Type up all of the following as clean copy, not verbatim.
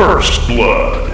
First Blood.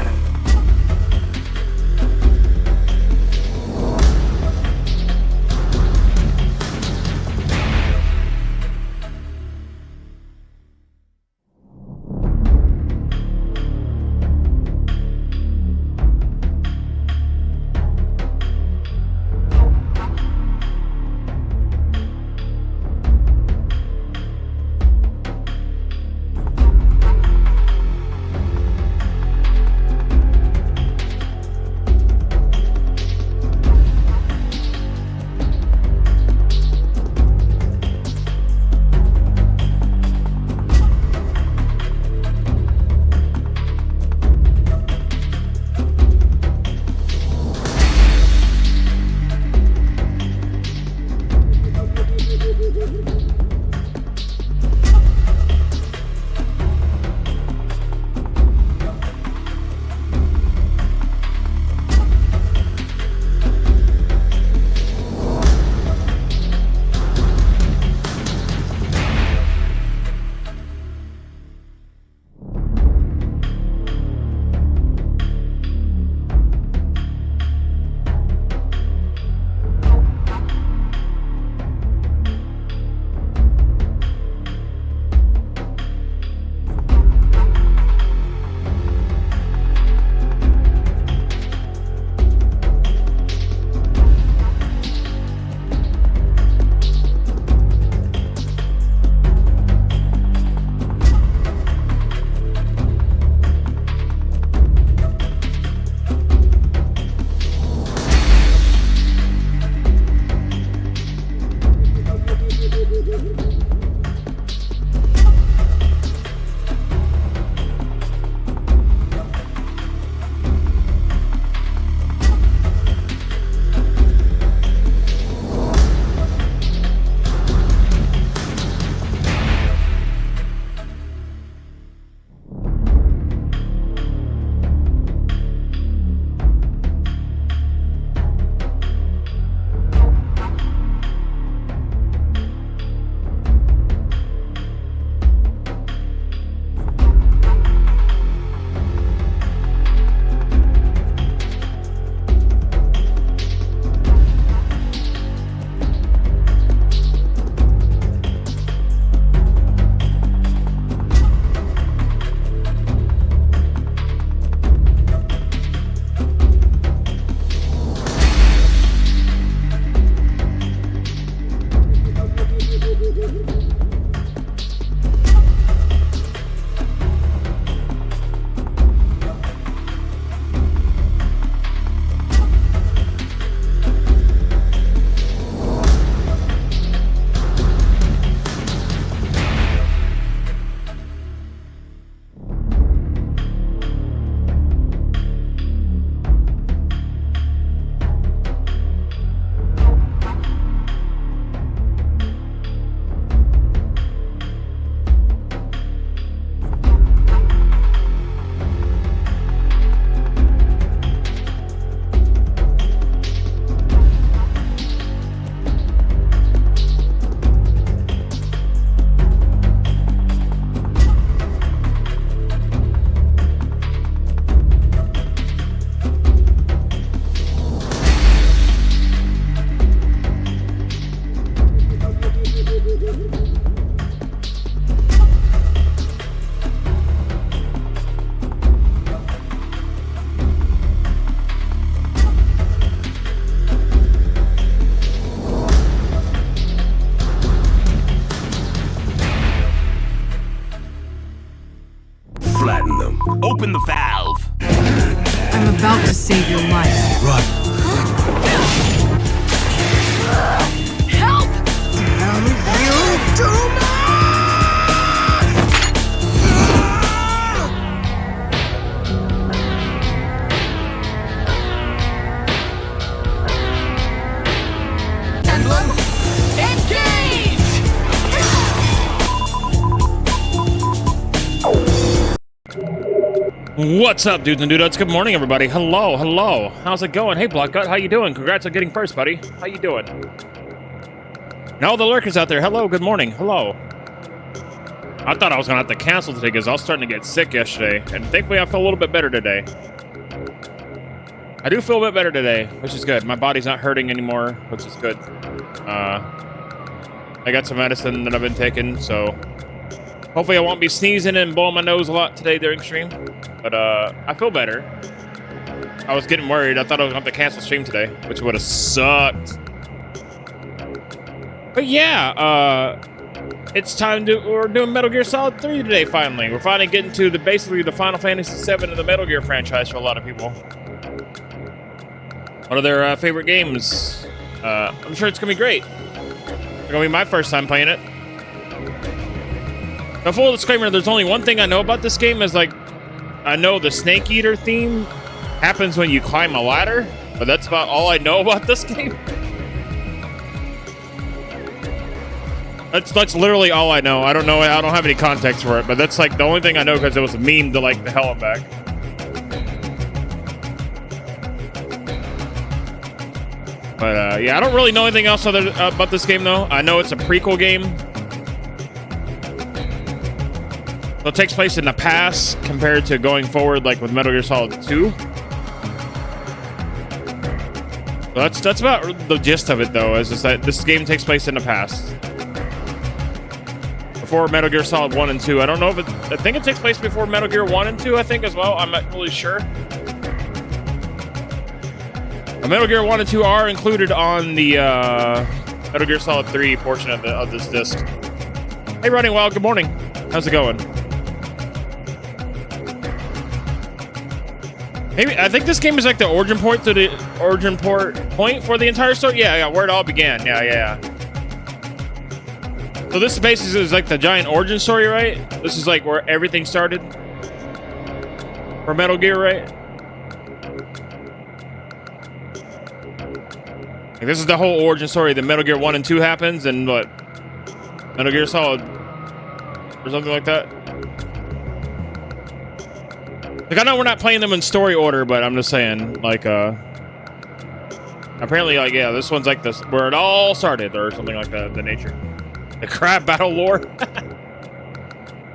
Flatten them. Open the valve. I'm about to save your life. Run. Help! Damn you too much! Emblem, engage! What's up, dudes and dudettes? Good morning, everybody. Hello, hello. How's it going? Hey, Bloodgut, how you doing? Congrats on getting first, buddy. How you doing? And all the lurkers out there, hello, good morning, hello. I thought I was gonna have to cancel today because I was starting to get sick yesterday, and thankfully I feel a little bit better today. I do feel a bit better today, which is good. My body's not hurting anymore, which is good. I got some medicine that I've been taking, so hopefully I won't be sneezing and blowing my nose a lot today during stream. But I feel better. I was getting worried. I thought I was going to have to cancel stream today, which would have sucked. But yeah, it's time to... We're doing Metal Gear Solid 3 today, finally. We're finally getting to basically the Final Fantasy VII of the Metal Gear franchise for a lot of people. One of their favorite games. I'm sure it's going to be great. It's going to be my first time playing it. Now, full disclaimer, there's only one thing I know about this game is, like, I know the Snake Eater theme happens when you climb a ladder, but that's about all I know about this game. That's literally all I know. I don't know. I don't have any context for it, but that's like the only thing I know because it was a meme to like the hell and back. But yeah, I don't really know anything else other about this game though. I know it's a prequel game. So it takes place in the past compared to going forward, like with Metal Gear Solid 2. So that's about the gist of it, though, is just that this game takes place in the past. Before Metal Gear Solid 1 and 2. I don't know if it... I think it takes place before Metal Gear 1 and 2, I think, as well. I'm not really sure. Metal Gear 1 and 2 are included on the Metal Gear Solid 3 portion of this disc. Hey, Running Wild, good morning. How's it going? Maybe I think this game is like the origin point for the entire story. Yeah, where it all began. Yeah. So this basically is like the giant origin story, right? This is like where everything started for Metal Gear, right? Like this is the whole origin story. The Metal Gear 1 and 2 happens, and what? Metal Gear Solid or something like that. Like, I know we're not playing them in story order, but I'm just saying, like, apparently, like, yeah, this one's like this, where it all started, or something like that, the nature. The crab battle lore.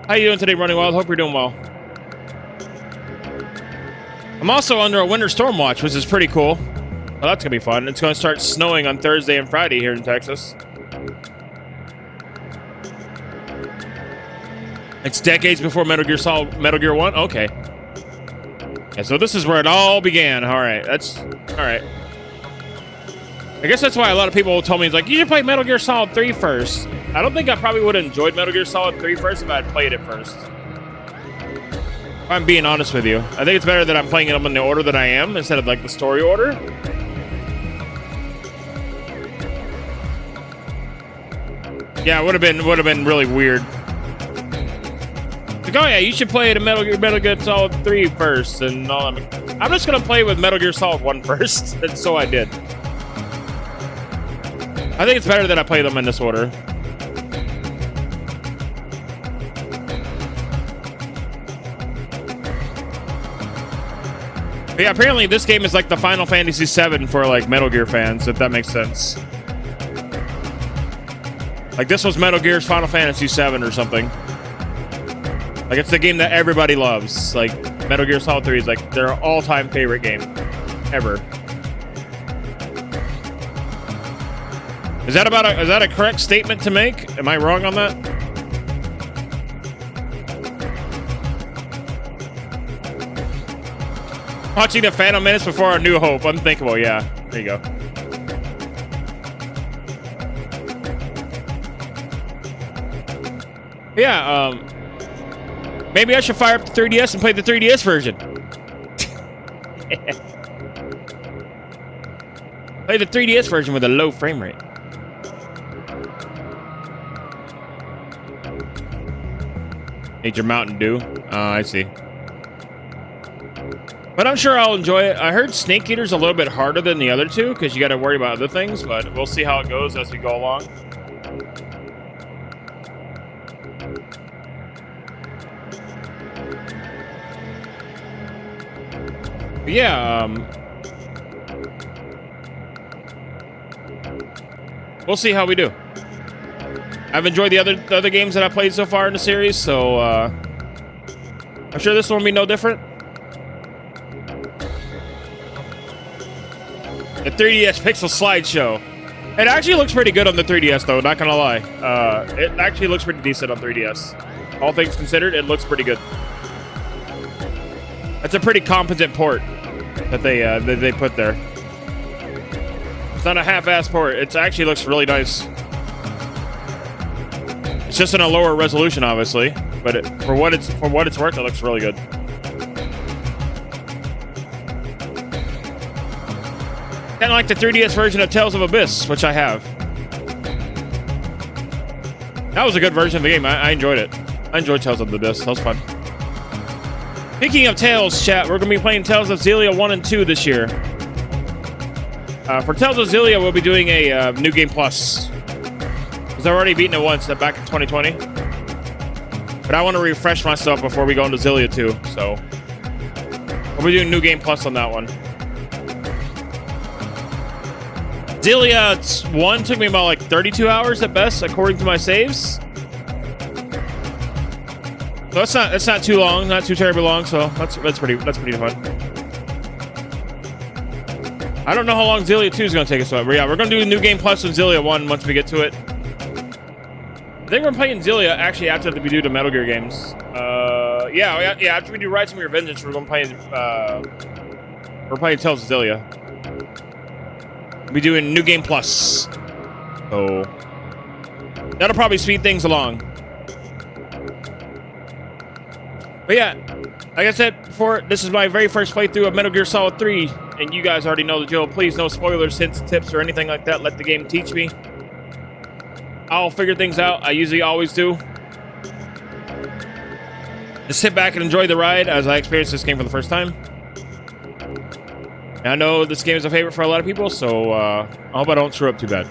How you doing today, Running Wild? Hope you're doing well. I'm also under a winter storm watch, which is pretty cool. Well, that's gonna be fun. It's gonna start snowing on Thursday and Friday here in Texas. It's decades before Metal Gear 1? Okay. Yeah, so this is where it all began. All right, that's all right. I guess that's why a lot of people told me, like, you should play Metal Gear Solid 3 first. I don't think I probably would have enjoyed Metal Gear Solid 3 first if I had played it first. If I'm being honest with you. I think it's better that I'm playing them in the order that I am instead of, like, the story order. Yeah, it would have been really weird. Like, oh yeah, you should play the Metal Gear Solid 3 first, and all. I'm just gonna play with Metal Gear Solid 1 first, and so I did. I think it's better that I play them in this order. But yeah, apparently this game is like the Final Fantasy VII for like Metal Gear fans, if that makes sense. Like this was Metal Gear's Final Fantasy VII or something. Like, it's the game that everybody loves. Like, Metal Gear Solid 3 is, like, their all-time favorite game. Ever. Is that a correct statement to make? Am I wrong on that? Watching the Phantom Menace before A New Hope. Unthinkable, yeah. There you go. Yeah, maybe I should fire up the 3DS and play the 3DS version. Play the 3DS version with a low frame rate. Major Mountain Dew. Oh, I see. But I'm sure I'll enjoy it. I heard Snake Eater's a little bit harder than the other two because you got to worry about other things, but we'll see how it goes as we go along. But yeah, we'll see how we do. I've enjoyed the other games that I played so far in the series, so I'm sure this one will be no different. The 3DS Pixel Slideshow. It actually looks pretty good on the 3DS, though, not gonna lie. It actually looks pretty decent on 3DS. All things considered, it looks pretty good. That's a pretty competent port that they put there. It's not a half-ass port. It actually looks really nice. It's just in a lower resolution, obviously, but for what it's worth, it looks really good. Kind of like the 3DS version of Tales of Abyss, which I have. That was a good version of the game. I enjoyed it. I enjoyed Tales of Abyss. That was fun. Speaking of Tales, chat, we're going to be playing Tales of Xillia 1 and 2 this year. For Tales of Xillia, we'll be doing a New Game Plus. Because I've already beaten it once, back in 2020. But I want to refresh myself before we go into Xillia 2, so... we'll be doing New Game Plus on that one. Xillia 1 took me about like 32 hours at best, according to my saves. So it's not too long, not too terribly long. So that's pretty fun. I don't know how long Xillia 2 is going to take us, but yeah, we're going to do New Game Plus and Xillia 1 once we get to it. I think we're playing Xillia actually after we do the Metal Gear games. Yeah. After we do Rise of Your Vengeance, we're playing Tales of Xillia. We'll be doing New Game Plus. So that'll probably speed things along. But yeah, like I said before, this is my very first playthrough of Metal Gear Solid 3, and you guys already know the drill. Please, no spoilers, hints, tips, or anything like that. Let the game teach me. I'll figure things out. I usually always do. Just sit back and enjoy the ride as I experience this game for the first time. And I know this game is a favorite for a lot of people, so I hope I don't screw up too bad.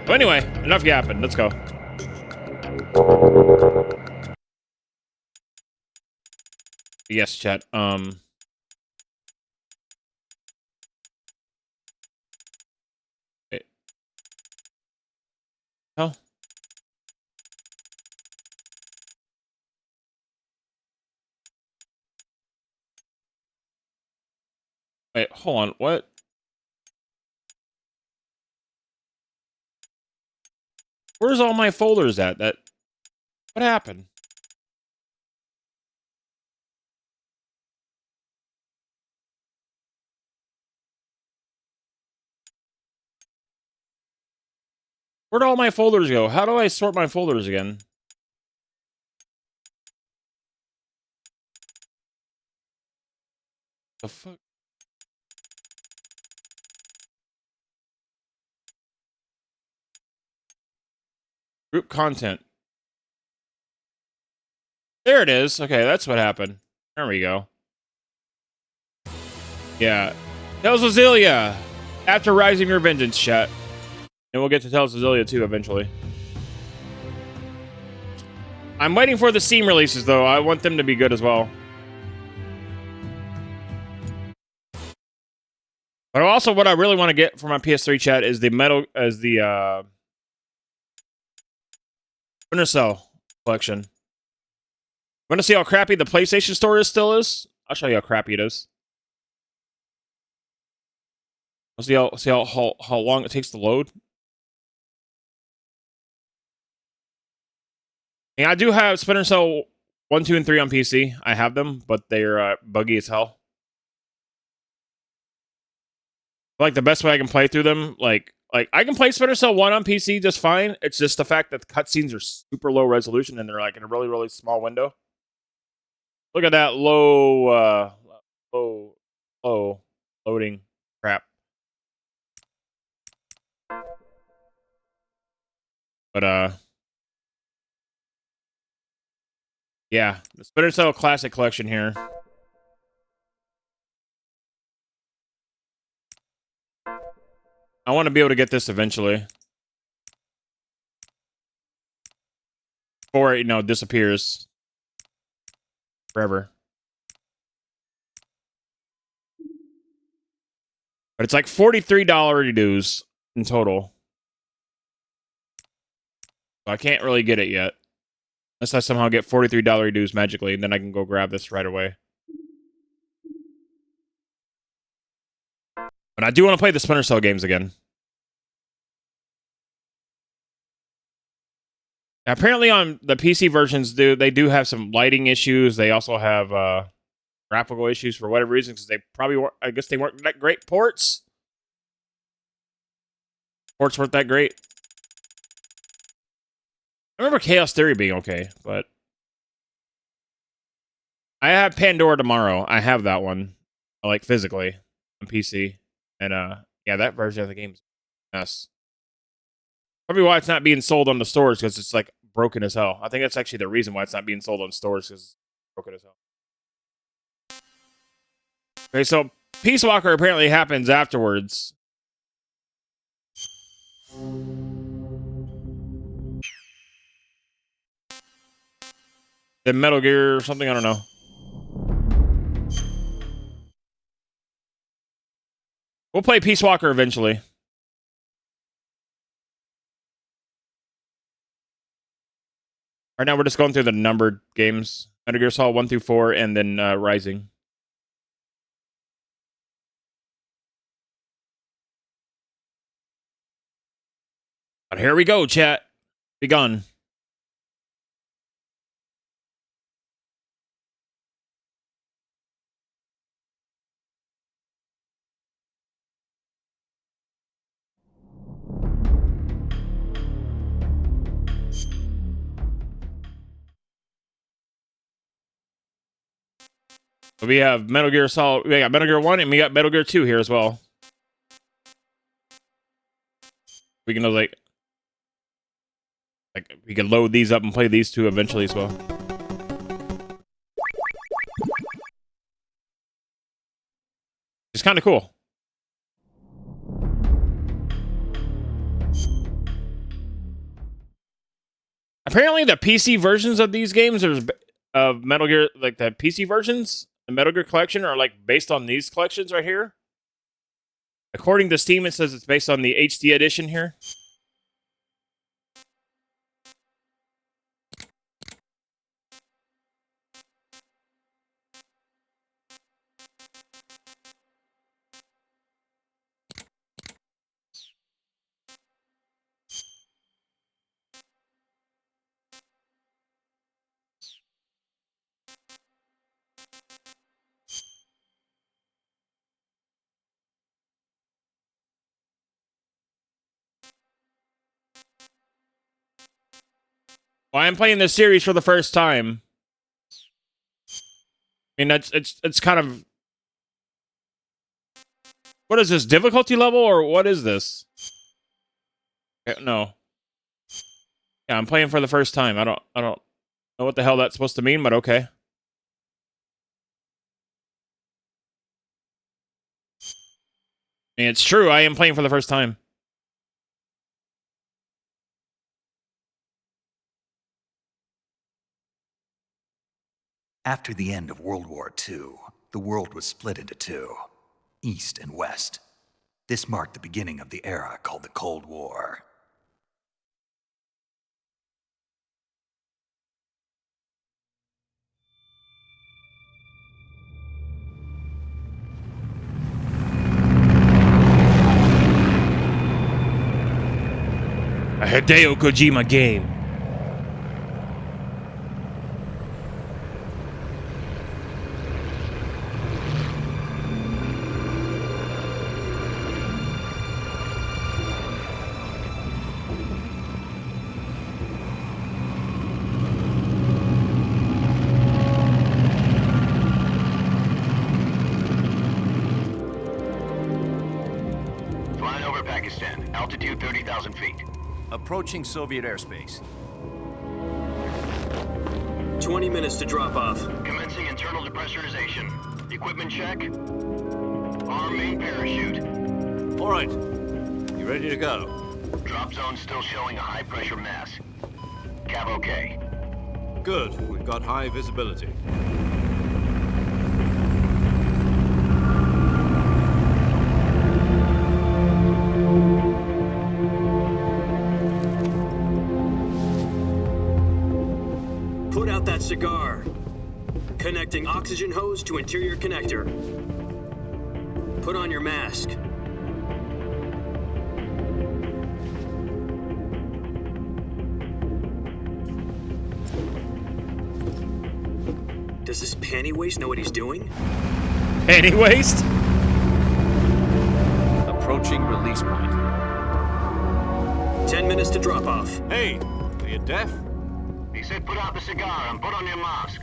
But anyway, enough yapping. Let's go. Yes, chat. Wait. Oh. Wait, hold on. What? Where's all my folders at? What happened? Where'd all my folders go? How do I sort my folders again? The fuck? Group content. There it is. Okay, that's what happened. There we go. Yeah. Tales of Xillia. After Rise of Your Vengeance, chat. And we'll get to Tales of Xillia 2 eventually. I'm waiting for the Steam releases, though. I want them to be good as well. But also, what I really want to get for my PS3 chat is the Splinter Cell collection. Want to see how crappy the PlayStation Store still is? I'll show you how crappy it is. We'll see how long it takes to load. And I do have Splinter Cell 1, 2, and 3 on PC. I have them, but they're buggy as hell. Like, the best way I can play through them, like I can play Splinter Cell 1 on PC just fine. It's just the fact that the cutscenes are super low resolution and they're like in a really, really small window. Look at that low loading crap. But yeah, the Splinter Cell Classic Collection here. I want to be able to get this eventually. Before it, disappears. Forever. But it's like $43 dues in total. So I can't really get it yet. Unless I somehow get $43 dues magically, and then I can go grab this right away. But I do want to play the Splinter Cell games again. Now, apparently on the PC versions, they do have some lighting issues. They also have graphical issues for whatever reason, because they probably weren't, I guess they weren't that great ports. Ports weren't that great. I remember Chaos Theory being okay, but I have Pandora tomorrow. I have that one, like physically on PC, and yeah, that version of the game's a mess. Probably why it's not being sold on the stores, because it's like broken as hell. I think that's actually the reason why it's not being sold on stores, because it's broken as hell. Okay, so Peace Walker apparently happens afterwards. Then Metal Gear or something, I don't know. We'll play Peace Walker eventually. Right now we're just going through the numbered games. Metal Gear Solid 1 through 4, and then Rising. But here we go, chat. Begun. So we have Metal Gear Solid. We got Metal Gear 1 and we got Metal Gear 2 here as well. We can like we can load these up and play these two eventually as well. It's kind of cool. Apparently the PC versions of these games of Metal Gear, like the PC versions, the Metal Gear collection, are like based on these collections right here. According to Steam, it says it's based on the HD edition here. Well, I'm playing this series for the first time. I mean, it's kind of... What is this, difficulty level, or what is this? No. Yeah, I'm playing for the first time. I don't know what the hell that's supposed to mean, but okay. I mean, it's true, I am playing for the first time. After the end of World War II, the world was split into two, East and West. This marked the beginning of the era called the Cold War. A Hideo Kojima game. Flying over Pakistan. Altitude 30,000 feet. Approaching Soviet airspace. 20 minutes to drop off. Commencing internal depressurization. Equipment check. Arm main parachute. All right. You ready to go? Drop zone still showing a high pressure mass. Cav okay. Good. We've got high visibility. that cigar. Connecting oxygen hose to interior connector. Put on your mask. Does this panty waste know what he's doing? Panty waste? Approaching release point. 10 minutes to drop off. Hey, are you deaf? He said put out the cigar and put on your mask.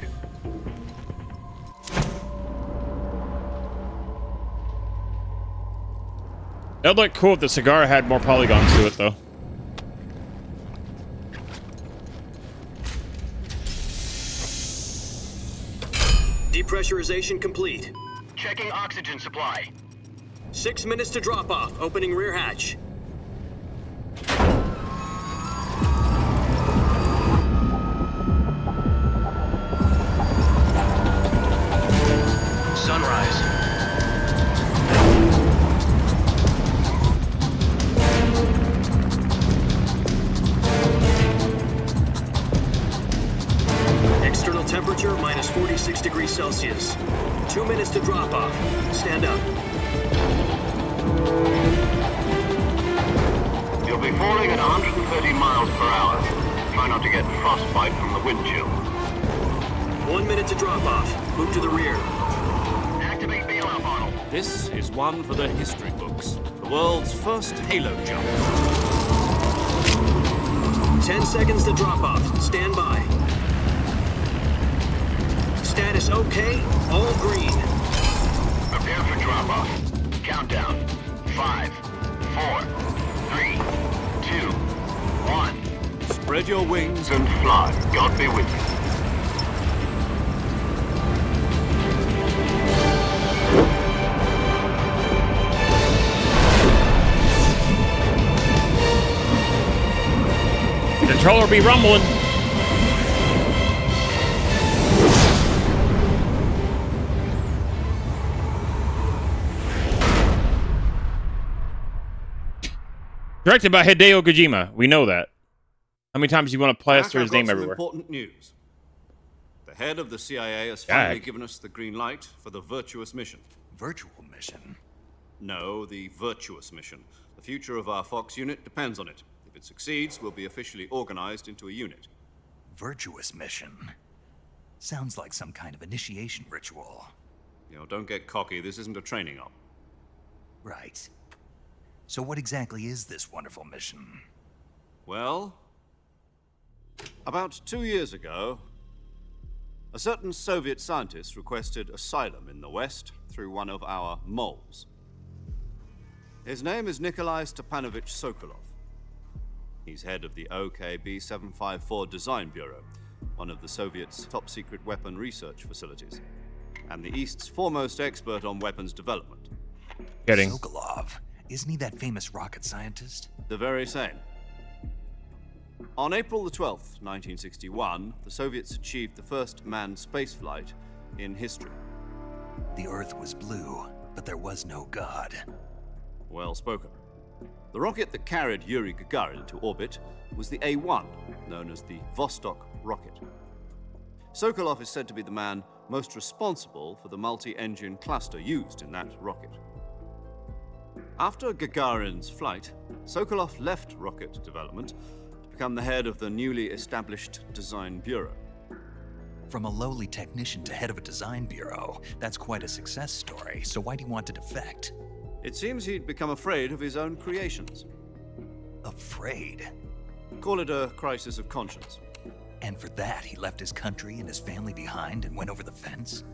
That'd look cool if the cigar had more polygons to it, though. Depressurization complete. Checking oxygen supply. 6 minutes to drop off. Opening rear hatch. Sunrise. External temperature minus 46 degrees Celsius. 2 minutes to drop off. Stand up. You'll be falling at 130 miles per hour. Try not to get frostbite from the wind chill. 1 minute to drop off. Move to the rear. Activate bailout model. This is one for the history books. The world's first halo jump. 10 seconds to drop off. Stand by. Status okay. All green. Prepare for drop-off. Countdown. 5, 4, 3, 2, 1. Spread your wings And fly. God be with you. Controller be rumbling. Directed by Hideo Kojima. We know that. How many times do you want to plaster his name everywhere? Important news. The head of the CIA has finally Gag. given us the green light for the virtuous mission. Virtual mission. No, the virtuous mission. The future of our Fox unit depends on it. If it succeeds, we'll be officially organized into a unit. Virtuous mission. Sounds like some kind of initiation ritual. You know, don't get cocky. This isn't a training op. Right. So what exactly is this wonderful mission? Well, about 2 years ago, a certain Soviet scientist requested asylum in the West through one of our moles. His name is Nikolai Stepanovich Sokolov. He's head of the OKB 754 Design Bureau, one of the Soviets' top-secret weapon research facilities, and the East's foremost expert on weapons development. Kidding. Sokolov. Isn't he that famous rocket scientist? The very same. On April the 12th, 1961, the Soviets achieved the first manned spaceflight in history. The Earth was blue, but there was no God. Well spoken. The rocket that carried Yuri Gagarin into orbit was the A-1, known as the Vostok rocket. Sokolov is said to be the man most responsible for the multi-engine cluster used in that rocket. After Gagarin's flight, Sokolov left rocket development to become the head of the newly established Design Bureau. From a lowly technician to head of a design bureau, that's quite a success story, so why do you want to defect? It seems he'd become afraid of his own creations. Afraid? Call it a crisis of conscience. And for that, he left his country and his family behind and went over the fence?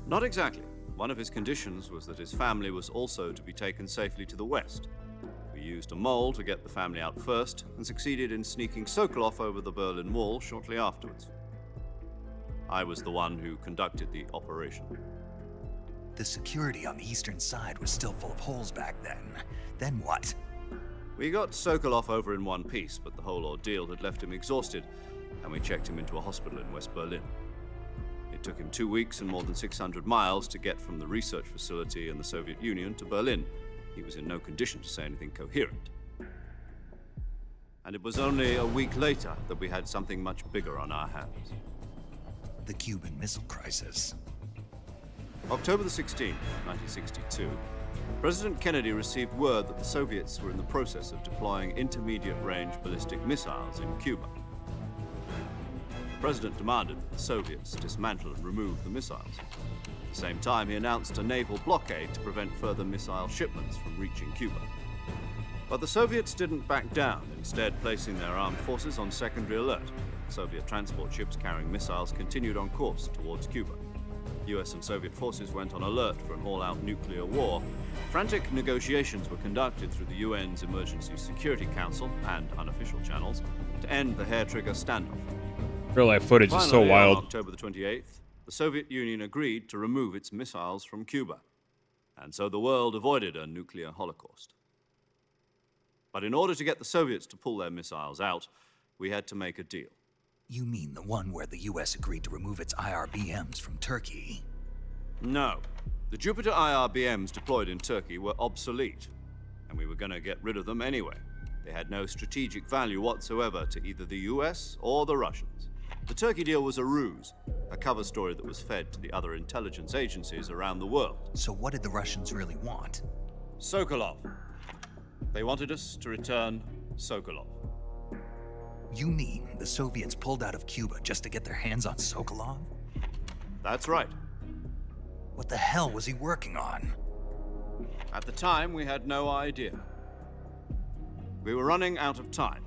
Not exactly. One of his conditions was that his family was also to be taken safely to the West. We used a mole to get the family out first and succeeded in sneaking Sokolov over the Berlin Wall shortly afterwards. I was the one who conducted the operation. The security on the eastern side was still full of holes back then. Then what? We got Sokolov over in one piece, but the whole ordeal had left him exhausted, and we checked him into a hospital in West Berlin. It took him 2 weeks and more than 600 miles to get from the research facility in the Soviet Union to Berlin. He was in no condition to say anything coherent. And it was only a week later that we had something much bigger on our hands. The Cuban Missile Crisis. October the 16th, 1962, President Kennedy received word that the Soviets were in the process of deploying intermediate-range ballistic missiles in Cuba. The president demanded that the Soviets dismantle and remove the missiles. At the same time, he announced a naval blockade to prevent further missile shipments from reaching Cuba. But the Soviets didn't back down, instead placing their armed forces on secondary alert. Soviet transport ships carrying missiles continued on course towards Cuba. US and Soviet forces went on alert for an all-out nuclear war. Frantic negotiations were conducted through the UN's Emergency Security Council and unofficial channels to end the hair-trigger standoff. Real life footage is so Finally, wild. on October the 28th, the Soviet Union agreed to remove its missiles from Cuba. And so the world avoided a nuclear holocaust. But in order to get the Soviets to pull their missiles out, we had to make a deal. You mean the one where the US agreed to remove its IRBMs from Turkey? No. The Jupiter IRBMs deployed in Turkey were obsolete, and we were going to get rid of them anyway. They had no strategic value whatsoever to either the US or the Russians. The Turkey deal was a ruse, a cover story that was fed to the other intelligence agencies around the world. So what did the Russians really want? Sokolov. They wanted us to return Sokolov. You mean the Soviets pulled out of Cuba just to get their hands on Sokolov? That's right. What the hell was he working on? At the time, we had no idea. We were running out of time.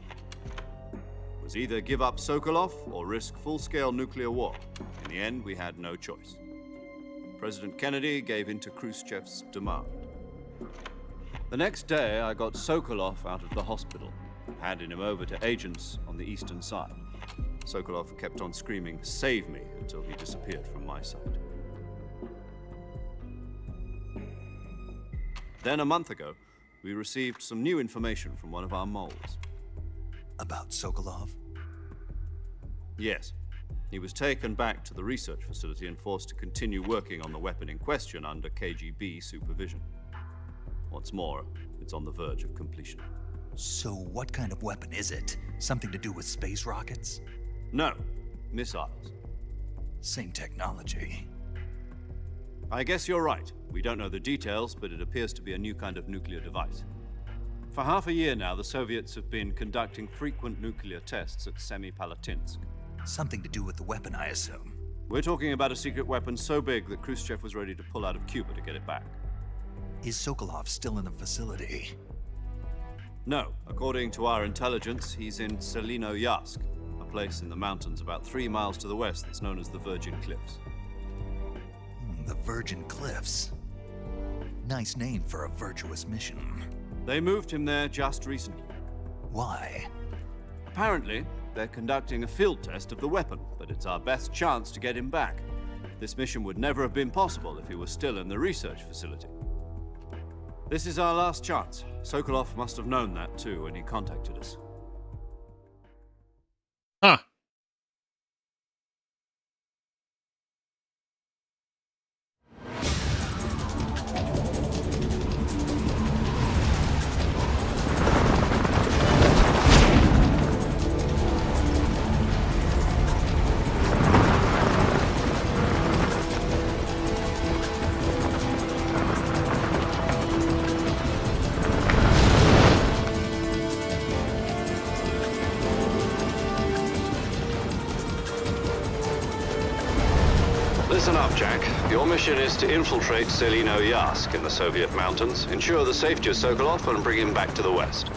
It was either give up Sokolov or risk full-scale nuclear war. In the end, we had no choice. President Kennedy gave in to Khrushchev's demand. The next day, I got Sokolov out of the hospital, handing him over to agents on the eastern side. Sokolov kept on screaming, "Save me," until he disappeared from my sight. Then, a month ago, we received some new information from one of our moles. About Sokolov? Yes. He was taken back to the research facility and forced to continue working on the weapon in question under KGB supervision. What's more, it's on the verge of completion. So what kind of weapon is it? Something to do with space rockets? No, missiles. Same technology. I guess you're right. We don't know the details, but it appears to be a new kind of nuclear device. For half a year now, the Soviets have been conducting frequent nuclear tests at Semipalatinsk. Something to do with the weapon, I assume. We're talking about a secret weapon so big that Khrushchev was ready to pull out of Cuba to get it back. Is Sokolov still in the facility? No, according to our intelligence, he's in Selino-Yarsk, a place in the mountains about 3 miles to the west that's known as the Virgin Cliffs. The Virgin Cliffs. Nice name for a virtuous mission. They moved him there just recently. Why? Apparently, they're conducting a field test of the weapon, but it's our best chance to get him back. This mission would never have been possible if he was still in the research facility. This is our last chance. Sokolov must have known that too when he contacted us. Huh. Listen up, Jack. Your mission is to infiltrate Selino-Yarsk in the Soviet mountains, ensure the safety of Sokolov, and bring him back to the west.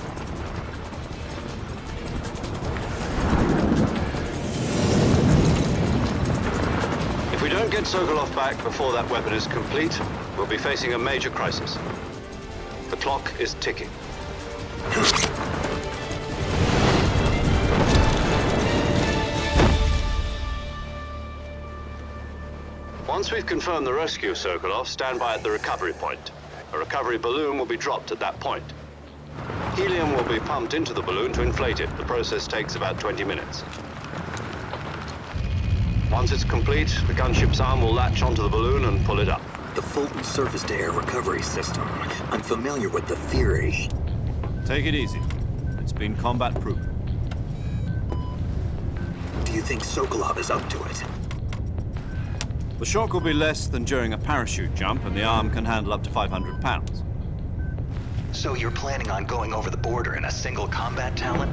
If we don't get Sokolov back before that weapon is complete, we'll be facing a major crisis. The clock is ticking. Once we've confirmed the rescue of Sokolov, stand by at the recovery point. A recovery balloon will be dropped at that point. Helium will be pumped into the balloon to inflate it. The process takes about 20 minutes. Once it's complete, the gunship's arm will latch onto the balloon and pull it up. The Fulton surface-to-air recovery system. I'm familiar with the theory. Take it easy. It's been combat-proven. Do you think Sokolov is up to it? The shock will be less than during a parachute jump, and the arm can handle up to 500 pounds. So you're planning on going over the border in a single combat talon?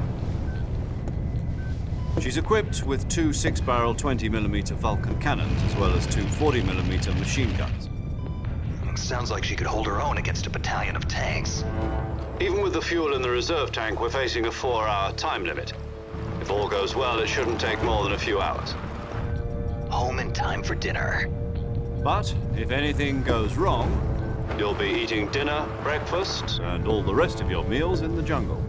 She's equipped with two 6-barrel 20mm Vulcan cannons, as well as two 40mm machine guns. Sounds like she could hold her own against a battalion of tanks. Even with the fuel in the reserve tank, we're facing a 4-hour time limit. If all goes well, it shouldn't take more than a few hours. Home in time for dinner. But if anything goes wrong, You'll be eating dinner, breakfast. and all the rest of your meals in the jungle.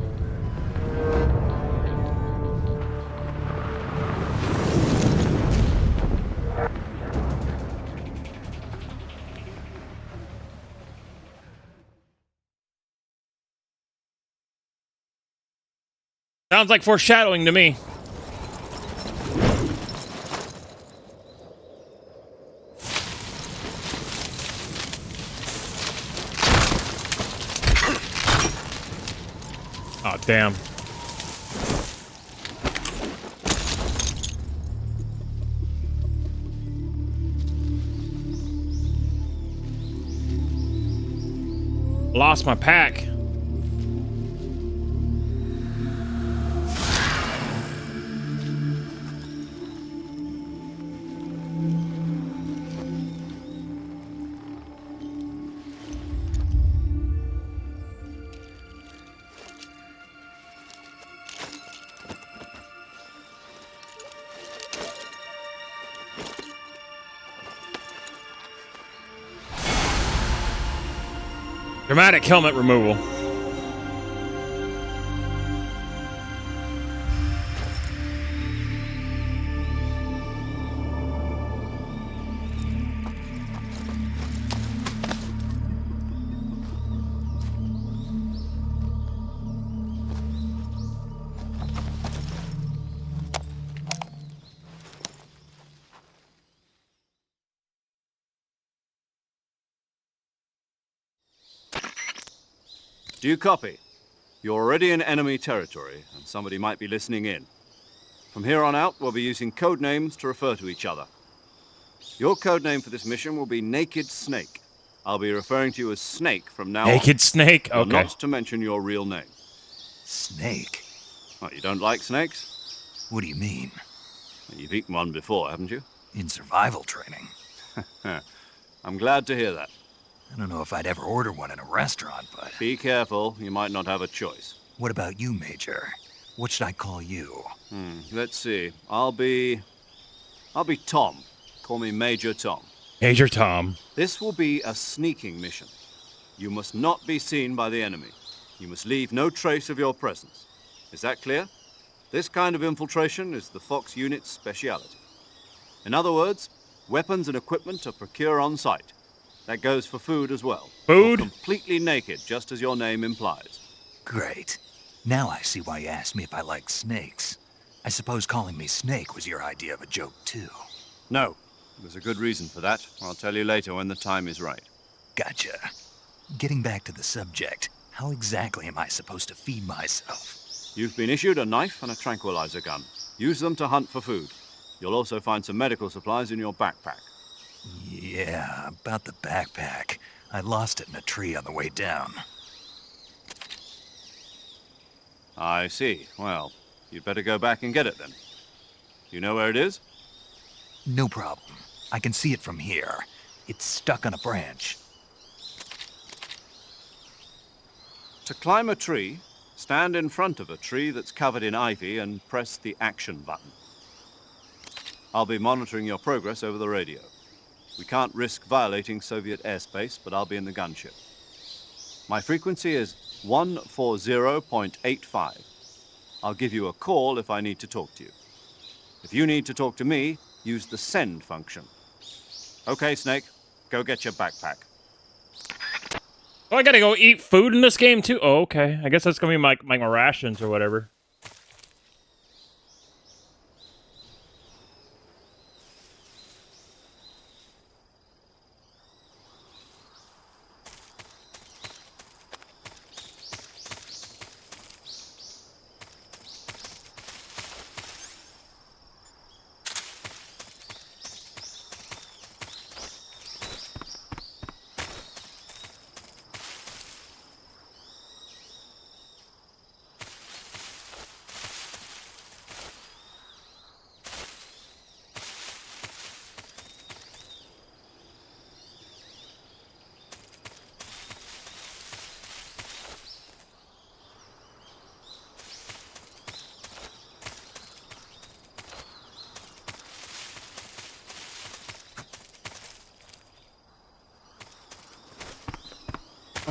Sounds like foreshadowing to me. Oh, damn. Lost my pack. Dramatic helmet removal. Do you copy? You're already in enemy territory, and somebody might be listening in. From here on out, we'll be using code names to refer to each other. Your code name for this mission will be Naked Snake. I'll be referring to you as Snake from now on. Naked Snake? Well, Okay. not to mention your real name. Snake? What, you don't like snakes? What do you mean? You've eaten one before, haven't you? In survival training? I'm glad to hear that. I don't know if I'd ever order one in a restaurant, but... Be careful, you might not have a choice. What about you, Major? What should I call you? Let's see. I'll be Tom. Call me Major Tom. Major Tom. This will be a sneaking mission. You must not be seen by the enemy. You must leave no trace of your presence. Is that clear? This kind of infiltration is the Fox unit's speciality. In other words, weapons and equipment are procured on site. That goes for food as well. Food? You're completely naked, just as your name implies. Great. Now I see why you asked me if I like snakes. I suppose calling me Snake was your idea of a joke, too. No, there's a good reason for that. I'll tell you later when the time is right. Gotcha. Getting back to the subject, how exactly am I supposed to feed myself? You've been issued a knife and a tranquilizer gun. Use them to hunt for food. You'll also find some medical supplies in your backpack. Yeah, about the backpack. I lost it in a tree on the way down. I see. Well, you'd better go back and get it then. You know where it is? No problem. I can see it from here. It's stuck on a branch. To climb a tree, stand in front of a tree that's covered in ivy and press the action button. I'll be monitoring your progress over the radio. We can't risk violating Soviet airspace, but I'll be in the gunship. My frequency is 140.85. I'll give you a call if I need to talk to you. If you need to talk to me, use the send function. Okay, Snake, go get your backpack. Oh, I gotta go eat food in this game too? Oh, okay. I guess that's gonna be my rations or whatever.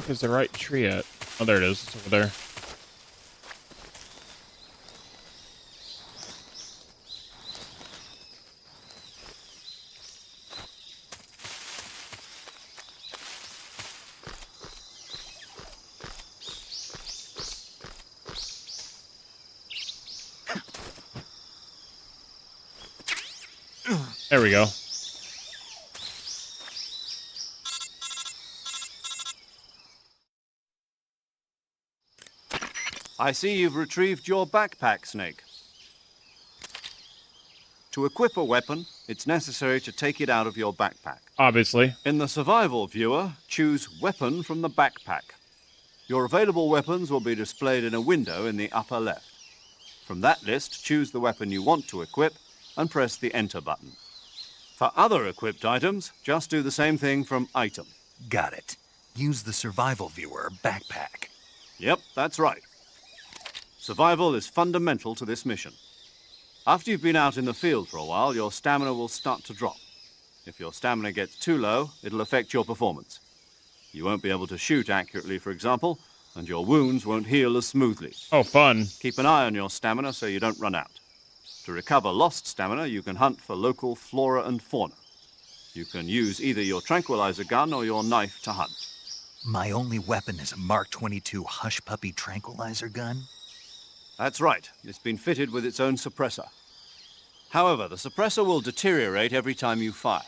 fuck is the right tree at? Oh, there it is. It's over there. There we go. I see you've retrieved your backpack, Snake. To equip a weapon, it's necessary to take it out of your backpack. Obviously. In the survival viewer, choose Weapon from the backpack. Your available weapons will be displayed in a window in the upper left. From that list, choose the weapon you want to equip and press the Enter button. For other equipped items, just do the same thing from Item. Got it. Use the survival viewer backpack. Yep, that's right. Survival is fundamental to this mission. After you've been out in the field for a while, your stamina will start to drop. If your stamina gets too low, it'll affect your performance. You won't be able to shoot accurately, for example, and your wounds won't heal as smoothly. Oh, fun. Keep an eye on your stamina so you don't run out. To recover lost stamina, you can hunt for local flora and fauna. You can use either your tranquilizer gun or your knife to hunt. My only weapon is a Mark 22 Hush Puppy tranquilizer gun? That's right. It's been fitted with its own suppressor. However, the suppressor will deteriorate every time you fire.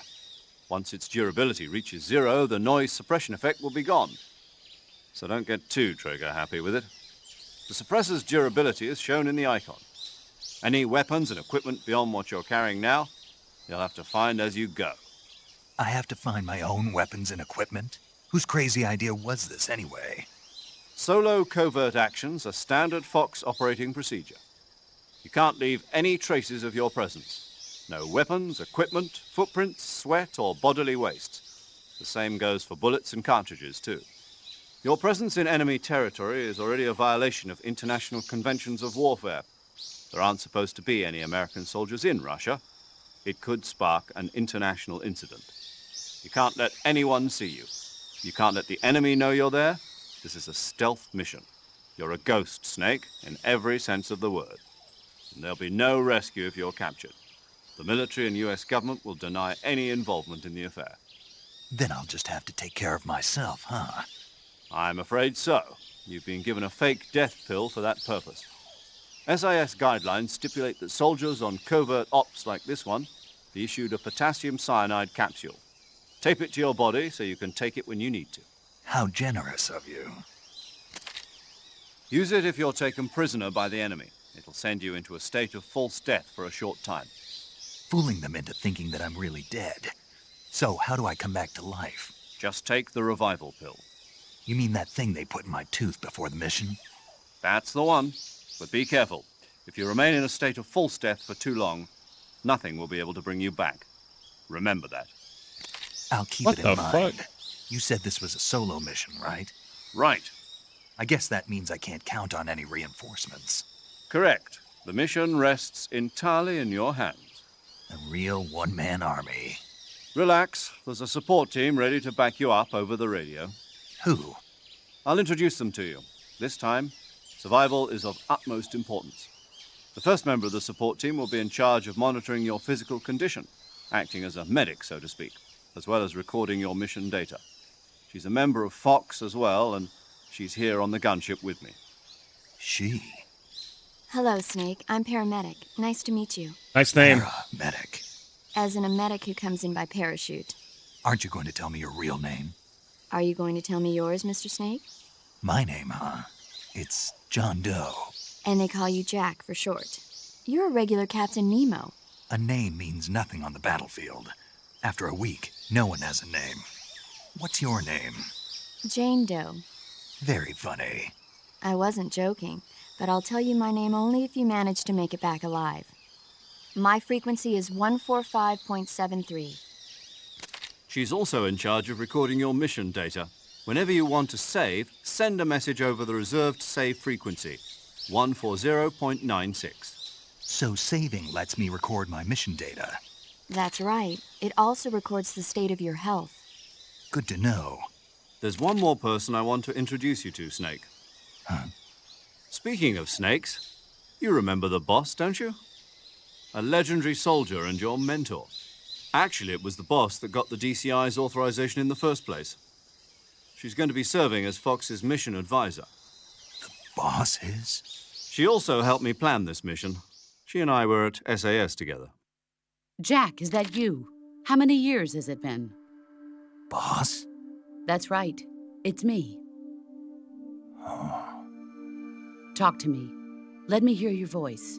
Once its durability reaches 0, the noise suppression effect will be gone. So don't get too trigger-happy with it. The suppressor's durability is shown in the icon. Any weapons and equipment beyond what you're carrying now, you'll have to find as you go. I have to find my own weapons and equipment? Whose crazy idea was this anyway? Solo covert actions are standard Fox operating procedure. You can't leave any traces of your presence. No weapons, equipment, footprints, sweat, or bodily waste. The same goes for bullets and cartridges, too. Your presence in enemy territory is already a violation of international conventions of warfare. There aren't supposed to be any American soldiers in Russia. It could spark an international incident. You can't let anyone see you. You can't let the enemy know you're there. This is a stealth mission. You're a ghost, Snake, in every sense of the word. And there'll be no rescue if you're captured. The military and US government will deny any involvement in the affair. Then I'll just have to take care of myself, huh? I'm afraid so. You've been given a fake death pill for that purpose. SIS guidelines stipulate that soldiers on covert ops like this one be issued a potassium cyanide capsule. Tape it to your body so you can take it when you need to. How generous of you. Use it if you're taken prisoner by the enemy. It'll send you into a state of false death for a short time. Fooling them into thinking that I'm really dead. So how do I come back to life? Just take the revival pill. You mean that thing they put in my tooth before the mission? That's the one. But be careful. If you remain in a state of false death for too long, nothing will be able to bring you back. Remember that. I'll keep What it in the mind. fuck? You said this was a solo mission, right? Right. I guess that means I can't count on any reinforcements. Correct. The mission rests entirely in your hands. A real one-man army. Relax. There's a support team ready to back you up over the radio. Who? I'll introduce them to you. This time, survival is of utmost importance. The first member of the support team will be in charge of monitoring your physical condition, acting as a medic, so to speak, as well as recording your mission data. She's a member of Fox as well, and she's here on the gunship with me. She. Hello, Snake. I'm paramedic. Nice to meet you. Nice name. Medic. As in a medic who comes in by parachute. Aren't you going to tell me your real name? Are you going to tell me yours, Mr. Snake? My name, huh? It's John Doe. And they call you Jack for short. You're a regular Captain Nemo. A name means nothing on the battlefield. After a week, no one has a name. What's your name? Jane Doe. Very funny. I wasn't joking, but I'll tell you my name only if you manage to make it back alive. My frequency is 145.73. She's also in charge of recording your mission data. Whenever you want to save, send a message over the reserved save frequency, 140.96. So saving lets me record my mission data. That's right. It also records the state of your health. Good to know. There's one more person I want to introduce you to, Snake. Huh? Speaking of snakes, you remember the boss, don't you? A legendary soldier and your mentor. Actually, it was the boss that got the DCI's authorization in the first place. She's going to be serving as Fox's mission advisor. Boss is? She also helped me plan this mission. She and I were at SAS together. Jack, is that you? How many years has it been? Boss? That's right. It's me. Oh. Talk to me. Let me hear your voice.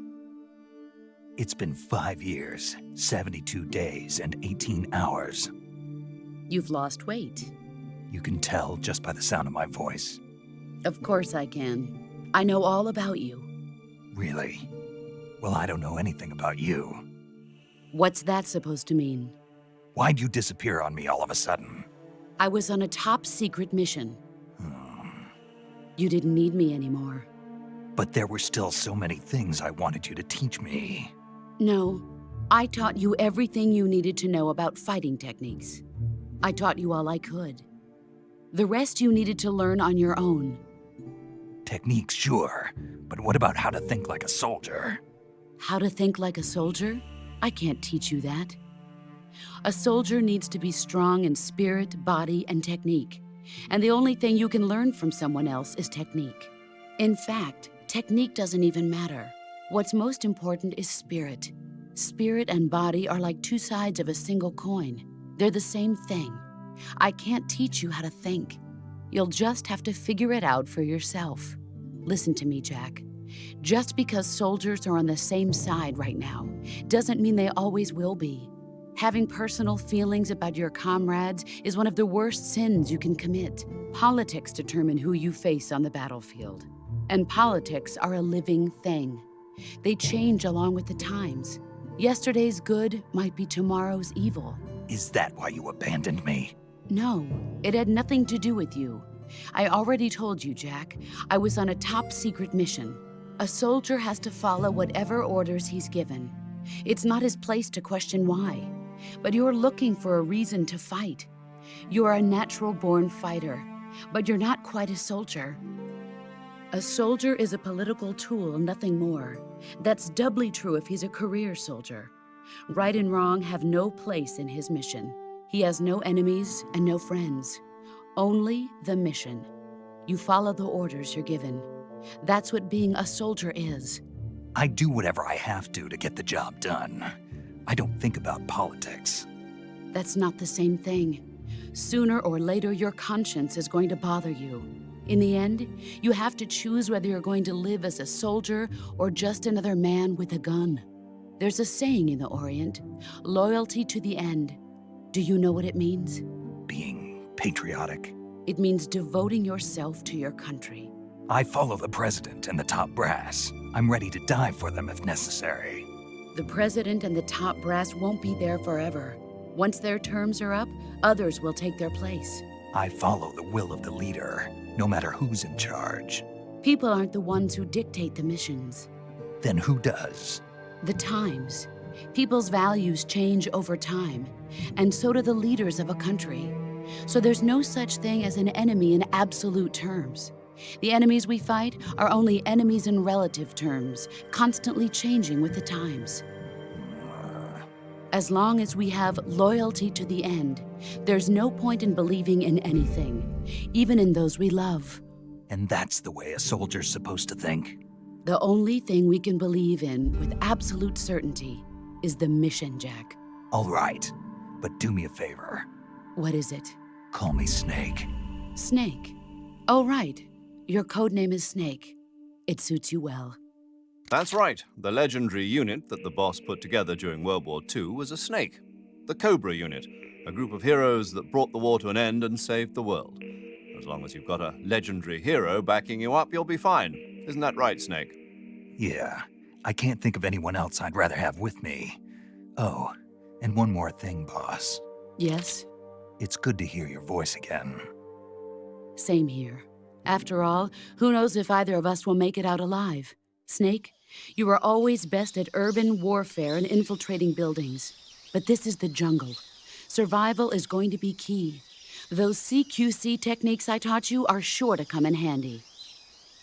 It's been 5 years, 72 days, and 18 hours. You've lost weight. You can tell just by the sound of my voice. Of course I can. I know all about you. Really? Well, I don't know anything about you. What's that supposed to mean? Why'd you disappear on me all of a sudden? I was on a top-secret mission. You didn't need me anymore. But there were still so many things I wanted you to teach me. No, I taught you everything you needed to know about fighting techniques. I taught you all I could. The rest you needed to learn on your own. Techniques, sure. But what about how to think like a soldier? How to think like a soldier? I can't teach you that. A soldier needs to be strong in spirit, body, and technique. And the only thing you can learn from someone else is technique. In fact, technique doesn't even matter. What's most important is spirit. Spirit and body are like two sides of a single coin. They're the same thing. I can't teach you how to think. You'll just have to figure it out for yourself. Listen to me, Jack. Just because soldiers are on the same side right now doesn't mean they always will be. Having personal feelings about your comrades is one of the worst sins you can commit. Politics determine who you face on the battlefield. And politics are a living thing. They change along with the times. Yesterday's good might be tomorrow's evil. Is that why you abandoned me? No, it had nothing to do with you. I already told you, Jack. I was on a top-secret mission. A soldier has to follow whatever orders he's given. It's not his place to question why. But you're looking for a reason to fight. You are a natural-born fighter, but you're not quite a soldier. A soldier is a political tool, nothing more. That's doubly true if he's a career soldier. Right and wrong have no place in his mission. He has no enemies and no friends. Only the mission. You follow the orders you're given. That's what being a soldier is. I do whatever I have to get the job done. I don't think about politics. That's not the same thing. Sooner or later, your conscience is going to bother you. In the end, you have to choose whether you're going to live as a soldier or just another man with a gun. There's a saying in the Orient, loyalty to the end. Do you know what it means? Being patriotic. It means devoting yourself to your country. I follow the president and the top brass. I'm ready to die for them if necessary. The president and the top brass won't be there forever. Once their terms are up, others will take their place. I follow the will of the leader, no matter who's in charge. People aren't the ones who dictate the missions. Then who does? The times. People's values change over time, and so do the leaders of a country. So there's no such thing as an enemy in absolute terms. The enemies we fight are only enemies in relative terms, constantly changing with the times. As long as we have loyalty to the end, there's no point in believing in anything, even in those we love. And that's the way a soldier's supposed to think? The only thing we can believe in with absolute certainty is the mission, Jack. All right, but do me a favor. What is it? Call me Snake. Snake? Oh, right. Your code name is Snake. It suits you well. That's right. The legendary unit that the boss put together during World War II was a snake. The Cobra unit, a group of heroes that brought the war to an end and saved the world. As long as you've got a legendary hero backing you up, you'll be fine. Isn't that right, Snake? Yeah, I can't think of anyone else I'd rather have with me. Oh, and one more thing, boss. Yes? It's good to hear your voice again. Same here. After all, who knows if either of us will make it out alive? Snake, you are always best at urban warfare and infiltrating buildings. But this is the jungle. Survival is going to be key. Those CQC techniques I taught you are sure to come in handy.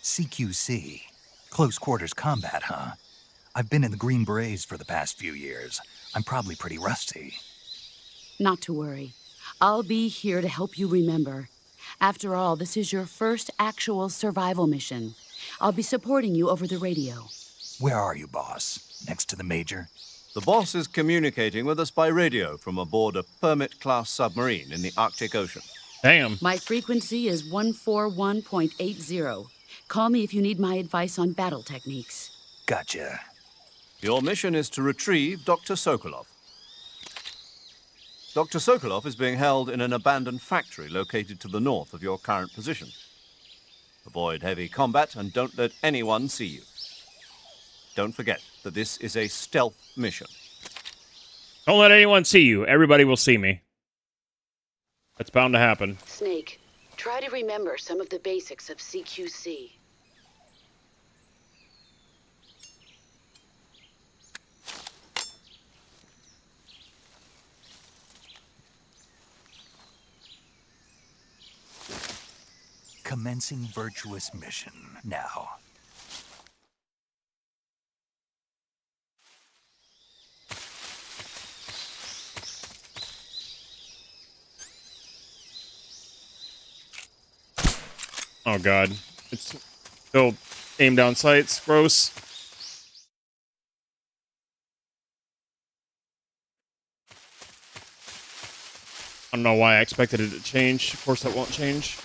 CQC. Close quarters combat, huh? I've been in the Green Berets for the past few years. I'm probably pretty rusty. Not to worry. I'll be here to help you remember. After all, this is your first actual survival mission. I'll be supporting you over the radio. Where are you, boss? Next to the Major? The boss is communicating with us by radio from aboard a Permit-class submarine in the Arctic Ocean. Damn. My frequency is 141.80. Call me if you need my advice on battle techniques. Gotcha. Your mission is to retrieve Dr. Sokolov. Dr. Sokolov is being held in an abandoned factory located to the north of your current position. Avoid heavy combat and don't let anyone see you. Don't forget that this is a stealth mission. Don't let anyone see you. Everybody will see me. That's bound to happen. Snake, try to remember some of the basics of CQC. Commencing virtuous mission now. Oh god. It's still aim down sights. Gross. I don't know why I expected it to change. Of course it won't change.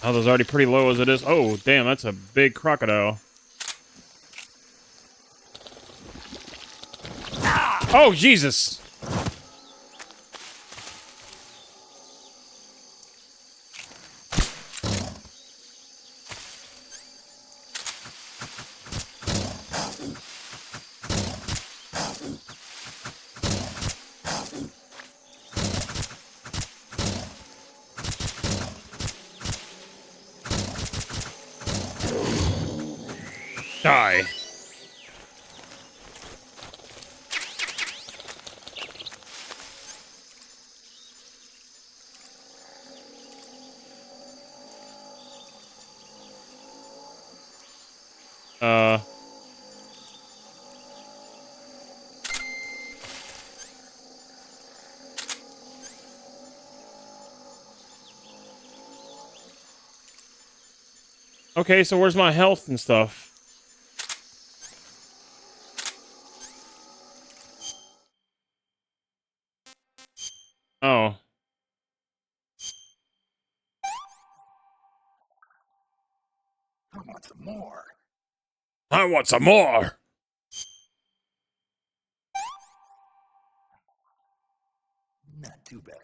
Oh, that's already pretty low as it is. Oh, damn, that's a big crocodile. Oh, Jesus! Die. Okay, so where's my health and stuff? Oh. I want some more. I want some more! Not too bad.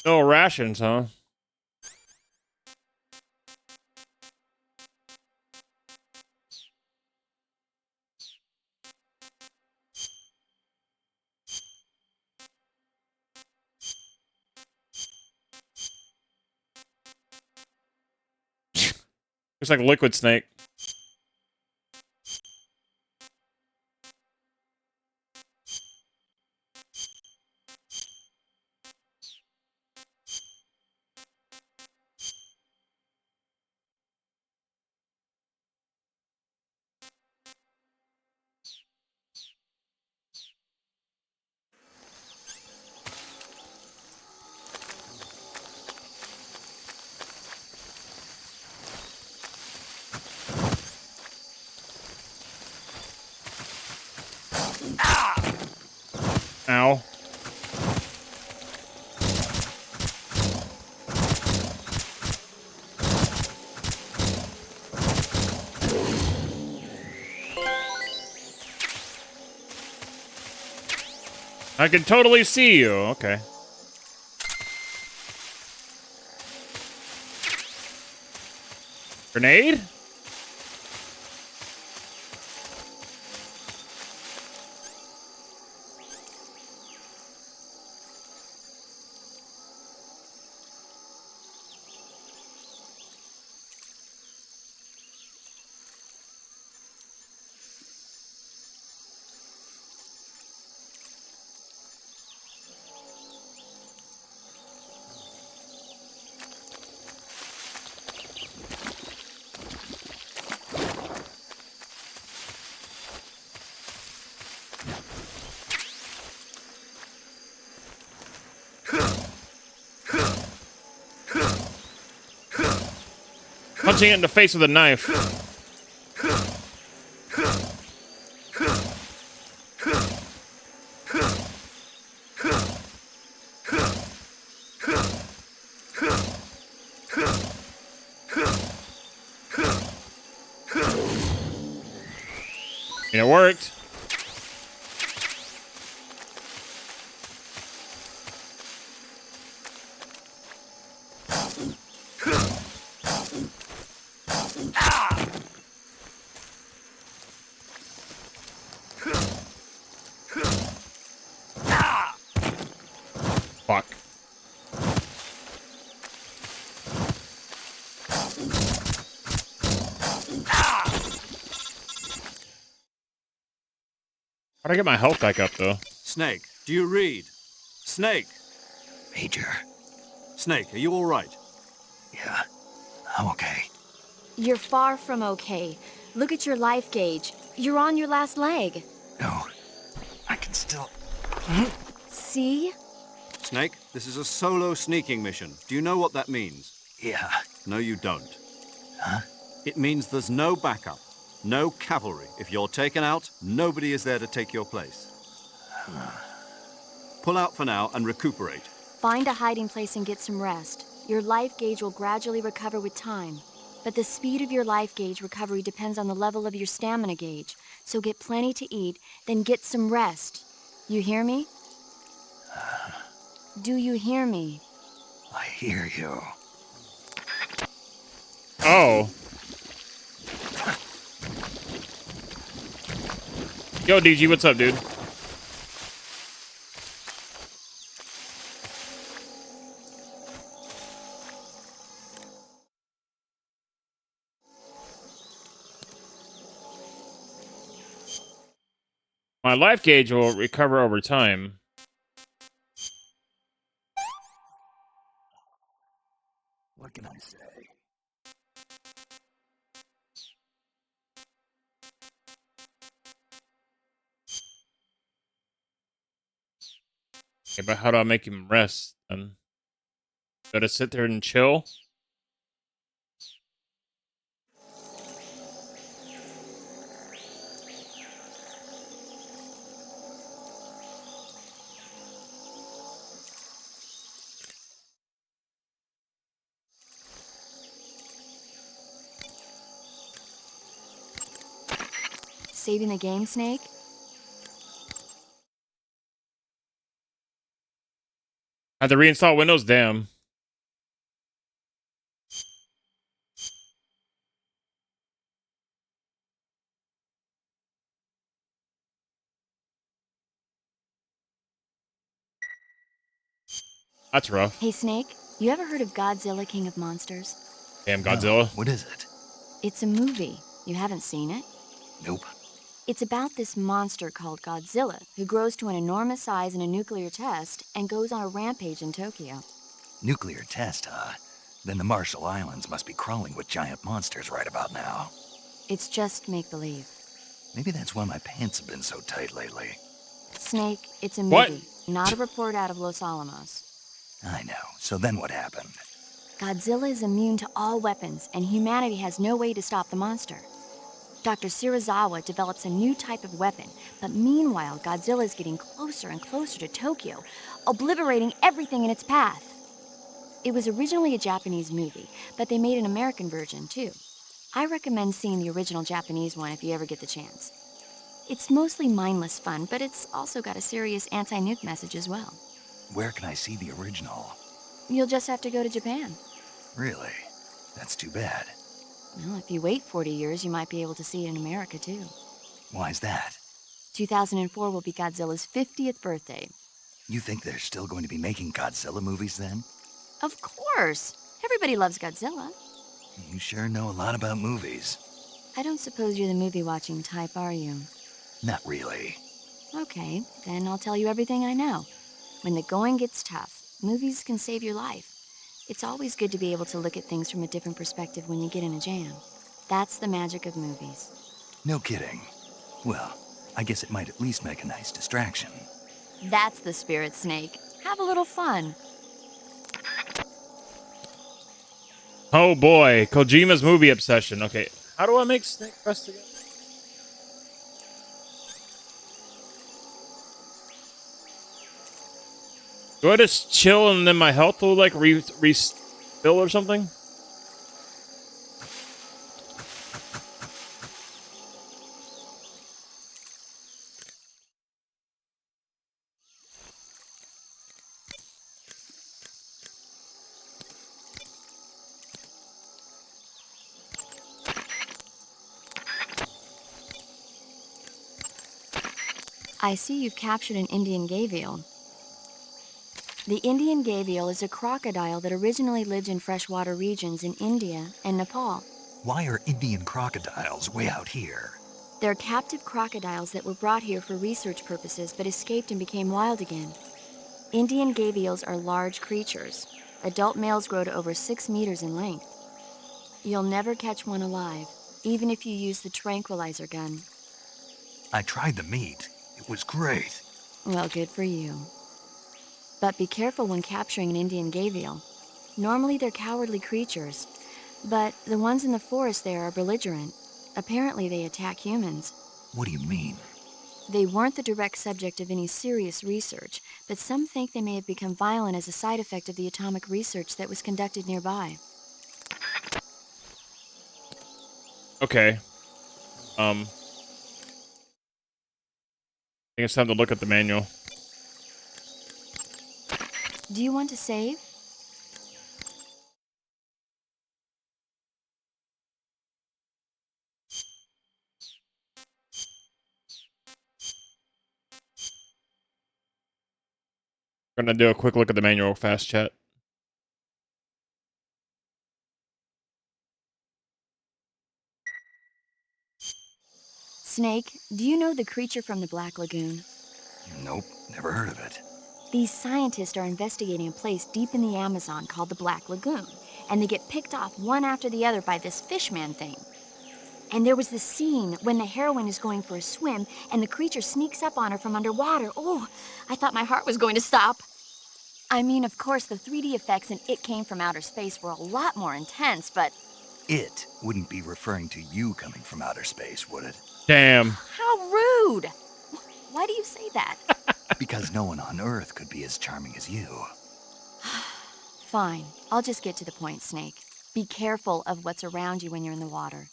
No rations, huh? Looks like Liquid Snake. Ow. I can totally see you. Okay. Grenade? Punching it in the face with a knife. And it worked. Fuck. How'd I get my health back up, though? Snake, do you read? Snake! Major. Snake, are you all right? Yeah, I'm okay. You're far from okay. Look at your life gauge. You're on your last leg. No, I can still... See? Snake, this is a solo sneaking mission. Do you know what that means? Yeah. No, you don't. Huh? It means there's no backup, no cavalry. If you're taken out, nobody is there to take your place. Pull out for now and recuperate. Find a hiding place and get some rest. Your life gauge will gradually recover with time. But the speed of your life gauge recovery depends on the level of your stamina gauge. So get plenty to eat, then get some rest. You hear me? Do you hear me? I hear you. Oh. Yo, DG, what's up, dude? My life gauge will recover over time. What can I say? Okay, but how do I make him rest then? Gotta sit there and chill? Saving the game, Snake? I had to reinstall Windows? Damn. That's rough. Hey, Snake, you ever heard of Godzilla, King of Monsters? Damn, Godzilla. No, what is it? It's a movie. You haven't seen it? Nope. It's about this monster called Godzilla, who grows to an enormous size in a nuclear test and goes on a rampage in Tokyo. Nuclear test, huh? Then the Marshall Islands must be crawling with giant monsters right about now. It's just make-believe. Maybe that's why my pants have been so tight lately. Snake, it's a What? movie, not a report out of Los Alamos. I know. So then what happened? Godzilla is immune to all weapons, and humanity has no way to stop the monster. Dr. Shirazawa develops a new type of weapon, but meanwhile, Godzilla's getting closer and closer to Tokyo, obliterating everything in its path. It was originally a Japanese movie, but they made an American version, too. I recommend seeing the original Japanese one if you ever get the chance. It's mostly mindless fun, but it's also got a serious anti-nuke message as well. Where can I see the original? You'll just have to go to Japan. Really? That's too bad. Well, if you wait 40 years, you might be able to see it in America, too. Why's that? 2004 will be Godzilla's 50th birthday. You think they're still going to be making Godzilla movies then? Of course! Everybody loves Godzilla. You sure know a lot about movies. I don't suppose you're the movie-watching type, are you? Not really. Okay, then I'll tell you everything I know. When the going gets tough, movies can save your life. It's always good to be able to look at things from a different perspective when you get in a jam. That's the magic of movies. No kidding. Well, I guess it might at least make a nice distraction. That's the spirit, Snake. Have a little fun. Oh boy, Kojima's movie obsession. Okay, how do I make Snake press together? Do I just chill and then my health will like refill or something? I see you've captured an Indian gavial. The Indian gavial is a crocodile that originally lived in freshwater regions in India and Nepal. Why are Indian crocodiles way out here? They're captive crocodiles that were brought here for research purposes but escaped and became wild again. Indian gavials are large creatures. Adult males grow to over 6 meters in length. You'll never catch one alive, even if you use the tranquilizer gun. I tried the meat. It was great. Well, good for you. But be careful when capturing an Indian gavial. Normally they're cowardly creatures, but the ones in the forest there are belligerent. Apparently they attack humans. What do you mean? They weren't the direct subject of any serious research, but some think they may have become violent as a side effect of the atomic research that was conducted nearby. Okay. I think it's time to look at the manual. Do you want to save? We're gonna do a quick look at the manual fast, chat. Snake, do you know the creature from the Black Lagoon? Nope, never heard of it. These scientists are investigating a place deep in the Amazon called the Black Lagoon, and they get picked off one after the other by this fishman thing. And there was this scene when the heroine is going for a swim, and the creature sneaks up on her from underwater. Oh, I thought my heart was going to stop. I mean, of course, the 3D effects in It Came from Outer Space were a lot more intense, but... It wouldn't be referring to you coming from outer space, would it? Damn. How rude! Why do you say that? Because no one on Earth could be as charming as you. Fine. I'll just get to the point, Snake. Be careful of what's around you when you're in the water.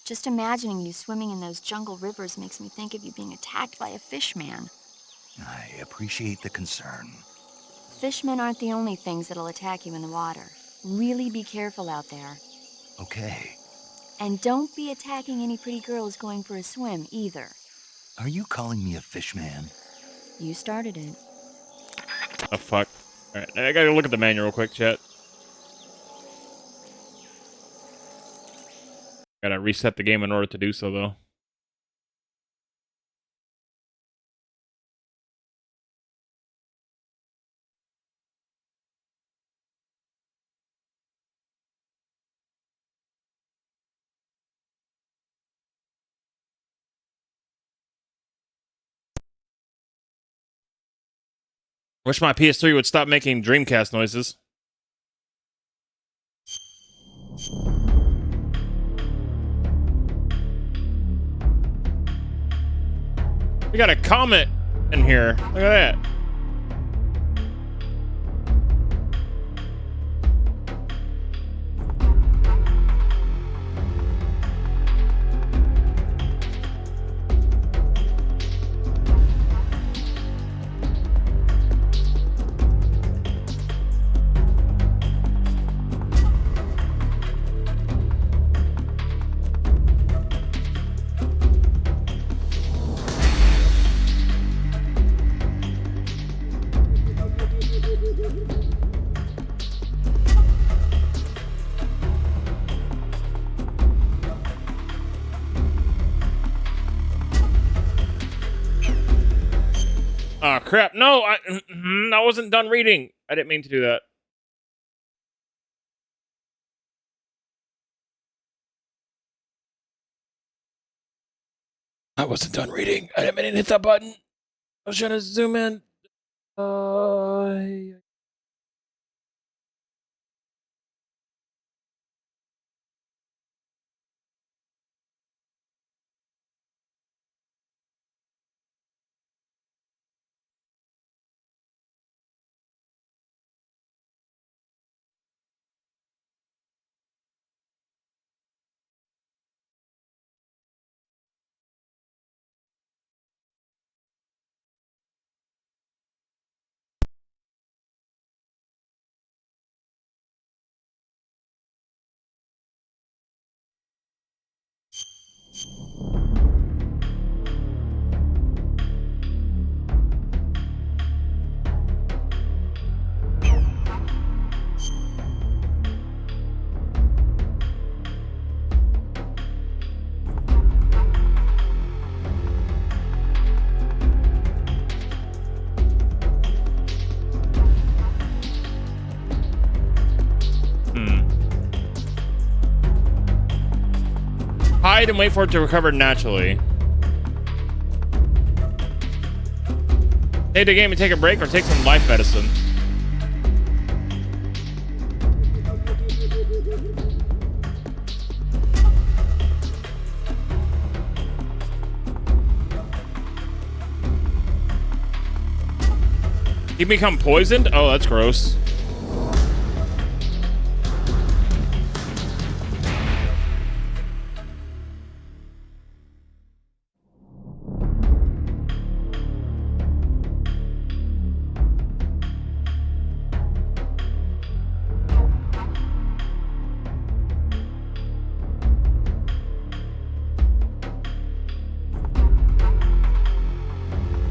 Just imagining you swimming in those jungle rivers makes me think of you being attacked by a fishman. I appreciate the concern. Fishmen aren't the only things that'll attack you in the water. Really be careful out there. Okay. And don't be attacking any pretty girls going for a swim, either. Are you calling me a fishman? You started it. Oh, fuck. Alright, I gotta look at the manual real quick, chat. Gotta reset the game in order to do so, though. Wish my PS3 would stop making Dreamcast noises. We got a comet in here. Look at that. Oh crap! No, I wasn't done reading. I didn't mean to do that. I wasn't done reading. I didn't mean to hit that button. I was trying to zoom in. Hide and wait for it to recover naturally. Save the game and take a break, or take some life medicine. He become poisoned? Oh, that's gross.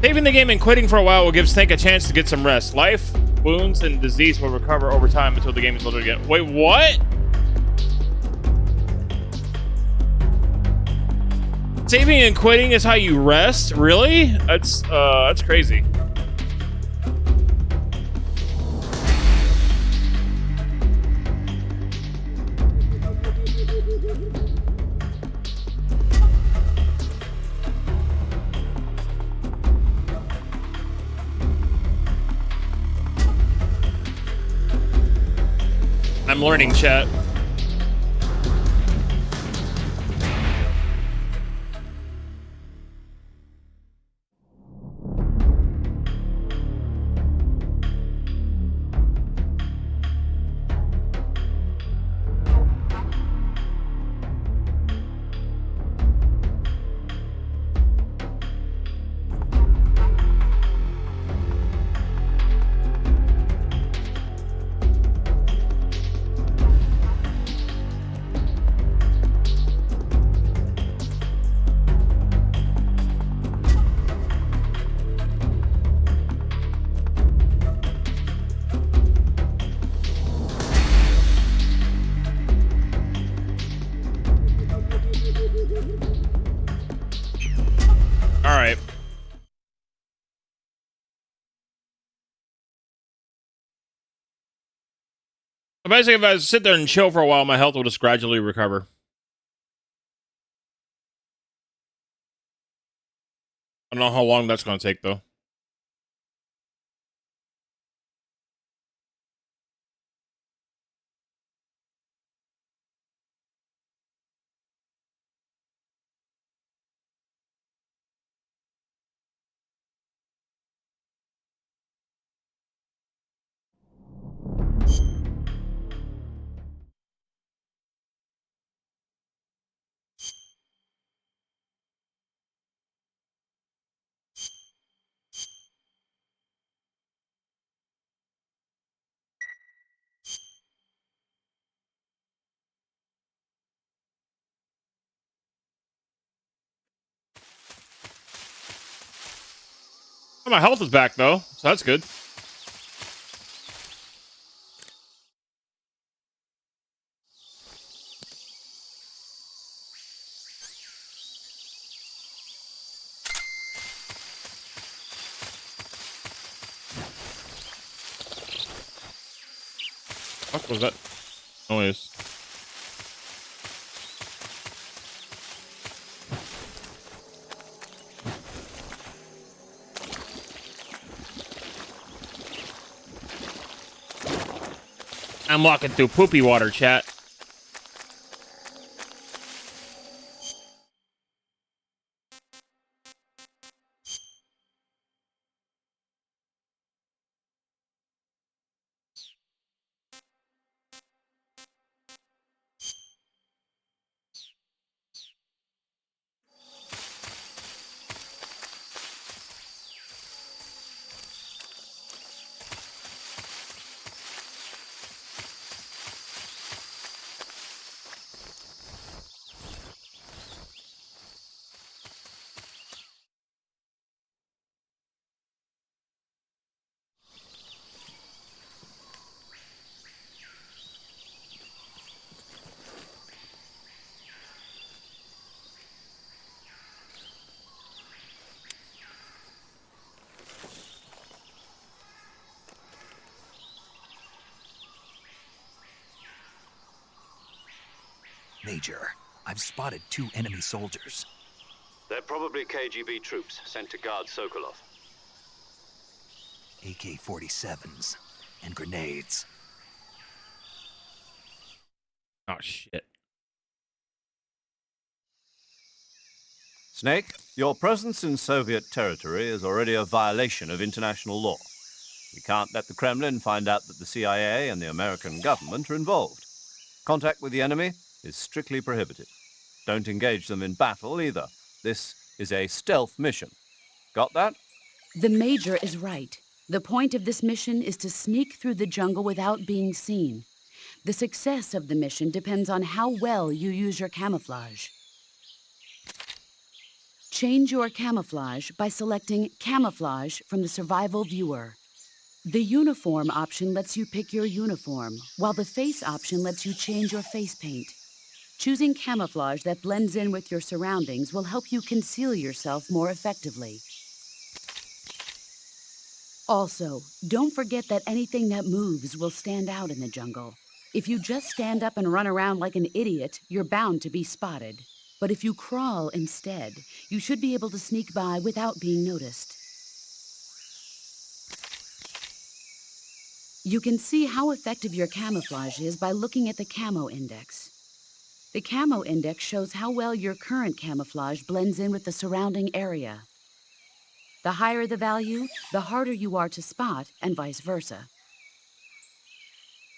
Saving the game and quitting for a while will give Snake a chance to get some rest. Life, wounds, and disease will recover over time until the game is loaded again. Wait, what? Saving and quitting is how you rest? Really? That's crazy. I'm learning, chat. All right. Basically, if I sit there and chill for a while, my health will just gradually recover. I don't know how long that's going to take, though. My health is back though, so that's good. What was that noise? I'm walking through poopy water, chat. Major, I've spotted 2 enemy soldiers. They're probably KGB troops sent to guard Sokolov. AK-47s and grenades. Oh shit. Snake, your presence in Soviet territory is already a violation of international law. We can't let the Kremlin find out that the CIA and the American government are involved. Contact with the enemy is strictly prohibited. Don't engage them in battle either. This is a stealth mission. Got that? The Major is right. The point of this mission is to sneak through the jungle without being seen. The success of the mission depends on how well you use your camouflage. Change your camouflage by selecting Camouflage from the Survival Viewer. The Uniform option lets you pick your uniform, while the Face option lets you change your face paint. Choosing camouflage that blends in with your surroundings will help you conceal yourself more effectively. Also, don't forget that anything that moves will stand out in the jungle. If you just stand up and run around like an idiot, you're bound to be spotted. But if you crawl instead, you should be able to sneak by without being noticed. You can see how effective your camouflage is by looking at the Camo Index. The Camo Index shows how well your current camouflage blends in with the surrounding area. The higher the value, the harder you are to spot, and vice versa.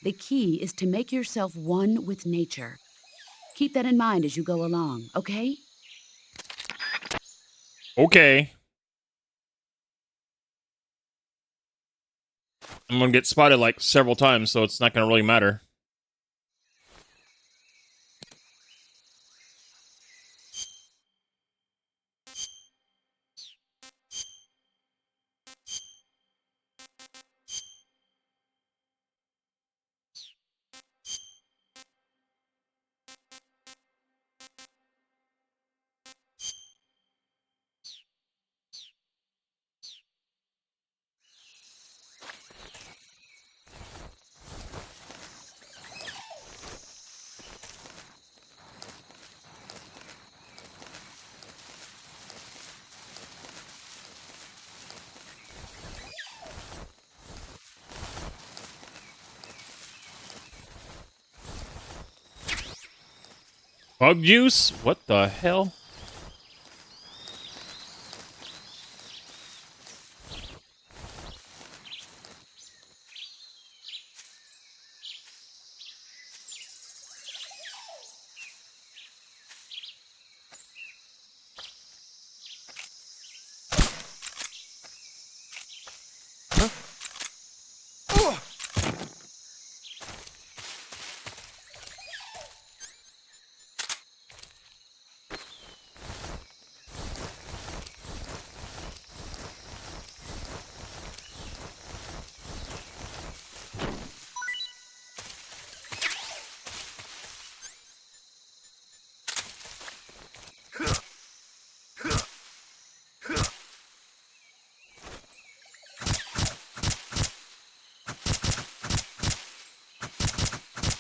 The key is to make yourself one with nature. Keep that in mind as you go along, okay? Okay. I'm gonna get spotted like several times, so it's not gonna really matter. Bug juice? What the hell?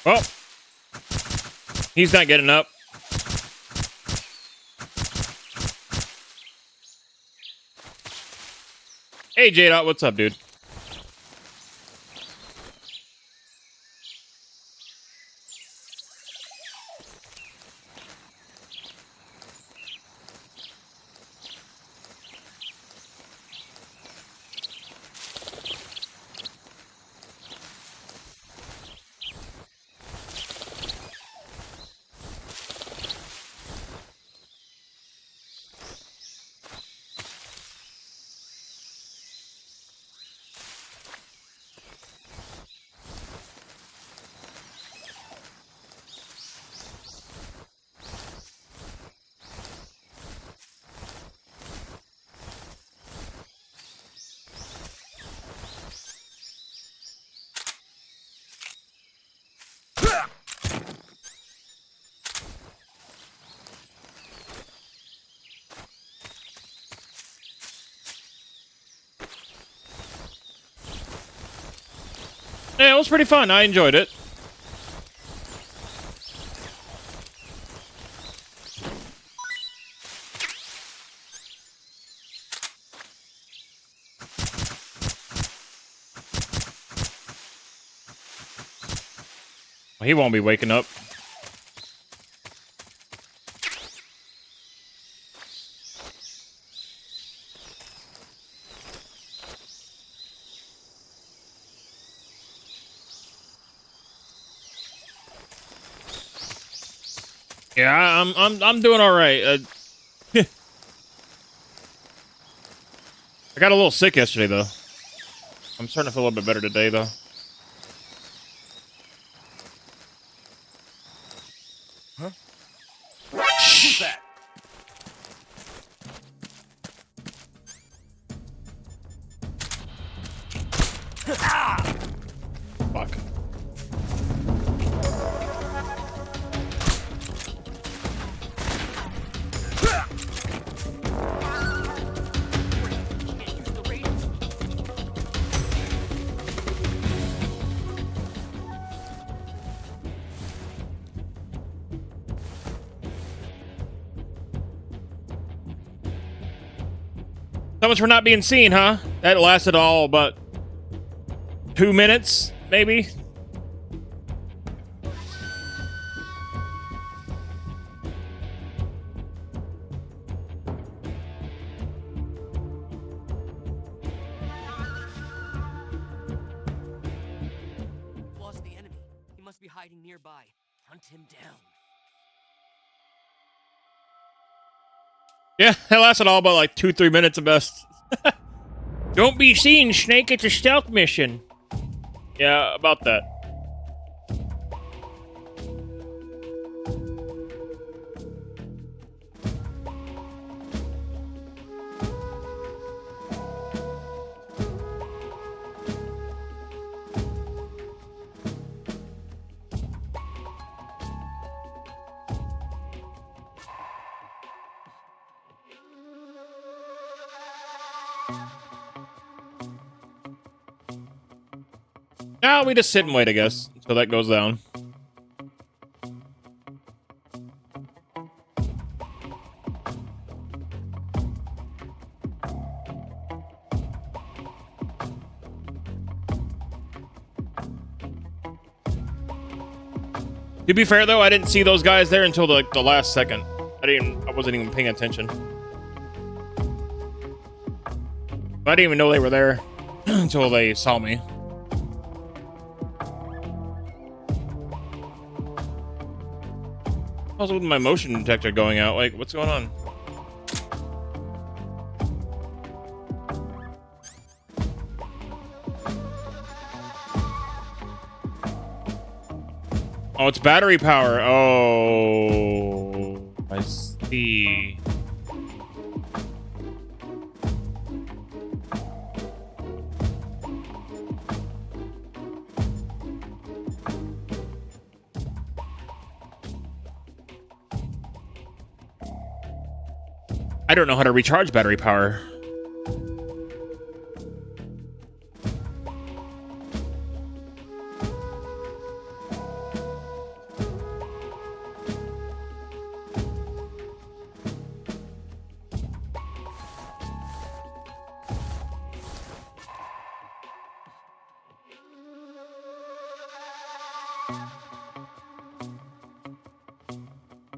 Oh, he's not getting up. Hey, J-Dot, what's up, dude? Yeah, it was pretty fun. I enjoyed it. He won't be waking up. Yeah, I'm doing all right. I got a little sick yesterday, though. I'm starting to feel a little bit better today, though. Huh? Who's that? Fuck. So much for not being seen, huh? That lasted all but 2 minutes, maybe? Lost the enemy. He must be hiding nearby. Hunt him down. Yeah, that lasted all about like 2-3 minutes at best. Don't be seen, Snake. It's a stealth mission. Yeah, about that. Now we just sit and wait, I guess, until that goes down. To be fair, though, I didn't see those guys there until the last second. I wasn't even paying attention. I didn't even know they were there until they saw me. How's with my motion detector going out? Like, what's going on? Oh, it's battery power. Oh, I see. I don't know how to recharge battery power.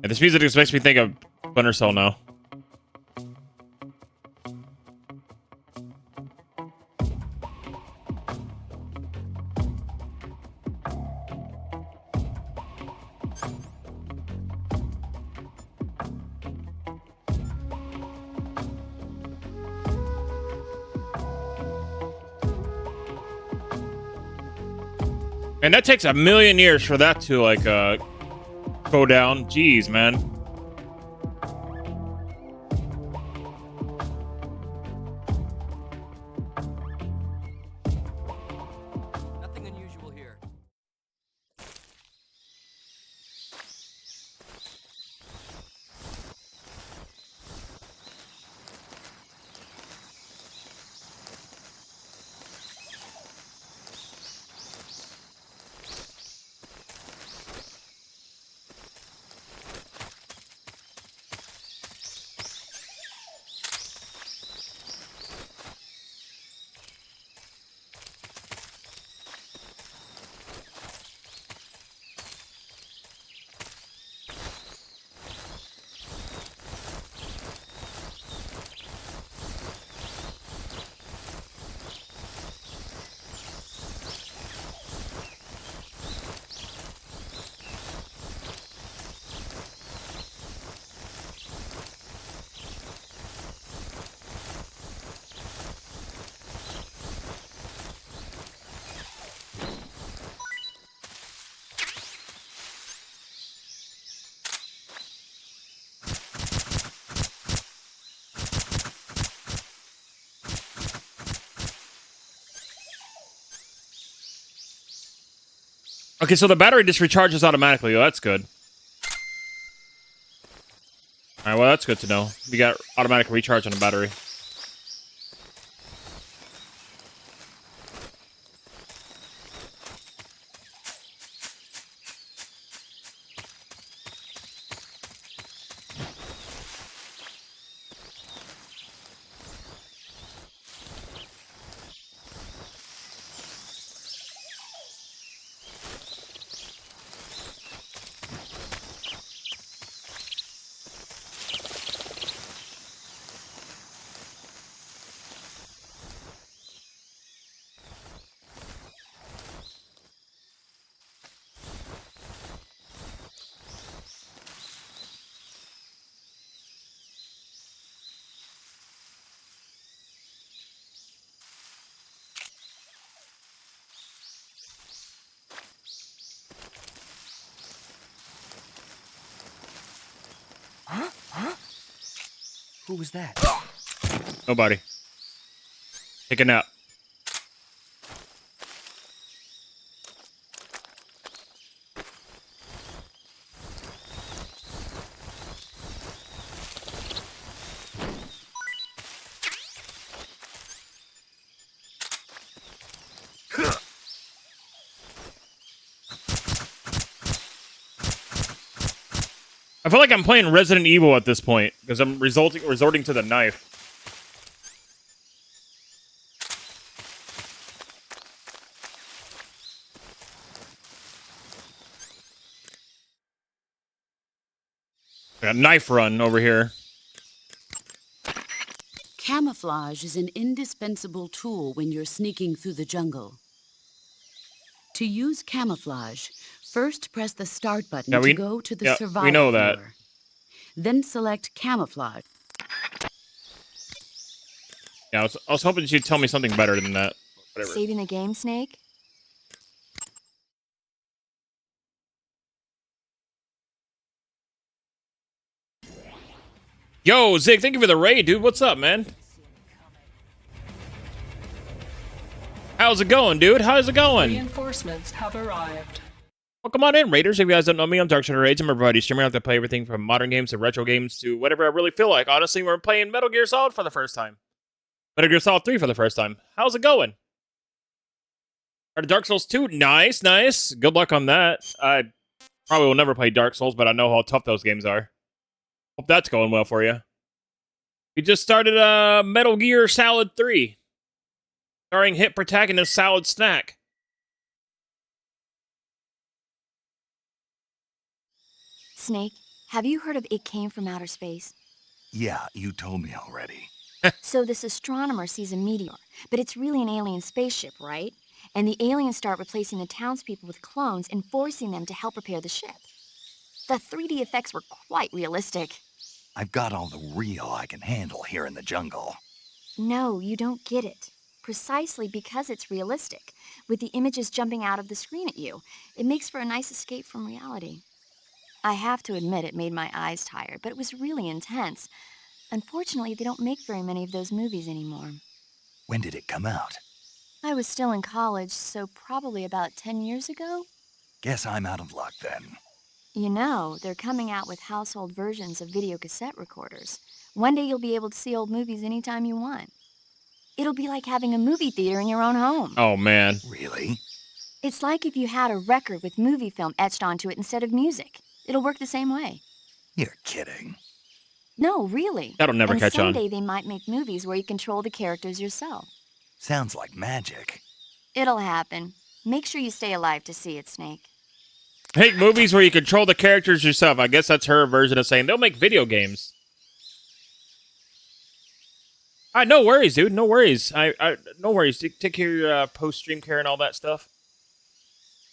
And this music just makes me think of Splinter Cell now. And that takes 1,000,000 years for that to like go down. Jeez, man. Nothing unusual here. Okay, so the battery just recharges automatically. Oh, that's good. All right, well, that's good to know. We got automatic recharge on the battery. Who was that? Nobody. Take a nap. I feel like I'm playing Resident Evil at this point because I'm resorting to the knife. I got knife run over here. Camouflage is an indispensable tool when you're sneaking through the jungle. To use camouflage, first press the start button to go to the survival we know that. floor. Then select camouflage. Yeah, I was hoping she'd tell me something better than that. Whatever. Saving the game, Snake? Yo, Zig, thank you for the raid, dude. What's up, man? How's it going, dude? How's it going? Reinforcements have arrived. Well, come on in, Raiders. If you guys don't know me, I'm DarkShadowRage. I'm a variety streamer. I have to play everything from modern games to retro games to whatever I really feel like. Honestly, we're playing Metal Gear Solid for the first time. Metal Gear Solid 3 for the first time. How's it going? Dark Souls 2? Nice, nice. Good luck on that. I probably will never play Dark Souls, but I know how tough those games are. Hope that's going well for you. We just started Metal Gear Solid 3. Starring hit protagonist Solid Snack. Snake, have you heard of It Came from Outer Space? Yeah, you told me already. So this astronomer sees a meteor, but it's really an alien spaceship, right? And the aliens start replacing the townspeople with clones and forcing them to help repair the ship. The 3D effects were quite realistic. I've got all the real I can handle here in the jungle. No, you don't get it. Precisely because it's realistic, with the images jumping out of the screen at you, it makes for a nice escape from reality. I have to admit it made my eyes tired, but it was really intense. Unfortunately, they don't make very many of those movies anymore. When did it come out? I was still in college, so probably about 10 years ago. Guess I'm out of luck then. You know, they're coming out with household versions of video cassette recorders. One day you'll be able to see old movies anytime you want. It'll be like having a movie theater in your own home. Oh, man. Really? It's like if you had a record with movie film etched onto it instead of music. It'll work the same way. You're kidding. No, really. That'll never catch on. And someday they might make movies where you control the characters yourself. Sounds like magic. It'll happen. Make sure you stay alive to see it, Snake. Make movies where you control the characters yourself. I guess that's her version of saying they'll make video games. All right, no worries, dude. No worries. No worries. Take care of your post-stream care and all that stuff.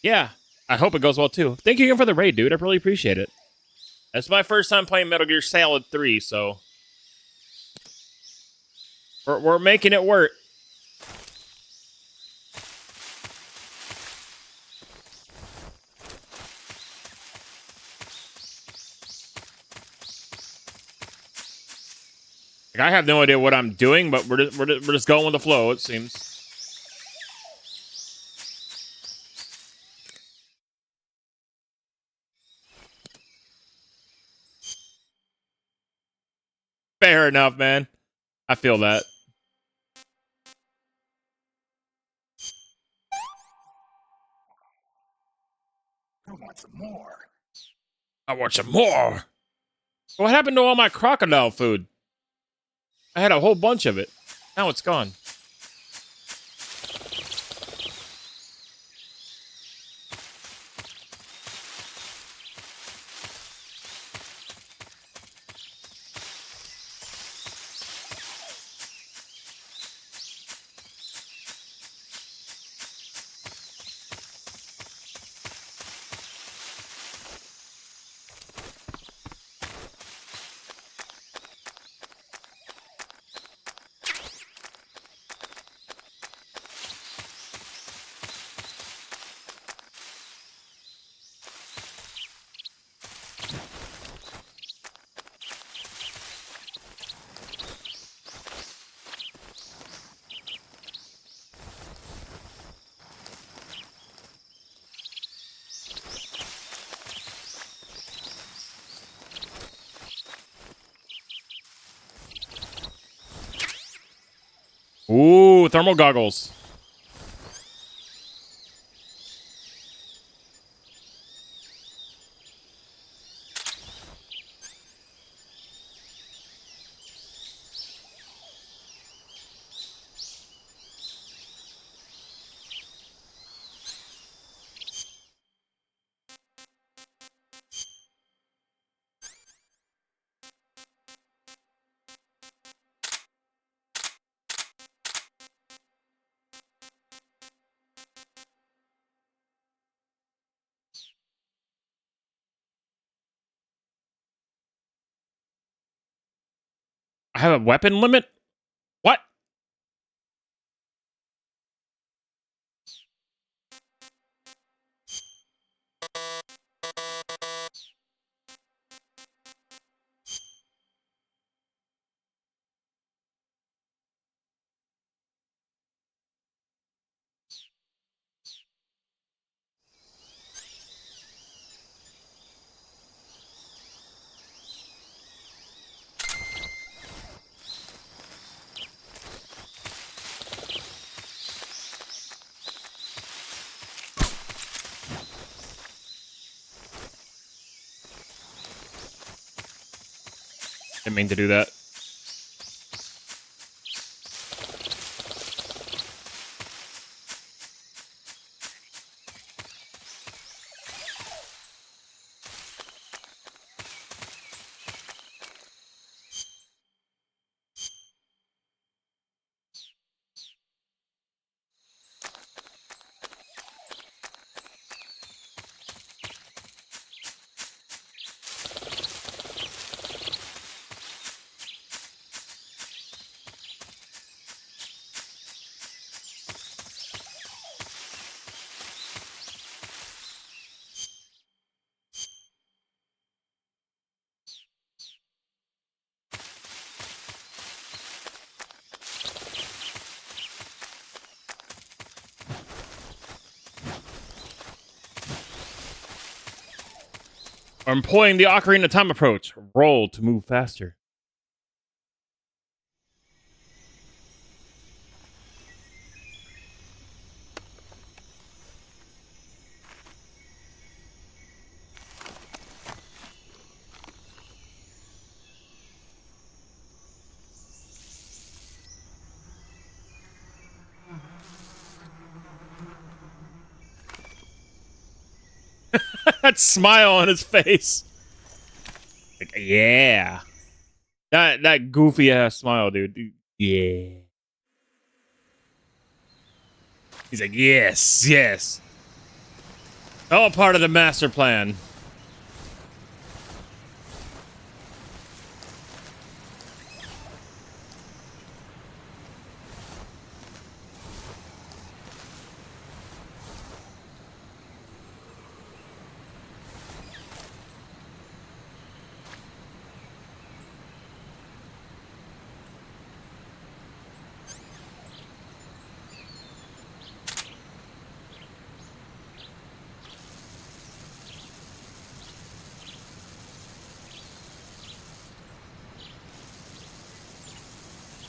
Yeah, I hope it goes well, too. Thank you again for the raid, dude. I really appreciate it. That's my first time playing Metal Gear Solid 3, so... We're making it work. Like, I have no idea what I'm doing, but we're just going with the flow, it seems. Fair enough, man. I feel that. I want some more. I want some more. What happened to all my crocodile food? I had a whole bunch of it. Now it's gone. Ooh, thermal goggles. I have a weapon limit? What? Didn't mean to do that. Or employing the Ocarina of Time approach. Roll to move faster. That smile on his face. Like, yeah. That goofy ass smile, dude. Yeah. He's like, yes, yes. All part of the master plan.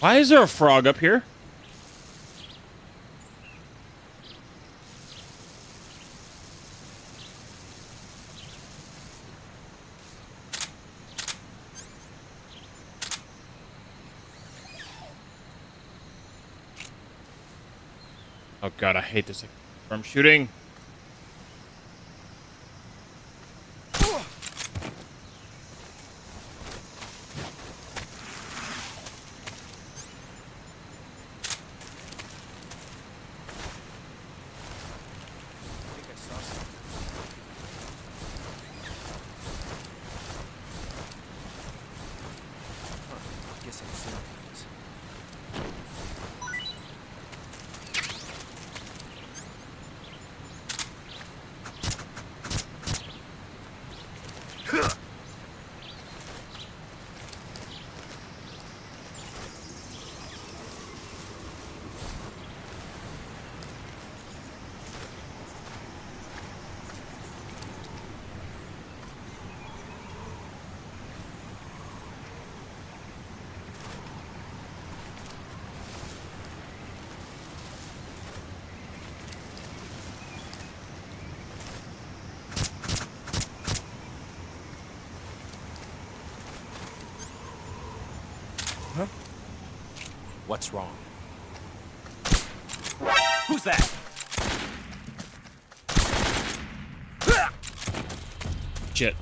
Why is there a frog up here? Oh god, I hate this from shooting. What's wrong? Who's that? Shit.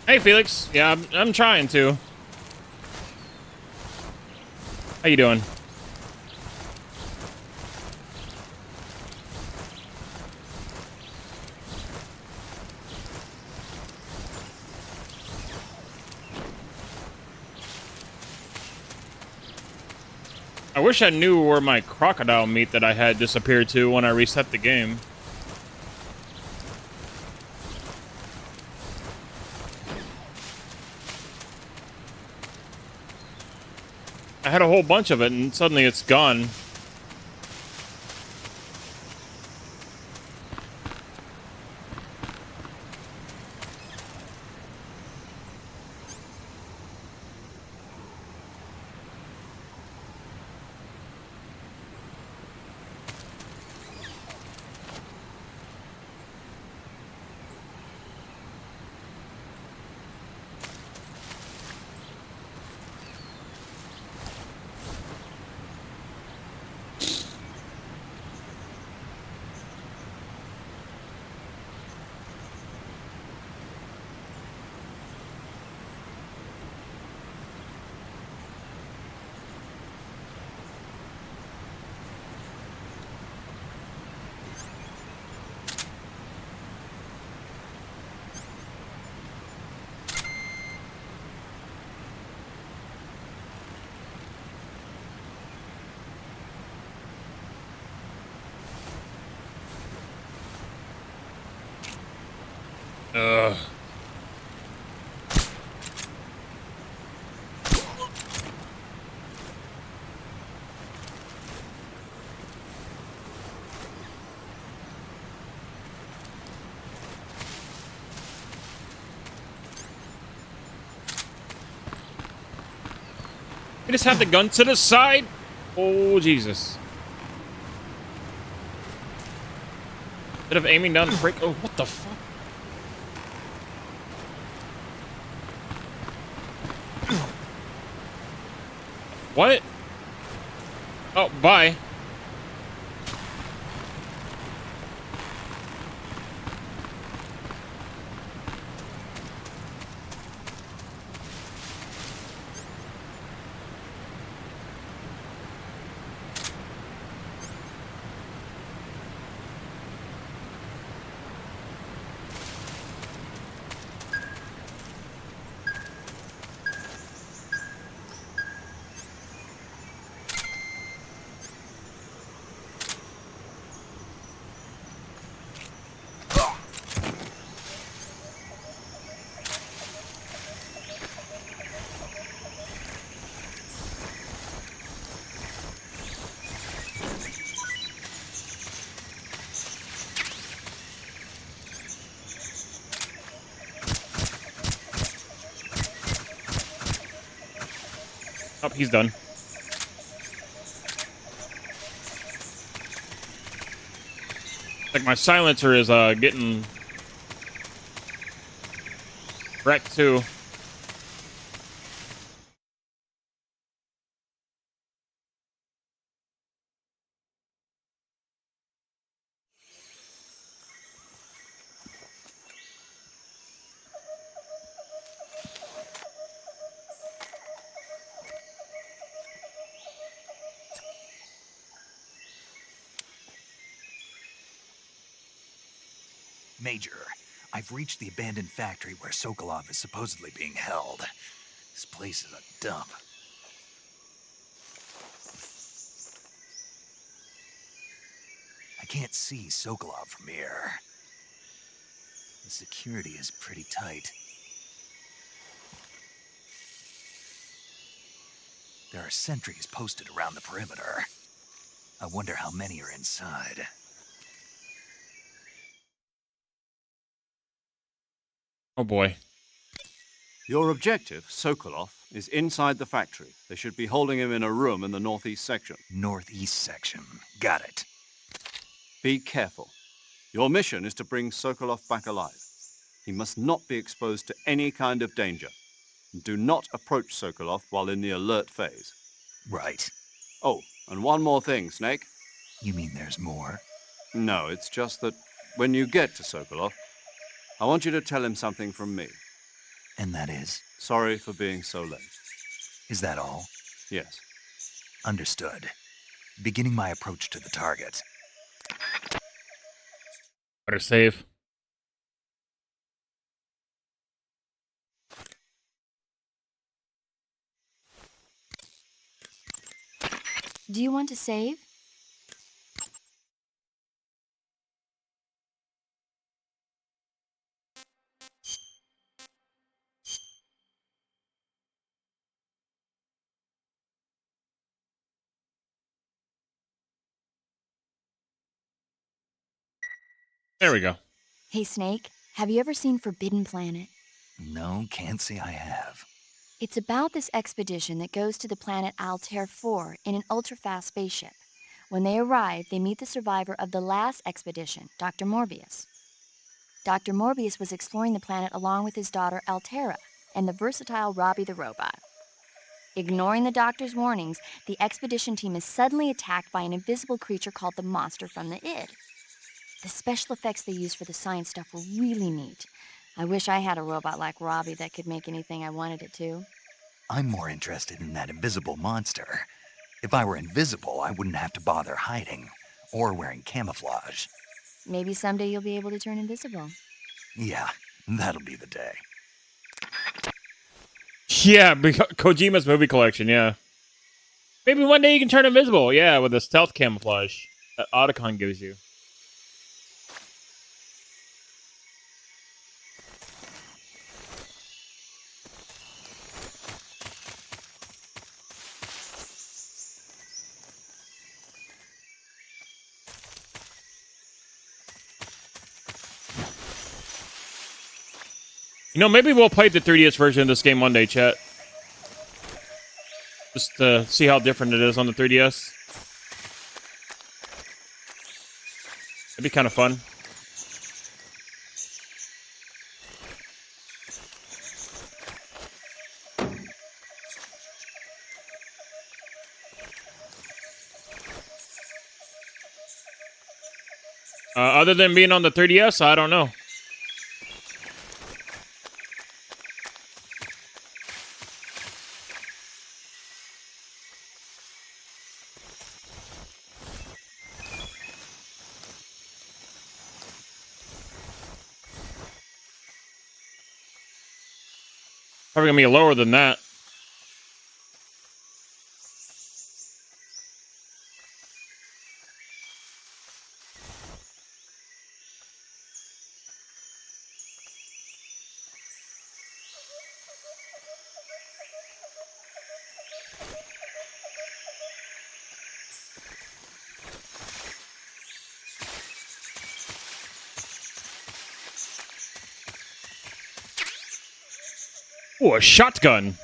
Hey, Felix. Yeah, I'm trying to. How you doing? I wish I knew where my crocodile meat that I had disappeared to when I reset the game. I had a whole bunch of it, and suddenly it's gone. Ugh. We just have the gun to the side. Oh, Jesus. Instead of aiming down the break. Oh, what the fuck? What? Oh, bye. Oh, he's done. Like my silencer is getting wrecked too. Major, I've reached the abandoned factory where Sokolov is supposedly being held. This place is a dump. I can't see Sokolov from here. The security is pretty tight. There are sentries posted around the perimeter. I wonder how many are inside. Oh boy. Your objective, Sokolov, is inside the factory. They should be holding him in a room in the northeast section. Northeast section. Got it. Be careful. Your mission is to bring Sokolov back alive. He must not be exposed to any kind of danger. Do not approach Sokolov while in the alert phase. Right. Oh, and one more thing, Snake. You mean there's more? No, it's just that when you get to Sokolov, I want you to tell him something from me. And that is? Sorry for being so late. Is that all? Yes. Understood. Beginning my approach to the target. Better save. Do you want to save? There we go. Hey, Snake, have you ever seen Forbidden Planet? No, can't say I have. It's about this expedition that goes to the planet Altair 4 in an ultra-fast spaceship. When they arrive, they meet the survivor of the last expedition, Dr. Morbius. Dr. Morbius was exploring the planet along with his daughter Altera and the versatile Robbie the robot. Ignoring the doctor's warnings, the expedition team is suddenly attacked by an invisible creature called the Monster from the Id. The special effects they used for the science stuff were really neat. I wish I had a robot like Robbie that could make anything I wanted it to. I'm more interested in that invisible monster. If I were invisible, I wouldn't have to bother hiding or wearing camouflage. Maybe someday you'll be able to turn invisible. Yeah, that'll be the day. Yeah, Kojima's movie collection, yeah. Maybe one day you can turn invisible, yeah, with the stealth camouflage that Otacon gives you. You know, maybe we'll play the 3DS version of this game one day, chat. Just to see how different it is on the 3DS. It'd be kind of fun. Other than being on the 3DS, I don't know. Probably gonna be lower than that. Oh, a shotgun.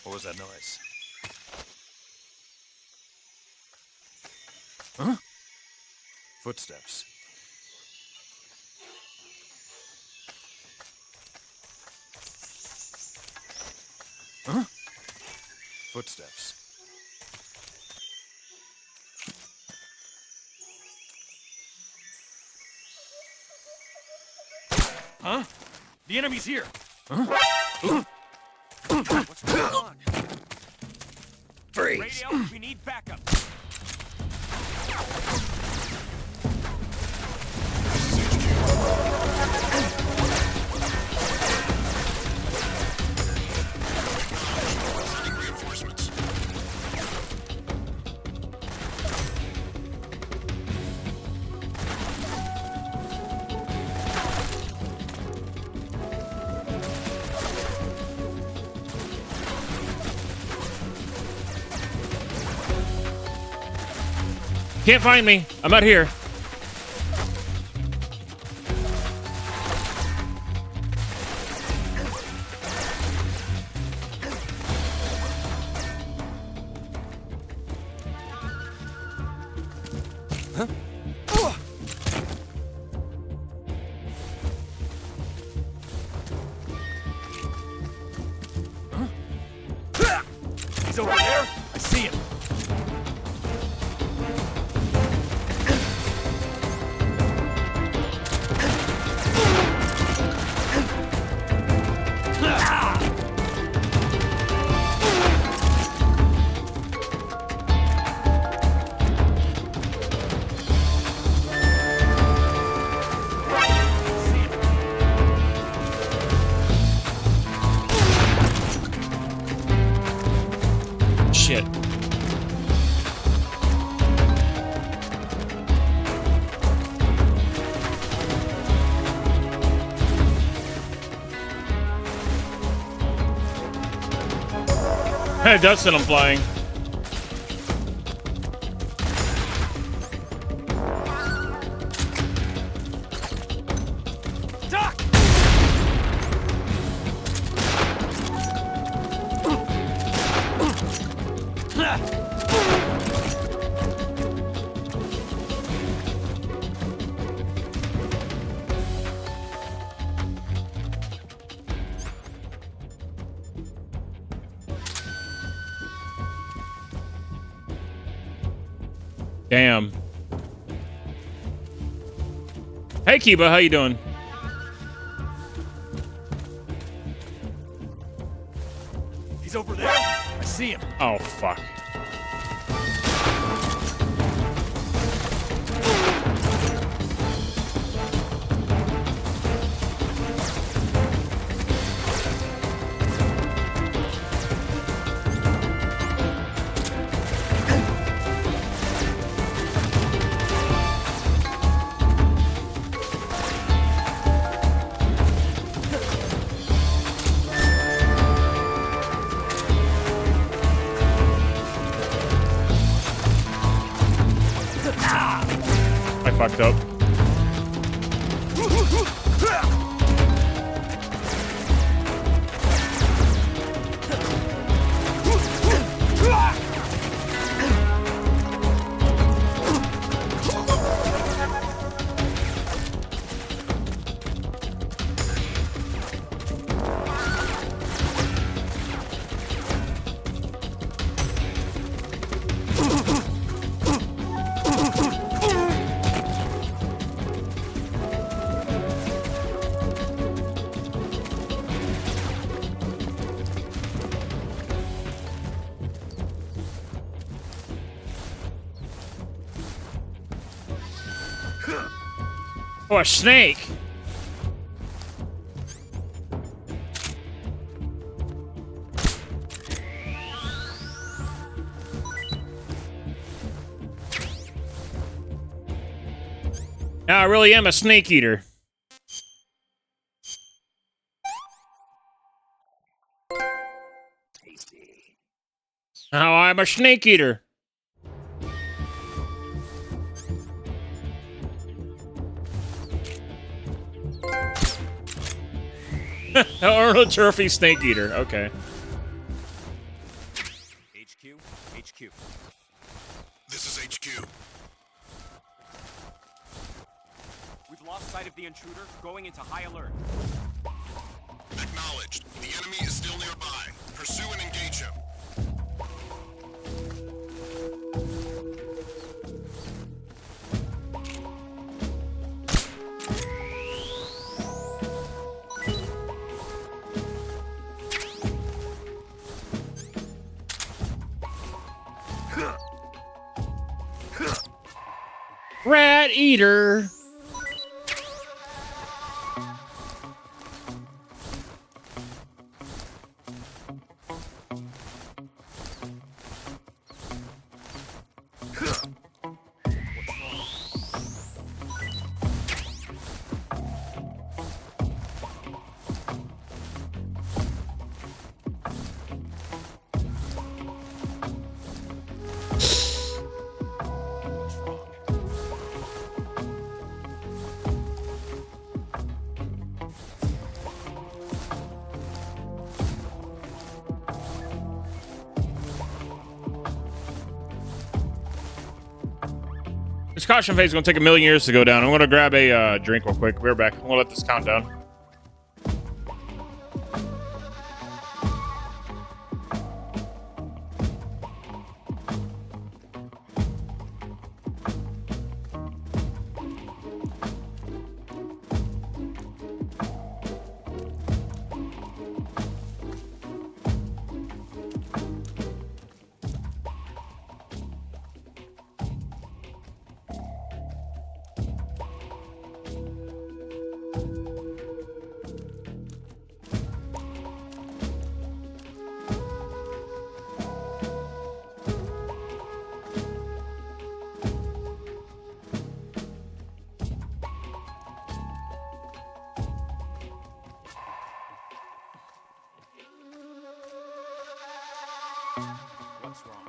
What was that noise? Huh? Footsteps. Huh? Footsteps. Huh? The enemy's here. Huh? What's going on? Freeze. Radio, we need backup. Reinforcements. Can't find me. I'm out here. He's over there. I see him. Shit. Hey, Dustin, I'm flying. Doc! Damn. Hey, Kiba, how you doing? He's over there. I see him. Oh, fuck. fucked up. Oh, a snake! Now I really am a snake eater. Now I'm a snake eater. Arnold Trophy Snake Eater. Okay. HQ. This is HQ. We've lost sight of the intruder, going into high alert. Acknowledged. The enemy is still nearby. Pursue and engage him. Rat eater. This caution phase is going to take 1,000,000 years to go down. I'm going to grab a drink real quick. We're back. We'll let this count down. What's wrong?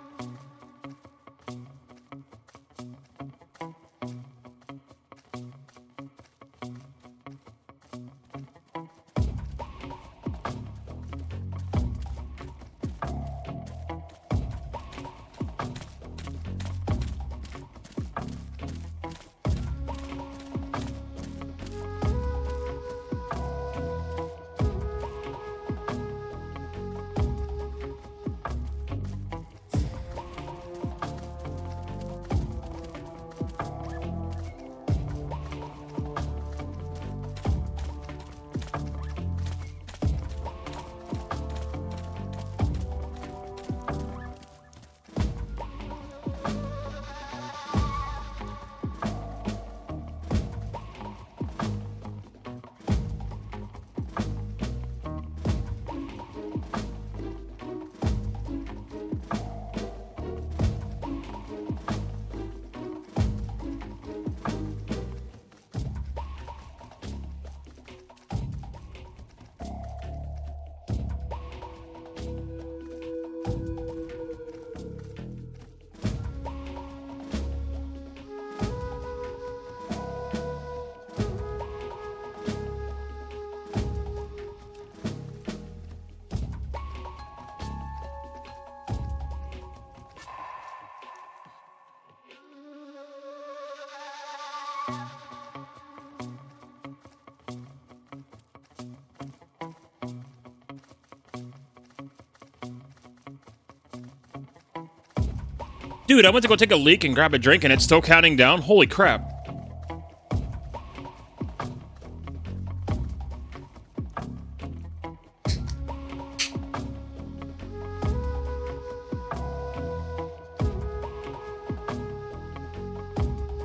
Dude, I went to go take a leak and grab a drink and it's still counting down. Holy crap.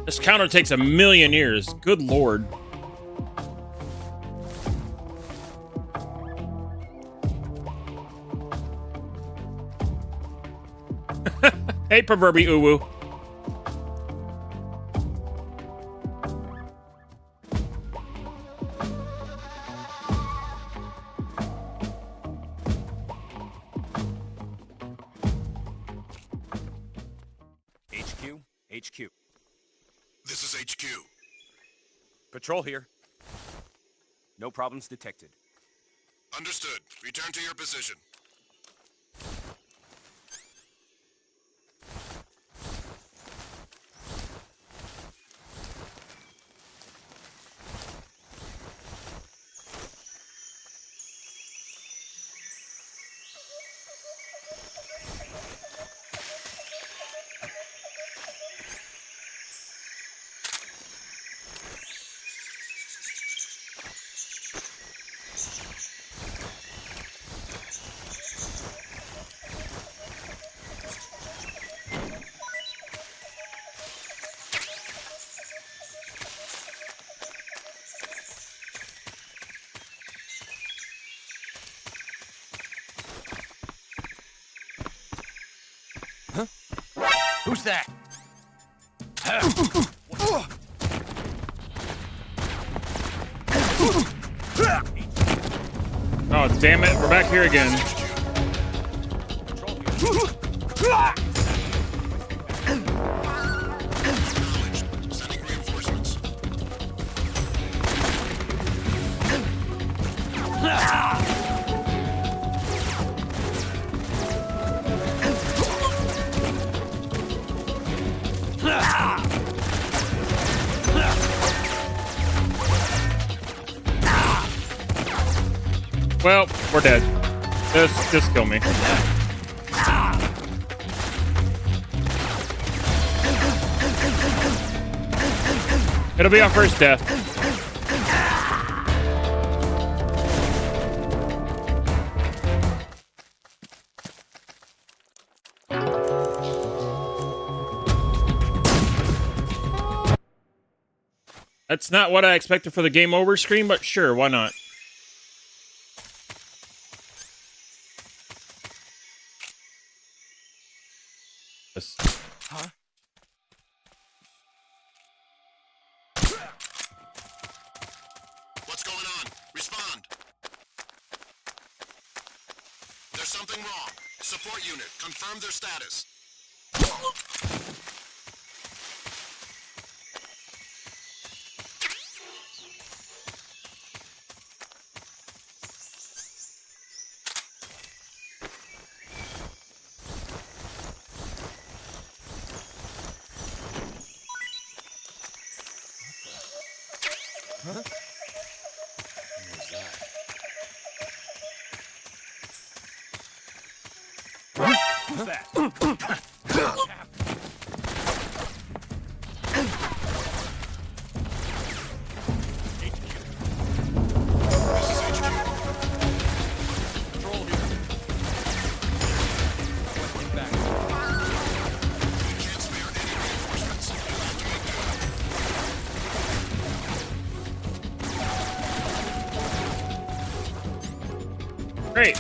This counter takes 1,000,000 years. Good lord. Hey, proverbial uwu. HQ. This is HQ. Patrol here. No problems detected. Understood. Return to your position. Huh? Who's that? Oh, damn it. We're back here again. Sending reinforcements. Well, we're dead. Just kill me. It'll be our first death. That's not what I expected for the game over screen, but sure, why not? Yes. Huh? What's going on? Respond. There's something wrong. Support unit, confirm their status. Huh? Who's that? Great.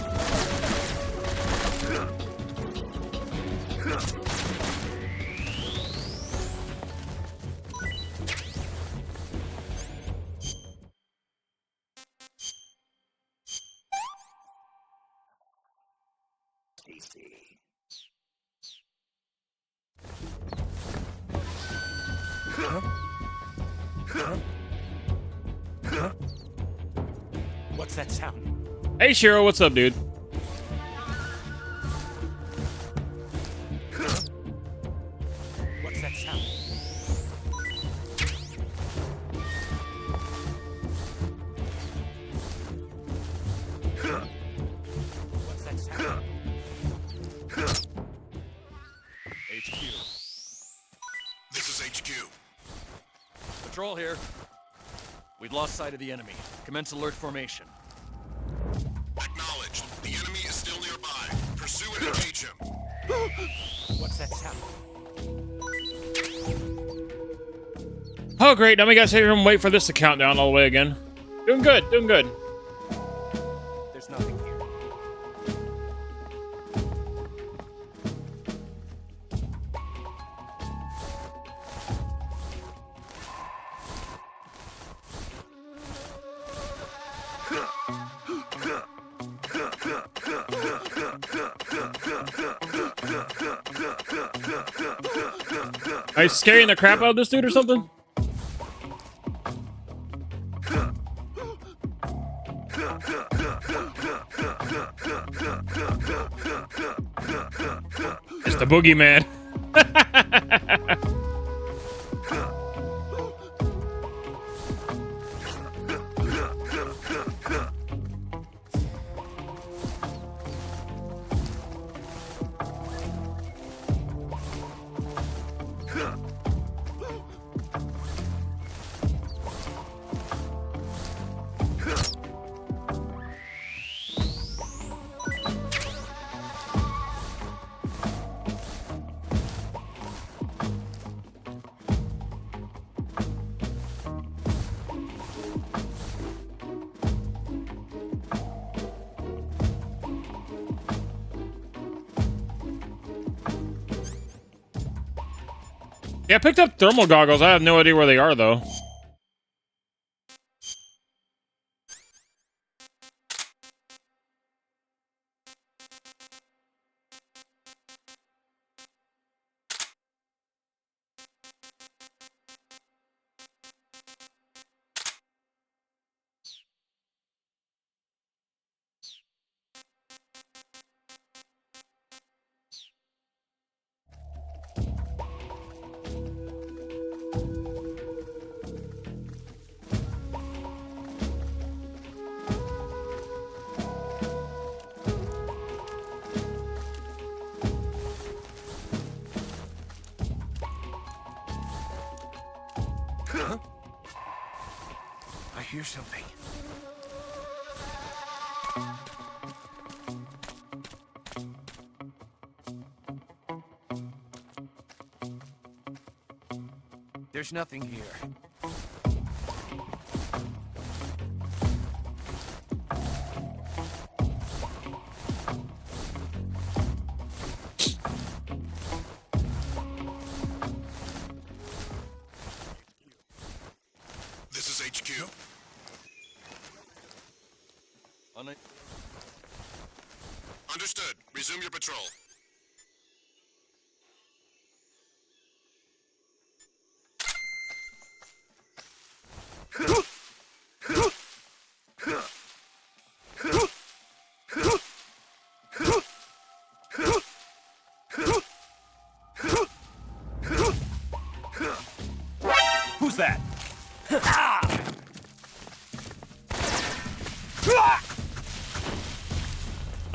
What's that sound? Hey, Shiro, what's up, dude? What's that sound? What's that sound? HQ. Patrol here. We've lost sight of the enemy. Commence alert formation. Acknowledged. The enemy is still nearby. Pursue and engage him. What's that sound? Oh, great. Now we gotta sit here and wait for this to count down all the way again. Doing good, doing good. There's nothing here. Are you scaring the crap out of this dude or something? It's the boogeyman. Yeah, I picked up thermal goggles. I have no idea where they are, though. Huh? I hear something. There's nothing here. This is HQ. Understood. Resume your patrol. Who's that?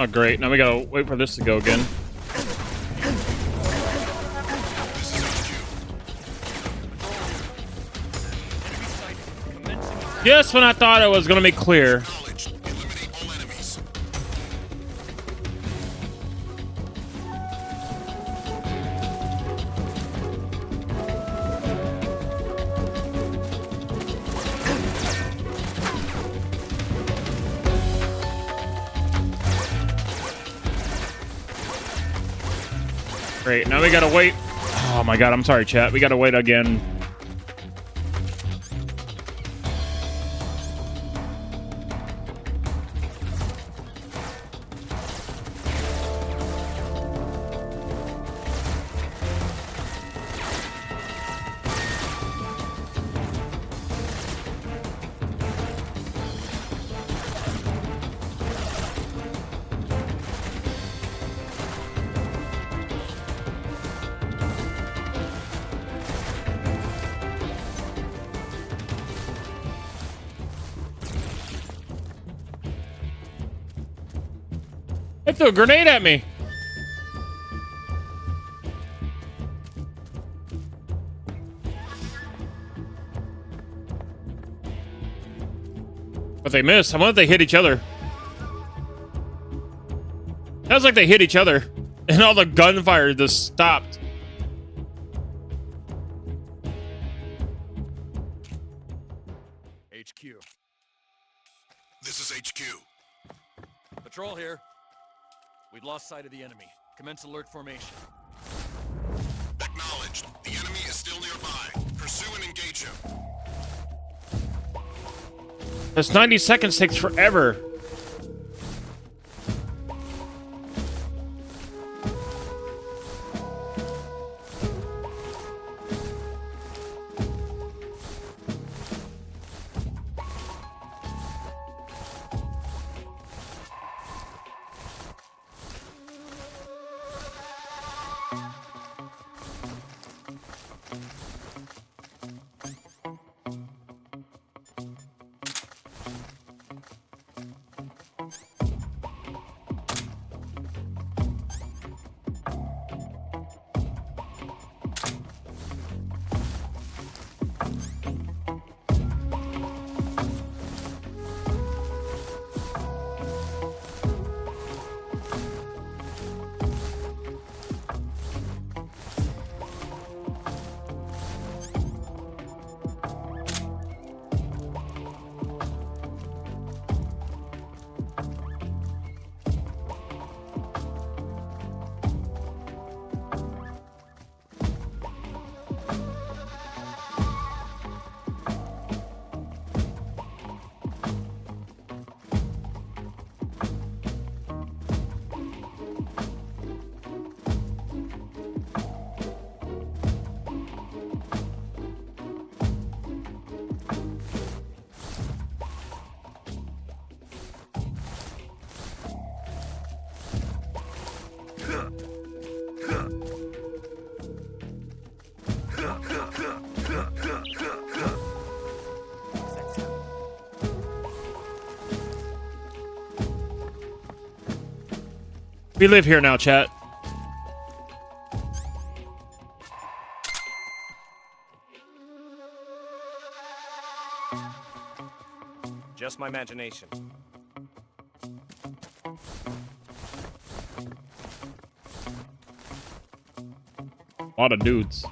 Oh, great. Now we gotta wait for this to go again. Just when I thought it was gonna be clear. Great, now we gotta wait. Oh my god, I'm sorry, chat. We gotta wait again. It threw a grenade at me. But they missed. I wonder if they hit each other. Sounds like they hit each other. And all the gunfire just stopped. HQ. This is HQ. Patrol here. We've lost sight of the enemy. Commence alert formation. Acknowledged. The enemy is still nearby. Pursue and engage him. This 90 seconds takes forever. We live here now, chat. Just my imagination. A lot of dudes.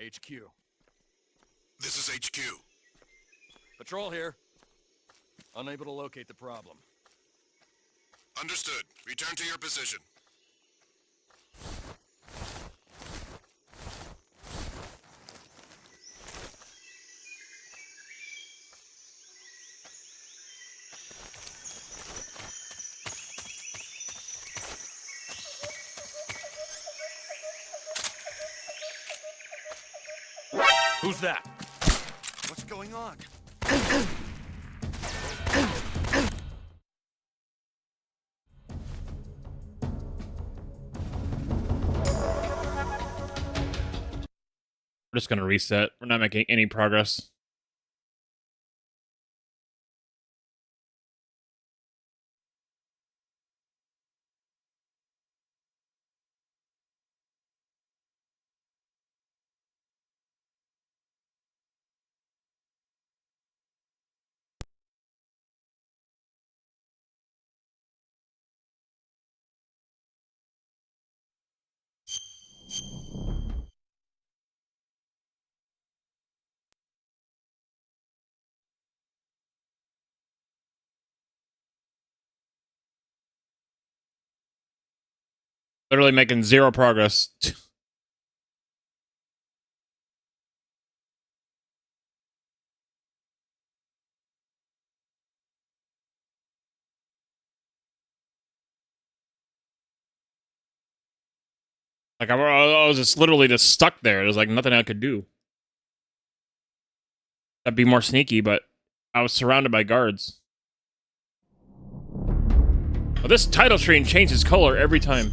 HQ. This is HQ. Patrol here. Unable to locate the problem. Understood. Return to your position. Who's that? What's going on? We're just gonna reset. We're not making any progress. Literally making zero progress. Like, I was just literally just stuck there. There's like nothing I could do. That'd be more sneaky, but I was surrounded by guards. Oh, this title screen changes color every time.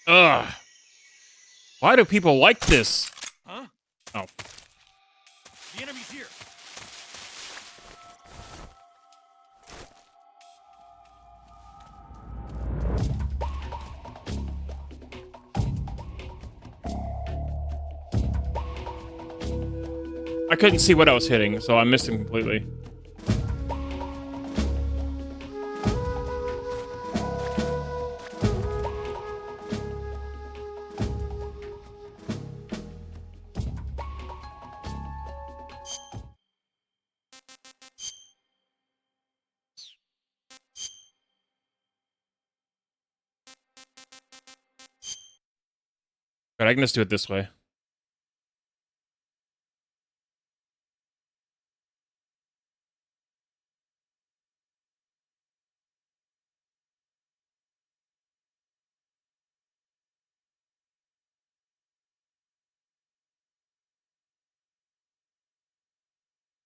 Ugh. Why do people like this? Huh? Oh. The enemy's here. I couldn't see what I was hitting, so I missed him completely. But I can just do it this way.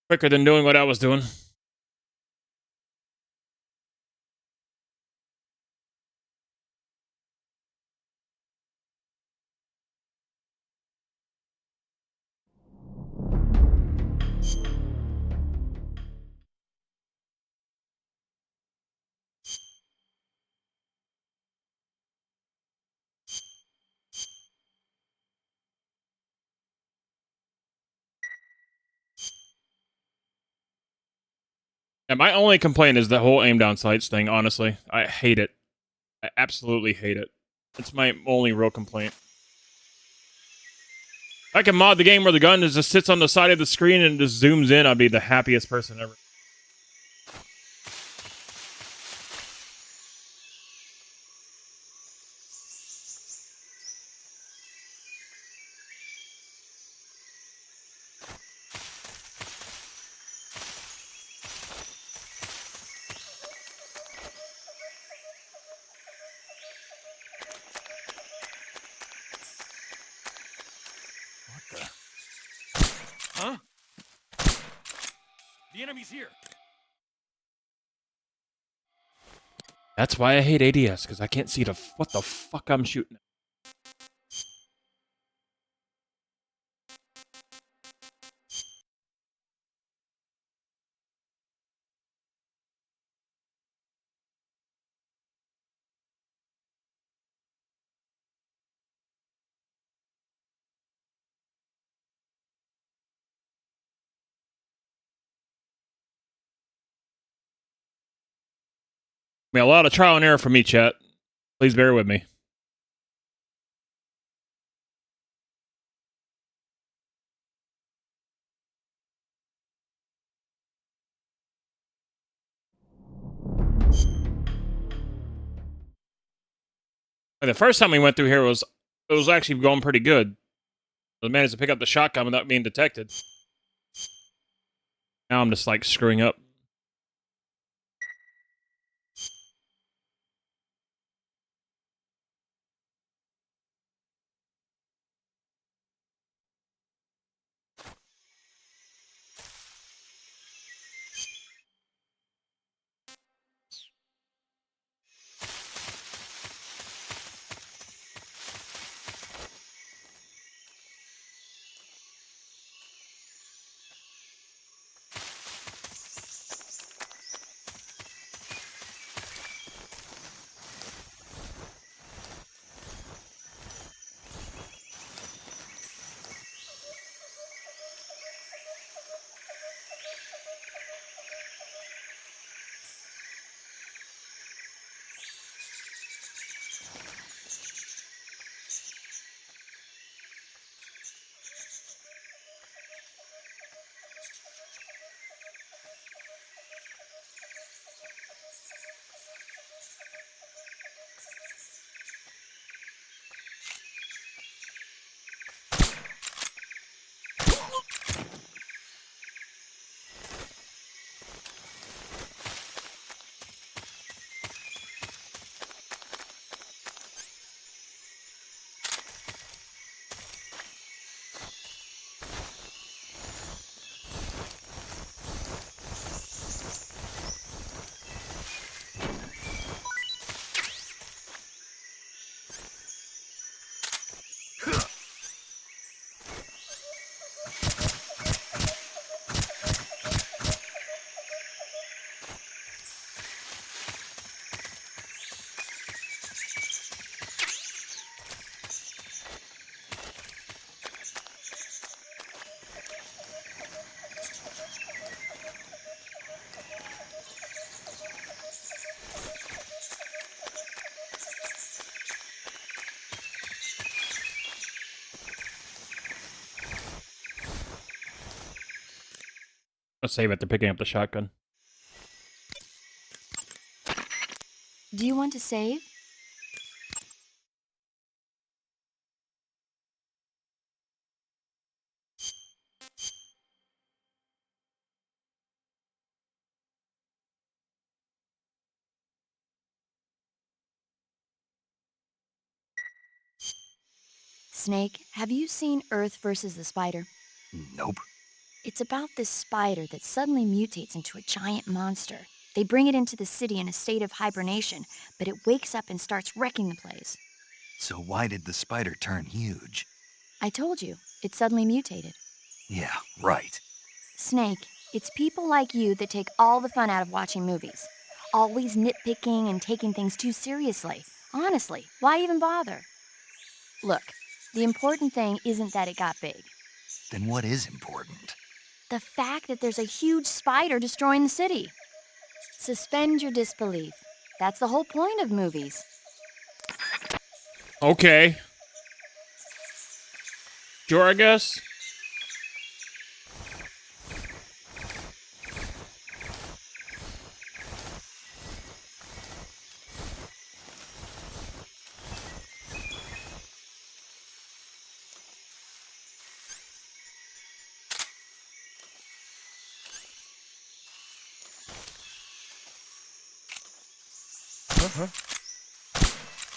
Quicker than doing what I was doing. And my only complaint is the whole aim down sights thing, honestly. I hate it. I absolutely hate it. It's my only real complaint. If I can mod the game where the gun just sits on the side of the screen and just zooms in, I'd be the happiest person ever. Huh? The enemy's here. That's why I hate ADS, because I can't see what the fuck I'm shooting at. I mean, a lot of trial and error for me, chat. Please bear with me. Like, the first time we went through here it was actually going pretty good. I managed to pick up the shotgun without being detected. Now I'm just like screwing up. Let's save it. They're picking up the shotgun. Do you want to save? Snake, have you seen Earth versus the Spider? Nope. It's about this spider that suddenly mutates into a giant monster. They bring it into the city in a state of hibernation, but it wakes up and starts wrecking the place. So why did the spider turn huge? I told you, it suddenly mutated. Yeah, right. Snake, it's people like you that take all the fun out of watching movies. Always nitpicking and taking things too seriously. Honestly, why even bother? Look, the important thing isn't that it got big. Then what is important? The fact that there's a huge spider destroying the city. Suspend your disbelief. That's the whole point of movies. Okay. Sure, I guess.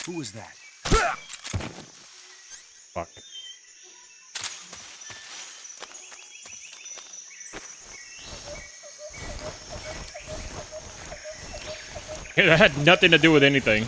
Who was that? Fuck. That had nothing to do with anything.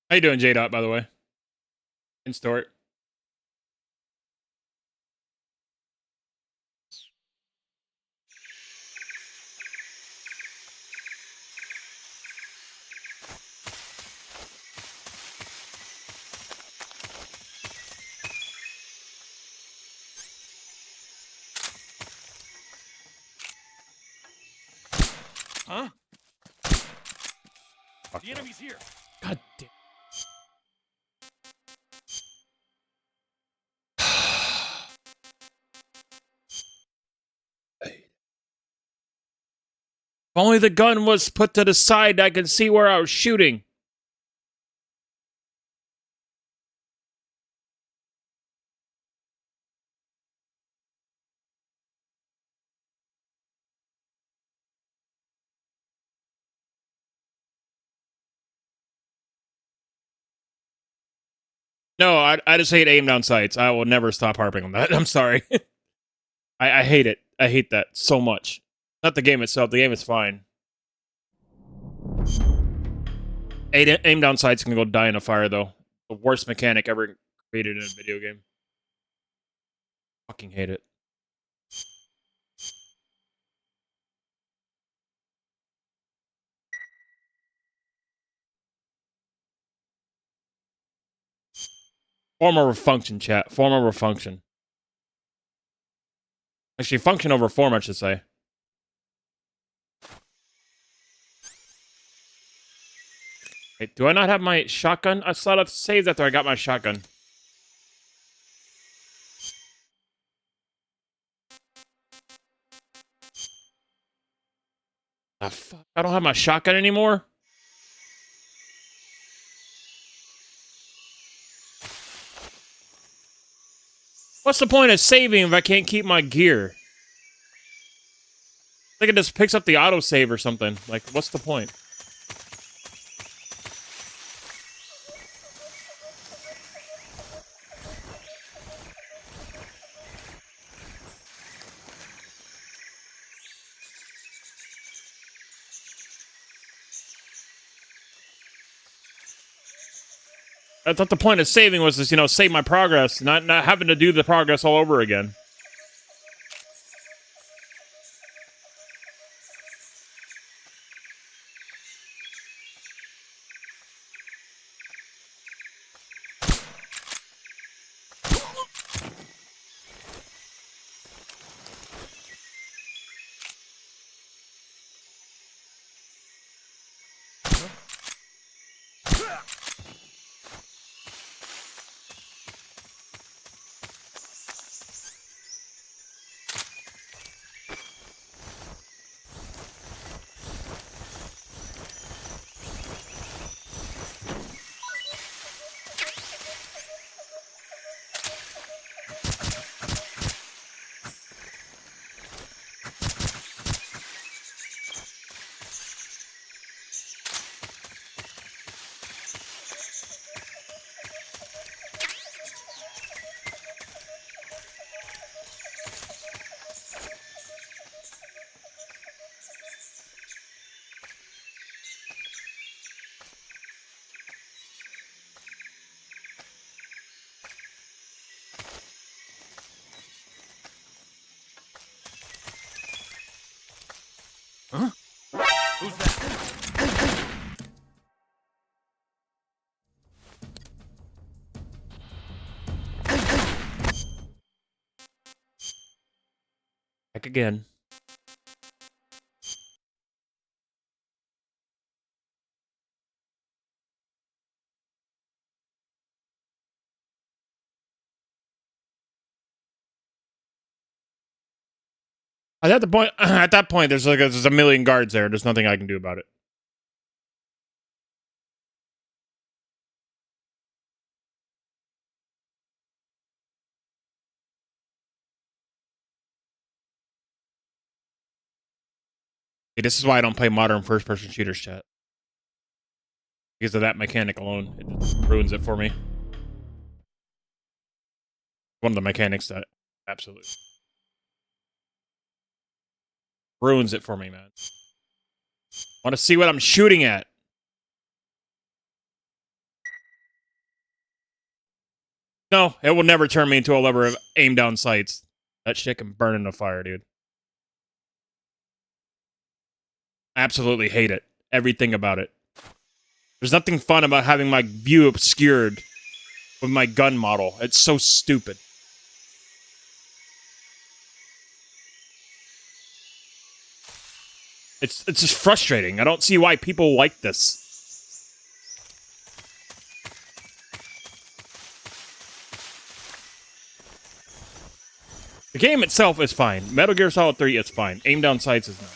How you doing, J-Dot, by the way? In store. Huh? Fuck The enemy's here. God damn. If only the gun was put to the side, I could see where I was shooting. No, I just hate aim down sights. I will never stop harping on that. I'm sorry. I hate it. I hate that so much. Not the game itself. The game is fine. Aim down sights can go die in a fire, though. The worst mechanic ever created in a video game. Fucking hate it. Form over function, chat. Form over function. Actually, function over form, I should say. Wait, do I not have my shotgun? I thought I saved after I got my shotgun. Ah, fuck. I don't have my shotgun anymore? What's the point of saving if I can't keep my gear? I think it just picks up the autosave or something. Like, what's the point? I thought the point of saving was to, you know, save my progress, not having to do the progress all over again. Huh? Who's that? Back again. At the point, at that point, there's a million guards there. There's nothing I can do about it. Okay, this is why I don't play modern first-person shooters, chat. Because of that mechanic alone, it just ruins it for me. One of the mechanics that absolutely ruins it for me, man. Want to see what I'm shooting at? No, it will never turn me into a lover of aim down sights. That shit can burn in the fire, dude. Absolutely hate it. Everything about it. There's nothing fun about having my view obscured with my gun model. It's so stupid. It's just frustrating. I don't see why people like this. The game itself is fine. Metal Gear Solid 3 is fine. Aim down sights is not.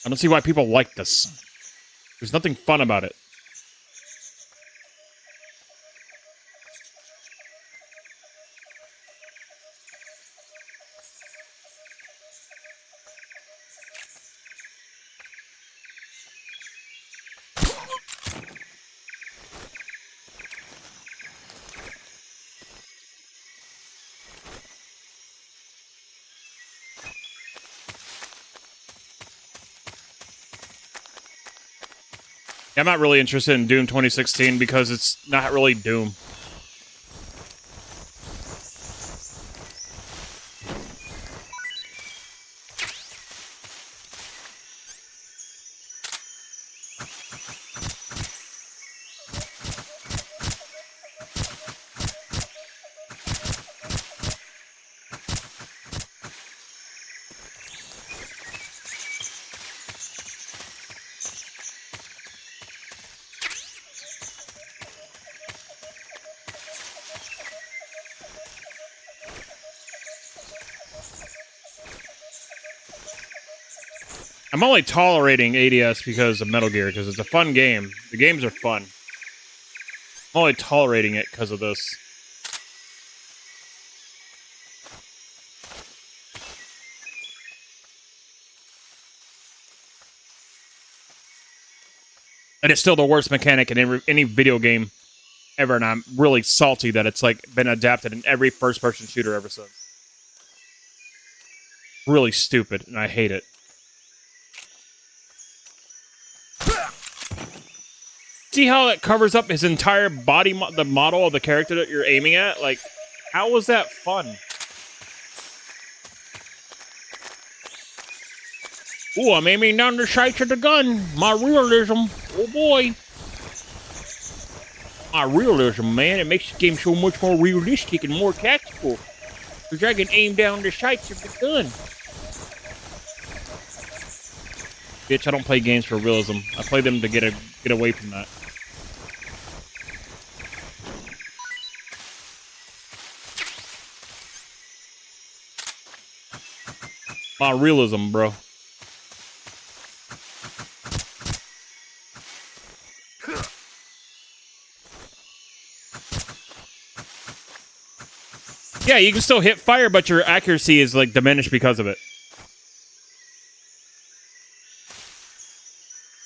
I don't see why people like this. There's nothing fun about it. I'm not really interested in Doom 2016 because it's not really Doom. I'm only tolerating ADS because of Metal Gear, because it's a fun game. The games are fun. I'm only tolerating it because of this. And it's still the worst mechanic in any video game ever, and I'm really salty that it's like been adapted in every first-person shooter ever since. Really stupid, and I hate it. See how that covers up his entire body, the model of the character that you're aiming at? Like, how was that fun? Ooh, I'm aiming down the sights of the gun. My realism. Oh boy. My realism, man. It makes the game so much more realistic and more tactical. Because I can aim down the sights of the gun. Bitch, I don't play games for realism. I play them to get away from that. My realism, bro. Yeah, you can still hit fire, but your accuracy is like diminished because of it.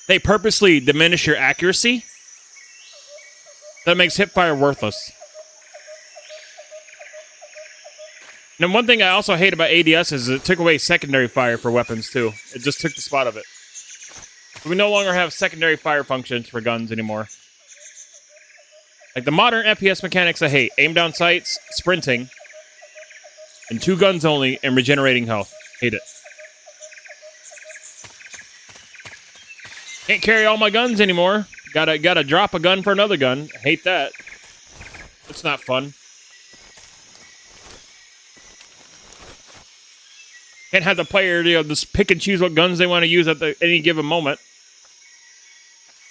They purposely diminish your accuracy. That makes hip fire worthless. And one thing I also hate about ADS is it took away secondary fire for weapons too. It just took the spot of it. We no longer have secondary fire functions for guns anymore. Like the modern FPS mechanics I hate. Aim down sights, sprinting, and 2 guns only, and regenerating health. Hate it. Can't carry all my guns anymore. Gotta drop a gun for another gun. Hate that. It's not fun. Can't have the player, just pick and choose what guns they want to use at any given moment.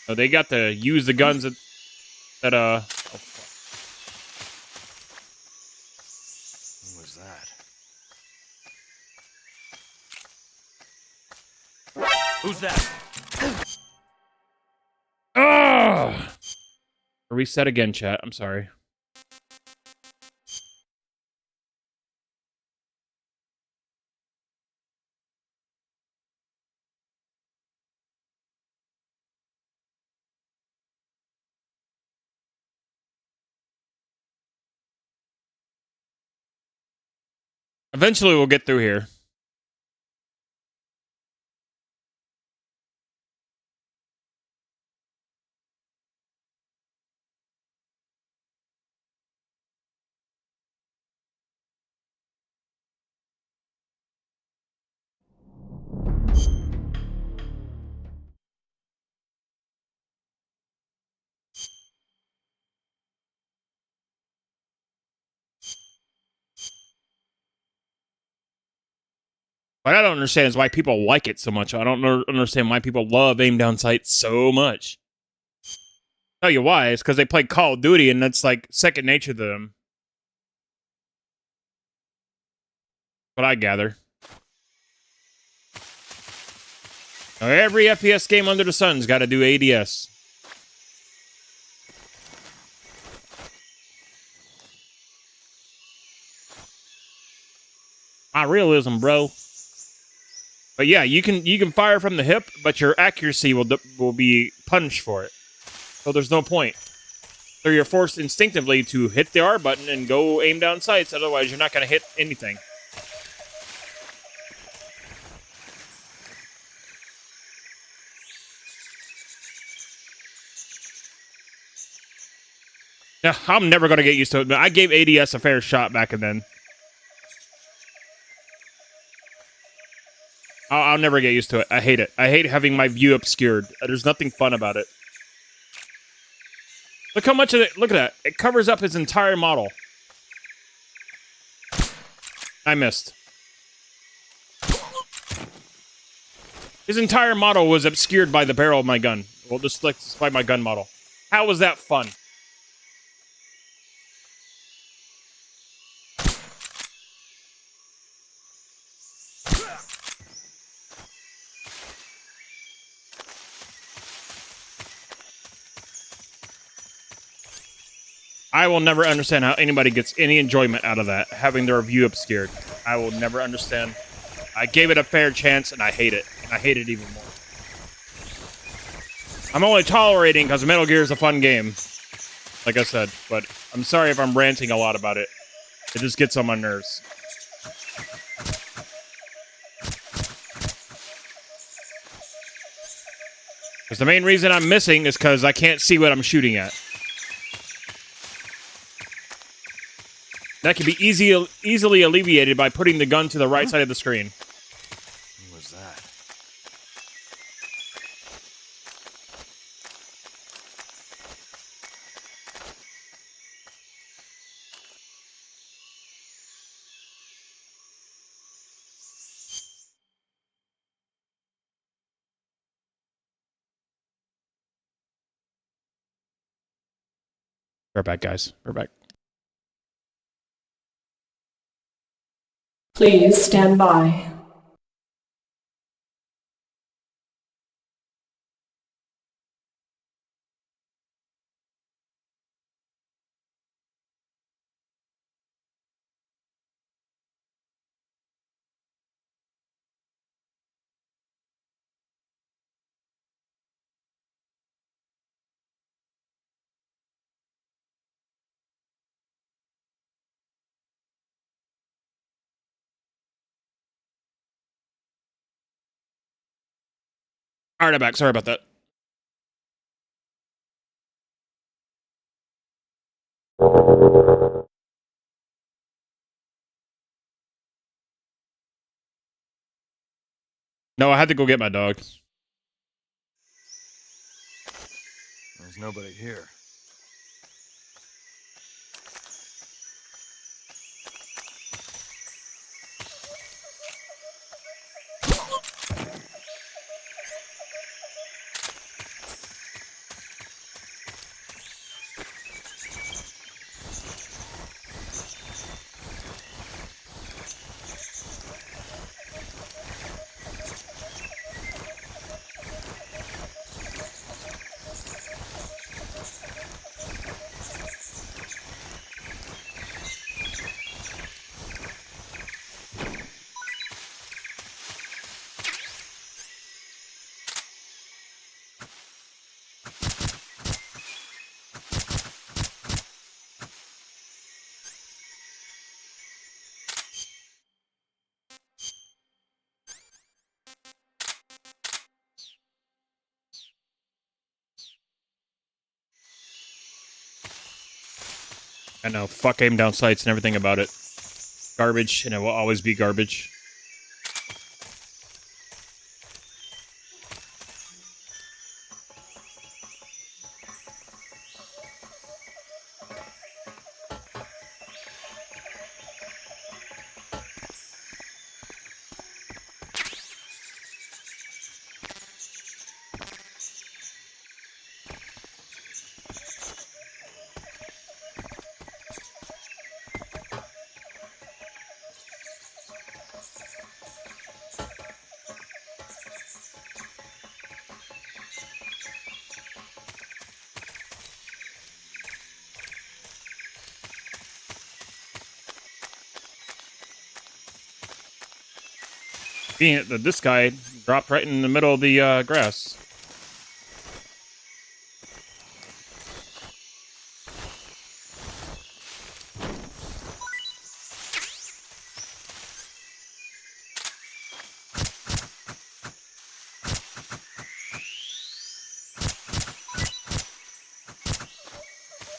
So they got to use the guns that Who was that? Who's that? Ugh! Reset again, chat. I'm sorry. Eventually, we'll get through here. What I don't understand is why people like it so much. I don't understand why people love aim down sight so much. Tell you why. It's because they play Call of Duty and that's like second nature to them. What I gather. Now, every FPS game under the sun's got to do ADS. My realism, bro. But yeah, you can fire from the hip, but your accuracy will be punished for it. So there's no point. So you're forced instinctively to hit the R button and go aim down sights. Otherwise, you're not going to hit anything. Yeah, I'm never going to get used to it. But I gave ADS a fair shot back then. I'll never get used to it. I hate it. I hate having my view obscured. There's nothing fun about it. Look how much of it... Look at that. It covers up his entire model. I missed. His entire model was obscured by the barrel of my gun. Well, just like by my gun model. How was that fun? I will never understand how anybody gets any enjoyment out of that, having their view obscured. I will never understand. I gave it a fair chance, and I hate it. And I hate it even more. I'm only tolerating because Metal Gear is a fun game, like I said, but I'm sorry if I'm ranting a lot about it. It just gets on my nerves. Because the main reason I'm missing is because I can't see what I'm shooting at. That can be easily alleviated by putting the gun to the right side of the screen. What was that? We're back, guys. We're back. Please stand by. All right, I'm back. Sorry about that. No, I had to go get my dog. There's nobody here. I know. Fuck aim down sights and everything about it. Garbage, and it will always be garbage. Being it that this guy dropped right in the middle of the grass.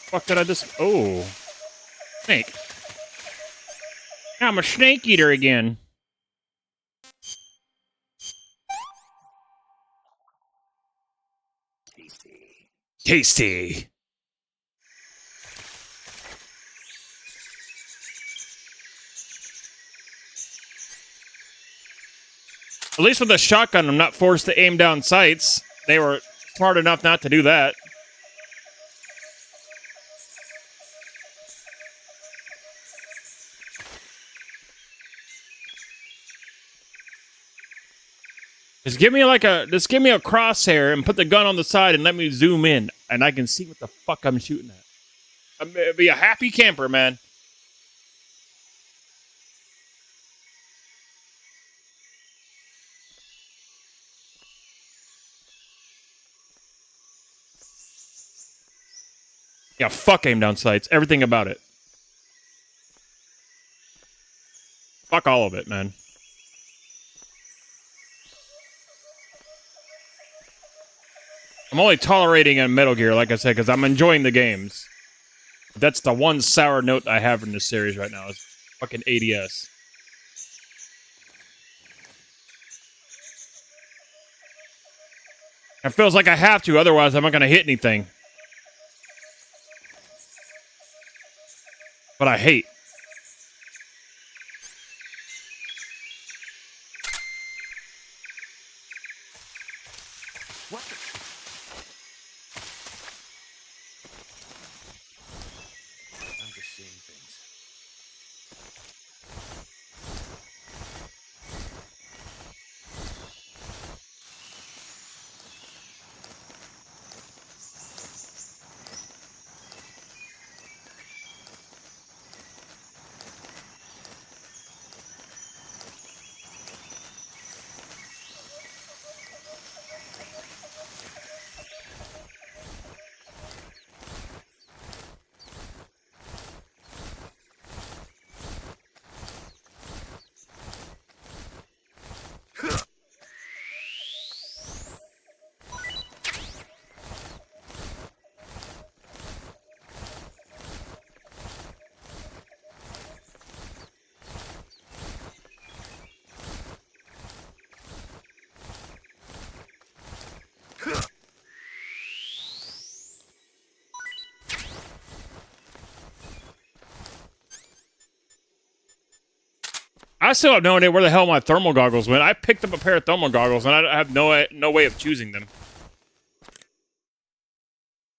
Fuck did I just... Oh. Snake. I'm a snake eater again. Tasty. At least with the shotgun, I'm not forced to aim down sights. They were smart enough not to do that. Just give me a crosshair and put the gun on the side and let me zoom in, and I can see what the fuck I'm shooting at. I'd be a happy camper, man. Yeah, fuck aim down sights. Everything about it. Fuck all of it, man. I'm only tolerating a Metal Gear, like I said, because I'm enjoying the games. That's the one sour note I have in this series right now is fucking ADS. It feels like I have to, otherwise I'm not going to hit anything. But I hate. What the? I'm just seeing things. I still have no idea where the hell my thermal goggles went. I picked up a pair of thermal goggles, and I have no way of choosing them.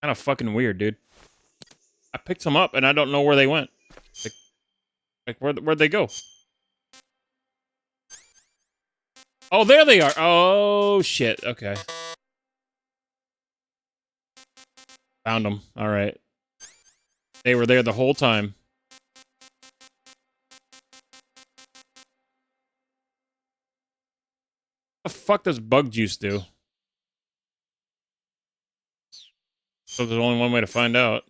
Kind of fucking weird, dude. I picked them up, and I don't know where they went. Where'd they go? Oh, there they are. Oh, shit. Okay. Found them. All right. They were there the whole time. What the fuck does bug juice do? So there's only one way to find out.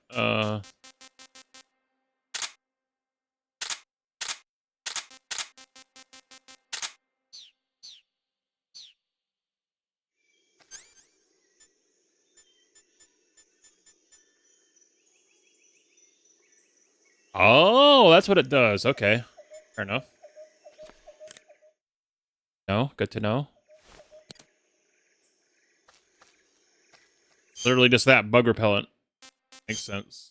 Oh, that's what it does. Okay. Fair enough. No, good to know. Literally just that, bug repellent. Makes sense.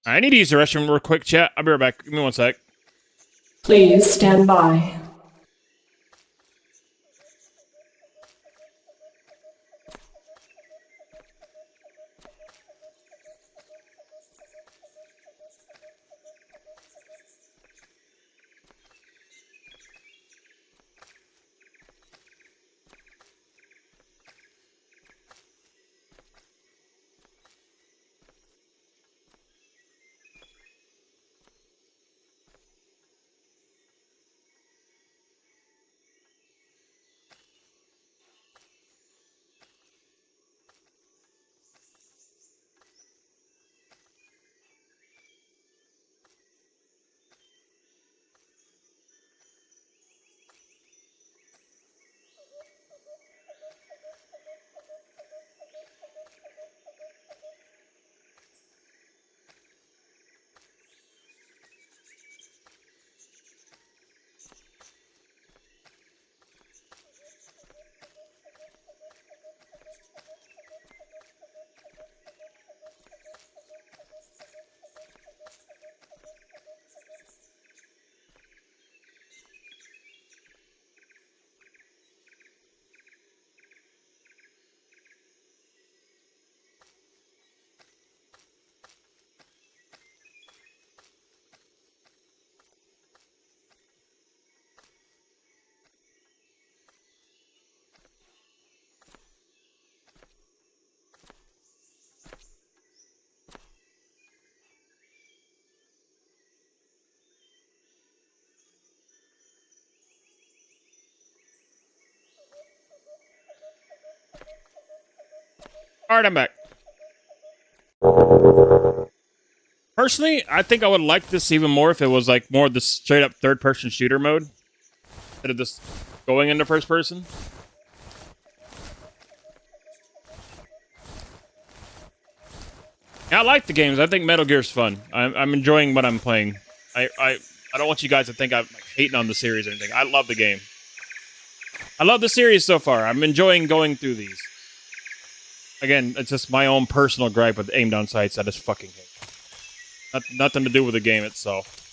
I need to use the restroom real quick, chat. I'll be right back. Give me one sec. Please stand by. All right, I'm back. Personally, I think I would like this even more if it was like more the straight up third person shooter mode. instead of just going into first person. Yeah, I like the games. I think Metal Gear's fun. I'm enjoying what I'm playing. I don't want you guys to think I'm like, hating on the series or anything. I love the game. I love the series so far. I'm enjoying going through these. Again, it's just my own personal gripe with aim down sights. I just fucking hate. Nothing to do with the game itself.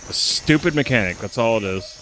A stupid mechanic. That's all it is.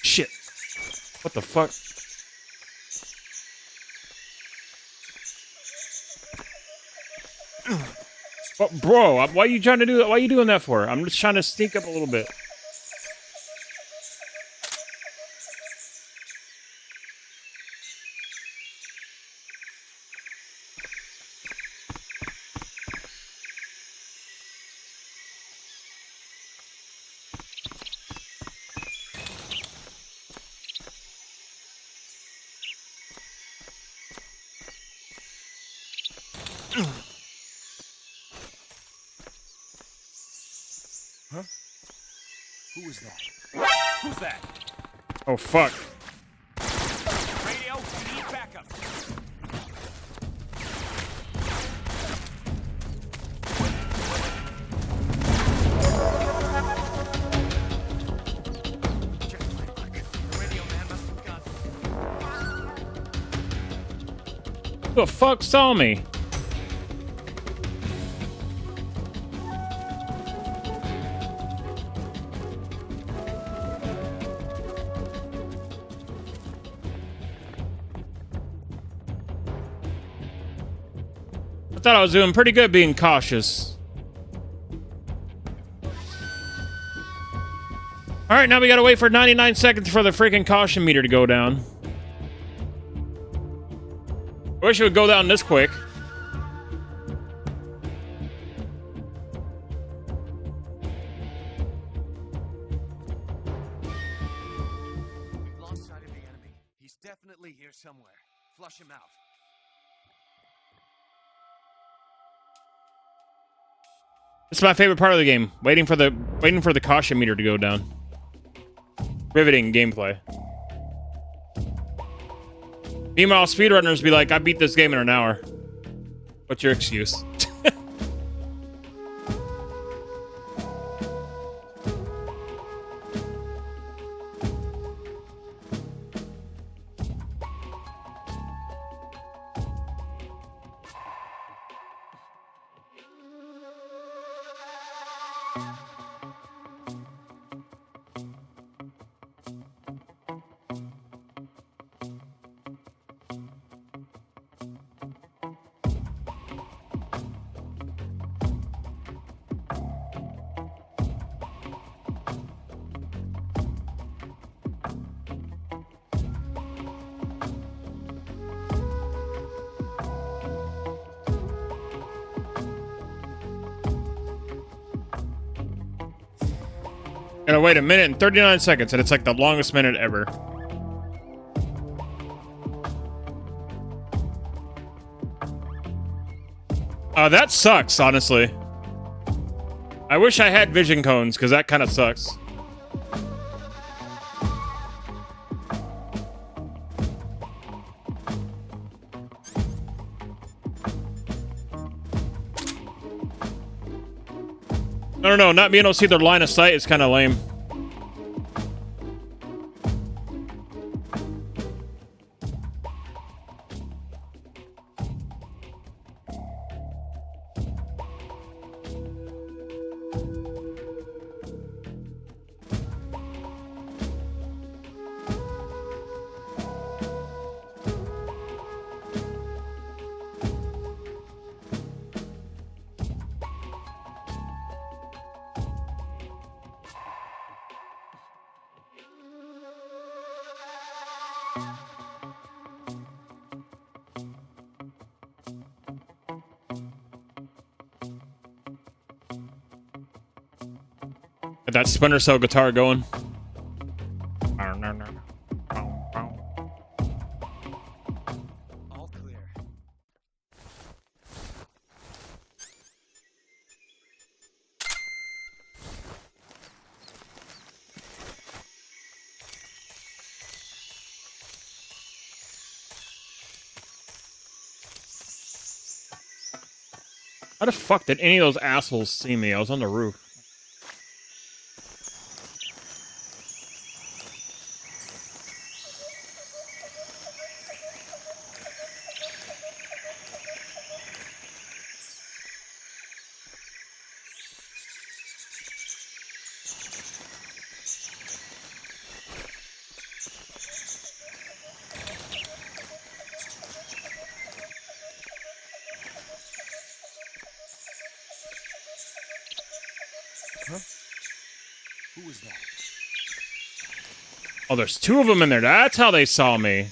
Shit. What the fuck? Well, bro, why are you trying to do that? Why are you doing that for? I'm just trying to sneak up a little bit. Huh? Who was that? Who's that? Oh, fuck. Radio, we need backup. Who the fuck saw me? I thought I was doing pretty good being cautious. Alright, now we gotta wait for 99 seconds for the freaking caution meter to go down. I wish it would go down this quick. We've lost sight of the enemy. He's definitely here somewhere. Flush him out. This is my favorite part of the game. Waiting for the caution meter to go down. Riveting gameplay. Meanwhile, speedrunners be like, I beat this game in an hour. What's your excuse? Gotta wait a minute and 39 seconds, and it's like the longest minute ever. That sucks, honestly. I wish I had vision cones, because that kind of sucks. I don't know, not being able to see their line of sight is kind of lame. Get that Splinter Cell guitar going. All clear. How the fuck did any of those assholes see me? I was on the roof. Huh? Who was that? Oh, there's two of them in there. That's how they saw me.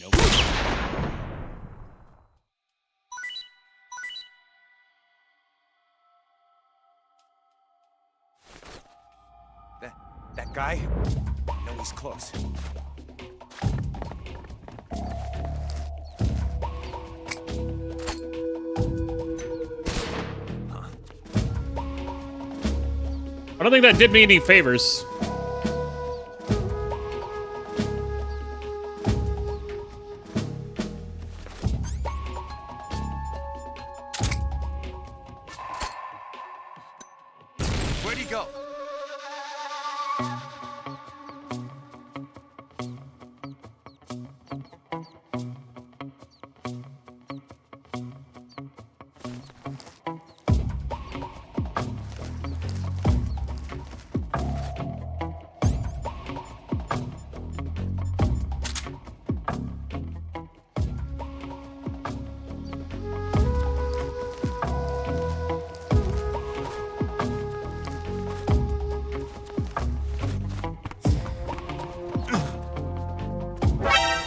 Nope. That guy? No, he's close. I don't think that did me any favors. Where'd he go?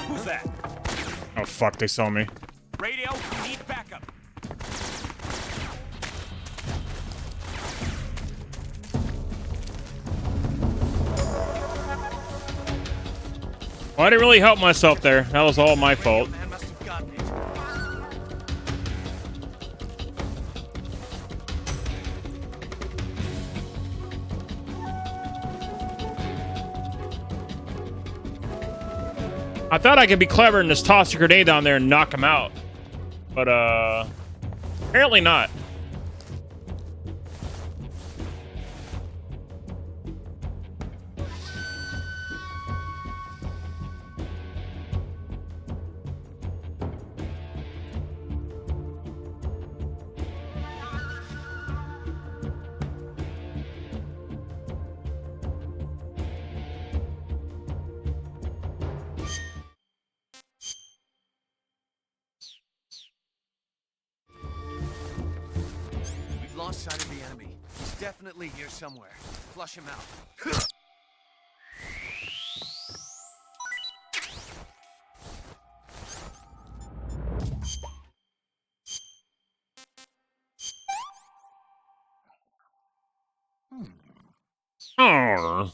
Who's that? Oh, fuck, they saw me. Radio, we need backup. Well, I didn't really help myself there. That was all my fault. Man must have gotten it. I thought I could be clever and just toss a grenade down there and knock him out. But, apparently not. We've lost sight of the enemy. He's definitely here somewhere. Flush him out. Oh.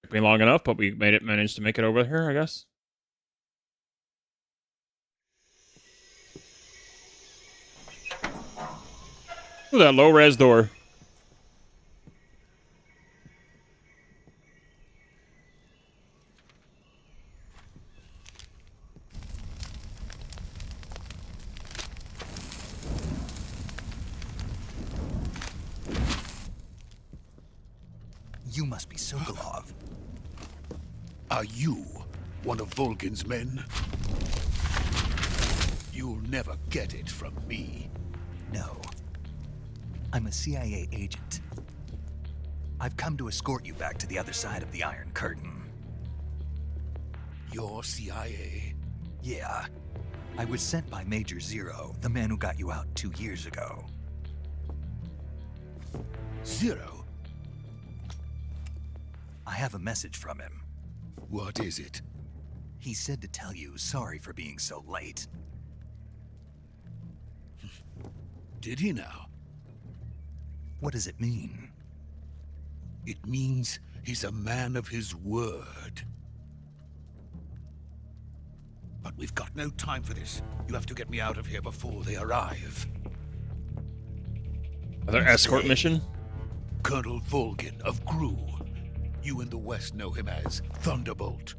Took me long enough, but we managed to make it over here, I guess. Ooh, that low-res door. You must be Sokolov. Are you one of Volgin's men? You'll never get it from me. No. I'm a CIA agent. I've come to escort you back to the other side of the Iron Curtain. You're CIA? Yeah. I was sent by Major Zero, the man who got you out 2 years ago. Zero? I have a message from him. What is it? He said to tell you sorry for being so late. Did he now? What does it mean? It means he's a man of his word. But we've got no time for this. You have to get me out of here before they arrive. Another escort mission? Colonel Volgin of Gru. You in the West know him as Thunderbolt.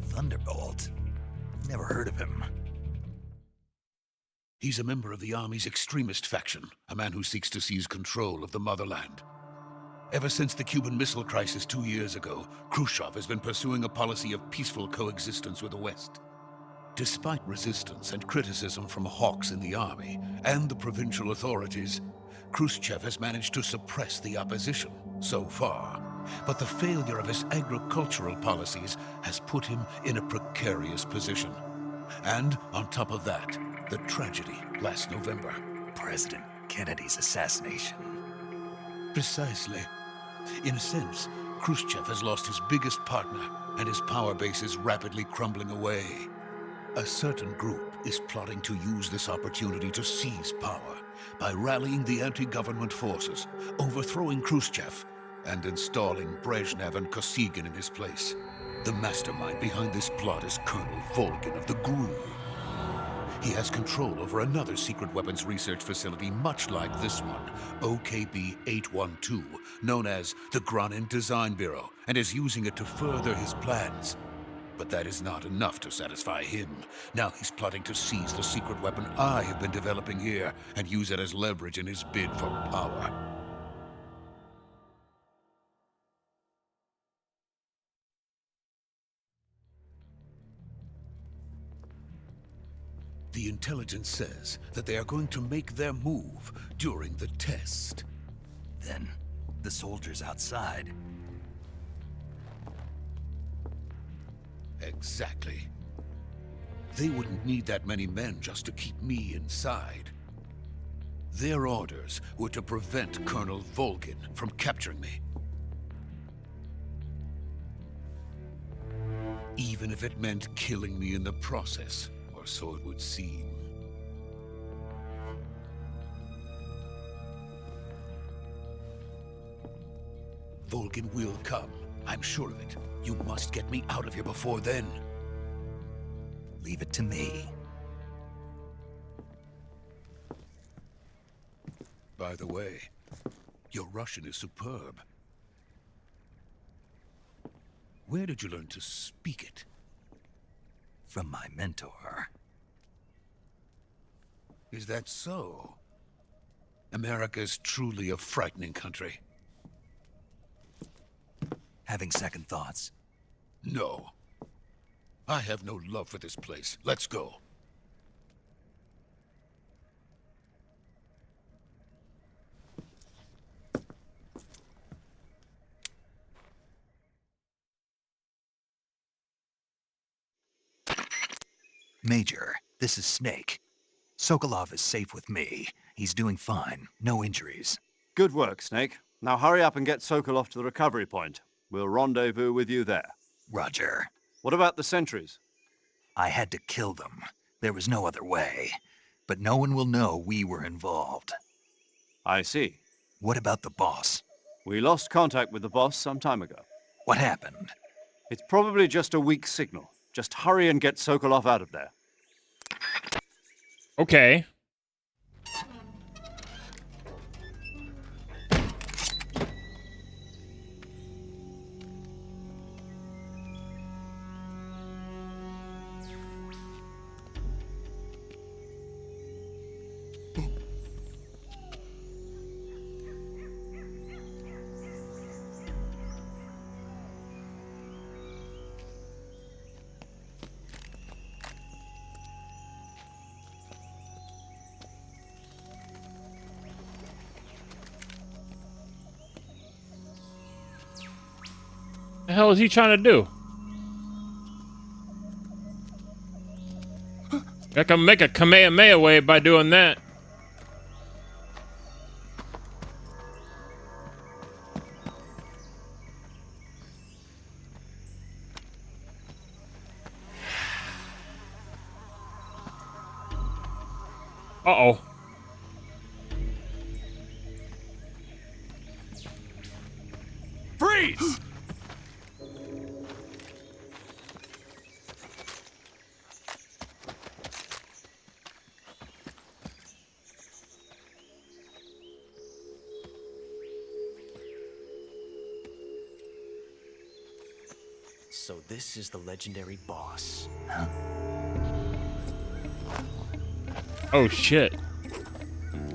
Thunderbolt? Never heard of him. He's a member of the Army's extremist faction, a man who seeks to seize control of the motherland. Ever since the Cuban Missile Crisis 2 years ago, Khrushchev has been pursuing a policy of peaceful coexistence with the West. Despite resistance and criticism from hawks in the army and the provincial authorities, Khrushchev has managed to suppress the opposition so far. But the failure of his agricultural policies has put him in a precarious position. And on top of that, the tragedy last November. President Kennedy's assassination. Precisely. In a sense, Khrushchev has lost his biggest partner, and his power base is rapidly crumbling away. A certain group is plotting to use this opportunity to seize power by rallying the anti-government forces, overthrowing Khrushchev, and installing Brezhnev and Kosygin in his place. The mastermind behind this plot is Colonel Volgin of the GRU. He has control over another secret weapons research facility much like this one, OKB-812, known as the Granin Design Bureau, and is using it to further his plans. But that is not enough to satisfy him. Now he's plotting to seize the secret weapon I have been developing here and use it as leverage in his bid for power. The intelligence says that they are going to make their move during the test. Then, the soldiers outside. Exactly. They wouldn't need that many men just to keep me inside. Their orders were to prevent Colonel Volgin from capturing me. Even if it meant killing me in the process. Or so it would seem. Volgin will come. I'm sure of it. You must get me out of here before then. Leave it to me. by the way. Your Russian is superb. Where did you learn to speak it? From my mentor. Is that so? America is truly a frightening country. Having second thoughts? No. I have no love for this place. Let's go. Major, this is Snake. Sokolov is safe with me. He's doing fine. No injuries. Good work, Snake. Now hurry up and get Sokolov to the recovery point. We'll rendezvous with you there. Roger. What about the sentries? I had to kill them. There was no other way. But no one will know we were involved. I see. What about the boss? We lost contact with the boss some time ago. What happened? It's probably just a weak signal. Just hurry and get Sokolov out of there. Okay. The hell is he trying to do? I can make a Kamehameha wave by doing that. Uh-oh. Freeze! So this is the legendary boss. Huh? Oh, shit.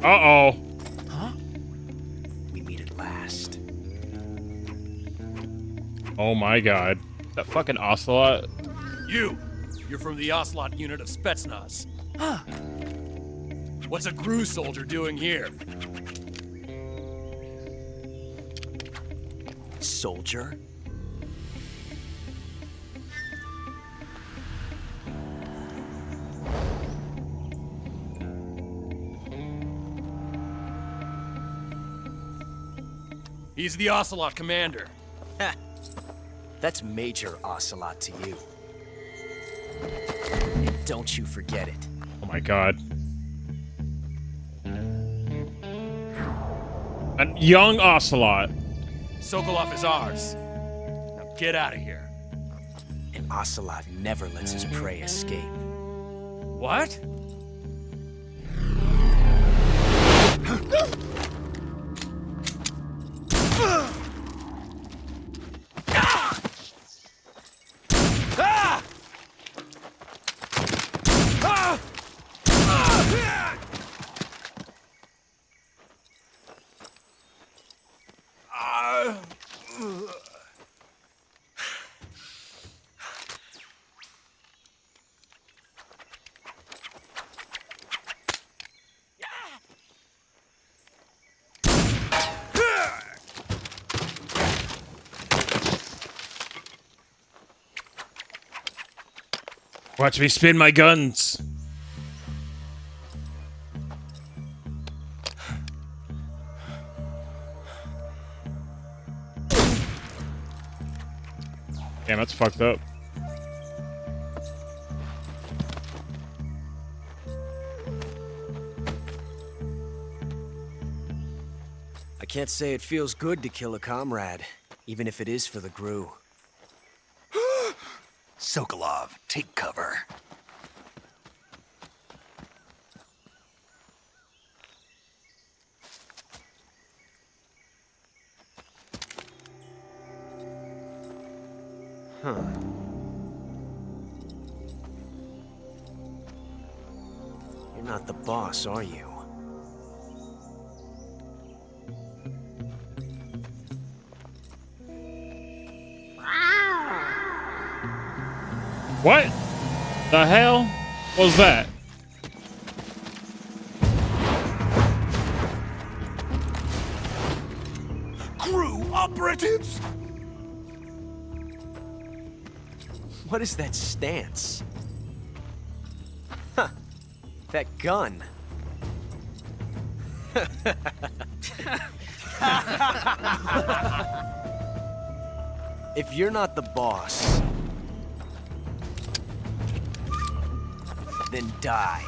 Uh-oh. Huh? We meet at last. Oh my god. That fucking ocelot. You're from the Ocelot unit of Spetsnaz. Huh? What's a GRU soldier doing here? Soldier? He's the Ocelot commander. Ha! That's Major Ocelot to you. And don't you forget it. Oh my god. A young ocelot. Sokolov is ours. Now get out of here. An Ocelot never lets his prey escape. What? Watch me spin my guns. Damn, that's fucked up. I can't say it feels good to kill a comrade, even if it is for the GRU. Sokolov, take cover. You're not the boss, are you? What the hell was that? Crew operatives! What is that stance? Huh. That gun. If you're not the boss, then die.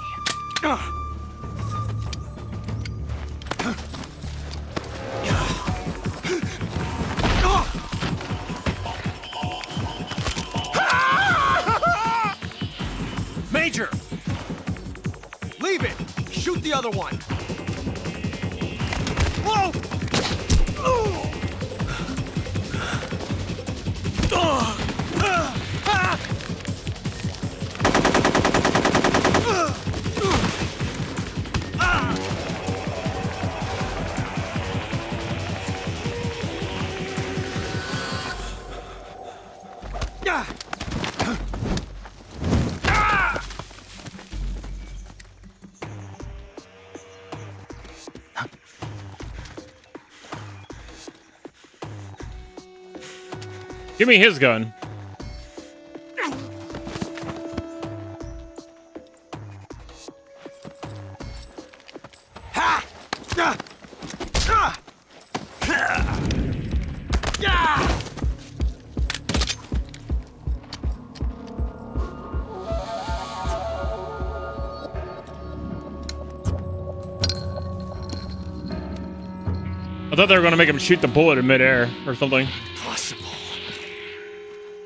Major! Leave it! Shoot the other one! Whoa! Give me his gun. I thought they were going to make him shoot the bullet in midair or something.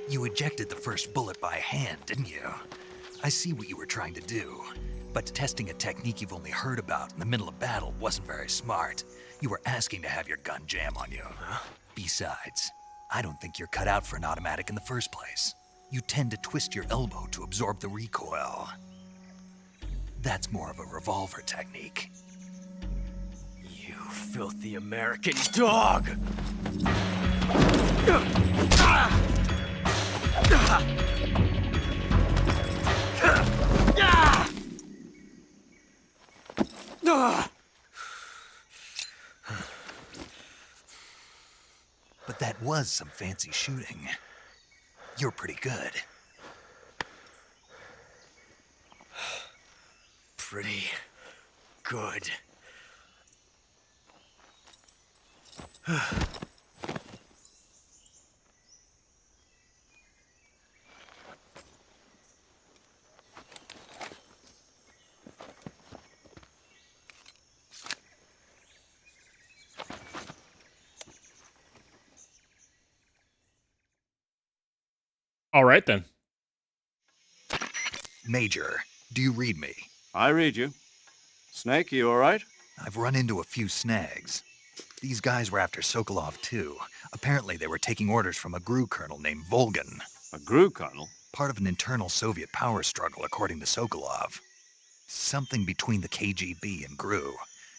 You ejected the first bullet by hand, didn't you? I see what you were trying to do. But testing a technique you've only heard about in the middle of battle wasn't very smart. You were asking to have your gun jam on you. Besides, I don't think you're cut out for an automatic in the first place. You tend to twist your elbow to absorb the recoil. That's more of a revolver technique. You filthy American dog! But that was some fancy shooting. You're pretty good. Pretty good. All right, then. Major, do you read me? I read you. Snake, you all right? I've run into a few snags. These guys were after Sokolov, too. Apparently, they were taking orders from a GRU colonel named Volgan. A GRU colonel? Part of an internal Soviet power struggle, according to Sokolov. Something between the KGB and GRU.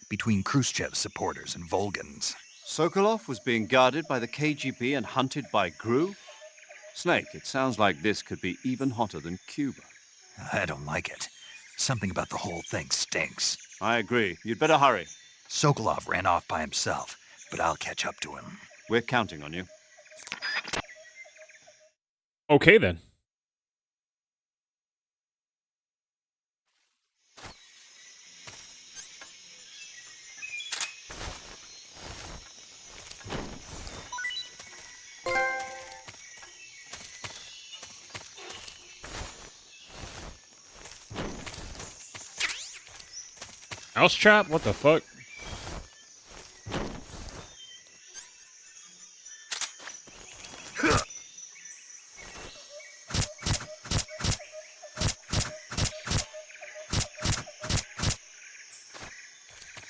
Between Khrushchev's supporters and Volgan's. Sokolov was being guarded by the KGB and hunted by GRU? Snake, it sounds like this could be even hotter than Cuba. I don't like it. Something about the whole thing stinks. I agree. You'd better hurry. Sokolov ran off by himself, but I'll catch up to him. We're counting on you. Okay, then. Mousetrap? What the fuck?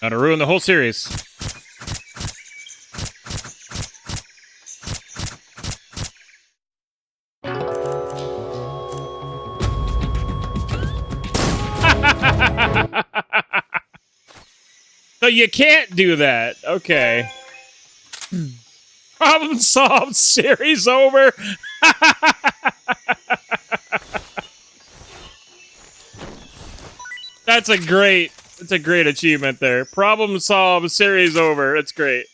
Gotta ruin the whole series. So you can't do that. Okay. Problem solved. Series over. That's a great achievement there. Problem solved. Series over. That's great.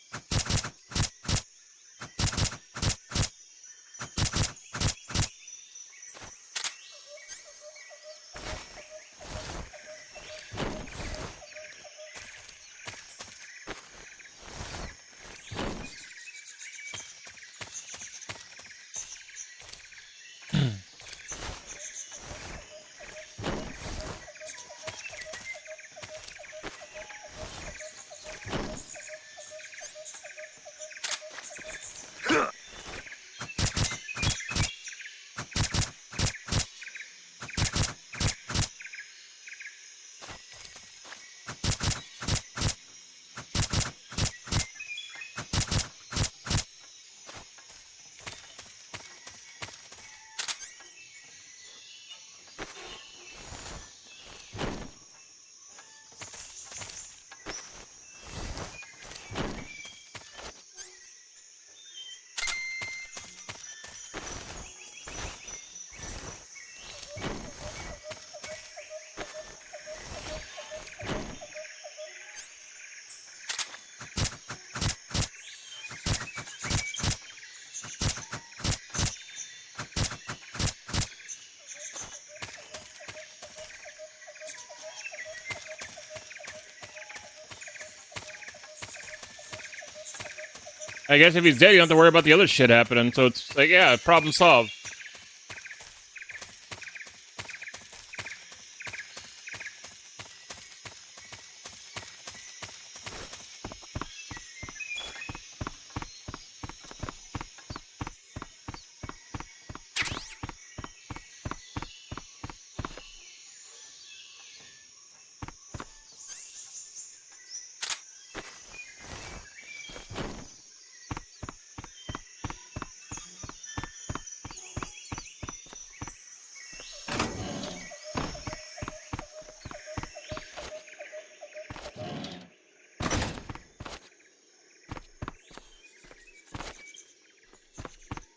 I guess if he's dead, you don't have to worry about the other shit happening. So it's like, yeah, problem solved.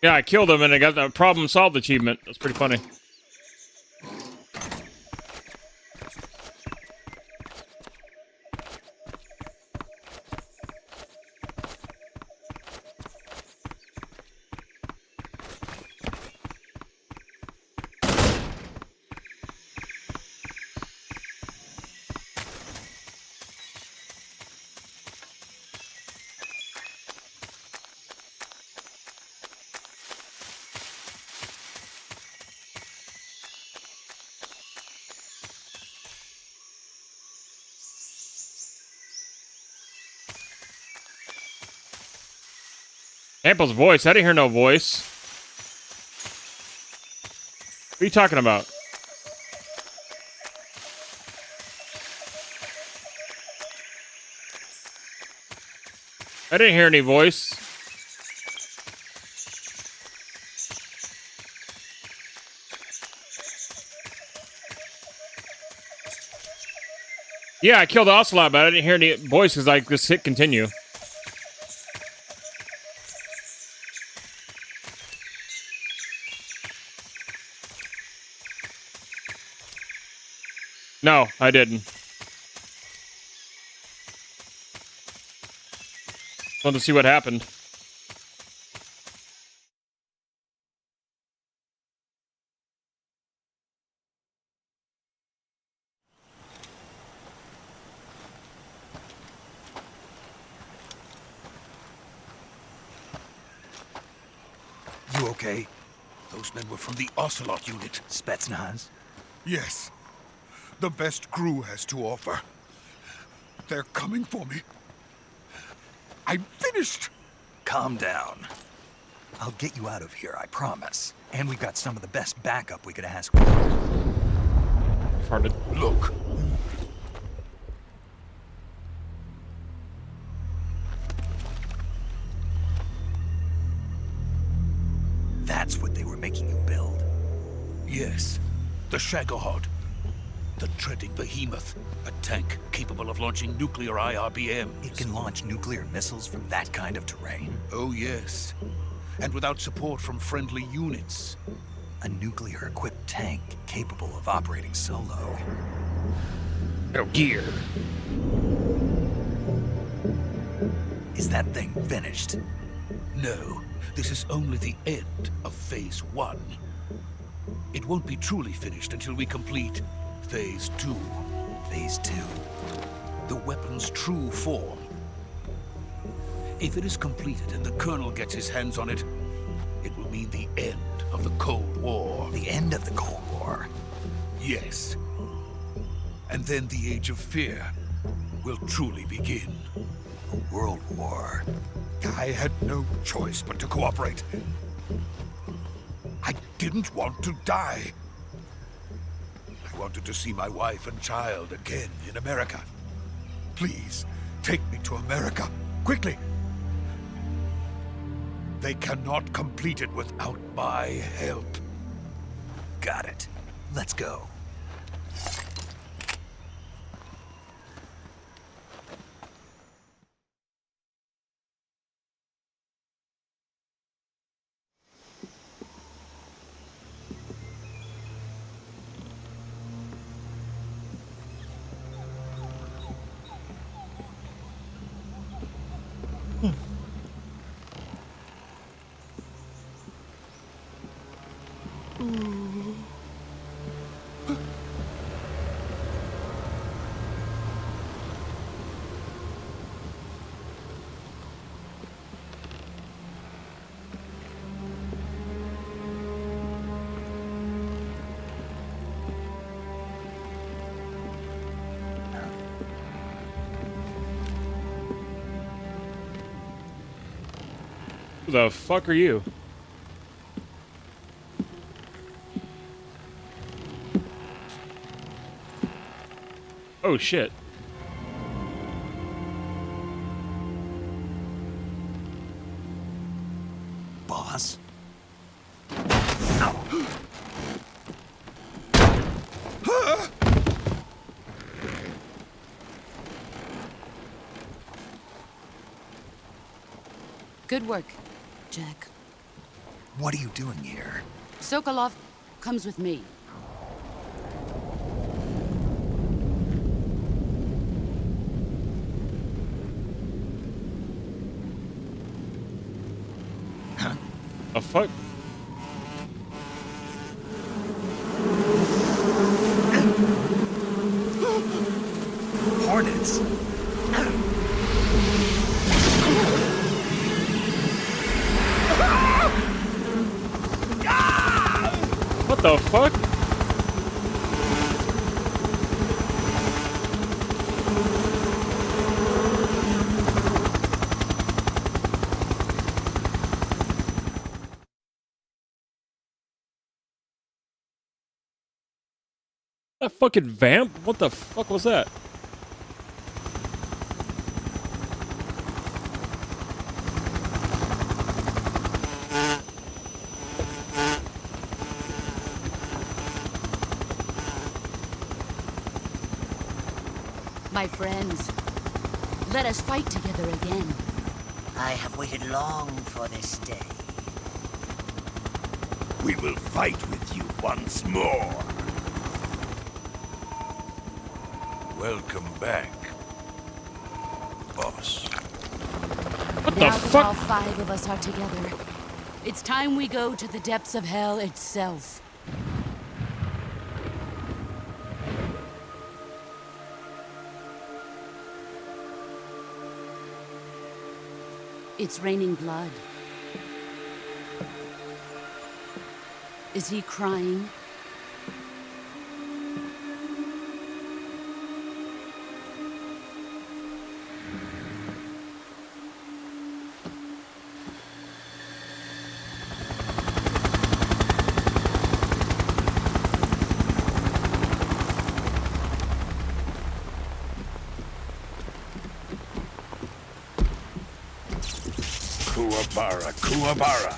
Yeah, I killed him and I got the problem solved achievement. That's pretty funny. Ample's voice. I didn't hear no voice. What are you talking about? I didn't hear any voice. Yeah, I killed Ocelot, but I didn't hear any voice because I just hit continue. No, I didn't. Wanted to see what happened. You okay? Those men were from the Ocelot unit. Spetsnaz? Yes. The best crew has to offer. They're coming for me. I'm finished. Calm down. I'll get you out of here, I promise. And we've got some of the best backup we could ask for. Farted. Look. That's what they were making you build. Yes. The Shagohod. The treading behemoth, a tank capable of launching nuclear IRBMs. It can launch nuclear missiles from that kind of terrain? Oh yes, and without support from friendly units. A nuclear-equipped tank capable of operating solo. No gear. Is that thing finished? No, this is only the end of Phase 1. It won't be truly finished until we complete Phase 2. Phase 2? The weapon's true form. If it is completed and the Colonel gets his hands on it, it will mean the end of the Cold War. The end of the Cold War? Yes. And then the Age of Fear will truly begin. A world war. I had no choice but to cooperate. I didn't want to die. I wanted to see my wife and child again in America. Please, take me to America, quickly. They cannot complete it without my help. Got it. Let's go. Who the fuck are you? Oh shit. Boss? Good work, Jack. What are you doing here? Sokolov comes with me. The fuck? Hornets? What the fuck? That fucking vamp? What the fuck was that? My friends, let us fight together again. I have waited long for this day. We will fight with you once more. Welcome back, boss. What Now the that fuck? all 5 of us are together, it's time we go to the depths of hell itself. It's raining blood. Is he crying? Kuwabara, Kuwabara.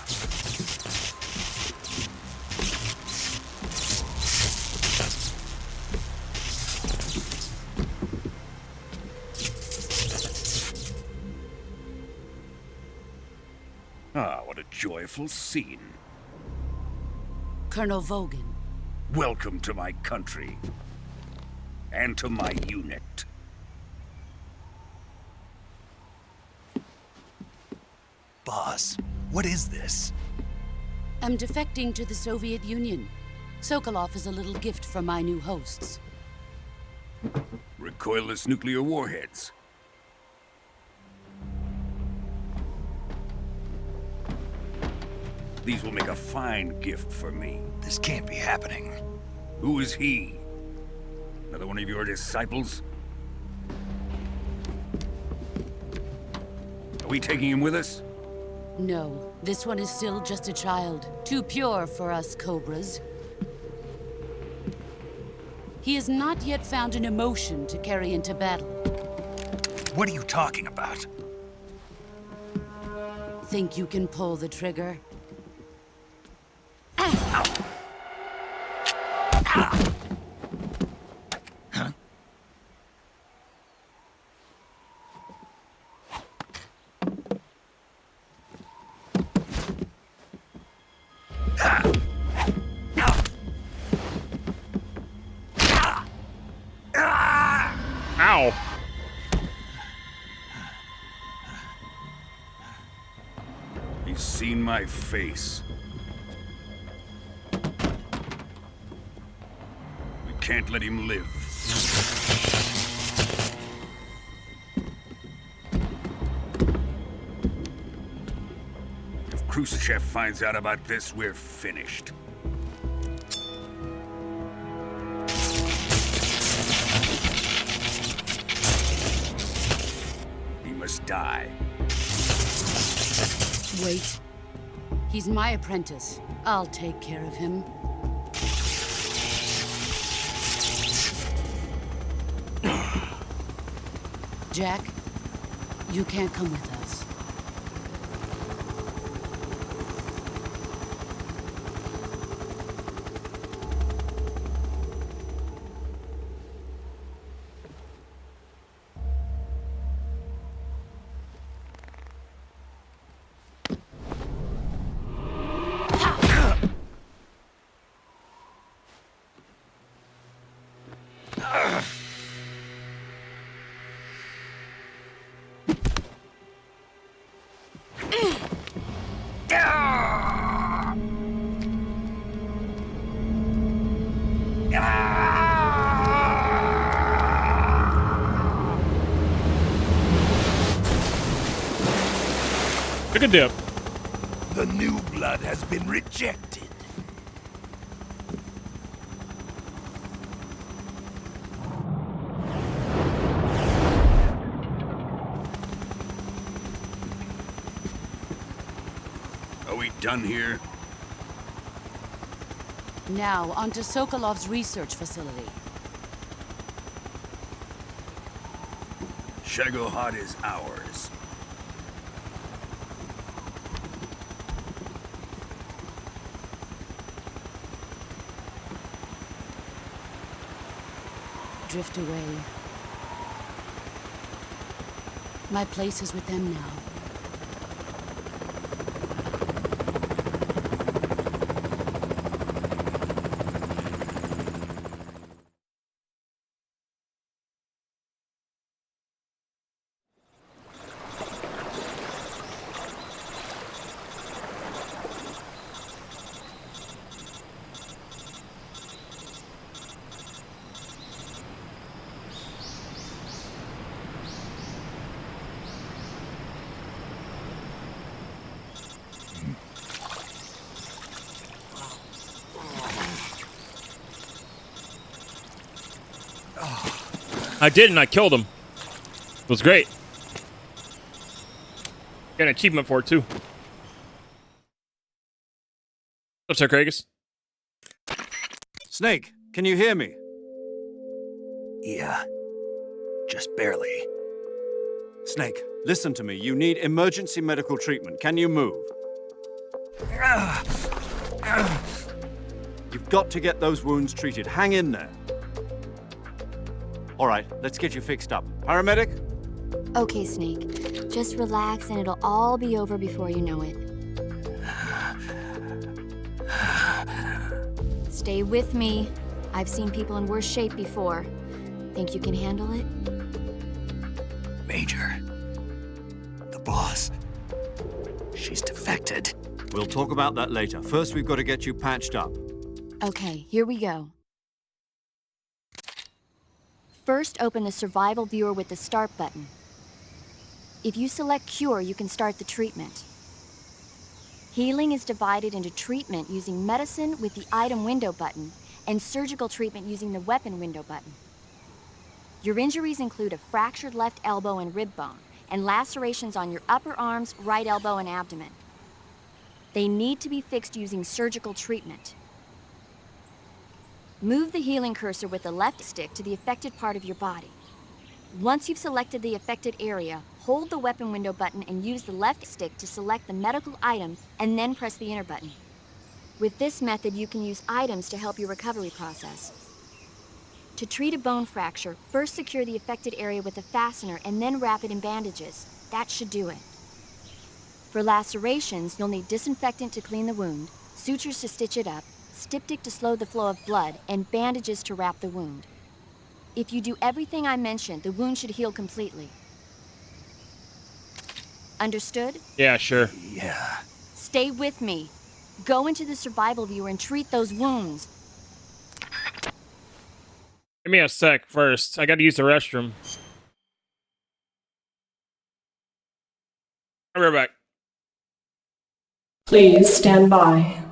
joyful scene. Colonel Vogan. Welcome to my country. And to my unit. Boss, what is this? I'm defecting to the Soviet Union. Sokolov is a little gift from my new hosts. Recoilless nuclear warheads. These will make a fine gift for me. This can't be happening. Who is he? Another one of your disciples? Are we taking him with us? No, this one is still just a child. Too pure for us Cobras. He has not yet found an emotion to carry into battle. What are you talking about? Think you can pull the trigger? Ow. He's seen my face. We can't let him live. If Khrushchev finds out about this, we're finished. He must die. Wait. He's my apprentice. I'll take care of him. Jack, you can't come with us. Took a dip. The new blood has been rejected. Are we done here? Now, onto Sokolov's research facility. Shagohod is ours. Drift away. My place is with them now. I did, and I killed him. It was great. Got an achievement for it, too. What's up, Kragus? Snake, can you hear me? Yeah. Just barely. Snake, listen to me. You need emergency medical treatment. Can you move? You've got to get those wounds treated. Hang in there. All right, let's get you fixed up. Paramedic? Okay, Snake. Just relax and it'll all be over before you know it. Stay with me. I've seen people in worse shape before. Think you can handle it? Major. The boss. She's defected. We'll talk about that later. First, we've got to get you patched up. Okay, here we go. First, open the survival viewer with the start button. If you select cure, you can start the treatment. Healing is divided into treatment using medicine with the item window button and surgical treatment using the weapon window button. Your injuries include a fractured left elbow and rib bone, and lacerations on your upper arms, right elbow, and abdomen. They need to be fixed using surgical treatment. Move the healing cursor with the left stick to the affected part of your body. Once you've selected the affected area, hold the weapon window button and use the left stick to select the medical item and then press the enter button. With this method, you can use items to help your recovery process. To treat a bone fracture, first secure the affected area with a fastener and then wrap it in bandages. That should do it. For lacerations, you'll need disinfectant to clean the wound, sutures to stitch it up, styptic to slow the flow of blood, and bandages to wrap the wound. If you do everything I mentioned, the wound should heal completely. Understood? Yeah, sure. Yeah. Stay with me. Go into the survival viewer and treat those wounds. Give me a sec first. I gotta use the restroom. I'll be right back. Please stand by.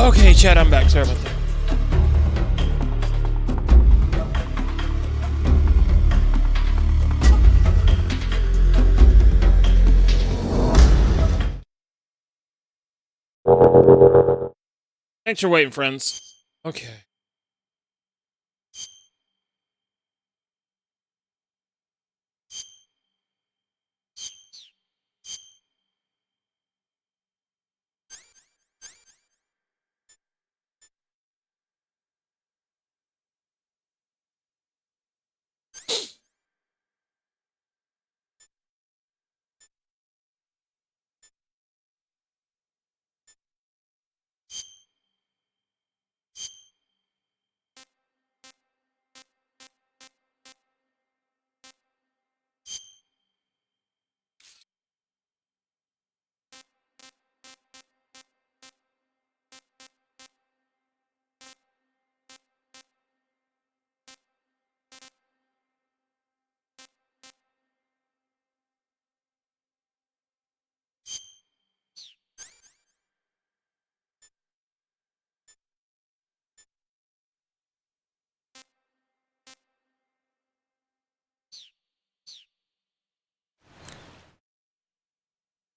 Okay, chat, I'm back. Sorry about that. Thanks for waiting, friends. Okay.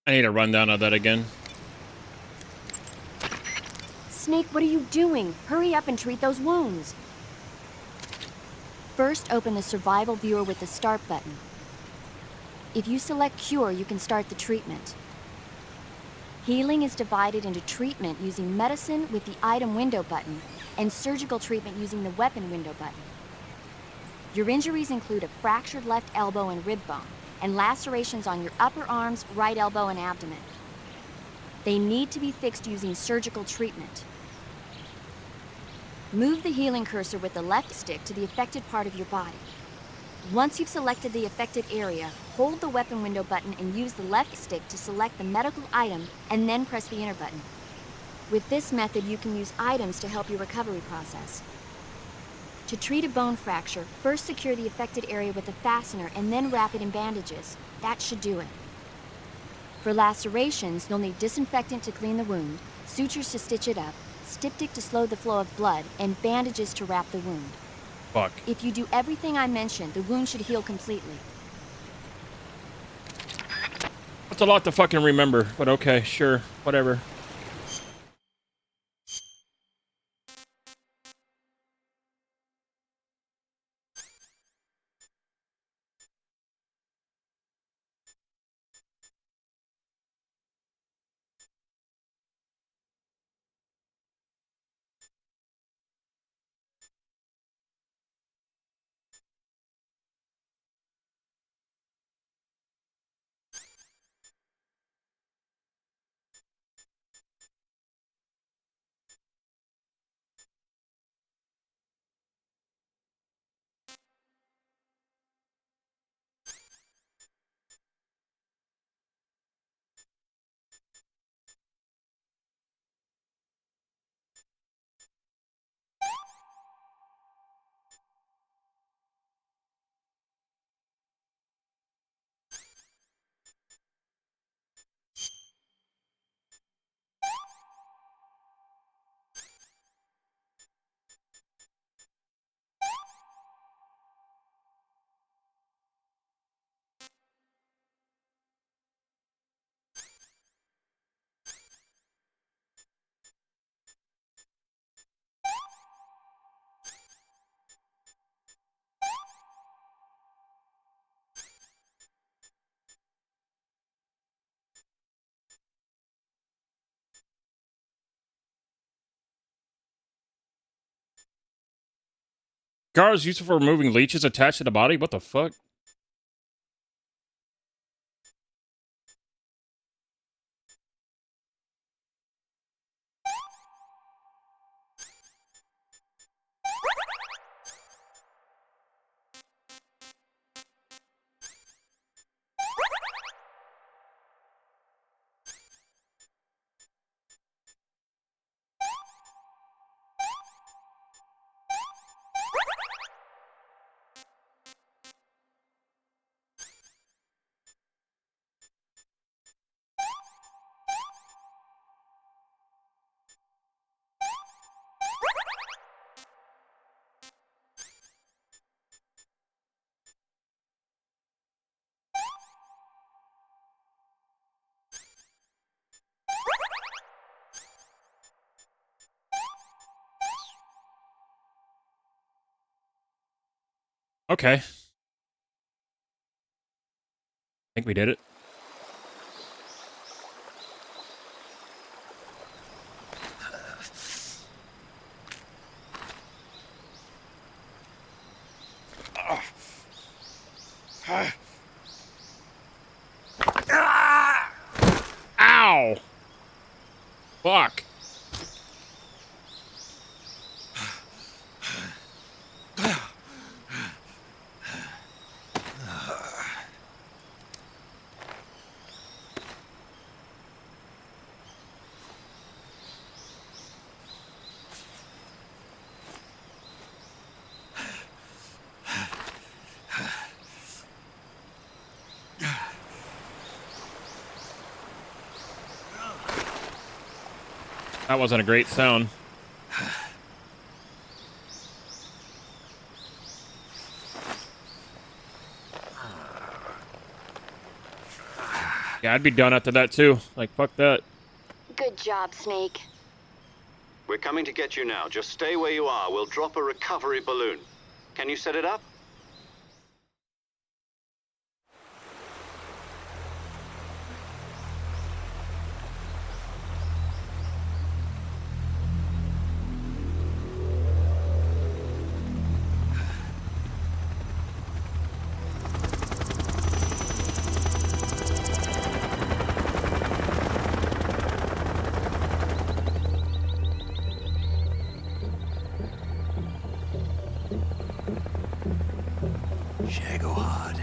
I need a rundown of that again. Snake, what are you doing? Hurry up and treat those wounds. First, open the survival viewer with the start button. If you select cure, you can start the treatment. Healing is divided into treatment using medicine with the item window button and surgical treatment using the weapon window button. Your injuries include a fractured left elbow and rib bone, and lacerations on your upper arms, right elbow, and abdomen. They need to be fixed using surgical treatment. Move the healing cursor with the left stick to the affected part of your body. Once you've selected the affected area, hold the weapon window button and use the left stick to select the medical item and then press the enter button. With this method, you can use items to help your recovery process. To treat a bone fracture, first secure the affected area with a fastener and then wrap it in bandages. That should do it. For lacerations, you'll need disinfectant to clean the wound, sutures to stitch it up, styptic to slow the flow of blood, and bandages to wrap the wound. Fuck. If you do everything I mentioned, the wound should heal completely. That's a lot to fucking remember, but okay, sure, whatever. Gar is useful for removing leeches attached to the body? What the fuck? Okay. I think we did it. Ow! Fuck. That wasn't a great sound. Yeah, I'd be done after that too. Like, fuck that. Good job, Snake. We're coming to get you now. Just stay where you are. We'll drop a recovery balloon. Can you set it up? Shagohod.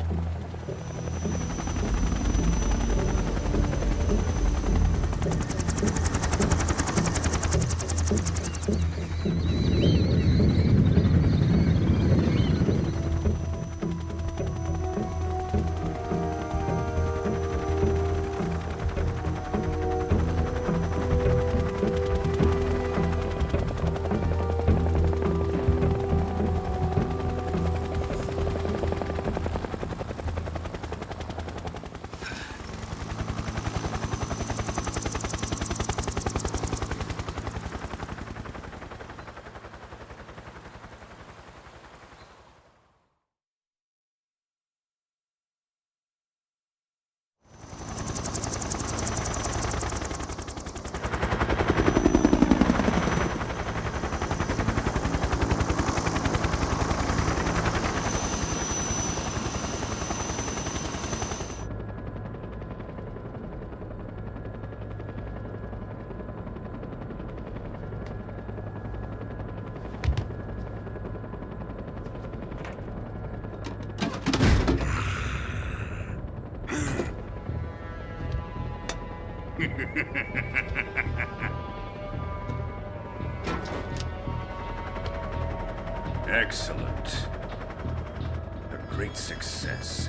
Excellent. A great success.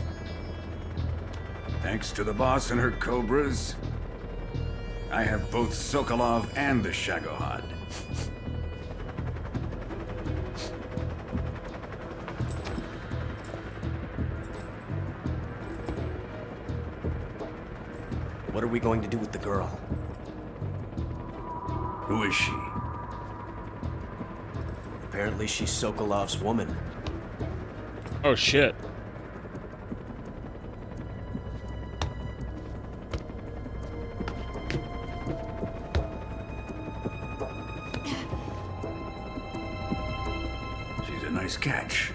Thanks to the boss and her cobras, I have both Sokolov and the Shagohod. What are we going to do with the girl? Who is she? Apparently she's Sokolov's woman. Oh shit. She's a nice catch.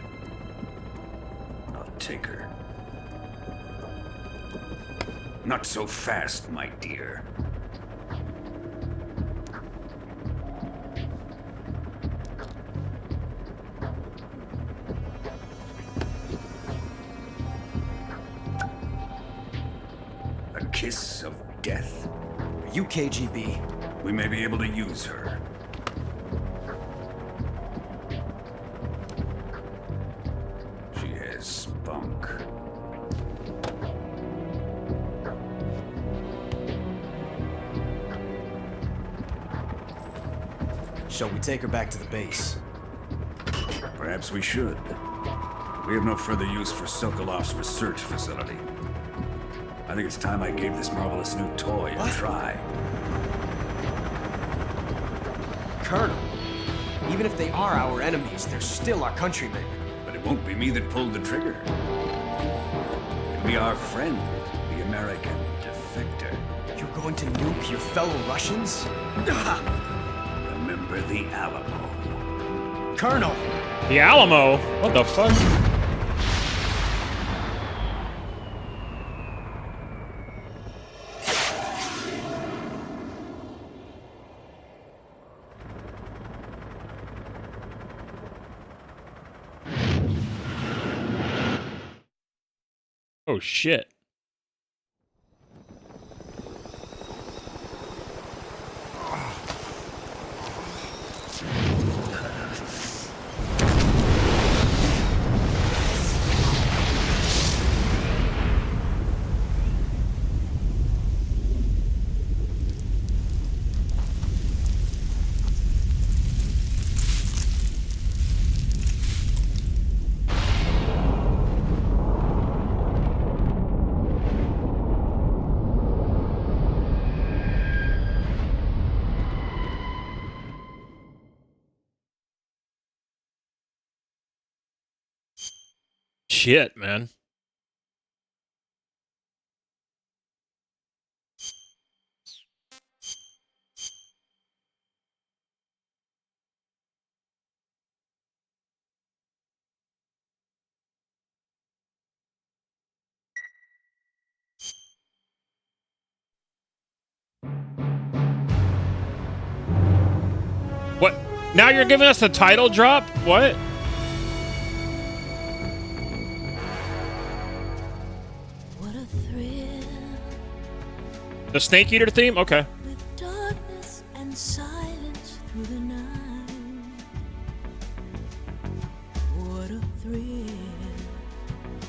I'll take her. Not so fast, my dear. A kiss of death. Are you KGB? We may be able to use her. She has spunk. Shall we take her back to the base? Perhaps we should. We have no further use for Sokolov's research facility. I think it's time I gave this marvelous new toy a try. Colonel, even if they are our enemies, they're still our countrymen. But if it won't be me that pulled the trigger. It'll be our friend, the American defector. You're going to nuke your fellow Russians? Remember the Alamo. Colonel! The Alamo? What the fuck? Oh shit. Shit, man. What? Now you're giving us a title drop? What? The Snake Eater theme? Okay. With darkness and silence through the night. What a thrill.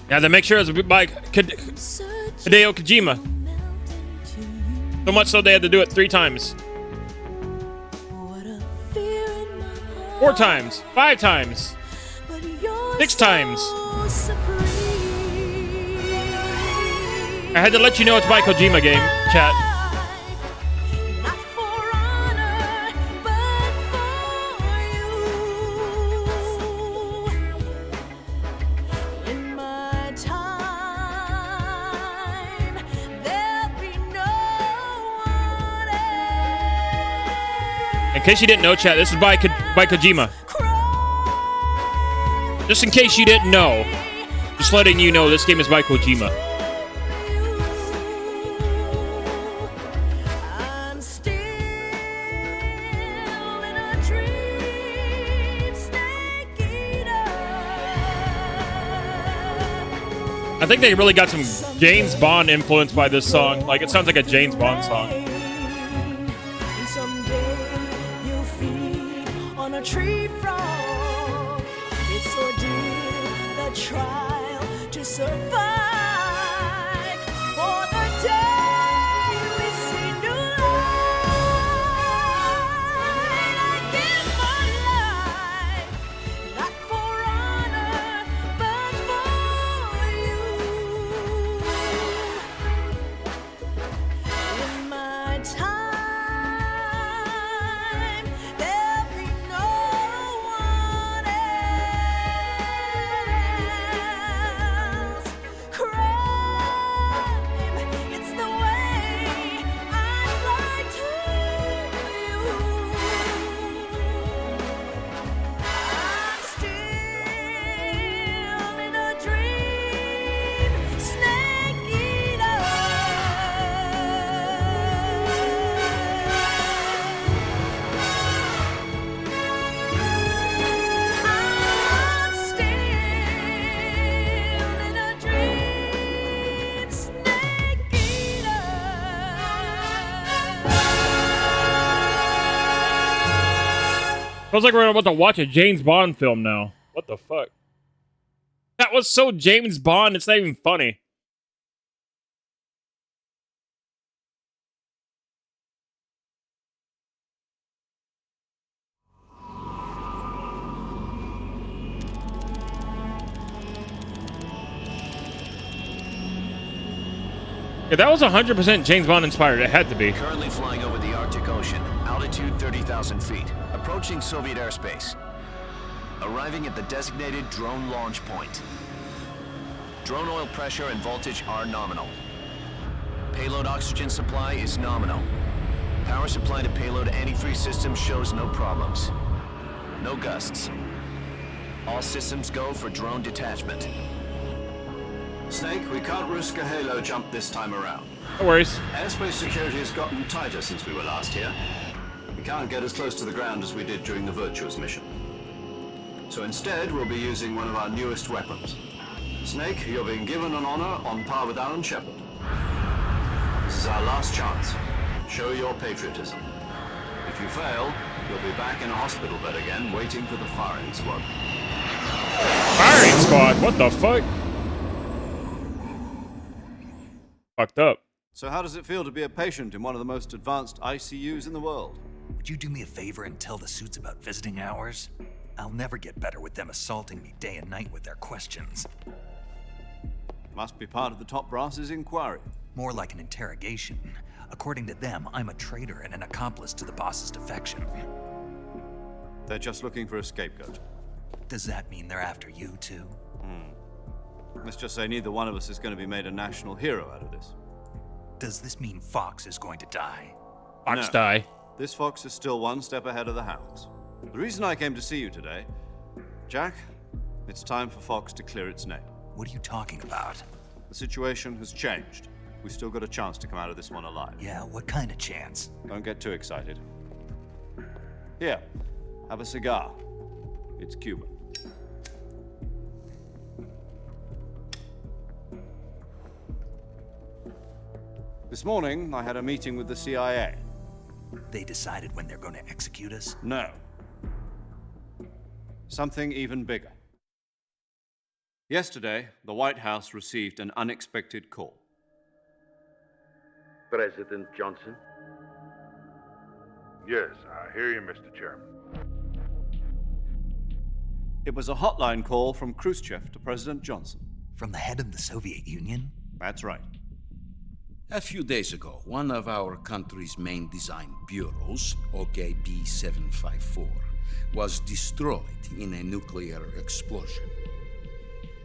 Yeah, then make sure it's by Hideo Kojima. So much so they had to do it 3 times. 4 times. 5 times. 6 times. I had to let you know it's by Kojima game, chat. In case you didn't know, chat, this is by Kojima. Just in case you didn't know. Just letting you know this game is by Kojima. I think they really got some James Bond influence by this song. Like, it sounds like a James Bond song. On a tree frog, it's ordeal, the trial to survive. For the day we see new light, I give my life, not for honor, but for you. In my time, there'll be no one else. Crime, it's the way I'd like to view. I'm still in a dream, snake eater. I'm still in a dream, snake eater. Feels like we're about to watch a James Bond film now. What the fuck? That was so James Bond, it's not even funny. Yeah, that was 100% James Bond inspired. It had to be. Currently flying over the Arctic Ocean, altitude 30,000 feet, approaching Soviet airspace. Arriving at the designated drone launch point. Drone oil pressure and voltage are nominal. Payload oxygen supply is nominal. Power supply to payload antifreeze system shows no problems. No gusts. All systems go for drone detachment. Snake, we can't risk a halo jump this time around. No worries. Airspace security has gotten tighter since we were last here. We can't get as close to the ground as we did during the Virtuous mission. So instead, we'll be using one of our newest weapons. Snake, you're being given an honor on par with Alan Shepard. This is our last chance. Show your patriotism. If you fail, you'll be back in a hospital bed again, waiting for the firing squad. Firing squad? What the fuck? Fucked up. So how does it feel to be a patient in one of the most advanced ICUs in the world? Would you do me a favor and tell the suits about visiting hours? I'll never get better with them assaulting me day and night with their questions. Must be part of the top brass's inquiry. More like an interrogation. According to them, I'm a traitor and an accomplice to the boss's defection. They're just looking for a scapegoat. Does that mean they're after you, too? Let's just say neither one of us is going to be made a national hero out of this. Does this mean Fox is going to die? Fox die? This Fox is still one step ahead of the Hounds. The reason I came to see you today, Jack, it's time for Fox to clear its name. What are you talking about? The situation has changed. We've still got a chance to come out of this one alive. Yeah, what kind of chance? Don't get too excited. Here, have a cigar. It's Cuban. This morning, I had a meeting with the CIA. They decided when they're going to execute us? No. Something even bigger. Yesterday, the White House received an unexpected call. President Johnson? Yes, I hear you, Mr. Chairman. It was a hotline call from Khrushchev to President Johnson. From the head of the Soviet Union? That's right. A few days ago, one of our country's main design bureaus, OKB 754, was destroyed in a nuclear explosion.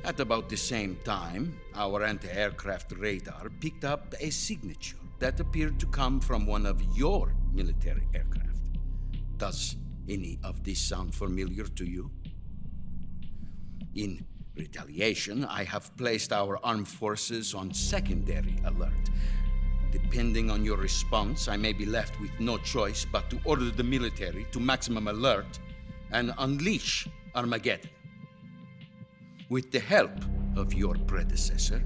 At about the same time, our anti-aircraft radar picked up a signature that appeared to come from one of your military aircraft. Does any of this sound familiar to you? In retaliation, I have placed our armed forces on secondary alert. Depending on your response, I may be left with no choice but to order the military to maximum alert and unleash Armageddon. With the help of your predecessor,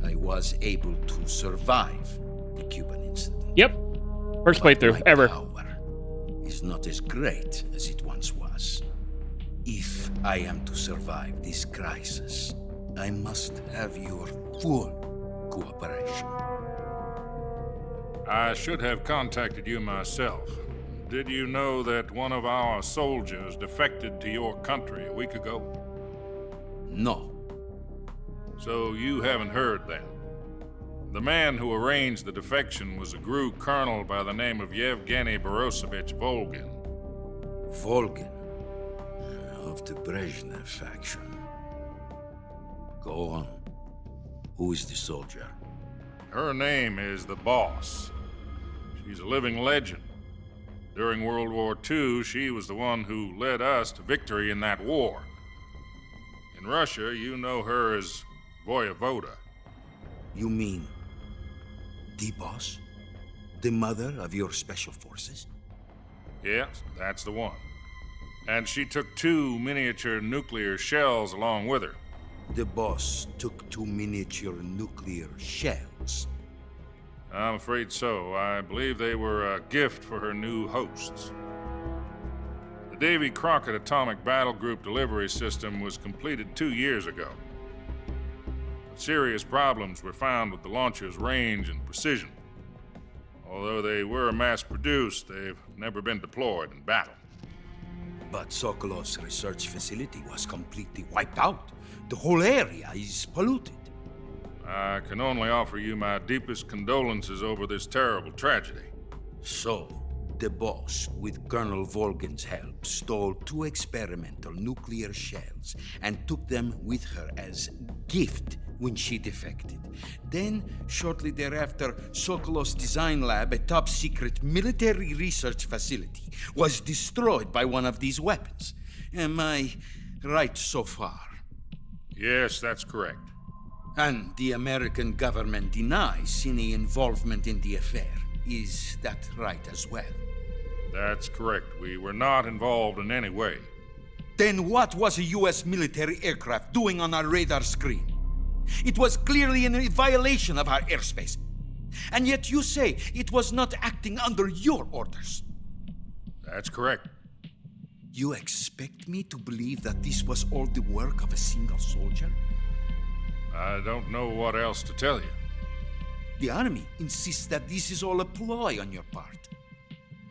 I was able to survive the Cuban incident. Yep. First playthrough ever. Power is not as great as it once was. If I am to survive this crisis, I must have your full cooperation. I should have contacted you myself. Did you know that one of our soldiers defected to your country a week ago? No. So you haven't heard then. The man who arranged the defection was a GRU colonel by the name of Yevgeny Borosovich Volgin. Volgin? Of the Brezhnev faction. Go on. Who is the soldier? Her name is the Boss. She's a living legend. During World War II, she was the one who led us to victory in that war. In Russia, you know her as Voyevoda. You mean the Boss? The mother of your special forces? Yes, that's the one. And she took 2 miniature nuclear shells along with her. The Boss took 2 miniature nuclear shells? I'm afraid so. I believe they were a gift for her new hosts. The Davy Crockett Atomic Battle Group delivery system was completed 2 years ago. But serious problems were found with the launcher's range and precision. Although they were mass-produced, they've never been deployed in battle. But Sokolov's research facility was completely wiped out. The whole area is polluted. I can only offer you my deepest condolences over this terrible tragedy. So, the boss, with Colonel Volgan's help, stole 2 experimental nuclear shells and took them with her as gift when she defected. Then, shortly thereafter, Sokolov's design lab, a top-secret military research facility, was destroyed by one of these weapons. Am I right so far? Yes, that's correct. And the American government denies any involvement in the affair. Is that right as well? That's correct. We were not involved in any way. Then what was a U.S. military aircraft doing on our radar screen? It was clearly in a violation of our airspace. And yet you say it was not acting under your orders. That's correct. You expect me to believe that this was all the work of a single soldier? I don't know what else to tell you. The Army insists that this is all a ploy on your part.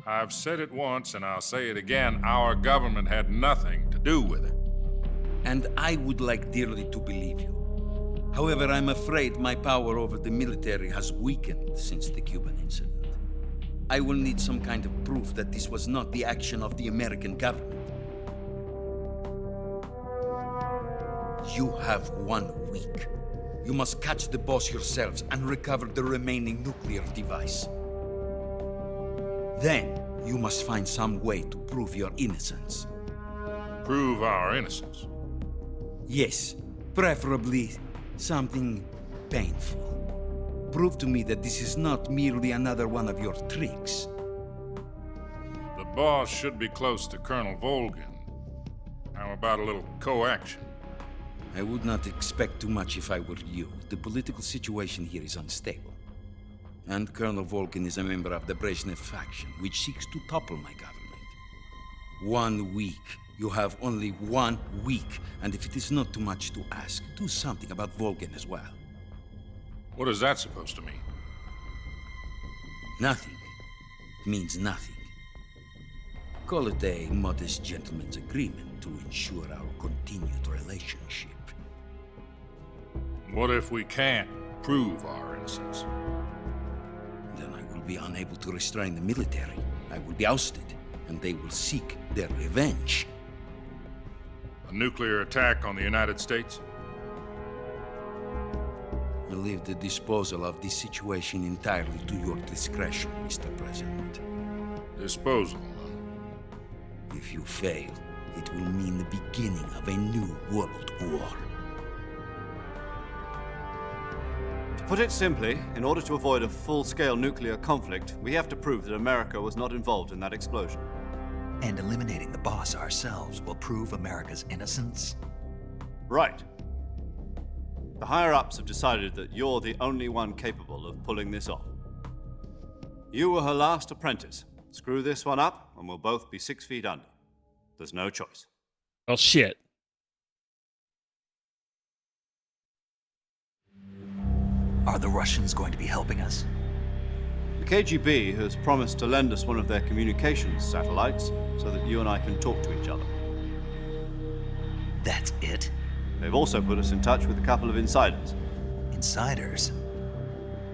I've said it once and I'll say it again. Our government had nothing to do with it. And I would like dearly to believe you. However, I'm afraid my power over the military has weakened since the Cuban incident. I will need some kind of proof that this was not the action of the American government. You have 1 week. You must catch the boss yourselves and recover the remaining nuclear device. Then, you must find some way to prove your innocence. Prove our innocence? Yes, preferably something painful. Prove to me that this is not merely another one of your tricks. The boss should be close to Colonel Volgan. How about a little coaction? I would not expect too much if I were you. The political situation here is unstable. And Colonel Volgan is a member of the Brezhnev faction, which seeks to topple my government. 1 week. You have only 1 week. And if it is not too much to ask, do something about Volgan as well. What is that supposed to mean? Nothing. It means nothing. Call it a modest gentleman's agreement to ensure our continued relationship. What if we can't prove our innocence? Then I will be unable to restrain the military. I will be ousted, and they will seek their revenge. A nuclear attack on the United States? I leave the disposal of this situation entirely to your discretion, Mr. President. Disposal? If you fail, it will mean the beginning of a new world war. To put it simply, in order to avoid a full-scale nuclear conflict, we have to prove that America was not involved in that explosion. And eliminating the boss ourselves will prove America's innocence? Right. The higher-ups have decided that you're the only one capable of pulling this off. You were her last apprentice. Screw this one up, and we'll both be 6 feet under. There's no choice. Well, shit. Are the Russians going to be helping us? The KGB has promised to lend us one of their communications satellites so that you and I can talk to each other. That's it? They've also put us in touch with a couple of insiders. Insiders?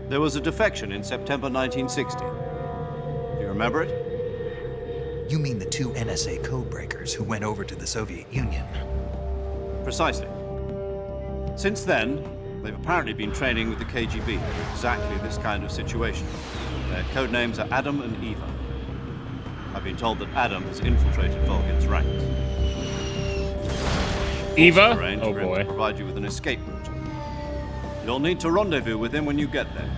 There was a defection in September 1960. Do you remember it? You mean the 2 NSA codebreakers who went over to the Soviet Union? Precisely. Since then, they've apparently been training with the KGB for exactly this kind of situation. Their code names are Adam and Eva. I've been told that Adam has infiltrated Volgan's ranks. Eva? Oh boy. To provide you with an escape route. You'll need to rendezvous with him when you get there.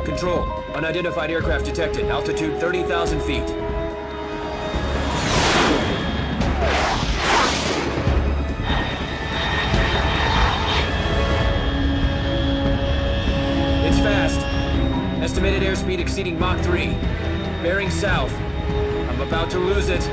Control. Unidentified aircraft detected. Altitude 30,000 feet. It's fast. Estimated airspeed exceeding Mach 3. Bearing south. I'm about to lose it.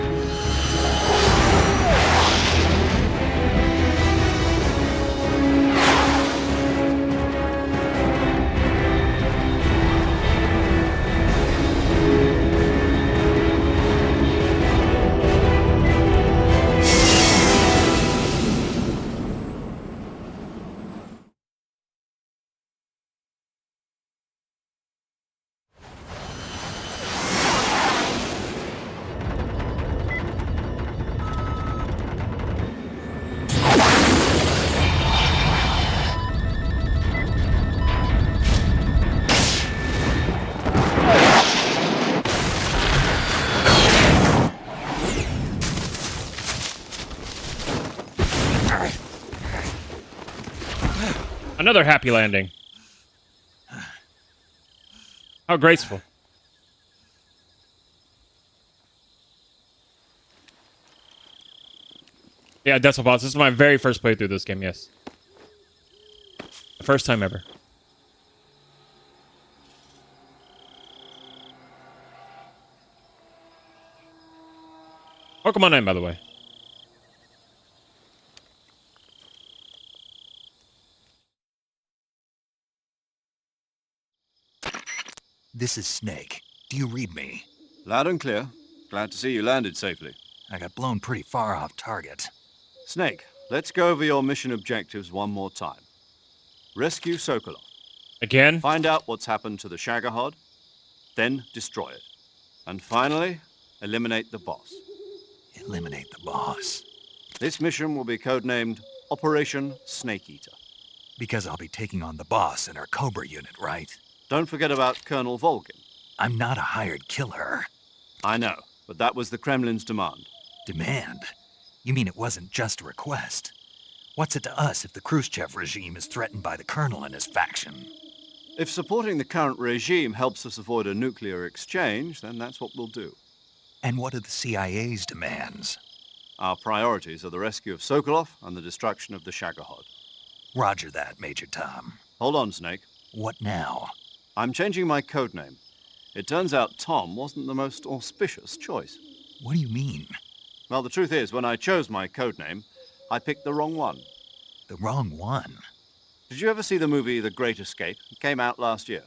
Another happy landing. How graceful. Yeah, Decimal Boss. This is my very first playthrough of this game, yes. The first time ever. Welcome on in, by the way. This is Snake. Do you read me? Loud and clear. Glad to see you landed safely. I got blown pretty far off target. Snake, let's go over your mission objectives one more time. Rescue Sokolov. Again? Find out what's happened to the Shagohod, then destroy it. And finally, eliminate the boss. Eliminate the boss. This mission will be codenamed Operation Snake Eater. Because I'll be taking on the boss in our Cobra unit, right? Don't forget about Colonel Volgin. I'm not a hired killer. I know, but that was the Kremlin's demand. Demand? You mean it wasn't just a request? What's it to us if the Khrushchev regime is threatened by the Colonel and his faction? If supporting the current regime helps us avoid a nuclear exchange, then that's what we'll do. And what are the CIA's demands? Our priorities are the rescue of Sokolov and the destruction of the Shagohod. Roger that, Major Tom. Hold on, Snake. What now? I'm changing my codename. It turns out Tom wasn't the most auspicious choice. What do you mean? Well, the truth is, when I chose my codename, I picked the wrong one. The wrong one? Did you ever see the movie The Great Escape? It came out last year.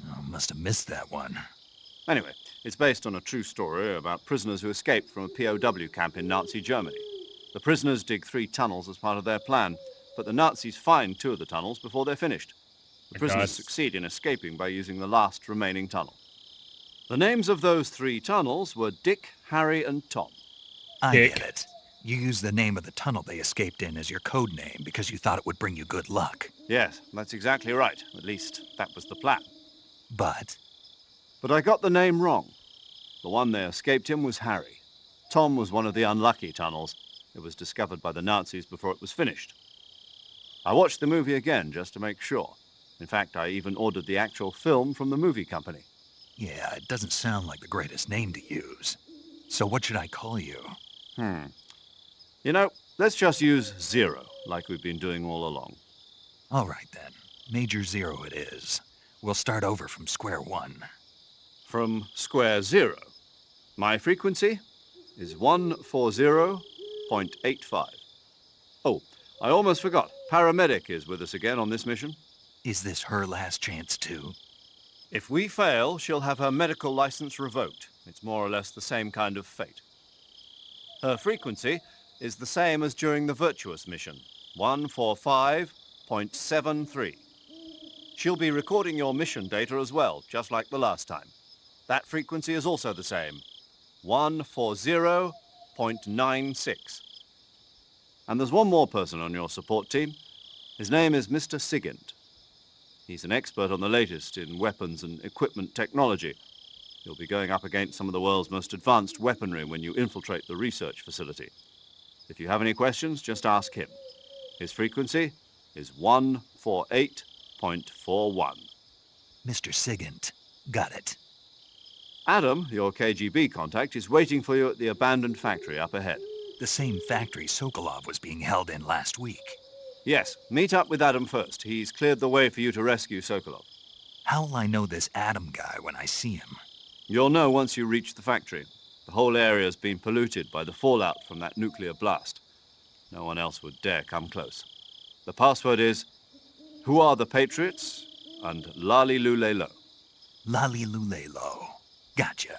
Oh, must have missed that one. Anyway, it's based on a true story about prisoners who escaped from a POW camp in Nazi Germany. The prisoners dig 3 tunnels as part of their plan, but the Nazis find 2 of the tunnels before they're finished. The prisoners succeed in escaping by using the last remaining tunnel. The names of those 3 tunnels were Dick, Harry, and Tom. I get it. You used the name of the tunnel they escaped in as your code name because you thought it would bring you good luck. Yes, that's exactly right. At least, that was the plan. But I got the name wrong. The one they escaped in was Harry. Tom was one of the unlucky tunnels. It was discovered by the Nazis before it was finished. I watched the movie again just to make sure. In fact, I even ordered the actual film from the movie company. Yeah, it doesn't sound like the greatest name to use. So what should I call you? You know, let's just use Zero, like we've been doing all along. All right, then. Major Zero it is. We'll start over from square one. From square zero. My frequency is 140.85. Oh, I almost forgot. Paramedic is with us again on this mission. Is this her last chance, too? If we fail, she'll have her medical license revoked. It's more or less the same kind of fate. Her frequency is the same as during the Virtuous mission, 145.73. She'll be recording your mission data as well, just like the last time. That frequency is also the same, 140.96. And there's one more person on your support team. His name is Mr. Sigint. He's an expert on the latest in weapons and equipment technology. You'll be going up against some of the world's most advanced weaponry when you infiltrate the research facility. If you have any questions, just ask him. His frequency is 148.41. Mr. Sigint. Got it. Adam, your KGB contact, is waiting for you at the abandoned factory up ahead. The same factory Sokolov was being held in last week. Yes, meet up with Adam first. He's cleared the way for you to rescue Sokolov. How'll I know this Adam guy when I see him? You'll know once you reach the factory. The whole area's been polluted by the fallout from that nuclear blast. No one else would dare come close. The password is, "Who are the Patriots?" and Lali Lulelo. Lali Lulelo. Gotcha.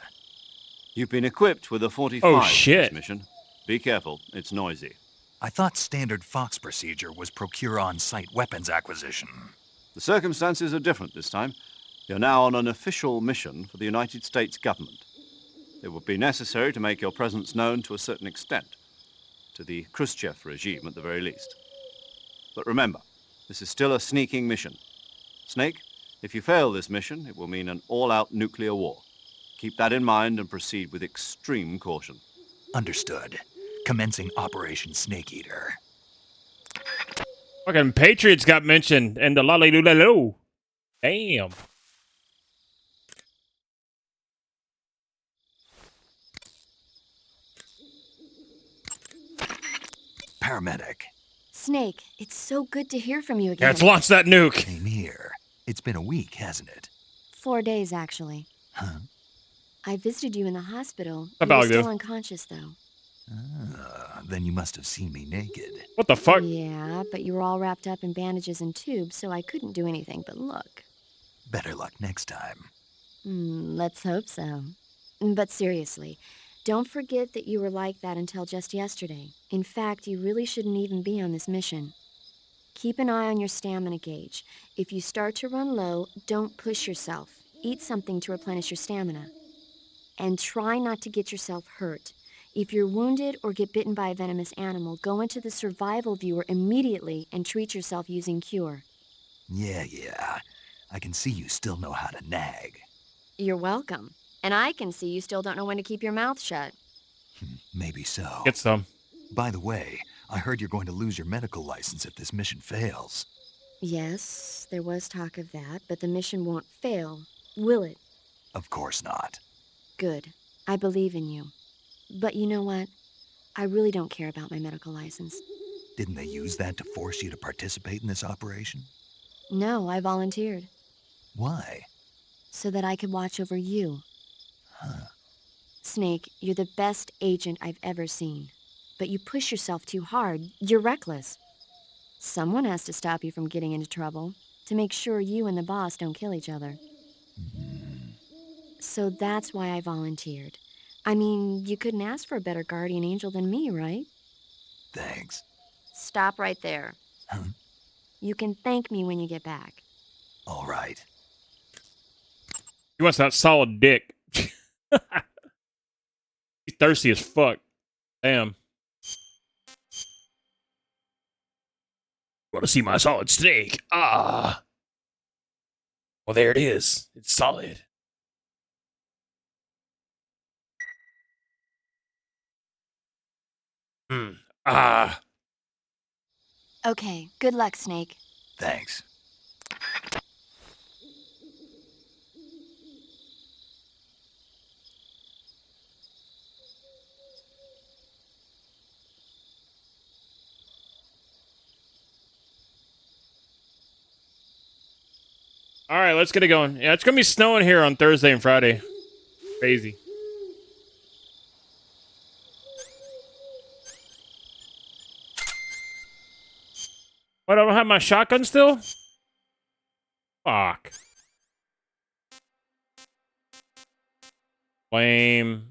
You've been equipped with a 45 Oh, for shit. this mission. Be careful, it's noisy. I thought standard Fox procedure was procure on-site weapons acquisition. The circumstances are different this time. You're now on an official mission for the United States government. It would be necessary to make your presence known to a certain extent, to the Khrushchev regime at the very least. But remember, this is still a sneaking mission. Snake, if you fail this mission, it will mean an all-out nuclear war. Keep that in mind and proceed with extreme caution. Understood. Commencing Operation Snake Eater. Fucking Patriots got mentioned and the lolly-loo-la-loo. Damn. Paramedic. Snake, it's so good to hear from you again. Yeah, let's launch that nuke. Same here. It's been a week, hasn't it? 4 days, actually. Huh? I visited you in the hospital. How You were about still you? unconscious, though. Then you must have seen me naked. What the fuck? Yeah, but you were all wrapped up in bandages and tubes, so I couldn't do anything but look. Better luck next time. Let's hope so. But seriously, don't forget that you were like that until just yesterday. In fact, you really shouldn't even be on this mission. Keep an eye on your stamina gauge. If you start to run low, don't push yourself. Eat something to replenish your stamina. And try not to get yourself hurt. If you're wounded or get bitten by a venomous animal, go into the survival viewer immediately and treat yourself using Cure. Yeah. I can see you still know how to nag. You're welcome. And I can see you still don't know when to keep your mouth shut. Maybe so. Get some. By the way, I heard you're going to lose your medical license if this mission fails. Yes, there was talk of that, but the mission won't fail, will it? Of course not. Good. I believe in you. But you know what? I really don't care about my medical license. Didn't they use that to force you to participate in this operation? No, I volunteered. Why? So that I could watch over you. Huh. Snake, you're the best agent I've ever seen. But you push yourself too hard. You're reckless. Someone has to stop you from getting into trouble, to make sure you and the boss don't kill each other. So that's why I volunteered. I mean, you couldn't ask for a better guardian angel than me, right? Thanks. Stop right there. Huh? You can thank me when you get back. All right. He wants that solid dick. He's thirsty as fuck. Damn. Want to see my solid steak? Ah. Well, there it is. It's solid. Ah. Okay, good luck, Snake. Thanks. All right, let's get it going. Yeah, it's going to be snowing here on Thursday and Friday. Crazy. What, I don't have my shotgun still? Fuck. Lame.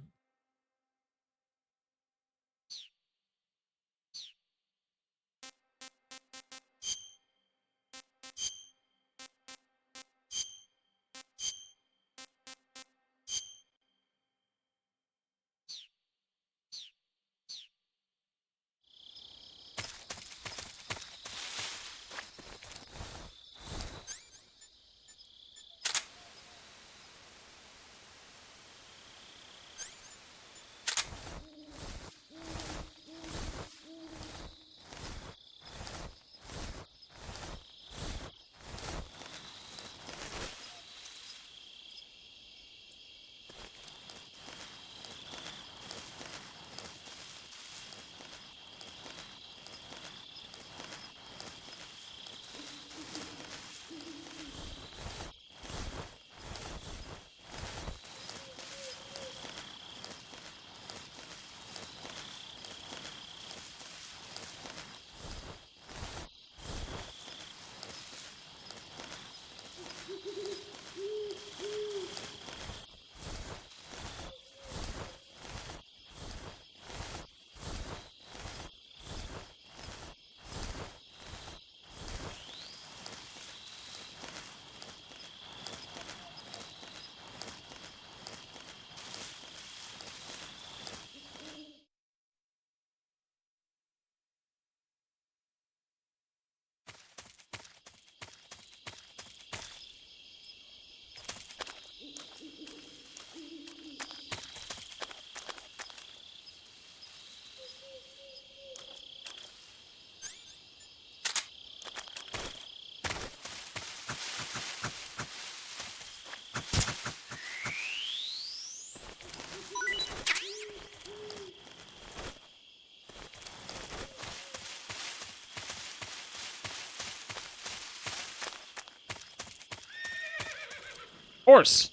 Horse.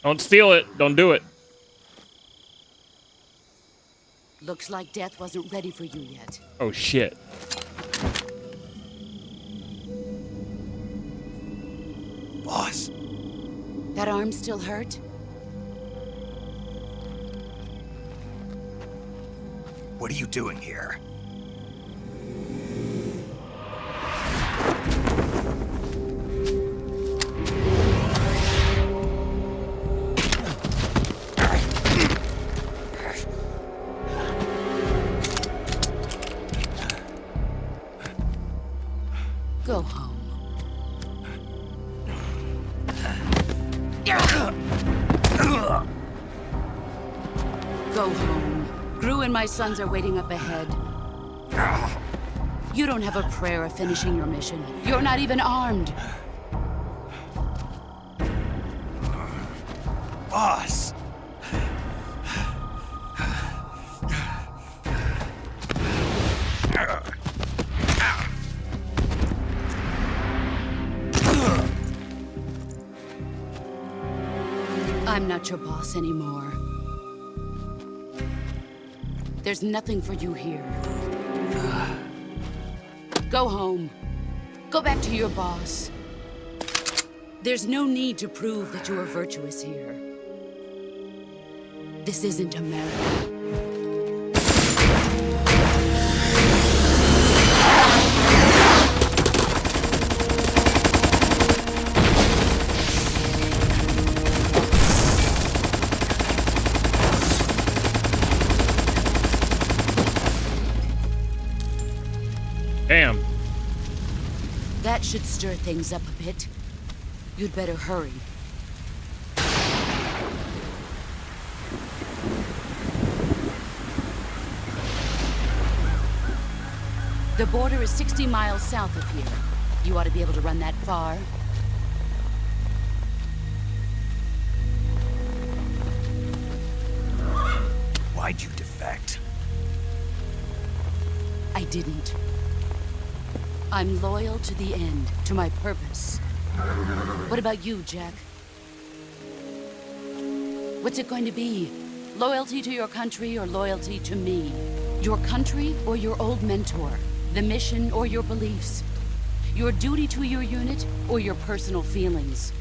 Don't steal it. Don't do it. Looks like death wasn't ready for you yet. Oh, shit. Boss. That arm still hurt? What are you doing here? Go home. Go home. Gru and my sons are waiting up ahead. You don't have a prayer of finishing your mission. You're not even armed. Boss! I'm not your boss anymore. There's nothing for you here. Go home. Go back to your boss. There's no need to prove that you are virtuous here. This isn't America. Damn. That should stir things up a bit. You'd better hurry. The border is 60 miles south of here. You ought to be able to run that far. Why'd you defect? I didn't. I'm loyal to the end, to my purpose. What about you, Jack? What's it going to be? Loyalty to your country or loyalty to me? Your country or your old mentor? The mission or your beliefs? Your duty to your unit or your personal feelings?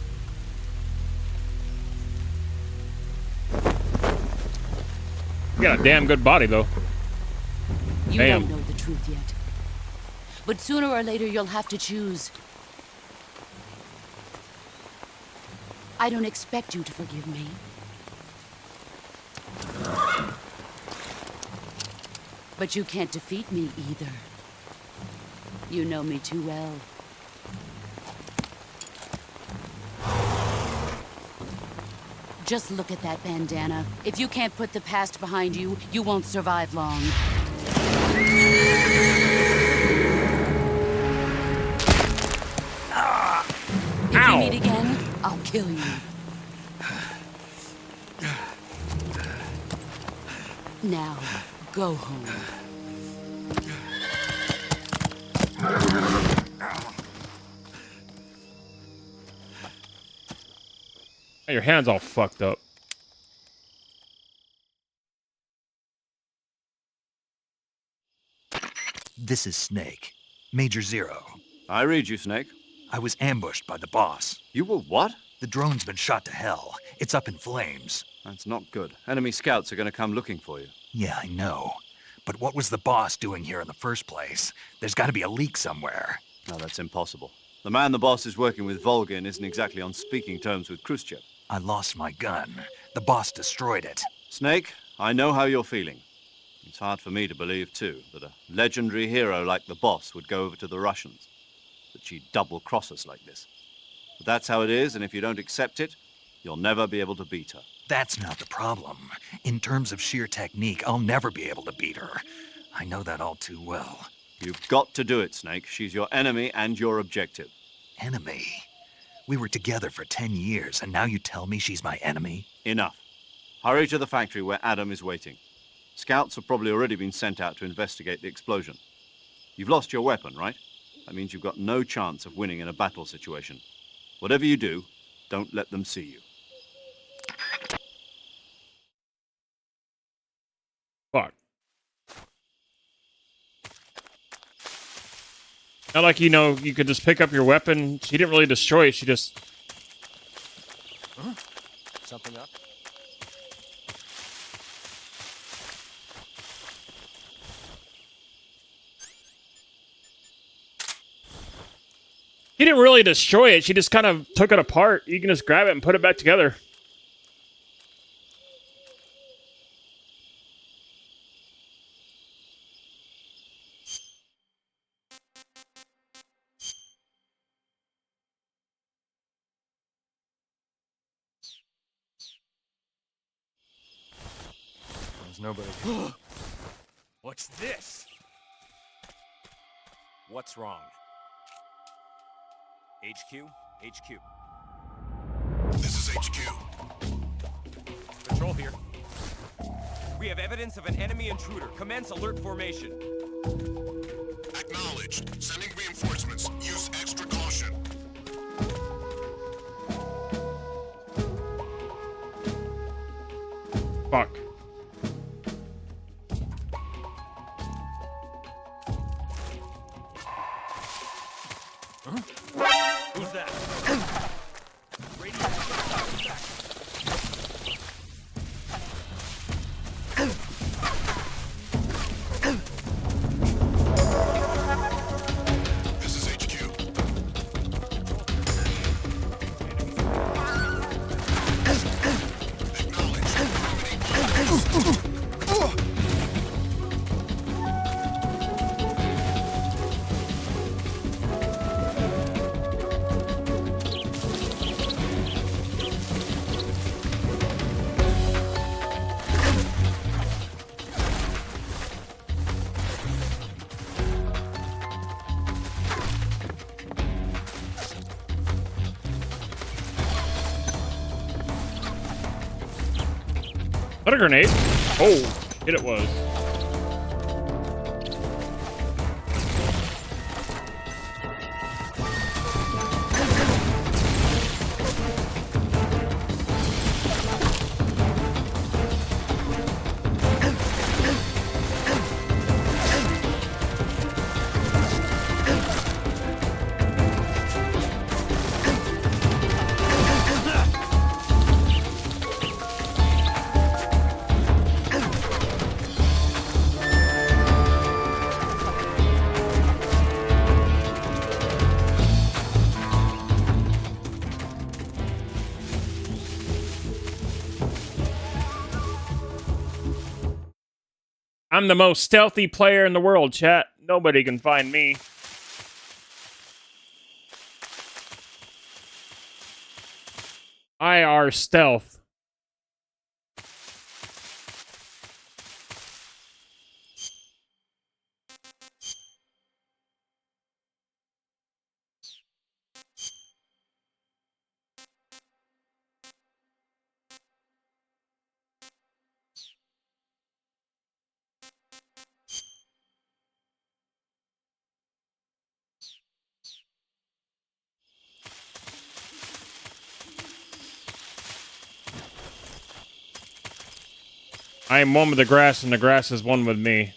You got a damn good body, though. You Damn. don't know the truth yet. But sooner or later, you'll have to choose. I don't expect you to forgive me. But you can't defeat me either. You know me too well. Just look at that bandana. If you can't put the past behind you, you won't survive long. If we meet again, I'll kill you. Now, go home. Your hand's all fucked up. This is Snake. Major Zero. I read you, Snake. I was ambushed by the boss. You were what? The drone's been shot to hell. It's up in flames. That's not good. Enemy scouts are going to come looking for you. Yeah, I know. But what was the boss doing here in the first place? There's got to be a leak somewhere. No, that's impossible. The man the boss is working with, Volgin, isn't exactly on speaking terms with Khrushchev. I lost my gun. The boss destroyed it. Snake, I know how you're feeling. It's hard for me to believe, too, that a legendary hero like the boss would go over to the Russians, that she'd double-cross us like this. But that's how it is, and if you don't accept it, you'll never be able to beat her. That's not the problem. In terms of sheer technique, I'll never be able to beat her. I know that all too well. You've got to do it, Snake. She's your enemy and your objective. Enemy? We were together for 10 years, and now you tell me she's my enemy? Enough. Hurry to the factory where Adam is waiting. Scouts have probably already been sent out to investigate the explosion. You've lost your weapon, right? That means you've got no chance of winning in a battle situation. Whatever you do, don't let them see you. Fuck. Not like, you know, you could just pick up your weapon. She didn't really destroy it. She just... Something up? She didn't really destroy it. She just kind of took it apart. You can just grab it and put it back together. There's nobody. What's this? What's wrong? HQ? HQ. This is HQ. Patrol here. We have evidence of an enemy intruder. Commence alert formation. Acknowledged. Sending reinforcements. Use extra caution. Fuck. Who's that? This is HQ. What a grenade. Oh, shit it was. I'm the most stealthy player in the world, chat. Nobody can find me. I are stealth. I am one with the grass, and the grass is one with me.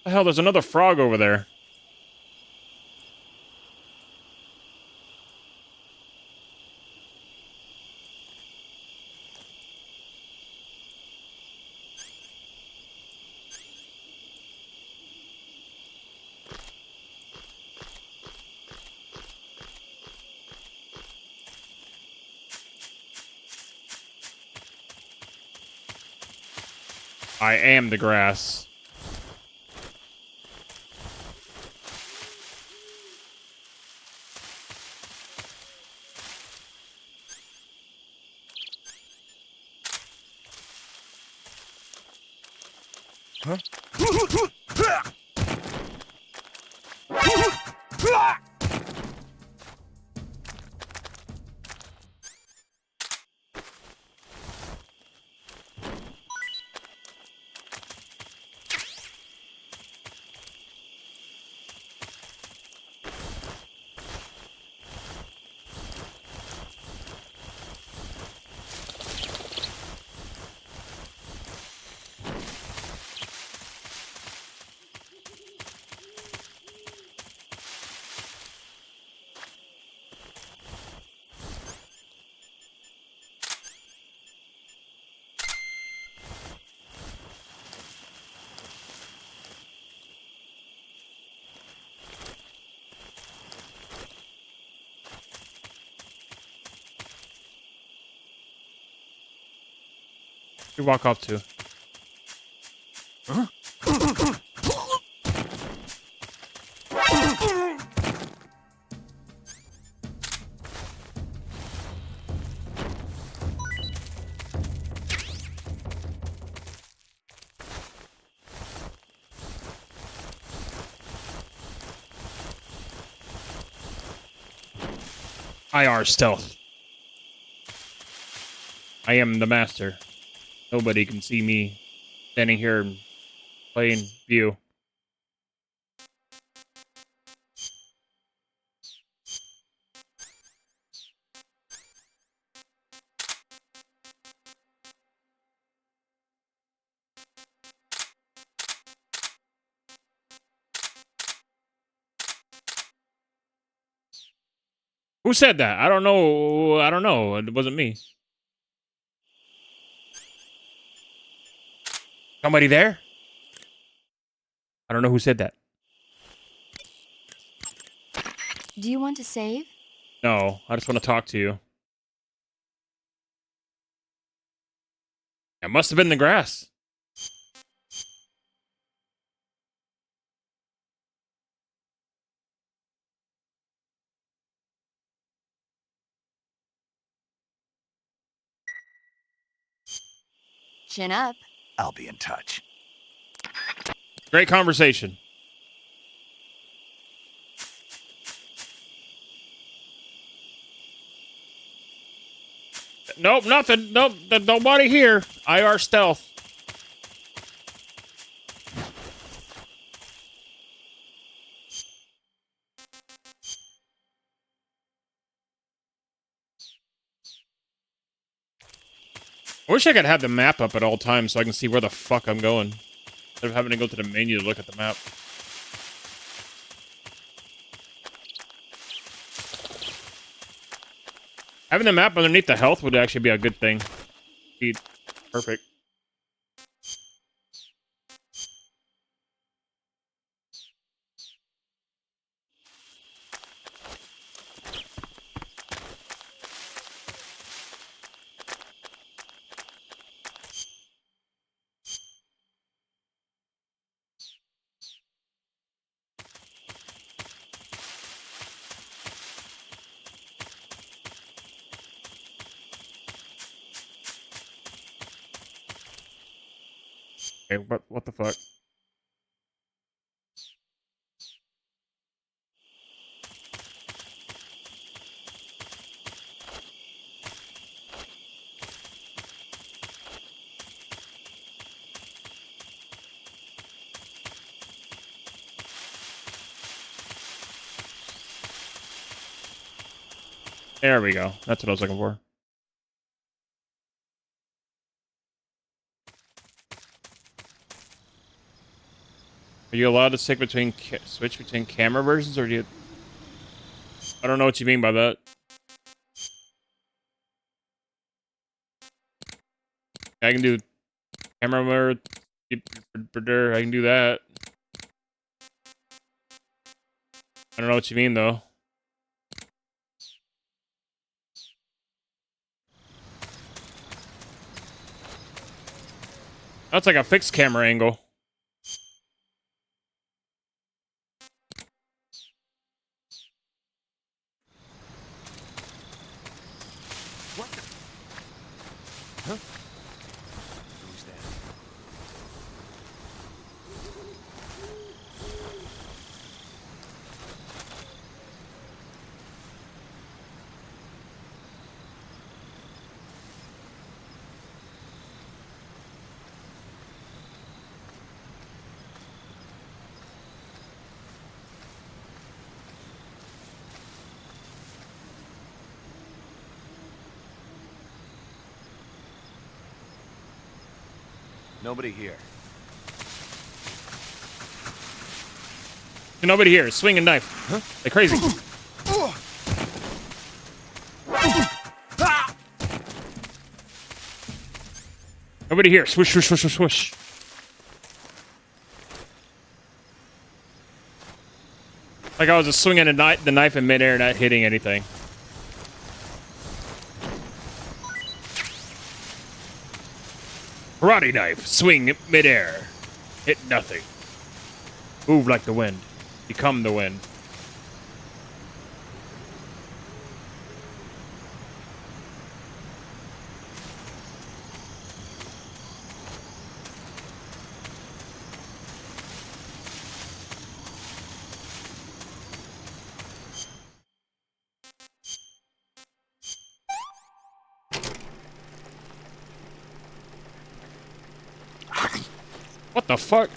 The hell, there's another frog over there. I am the grass. Huh? You walk up to. Huh? IR stealth. I am the master. Nobody can see me standing here and playing view. Who said that? I don't know. I don't know. It wasn't me. Somebody there? I don't know who said that. Do you want to save? No, I just want to talk to you. It must have been the grass. Chin up. I'll be in touch. Great conversation. Nope, nothing. Nope, nobody here. IR stealth. I wish I could have the map up at all times so I can see where the fuck I'm going. Instead of having to go to the menu to look at the map. Having the map underneath the health would actually be a good thing. Be perfect. Okay, what the fuck? There we go. That's what I was looking for. Are you allowed to switch between camera versions, or do you? I don't know what you mean by that. I can do camera mode. I can do that. I don't know what you mean though. That's like a fixed camera angle. What the? Huh? Who's that? Nobody here. Nobody here. Swing a knife. Huh? Like crazy. Nobody here. Swish, swish, swish, swish, swish. Like I was just swinging the knife in midair, not hitting anything. Karate knife. Swing midair. Hit nothing. Move like the wind. Become the wind. What the fuck?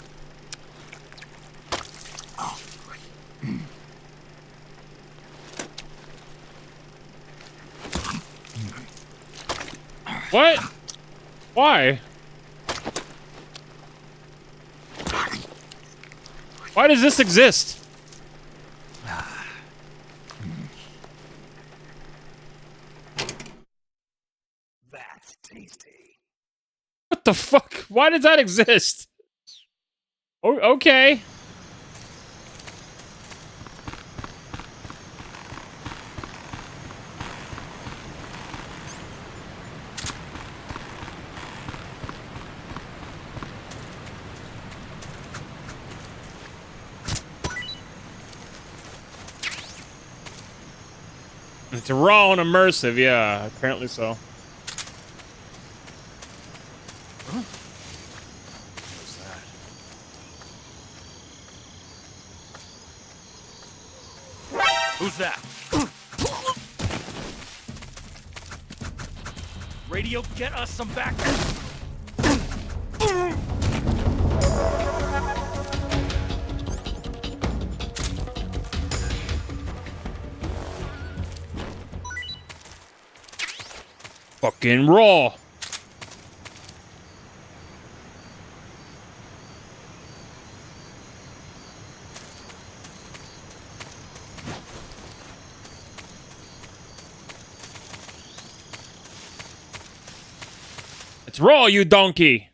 What? Why? Why does this exist? That's tasty. What the fuck? Why does that exist? Oh, okay. It's raw and immersive, yeah, apparently so. Huh? What's that? Who's that? Radio, get us some backup. Fucking raw. It's raw, you donkey.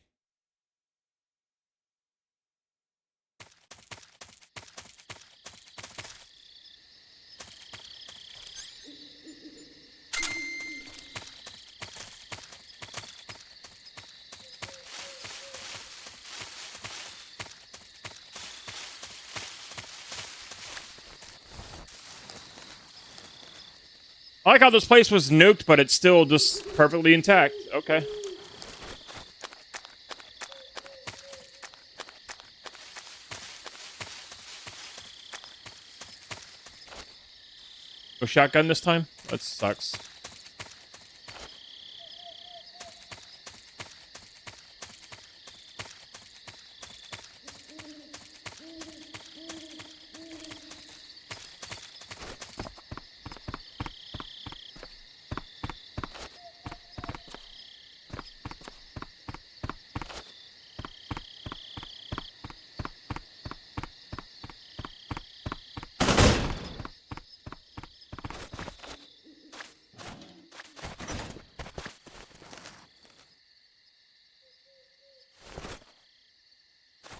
I like how this place was nuked, but it's still just perfectly intact. Okay. No shotgun this time? That sucks.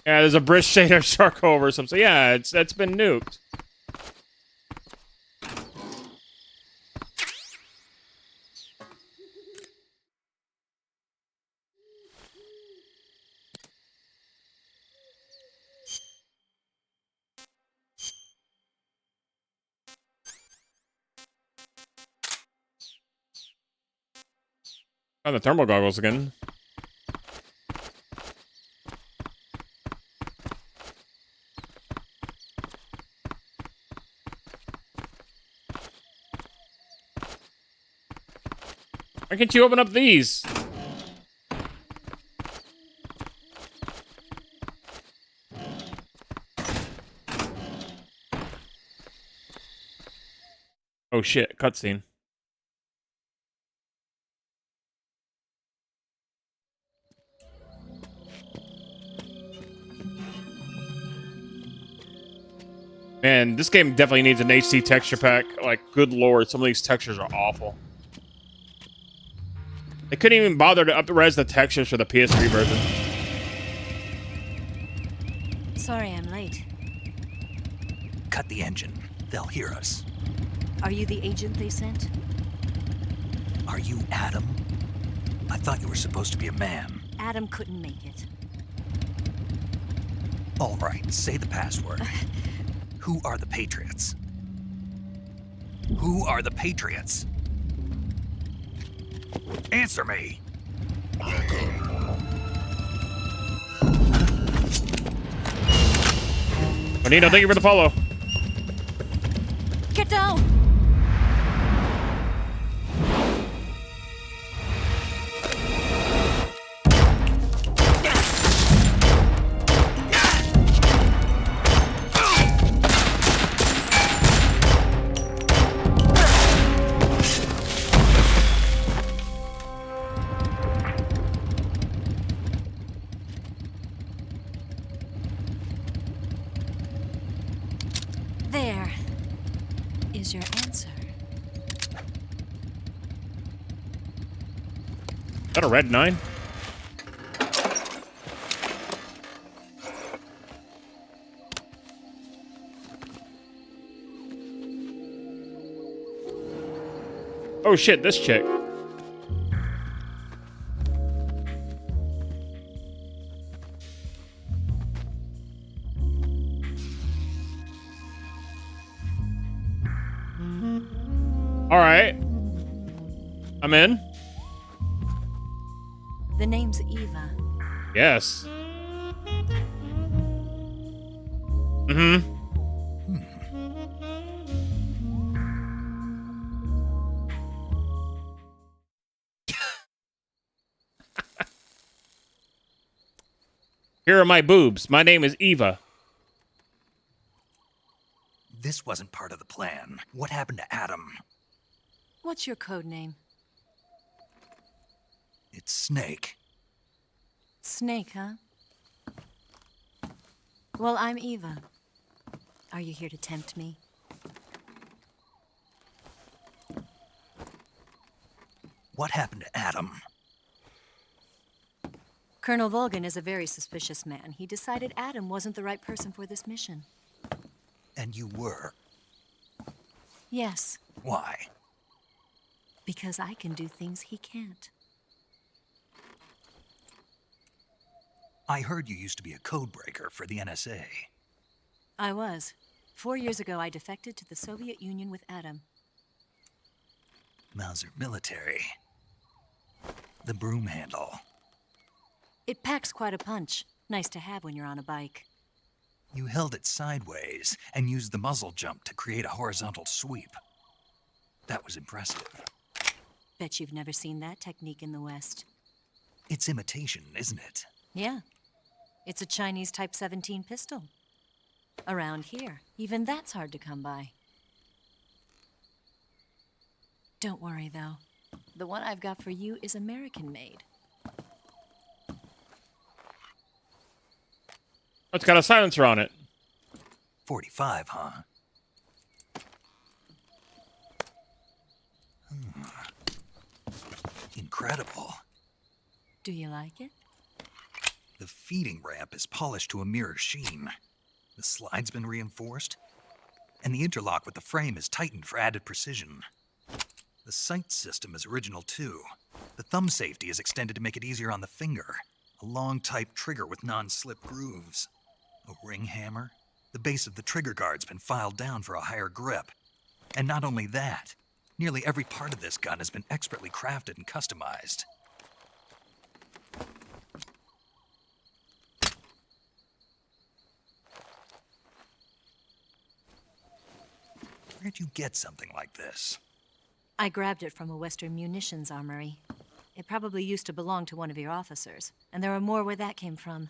Yeah, there's a British shader shark over or something. Yeah, that's been nuked. Oh, the thermal goggles again. Why can't you open up these? Oh shit, cutscene. Man, this game definitely needs an HD texture pack. Like, good lord, some of these textures are awful. They couldn't even bother to up-res the textures for the PS3 version. Sorry I'm late. Cut the engine. They'll hear us. Are you the agent they sent? Are you Adam? I thought you were supposed to be a man. Adam couldn't make it. All right, say the password. Who are the Patriots? Who are the Patriots? Answer me. Bonito, thank you for the follow. Get down! There is your answer. Is that a red 9? Oh shit, this chick. All right. I'm in. The name's Eva. Yes. Mm-hmm. Here are my boobs. My name is Eva. This wasn't part of the plan. What happened to Adam? What's your code name? It's Snake. Snake, huh? Well, I'm Eva. Are you here to tempt me? What happened to Adam? Colonel Volgan is a very suspicious man. He decided Adam wasn't the right person for this mission. And you were. Yes, Why? because I can do things he can't. I heard you used to be a codebreaker for the NSA. I was. 4 years ago, I defected to the Soviet Union with Adam. Mauser military. The broom handle. It packs quite a punch. Nice to have when you're on a bike. You held it sideways and used the muzzle jump to create a horizontal sweep. That was impressive. Bet you've never seen that technique in the West. It's imitation, isn't it? Yeah. It's a Chinese Type 17 pistol. Around here, even that's hard to come by. Don't worry, though. The one I've got for you is American-made. It's got a silencer on it. 45, huh? Incredible. Do you like it? The feeding ramp is polished to a mirror sheen. The slide's been reinforced, and the interlock with the frame is tightened for added precision. The sight system is original too. The thumb safety is extended to make it easier on the finger. A long type trigger with non-slip grooves. A ring hammer. The base of the trigger guard's been filed down for a higher grip. And not only that, nearly every part of this gun has been expertly crafted and customized. Where'd you get something like this? I grabbed it from a Western munitions armory. It probably used to belong to one of your officers, and there are more where that came from.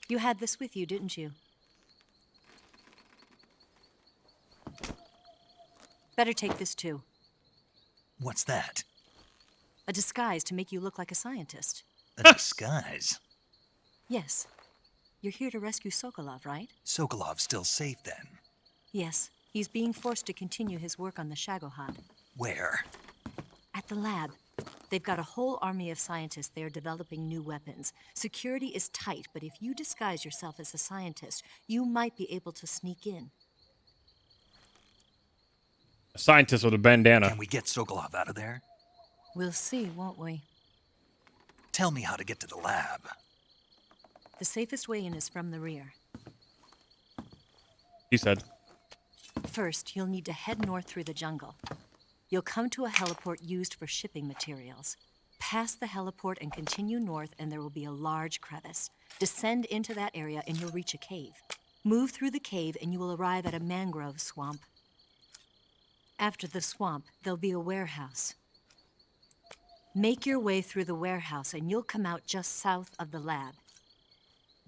You had this with you, didn't you? Better take this too. What's that? A disguise to make you look like a scientist. A disguise? Yes. You're here to rescue Sokolov, right? Sokolov's still safe then? Yes. He's being forced to continue his work on the Shagohod. Where? At the lab. They've got a whole army of scientists there developing new weapons. Security is tight, but if you disguise yourself as a scientist, you might be able to sneak in. A scientist with a bandana. Can we get Sokolov out of there? We'll see, won't we? Tell me how to get to the lab. The safest way in is from the rear. He said. First, you'll need to head north through the jungle. You'll come to a heliport used for shipping materials. Pass the heliport and continue north, and there will be a large crevice. Descend into that area, and you'll reach a cave. Move through the cave, and you will arrive at a mangrove swamp. After the swamp, there'll be a warehouse. Make your way through the warehouse, and you'll come out just south of the lab.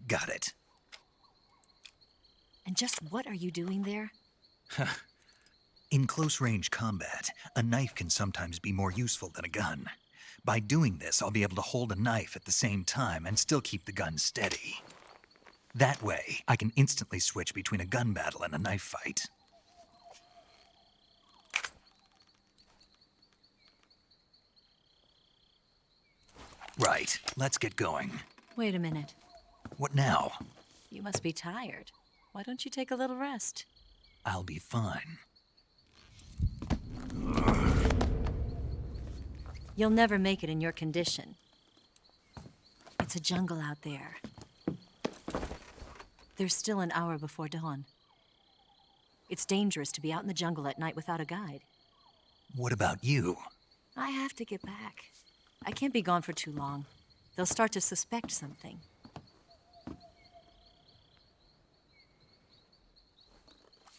Got it. And just what are you doing there? In close-range combat, a knife can sometimes be more useful than a gun. By doing this, I'll be able to hold a knife at the same time and still keep the gun steady. That way, I can instantly switch between a gun battle and a knife fight. Right, let's get going. Wait a minute. What now? You must be tired. Why don't you take a little rest? I'll be fine. You'll never make it in your condition. It's a jungle out there. There's still an hour before dawn. It's dangerous to be out in the jungle at night without a guide. What about you? I have to get back. I can't be gone for too long. They'll start to suspect something.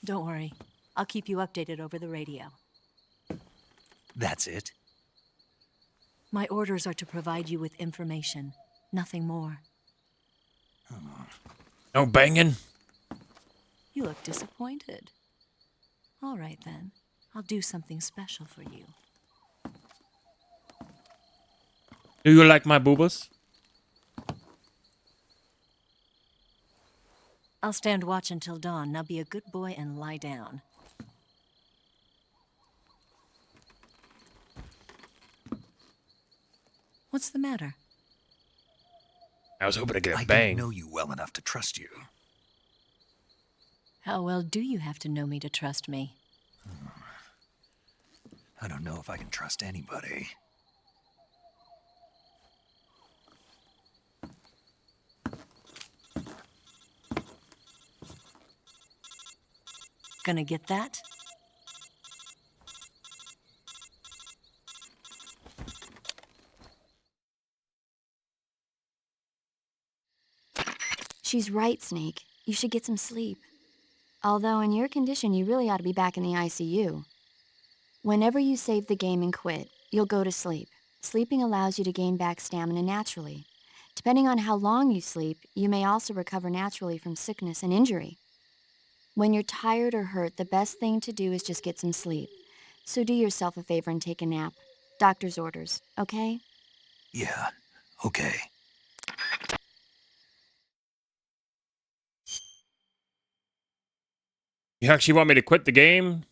Don't worry. I'll keep you updated over the radio. That's it? My orders are to provide you with information. Nothing more. No banging? You look disappointed. All right, then. I'll do something special for you. Do you like my boobas? I'll stand watch until dawn. Now be a good boy and lie down. What's the matter? I was hoping to get a I bang. don't know you well enough to trust you. How well do you have to know me to trust me? I don't know if I can trust anybody. Gonna get that? She's right, Snake. You should get some sleep. Although in your condition, you really ought to be back in the ICU. Whenever you save the game and quit, you'll go to sleep. Sleeping allows you to gain back stamina naturally. Depending on how long you sleep, you may also recover naturally from sickness and injury. When you're tired or hurt, the best thing to do is just get some sleep. So do yourself a favor and take a nap. Doctor's orders, okay? Yeah, okay. You actually want me to quit the game?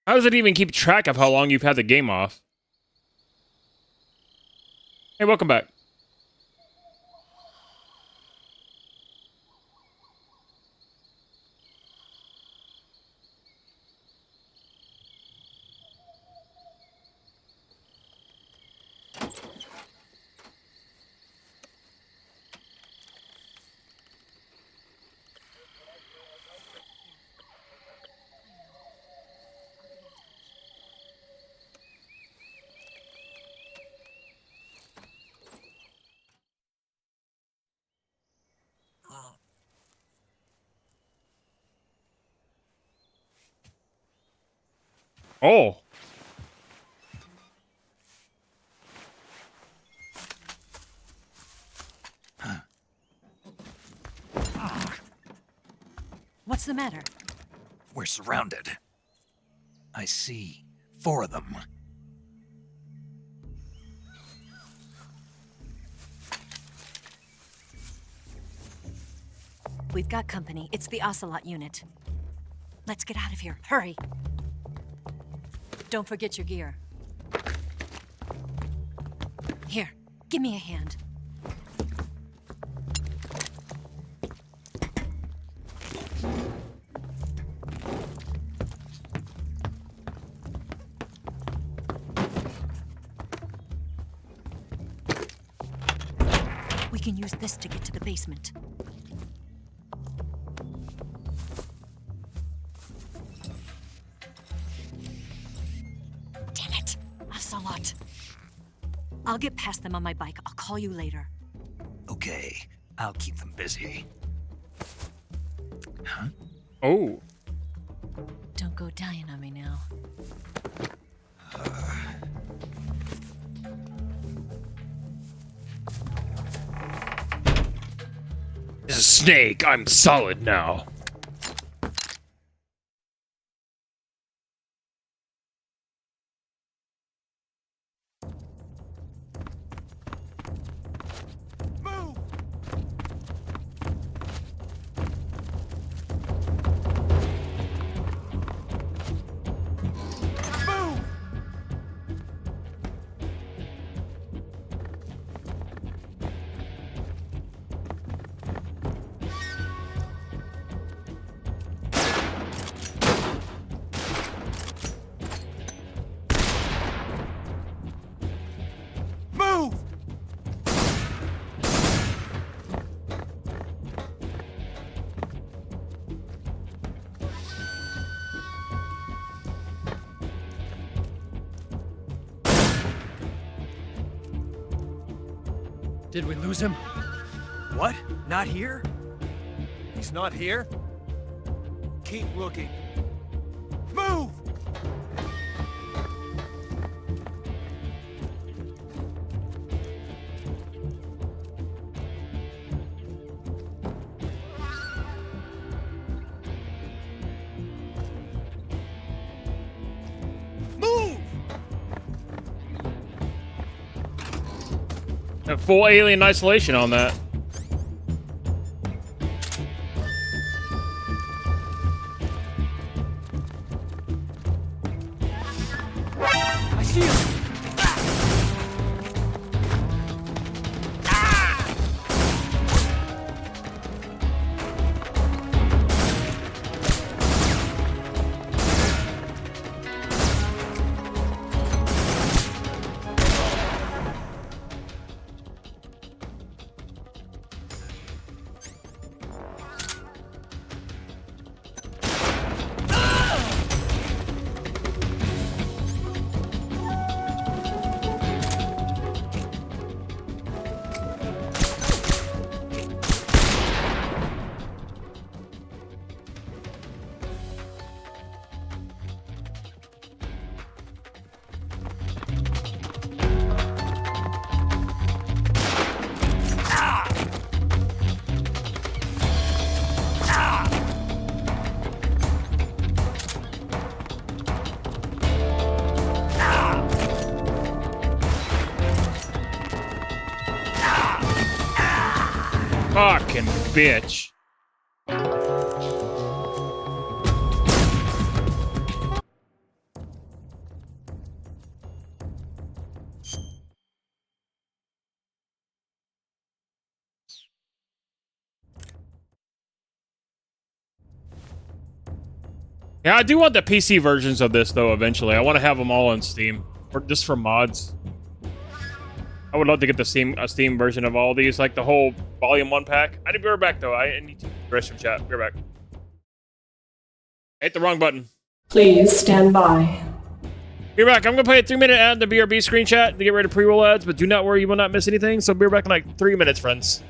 How does it even keep track of how long you've had the game off? Hey, welcome back. Oh. What's the matter? We're surrounded. I see 4 of them. We've got company. It's the Ocelot unit. Let's get out of here. Hurry. Don't forget your gear. Here, give me a hand. We can use this to get to the basement. Damn it! Ocelot. I'll get past them on my bike. I'll call you later. Okay, I'll keep them busy. Huh? Oh. Don't go dying on me now. Snake, I'm solid now. Did we lose him? What? Not here? He's not here? Keep looking. Move! Full alien isolation on that. I see him! Fucking bitch. Yeah, I do want the PC versions of this though. Eventually, I want to have them all on Steam, or just for mods. I would love to get the Steam version of all these, like the whole Volume 1 pack. I need to be right back though. I need to rest from chat. Be right back. I hit the wrong button. Please stand by. Be right back. I'm gonna play a 3-minute ad in the BRB screen chat to get rid of pre-roll ads, but do not worry, you will not miss anything. So be right back in like 3 minutes, friends.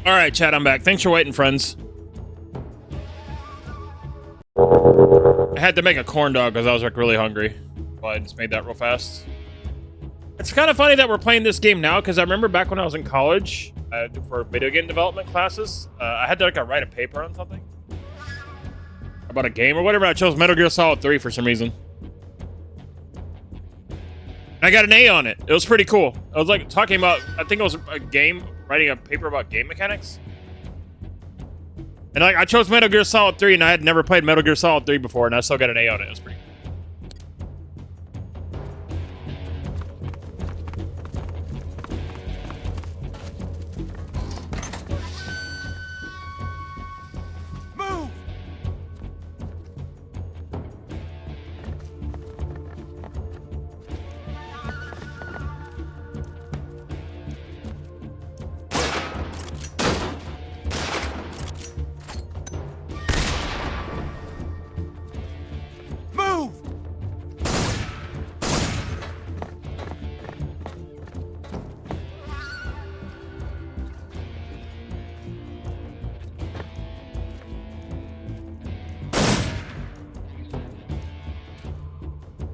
All right, chat, I'm back. Thanks for waiting, friends. I had to make a corn dog because I was like really hungry. So I just made that real fast. It's kind of funny that we're playing this game now because I remember back when I was in college for video game development classes, I had to like write a paper on something about a game or whatever. I chose Metal Gear Solid 3 for some reason. I got an A on it. It was pretty cool. I was like talking about, I think it was a game, writing a paper about game mechanics. And like I chose Metal Gear Solid 3 and I had never played Metal Gear Solid 3 before and I still got an A on it. It was pretty cool.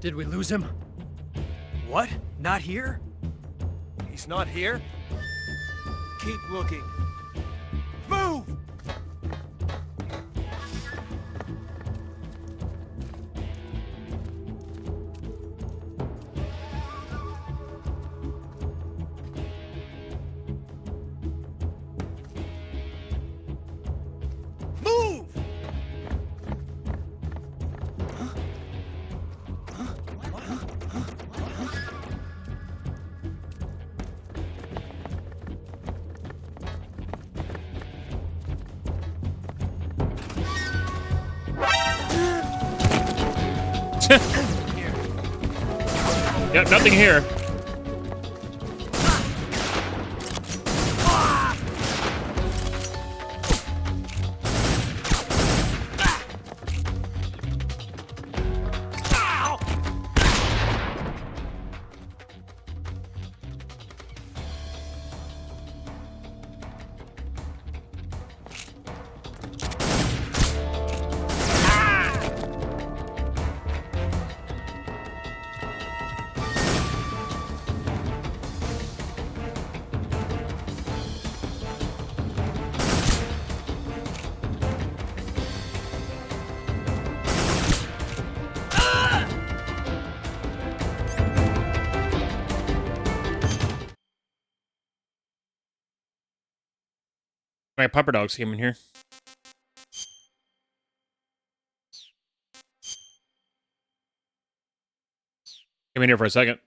Did we lose him? What? Not here? He's not here? Keep looking. Move! Move! Yep, nothing here. My pupper dogs came in here. Came in here for a second.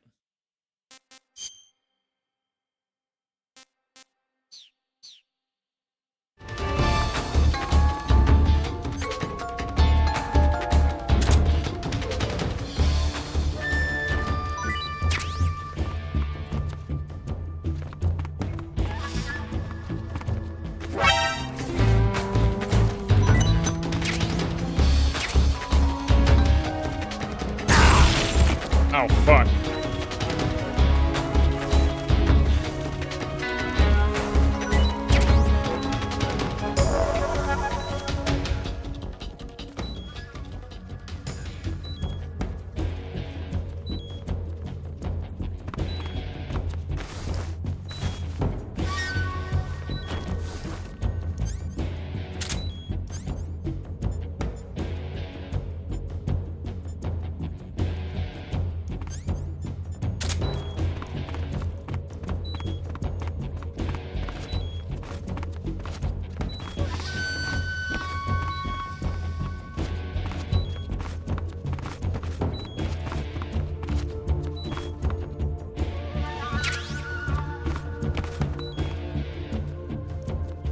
Oh, fuck.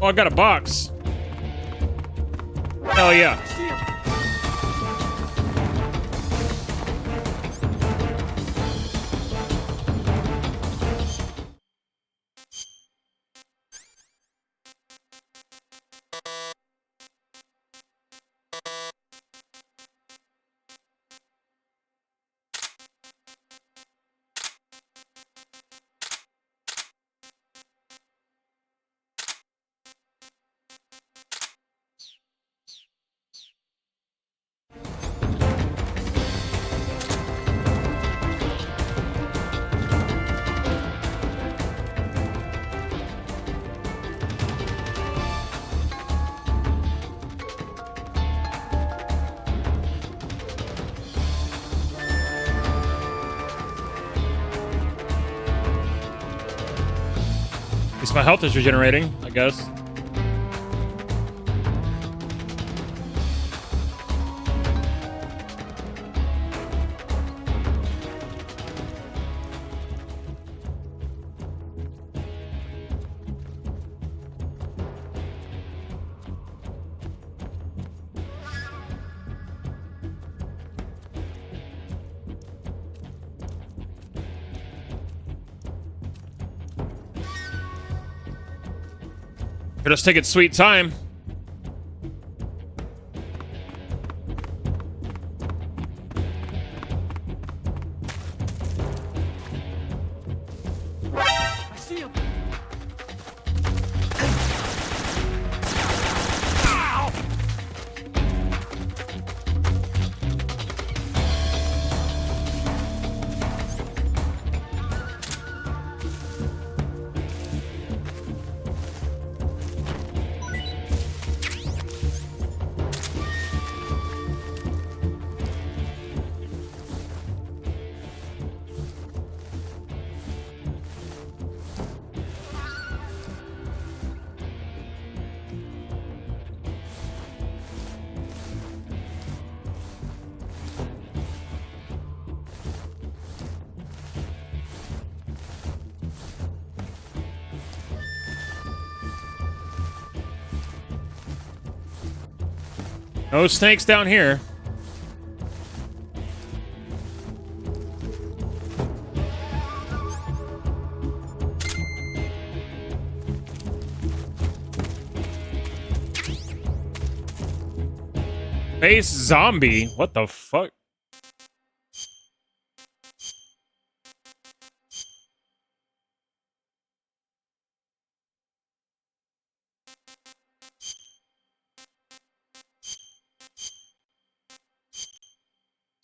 Oh, I got a box. Hell yeah. my health is regenerating, I guess. Let's take its sweet time. I see him. No snakes down here. Base zombie? What the fuck?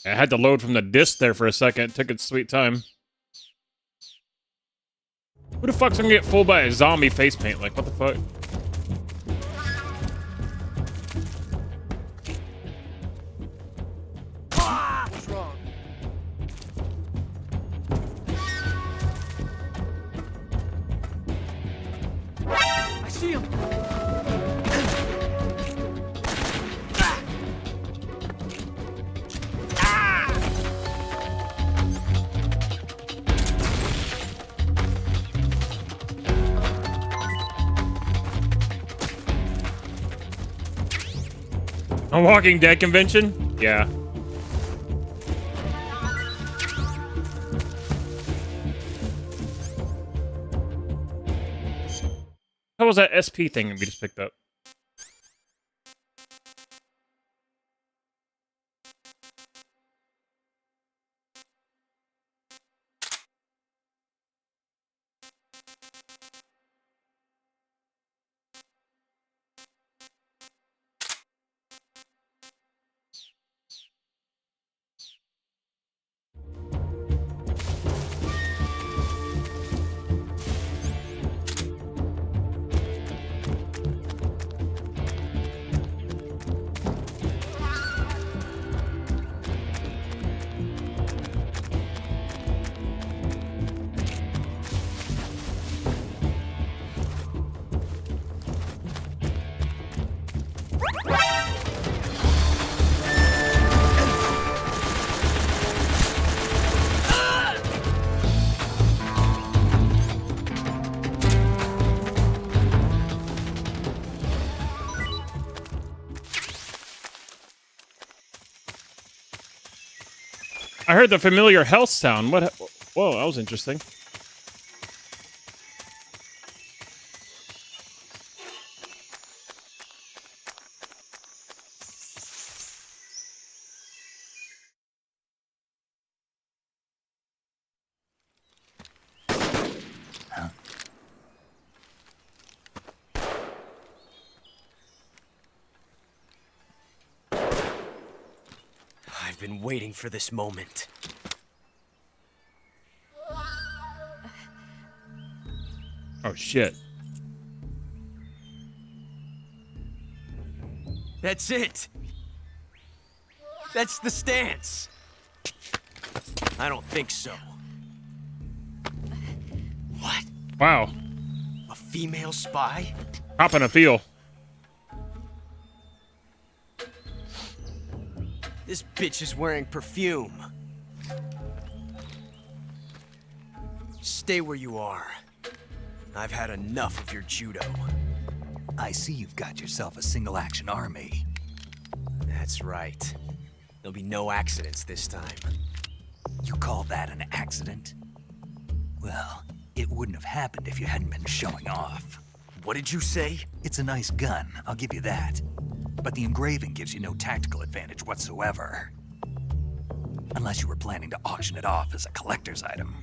I had to load from the disc there for a second. It took its sweet time. Who the fuck's gonna get fooled by a zombie face paint? Like, what the fuck? What's wrong? I see him. A Walking Dead convention? Yeah. How was that SP thing we just picked up? I heard the familiar health sound. What? Whoa, that was interesting. I've been waiting for this moment. Oh, shit. That's it. That's the stance. I don't think so. What? Wow. A female spy? Hopping a feel. This bitch is wearing perfume. Stay where you are. I've had enough of your judo. I see you've got yourself a single-action army. That's right. There'll be no accidents this time. You call that an accident? Well, it wouldn't have happened if you hadn't been showing off. What did you say? It's a nice gun, I'll give you that. But the engraving gives you no tactical advantage whatsoever. Unless you were planning to auction it off as a collector's item.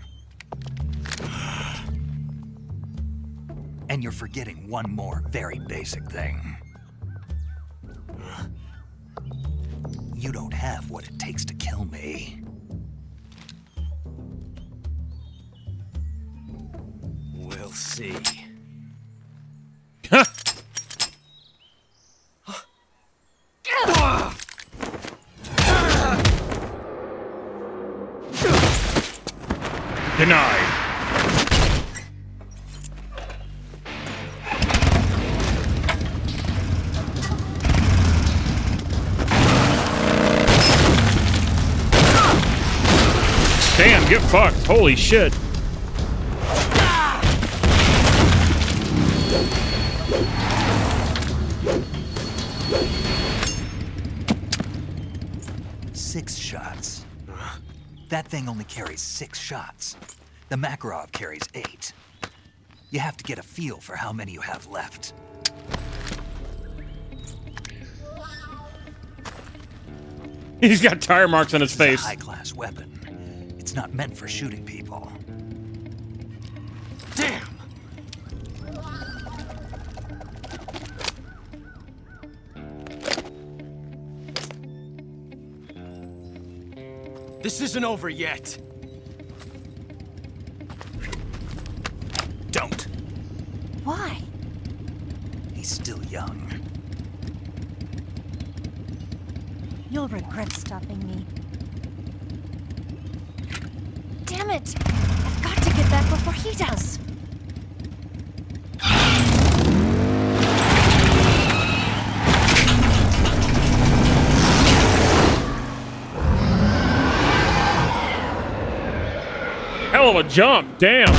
And you're forgetting one more very basic thing. You don't have what it takes to kill me. We'll see. Denied. Damn, get fucked. Holy shit. Six shots. That thing only carries 6 shots. The Makarov carries 8. You have to get a feel for how many you have left. He's got tire marks on his face. It's a high-class weapon. It's not meant for shooting people. Damn! This isn't over yet. Don't. Why? He's still young. You'll regret stopping me. Damn it! I've got to get back before he does. Hell of a jump, damn.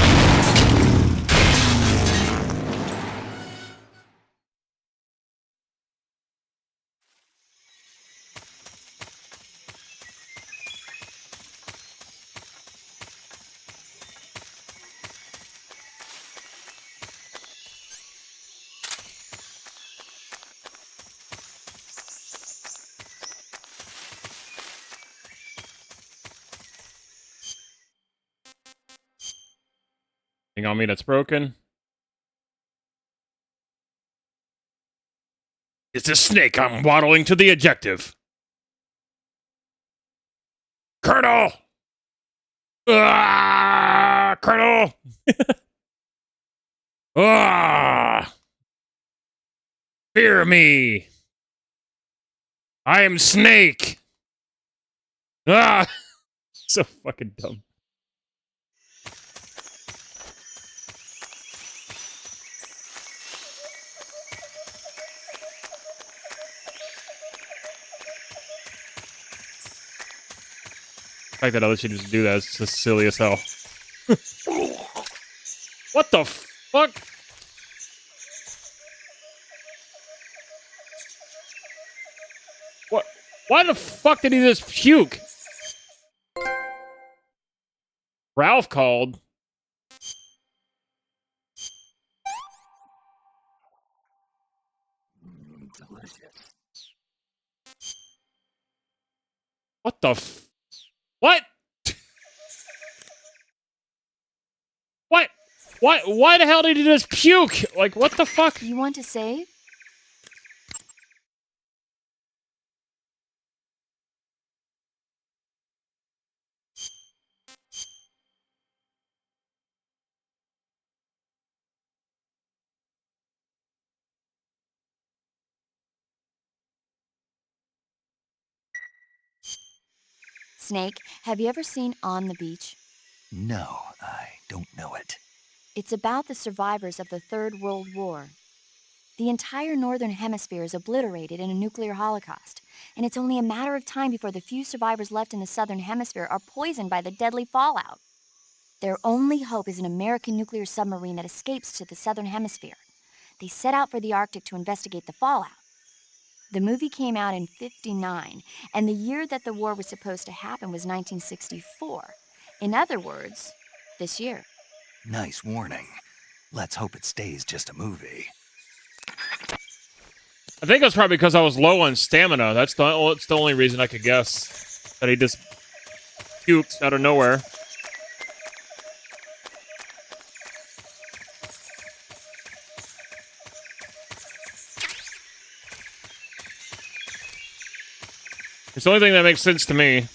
Thing on me that's broken. It's a snake. I'm waddling to the objective. Colonel! Ah, Colonel! Ah! Fear me! I am Snake! Ah! So fucking dumb. The fact that others should just do that is just silly as hell. What the fuck? What? Why the fuck did he just puke? Ralph called. What the f... What? What? Why the hell did he just puke? Like, what the fuck? You want to save? Snake, have you ever seen On the Beach? No, I don't know it. It's about the survivors of the Third World War. The entire northern hemisphere is obliterated in a nuclear holocaust, and it's only a matter of time before the few survivors left in the southern hemisphere are poisoned by the deadly fallout. Their only hope is an American nuclear submarine that escapes to the southern hemisphere. They set out for the Arctic to investigate the fallout. The movie came out in '59, and the year that the war was supposed to happen was 1964. In other words, this year. Nice warning. Let's hope it stays just a movie. I think it's probably because I was low on stamina. That's the only reason I could guess. That he just puked out of nowhere. It's the only thing that makes sense to me.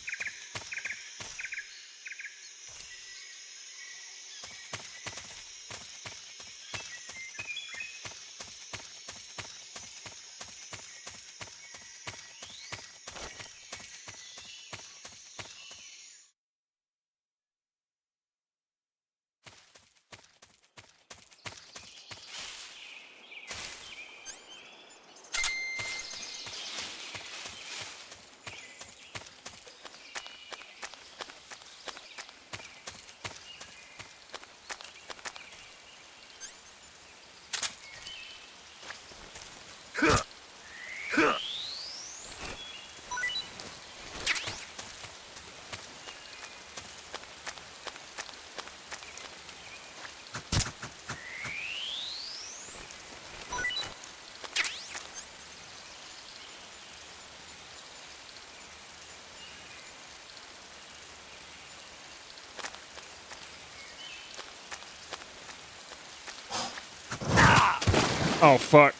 Oh, fuck.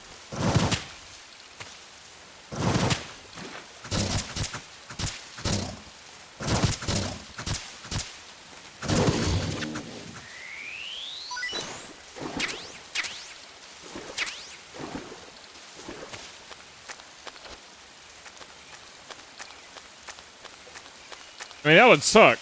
I mean, that would suck.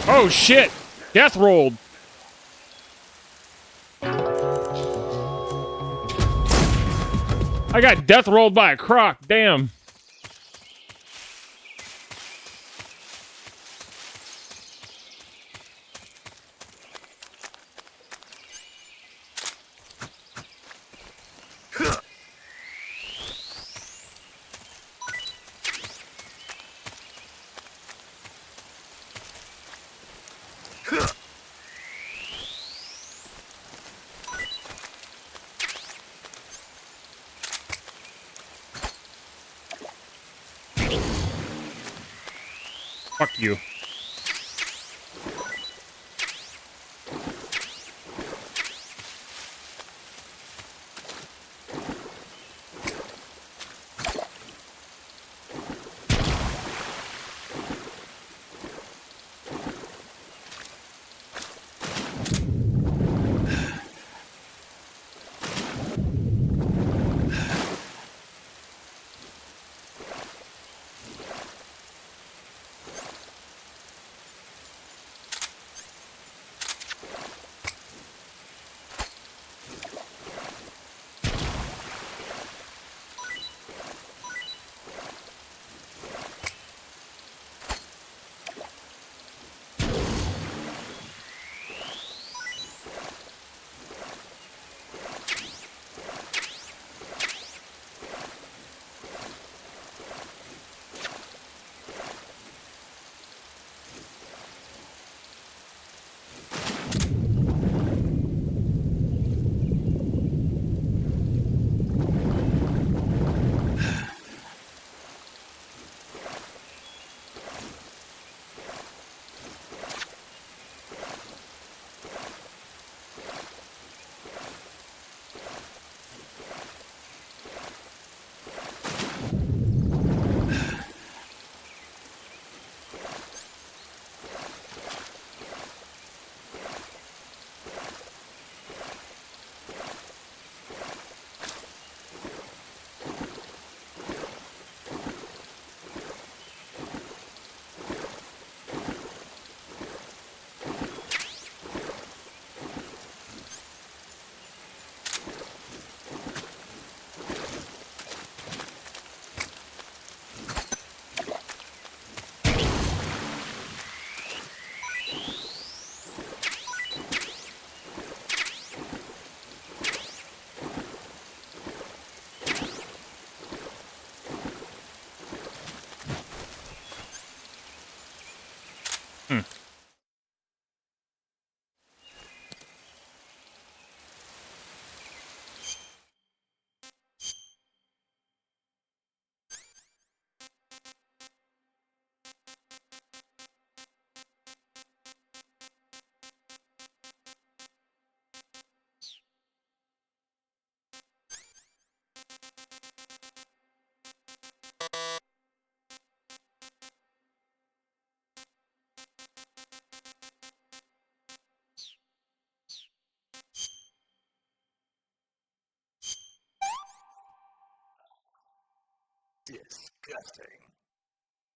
Oh shit! Death rolled. I got death rolled by a croc. Damn. Fuck you.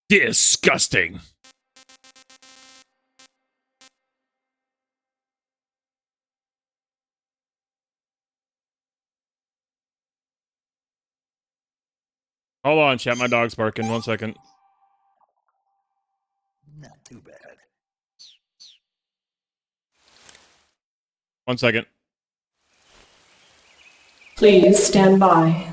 Disgusting. Hold on, chat. My dog's barking. 1 second. Not too bad. 1 second. Please stand by.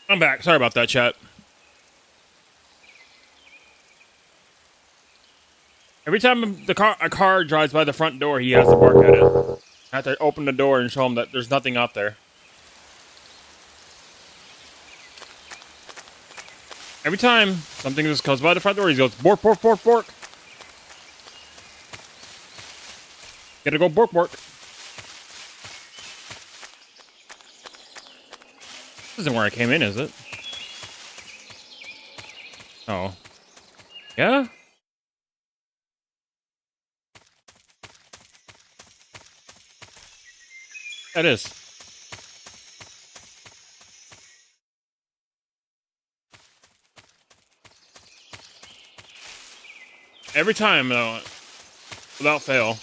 I'm back. Sorry about that, chat. Every time a car drives by the front door, he has to bark at it. I have to open the door and show him that there's nothing out there. Every time something just comes by the front door, he goes, bork, bork, bork, bork. Gotta go bork, bork. This isn't where I came in, is it? Oh. Yeah? That is. Every time, though, without fail.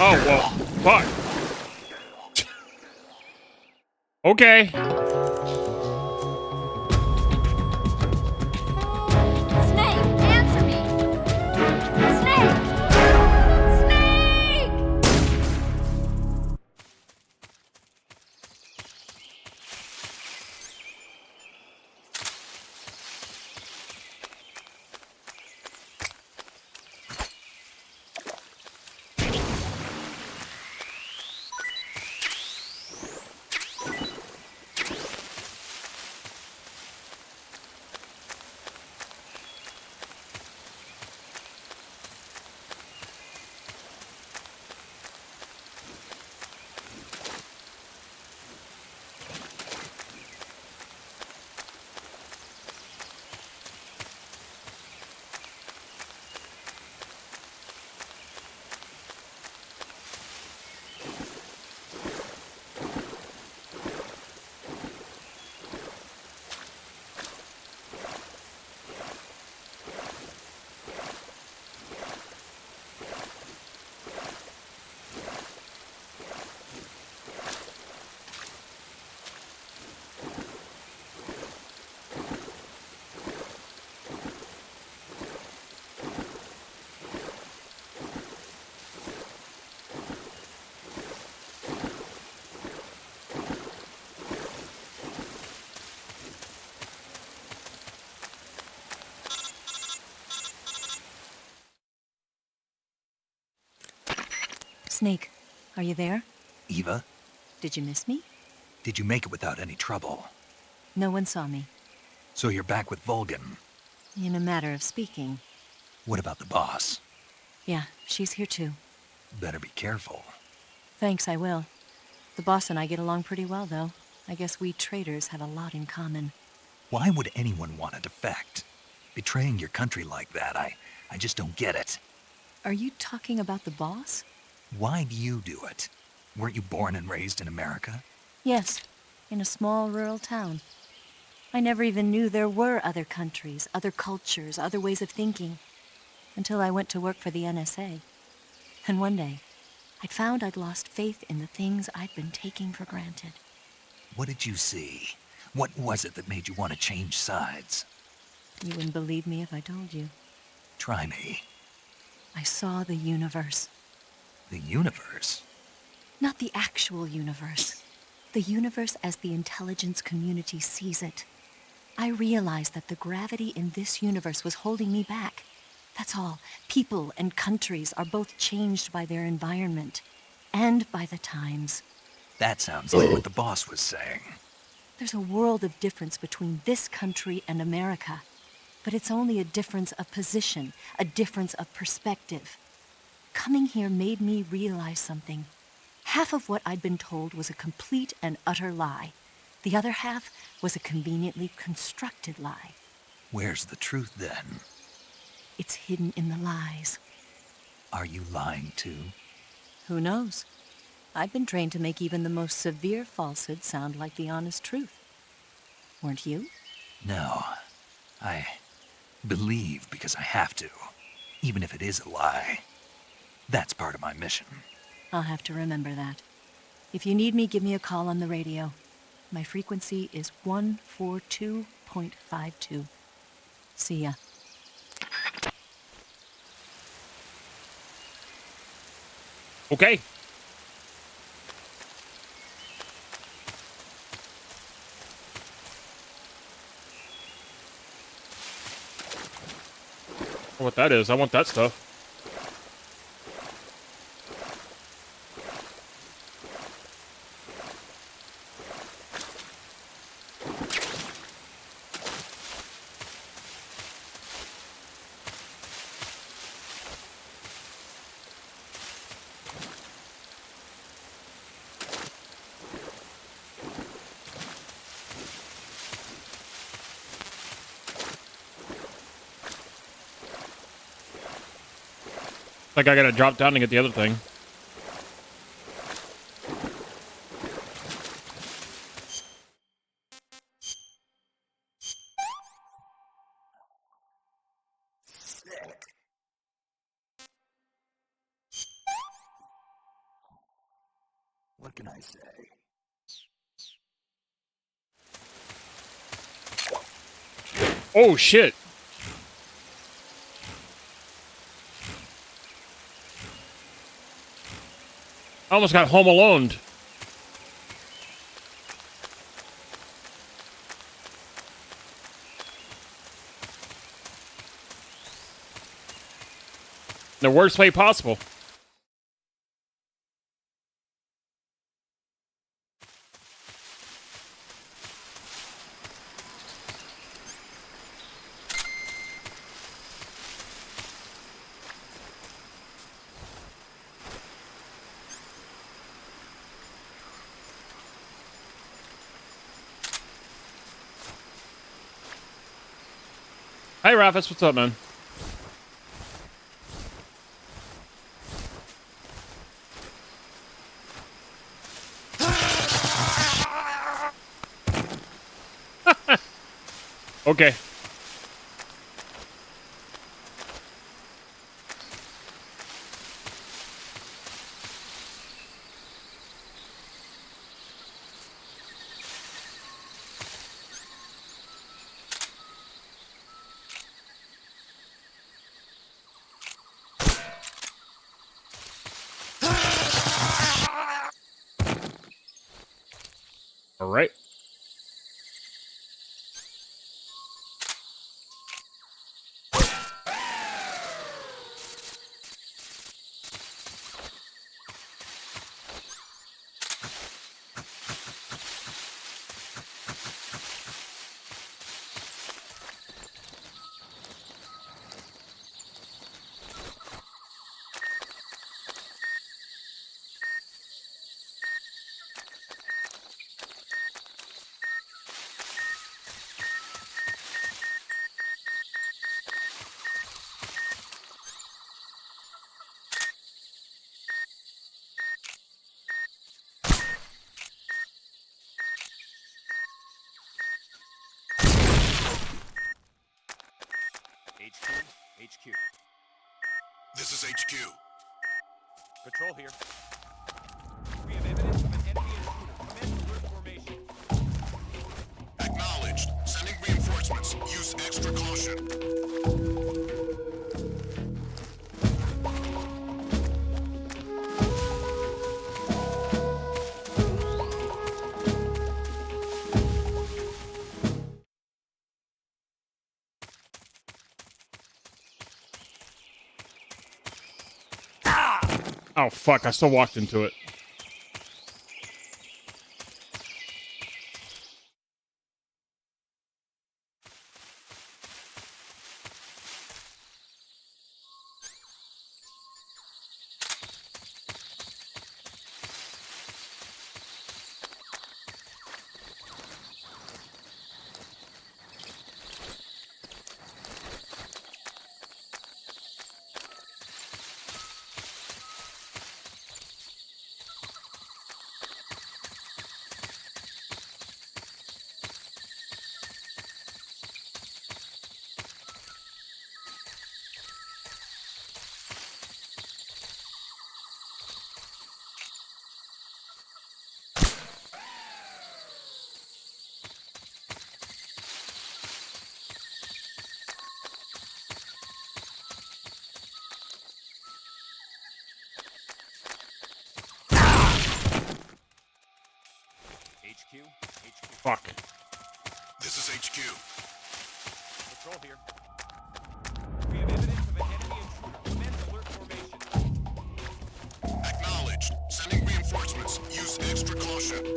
Oh, well, fuck. Okay. Snake, answer me! Snake! Snake! Snake, are you there? Eva, Did you miss me? did you make it without any trouble? No one saw me. So you're back with Vulcan. In a matter of speaking. What about the boss? Yeah, she's here too. Better be careful. Thanks, I will. The boss and I get along pretty well, though. I guess we traitors have a lot in common. Why would anyone want to defect? Betraying your country like that, I just don't get it. Are you talking about the boss? Why do you do it? Weren't you born and raised in America? Yes, in a small rural town. I never even knew there were other countries, other cultures, other ways of thinking, until I went to work for the NSA. And one day, I'd found I'd lost faith in the things I'd been taking for granted. What did you see? What was it that made you want to change sides? You wouldn't believe me if I told you. Try me. I saw the universe. The universe? Not the actual universe. The universe as the intelligence community sees it. I realized that the gravity in this universe was holding me back. That's all. People and countries are both changed by their environment and by the times. That sounds like what the boss was saying. There's a world of difference between this country and America, but it's only a difference of position, a difference of perspective. Coming here made me realize something. Half of what I'd been told was a complete and utter lie. The other half was a conveniently constructed lie. Where's the truth then? It's hidden in the lies. Are you lying too? Who knows? I've been trained to make even the most severe falsehood sound like the honest truth. Weren't you? No. I believe because I have to, even if it is a lie. That's part of my mission. I'll have to remember that. If you need me, give me a call on the radio. My frequency is 142.52. See ya. Okay. What that is? I want that stuff. Like I gotta drop down to get the other thing. What can I say? Oh shit! I almost got home alone. The worst way possible. Hey, Rafis, what's up, man? Okay. All right. HQ. This is HQ. Patrol here. We have evidence of an enemy intruder. Commence alert formation. Acknowledged. Sending reinforcements. Use extra caution. Oh, fuck. I still walked into it. Fuck. This is HQ. Patrol here. We have evidence of an closer.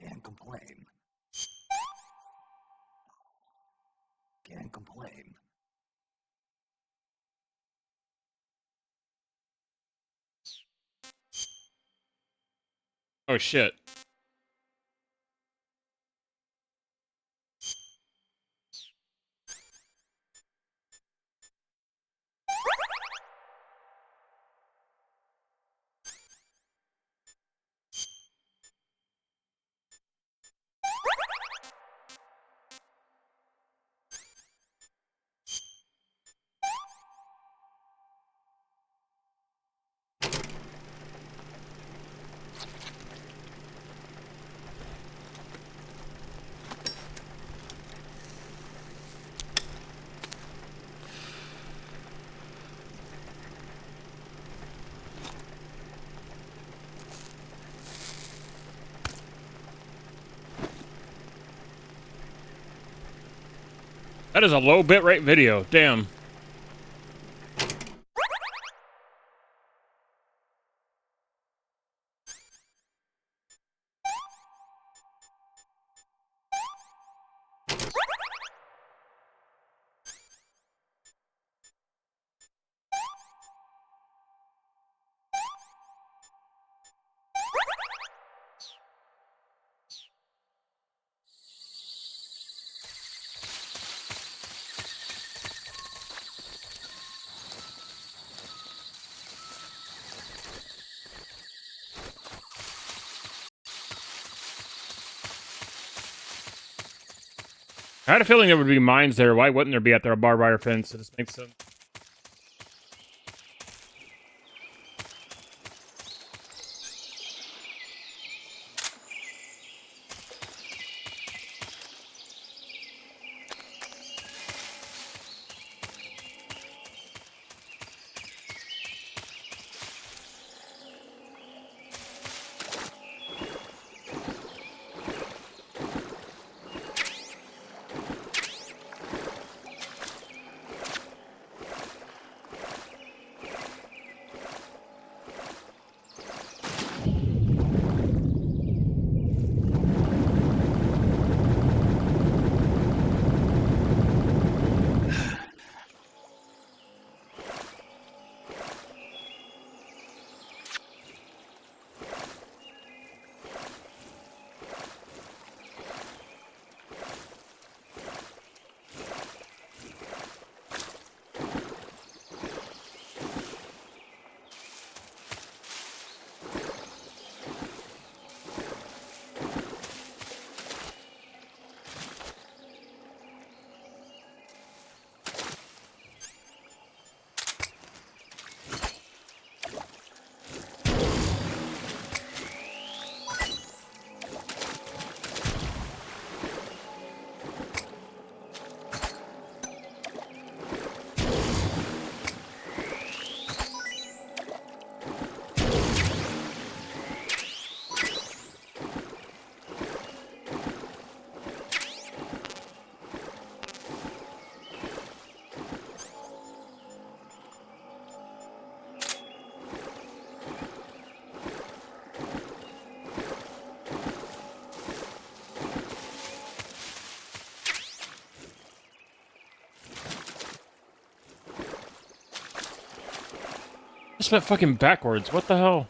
Can't complain. Can't complain. Oh shit. That is a low bitrate video. Damn. I had a feeling there would be mines there. Why wouldn't there be at there a barbed wire fence? It just makes sense. just went fucking backwards. What the hell?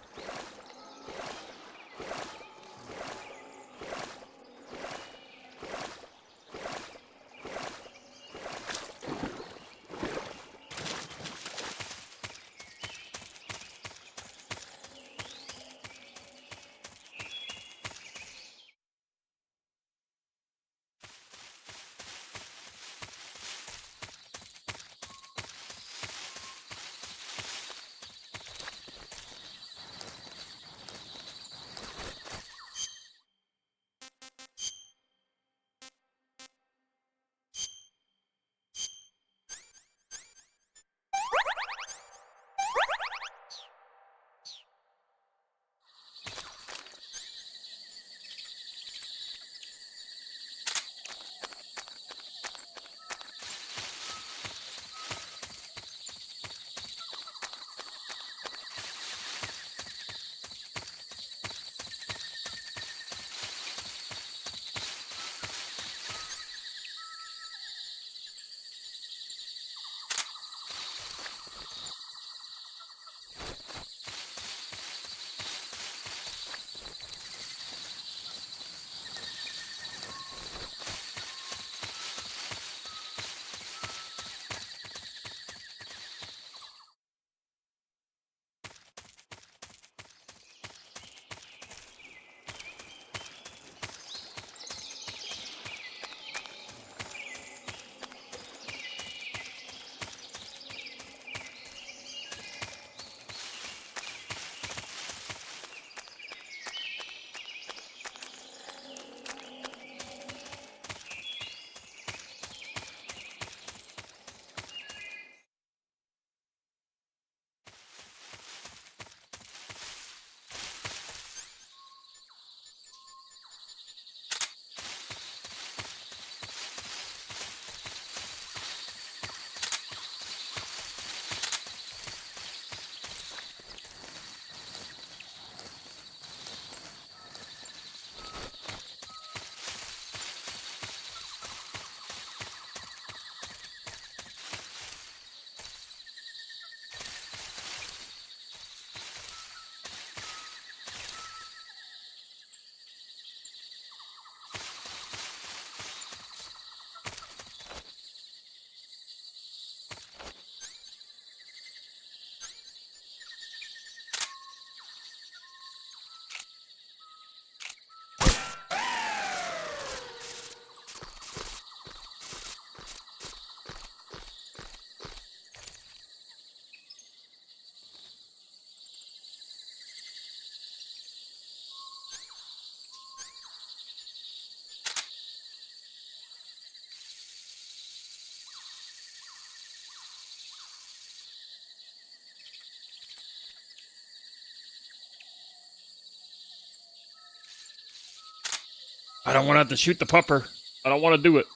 I don't want to have to shoot the pupper. I don't want to do it.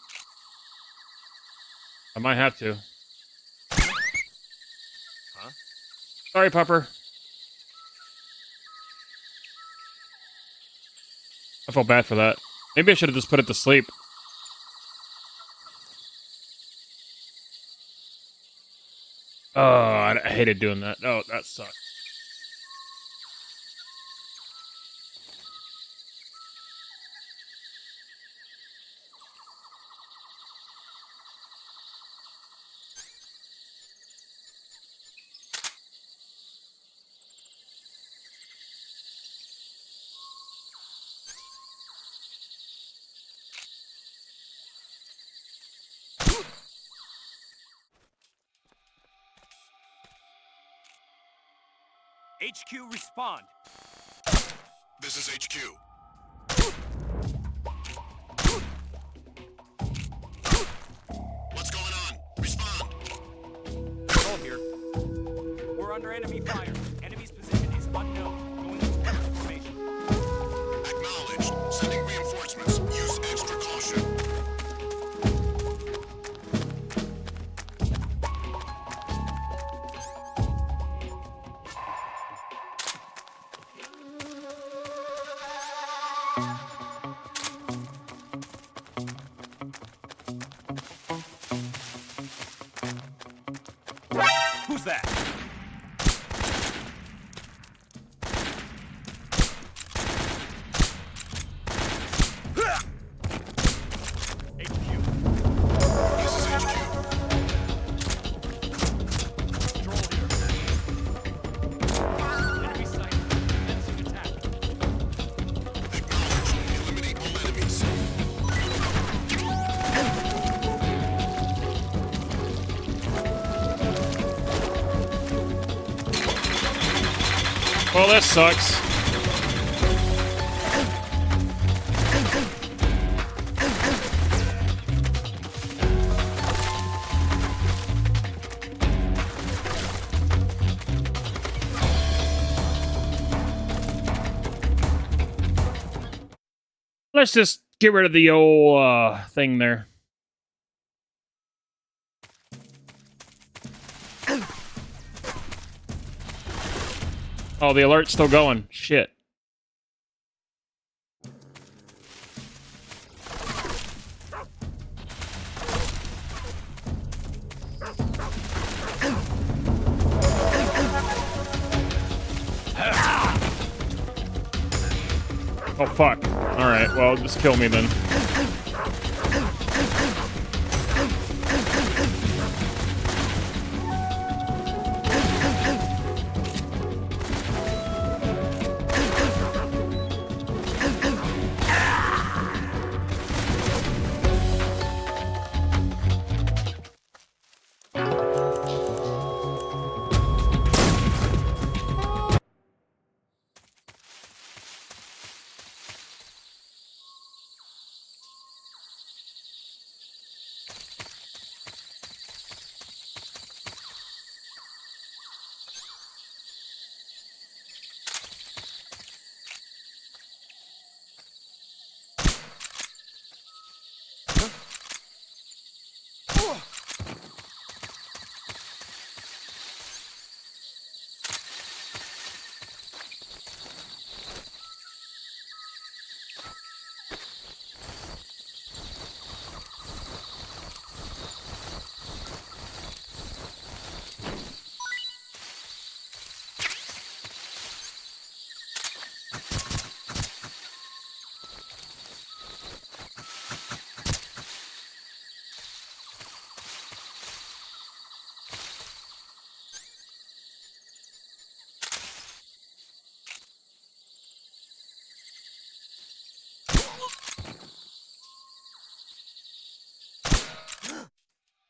I might have to. Huh? Sorry, pupper. I felt bad for that. Maybe I should have just put it to sleep. Oh, I hated doing that. Oh, that sucked. HQ, respond. This is HQ. What's going on? Respond. Control here. We're under enemy fire. Enemy's position is unknown. Going into cover formation. Acknowledged. Sending reinforcements. Use extra caution. Who's that? Well, that sucks. Let's just get rid of the old thing there. Oh, the alert's still going. Shit. Oh, fuck. Alright, well, just kill me then.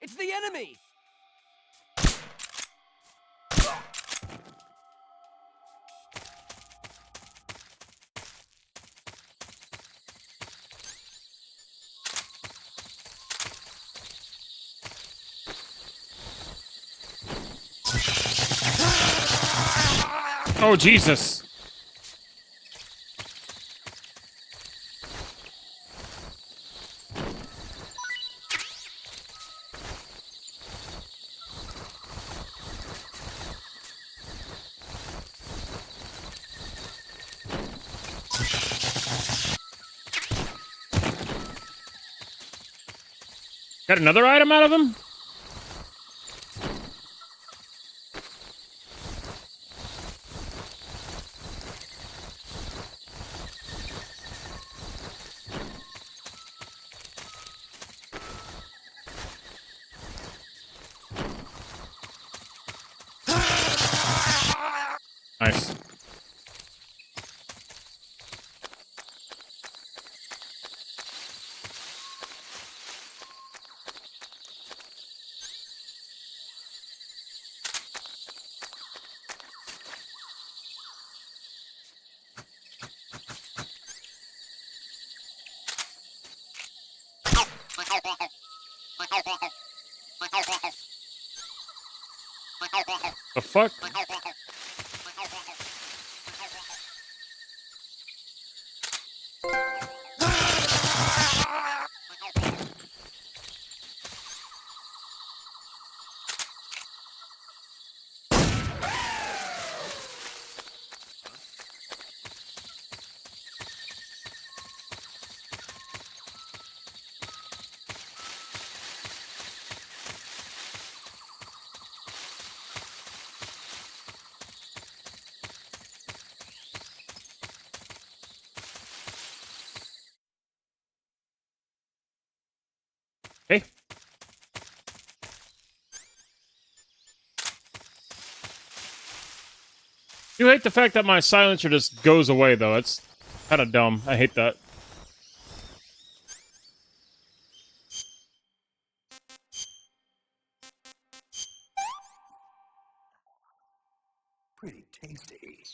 It's the enemy! Oh, Jesus. Got another item out of him? Nice. The fuck? Hey. You hate the fact that my silencer just goes away, though. It's kind of dumb. I hate that. Pretty tasty.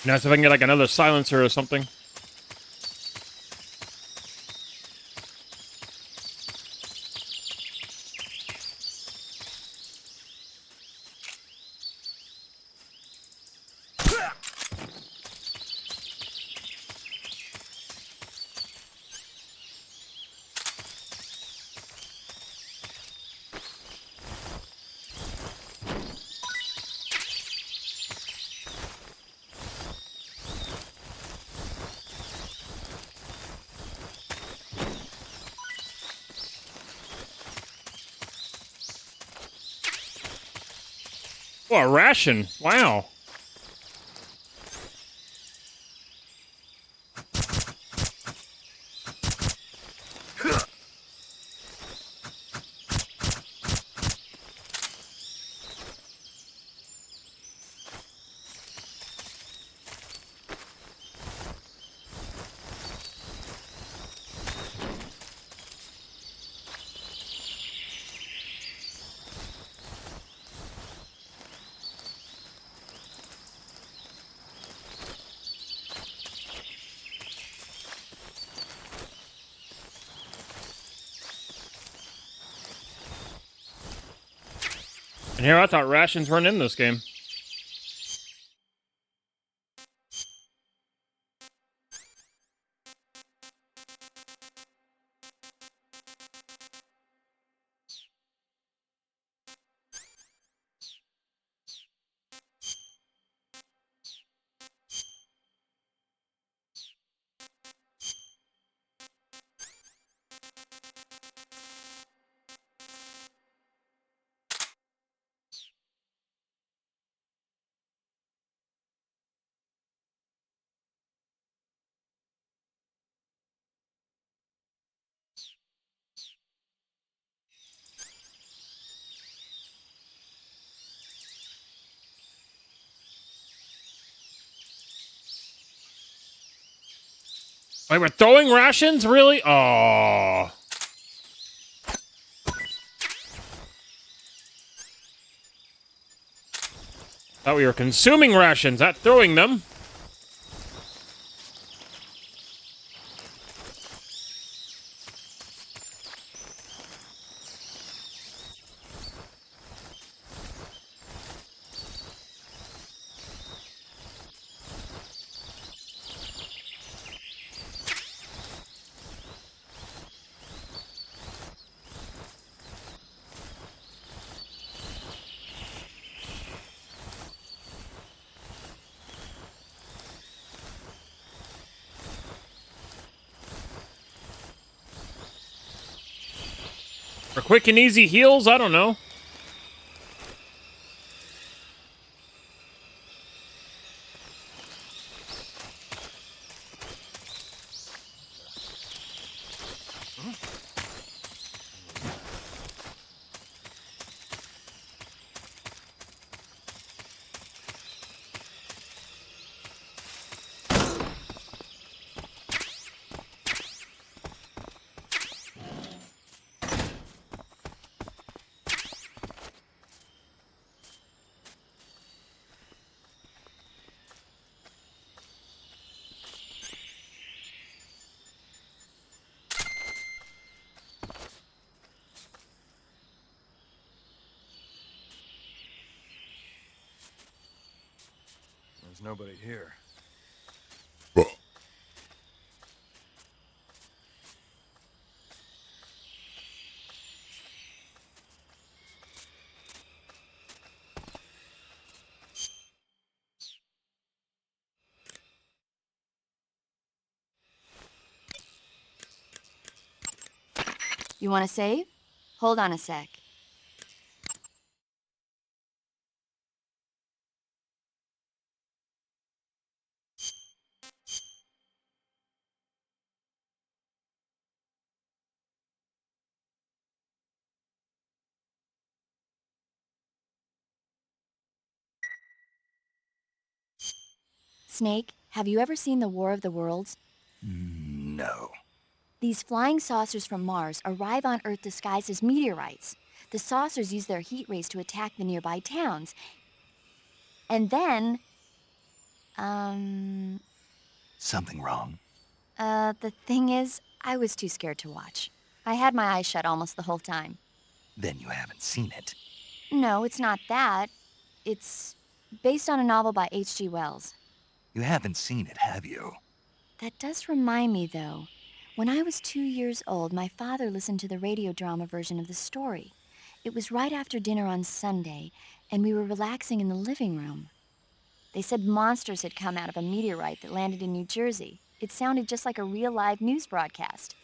Now, see if I can get like another silencer or something. Oh, a ration. Wow. And here, I thought rations weren't in this game. Wait, we're throwing rations? Really? Oh. Thought we were consuming rations, not throwing them. For quick and easy heals? I don't know. There's nobody here. You want to save? Hold on a sec. Snake, have you ever seen the War of the Worlds? No. These flying saucers from Mars arrive on Earth disguised as meteorites. The saucers use their heat rays to attack the nearby towns. And then Something wrong? The thing is, I was too scared to watch. I had my eyes shut almost the whole time. Then you haven't seen it. No, it's not that. It's based on a novel by H.G. Wells. You haven't seen it, have you? That does remind me, though. When I was 2 years old, my father listened to the radio drama version of the story. It was right after dinner on Sunday, and we were relaxing in the living room. They said monsters had come out of a meteorite that landed in New Jersey. It sounded just like a real live news broadcast.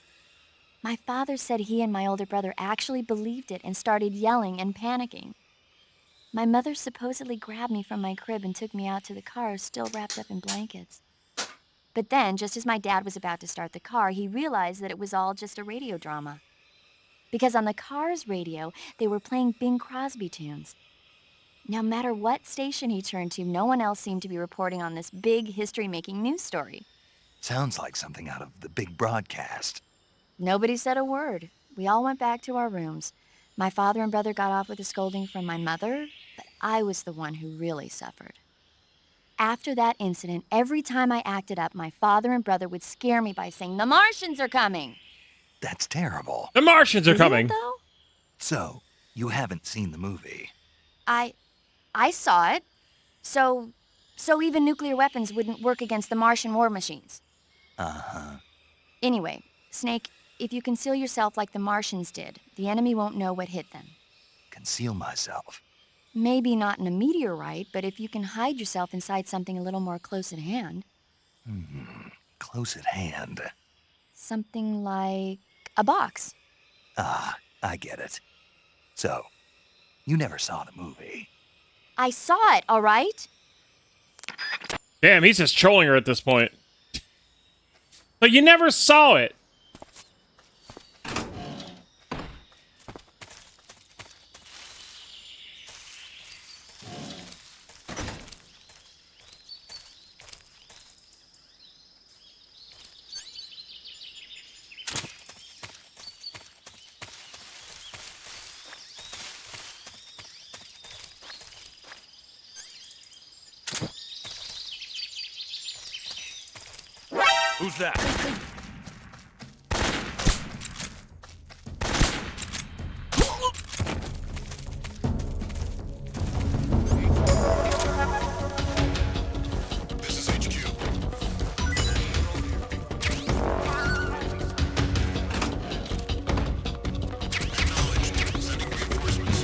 My father said he and my older brother actually believed it and started yelling and panicking. My mother supposedly grabbed me from my crib and took me out to the car, still wrapped up in blankets. But then, just as my dad was about to start the car, he realized that it was all just a radio drama. Because on the car's radio, they were playing Bing Crosby tunes. No matter what station he turned to, no one else seemed to be reporting on this big history-making news story. Sounds like something out of the big broadcast. Nobody said a word. We all went back to our rooms. My father and brother got off with a scolding from my mother, but I was the one who really suffered. After that incident, every time I acted up, my father and brother would scare me by saying, "The Martians are coming!" That's terrible. The Martians are coming. Isn't it, though? So, you haven't seen the movie? I saw it. So even nuclear weapons wouldn't work against the Martian war machines. Uh-huh. Anyway, Snake, if you conceal yourself like the Martians did, the enemy won't know what hit them. Conceal myself? Maybe not in a meteorite, but if you can hide yourself inside something a little more close at hand. Close at hand. Something like a box. Ah, I get it. So, you never saw the movie? I saw it, all right? Damn, he's just trolling her at this point. But you never saw it. Who's that? This is HQ. Acknowledged. Sending reinforcements.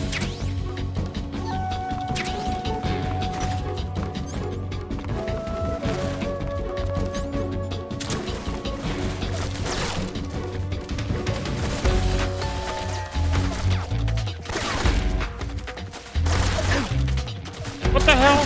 What the hell?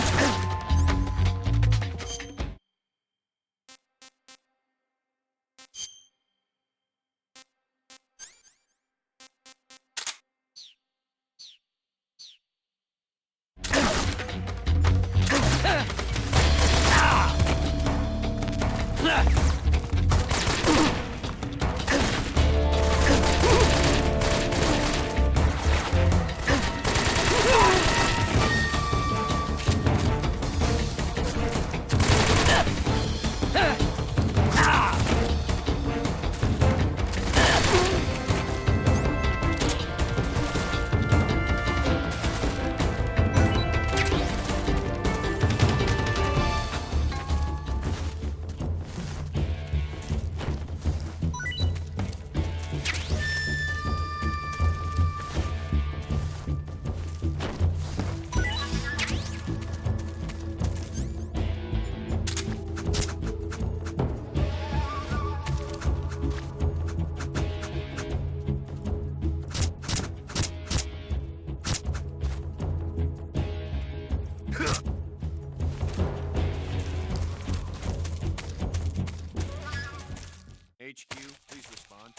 HQ, please respond.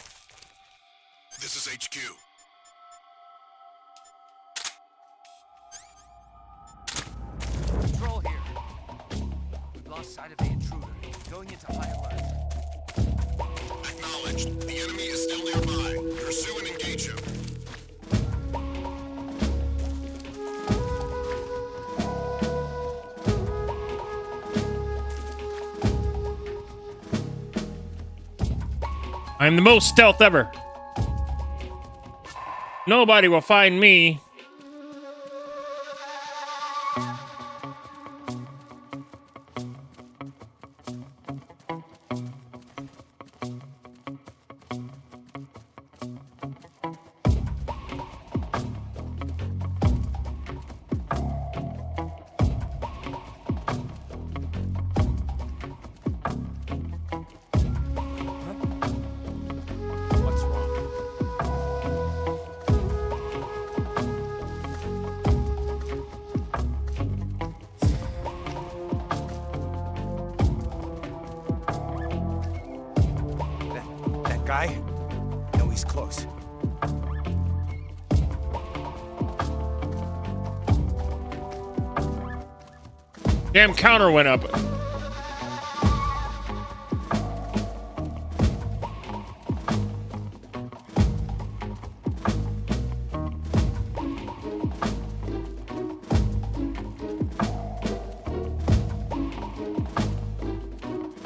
This is HQ. Control here. We've lost sight of the intruder. Going into high alert. Acknowledged. The enemy is still nearby. Pursue and engage him. I'm the most stealth ever. Nobody will find me. What's wrong? That guy? No, he's close. Damn counter went up.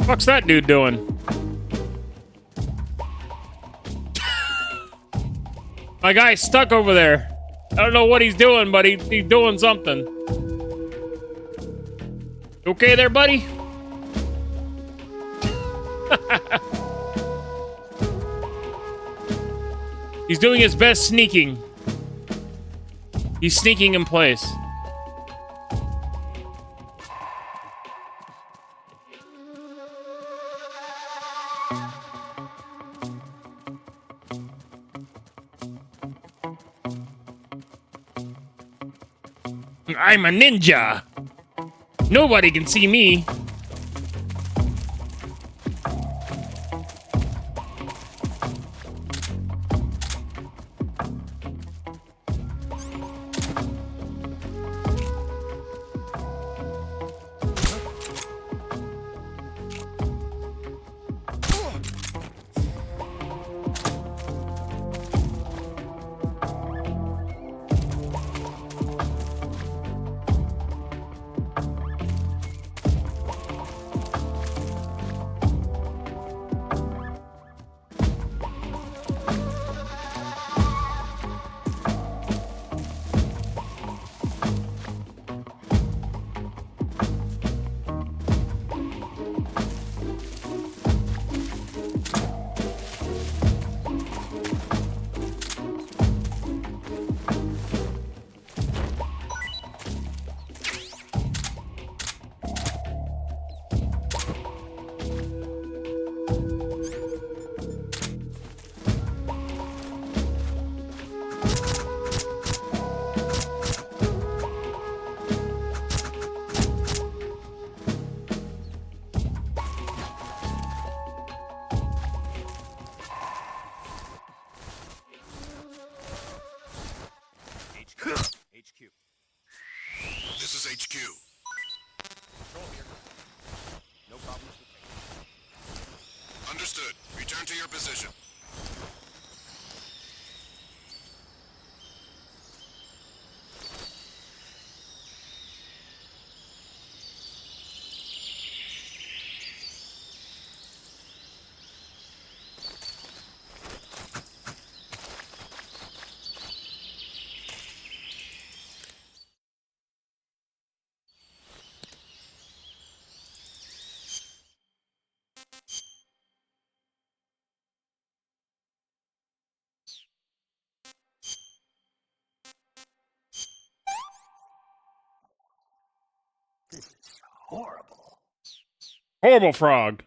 What's that dude doing? My guy's stuck over there. I don't know what he's doing, but he's doing something. Okay there, buddy? He's doing his best sneaking. He's sneaking in place. I'm a ninja. Nobody can see me. HQ. This is HQ. Control here. No problems with me. Understood. Return to your position. Horrible. Horrible frog.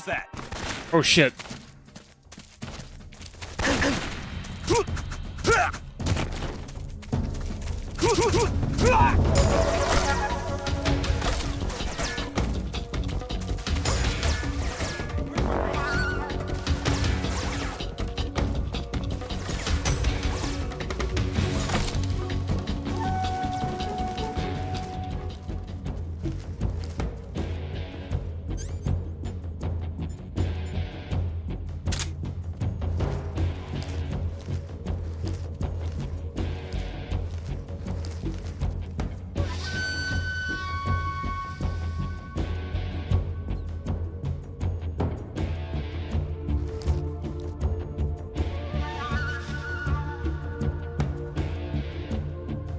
Who's that? Oh shit.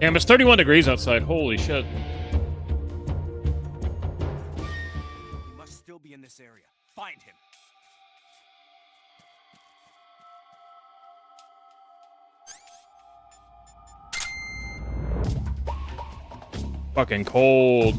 Damn, it's 31 degrees outside. Holy shit. He must still be in this area. Find him. Fucking cold.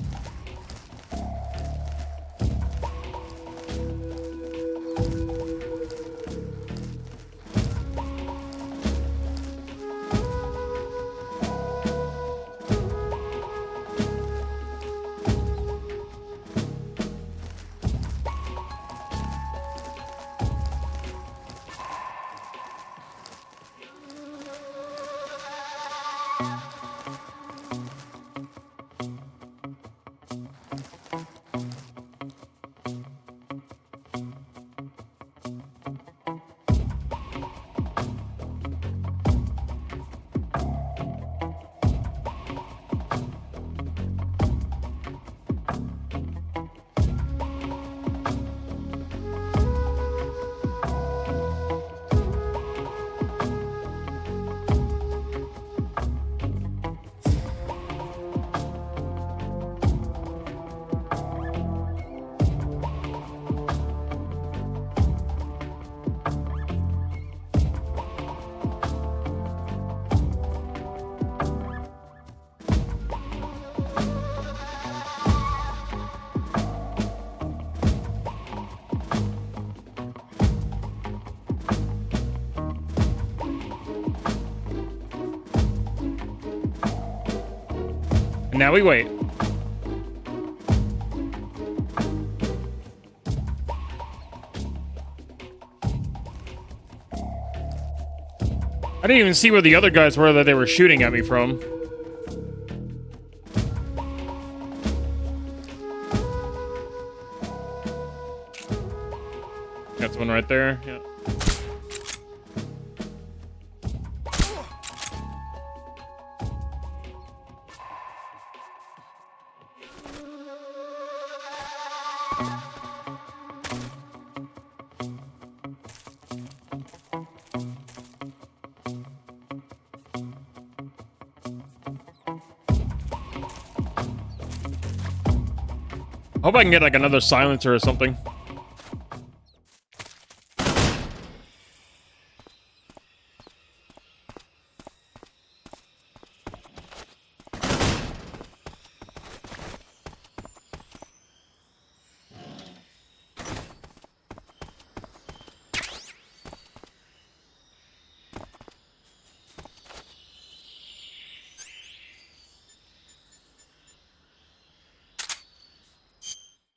And now we wait. I didn't even see where the other guys were that they were shooting at me from. That's one right there. Yeah. Hope I can get like another silencer or something.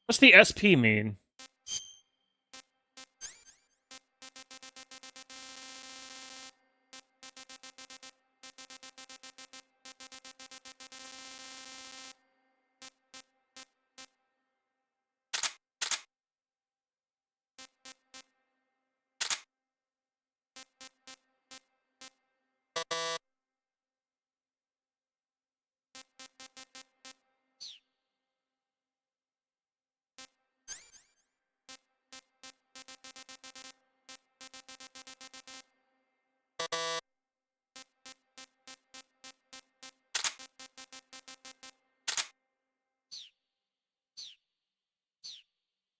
What's the SP mean?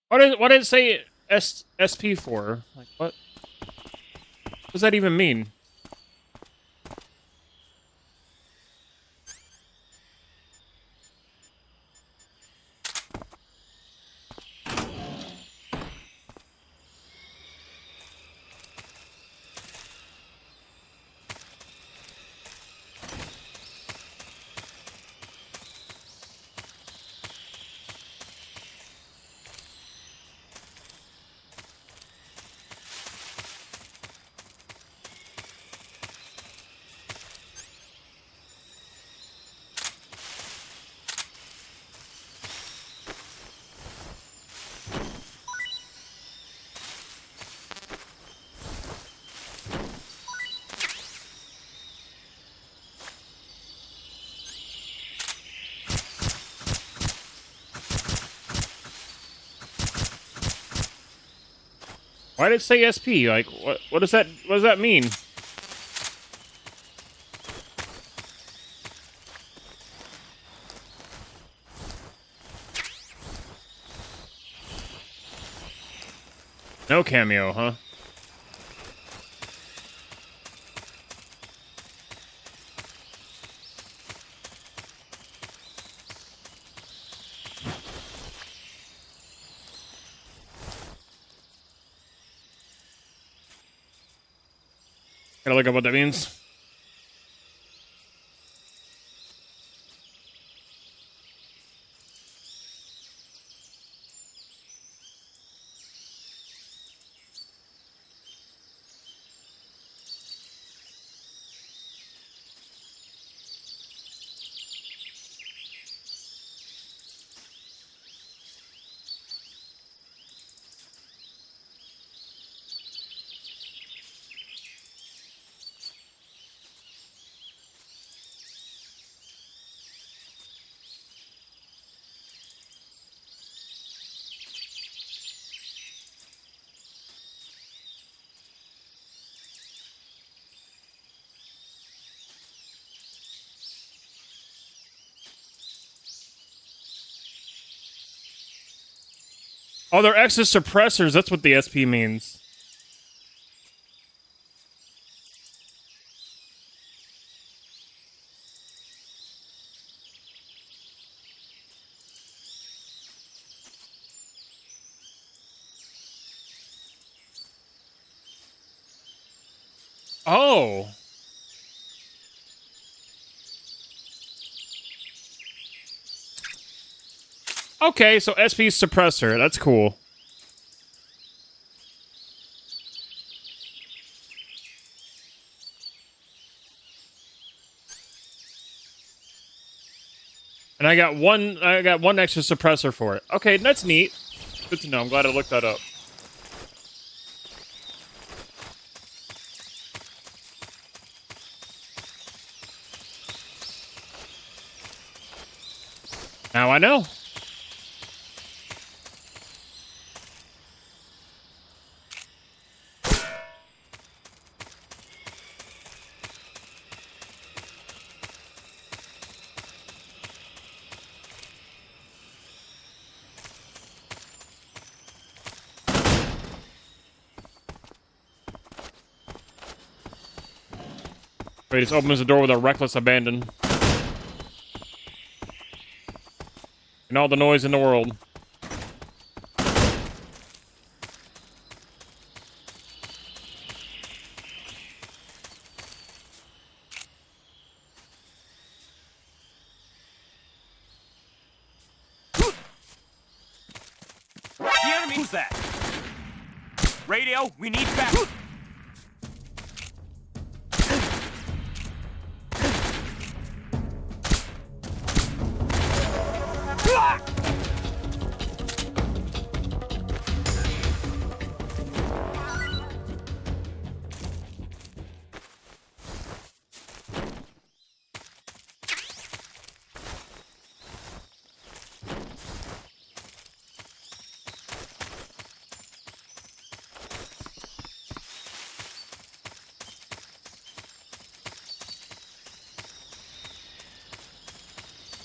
What did it say SP for? Like what? What does that even mean? Why did it say SP? Like, what does that mean? No cameo, huh? Gotta look up what that means. Oh, they're X's suppressors. That's what the SP means. Oh. Okay, so SP suppressor. That's cool. And I got one extra suppressor for it. Okay, that's neat. Good to know. I'm glad I looked that up. Now I know. He just opens the door with a reckless abandon. And all the noise in the world. The enemy! Who's that? Radio, we need back.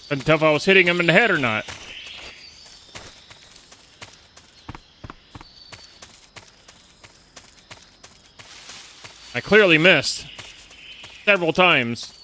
Couldn't tell if I was hitting him in the head or not. I clearly missed. Several times.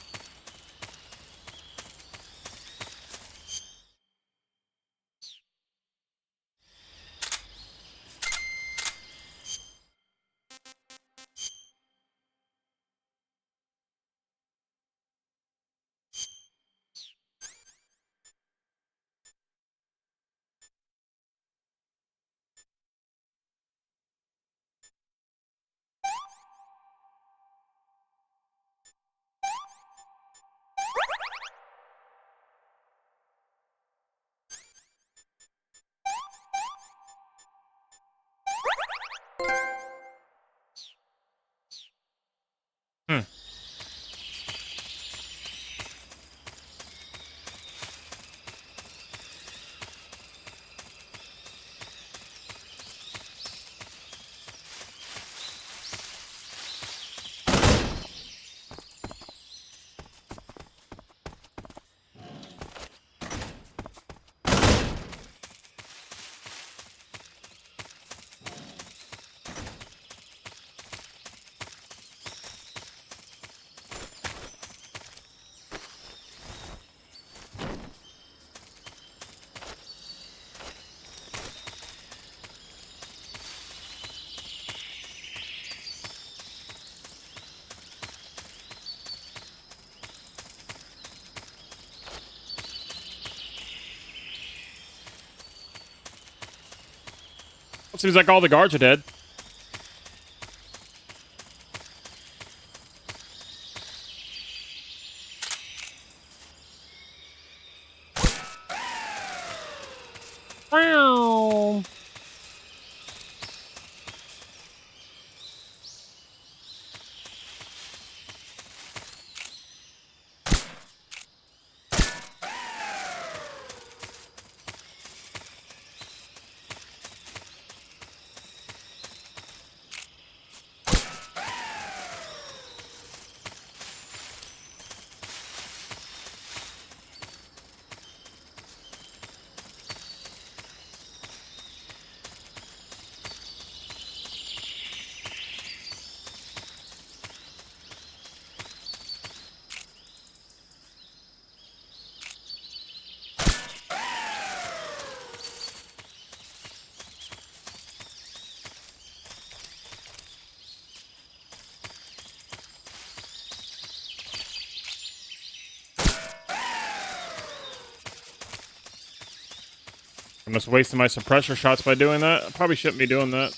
Seems like all the guards are dead. Wow. I'm just wasting my suppressor shots by doing that. I probably shouldn't be doing that.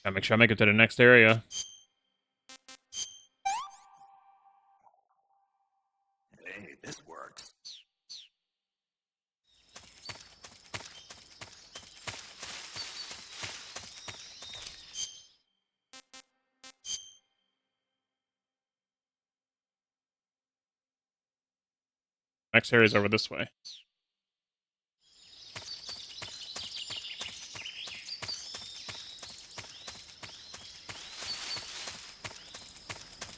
Gotta make sure I make it to the next area. Hey, this works. Next area is over this way.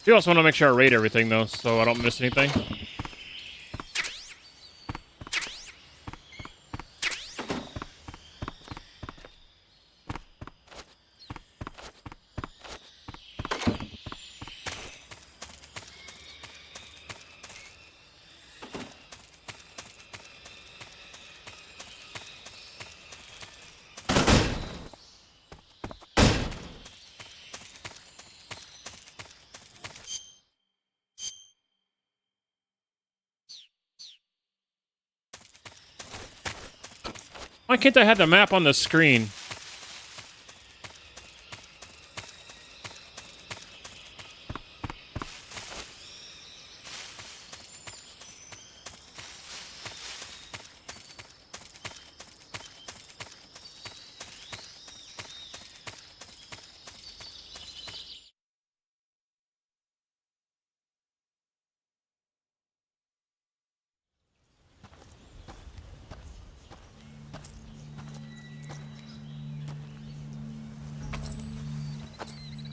You also want to make sure I raid everything, though, so I don't miss anything. Why can't I have the map on the screen?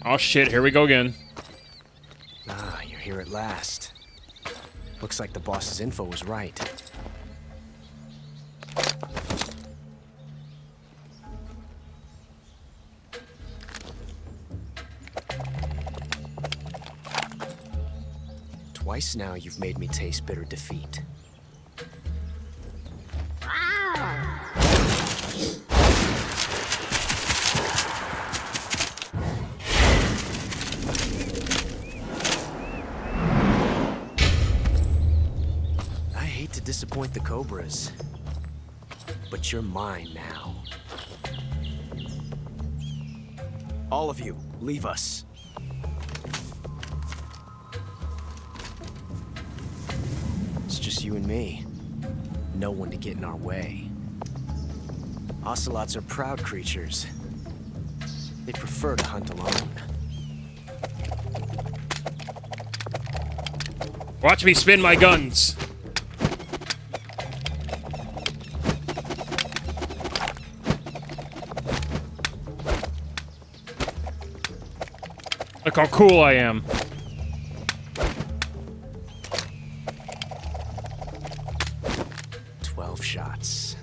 Oh shit, here we go again. Ah, you're here at last. Looks like the boss's info was right. Twice now you've made me taste bitter defeat. Disappoint the Cobras, but you're mine now. All of you, leave us. It's just you and me. No one to get in our way. Ocelots are proud creatures. They prefer to hunt alone. Watch me spin my guns. Look how cool I am. Shots.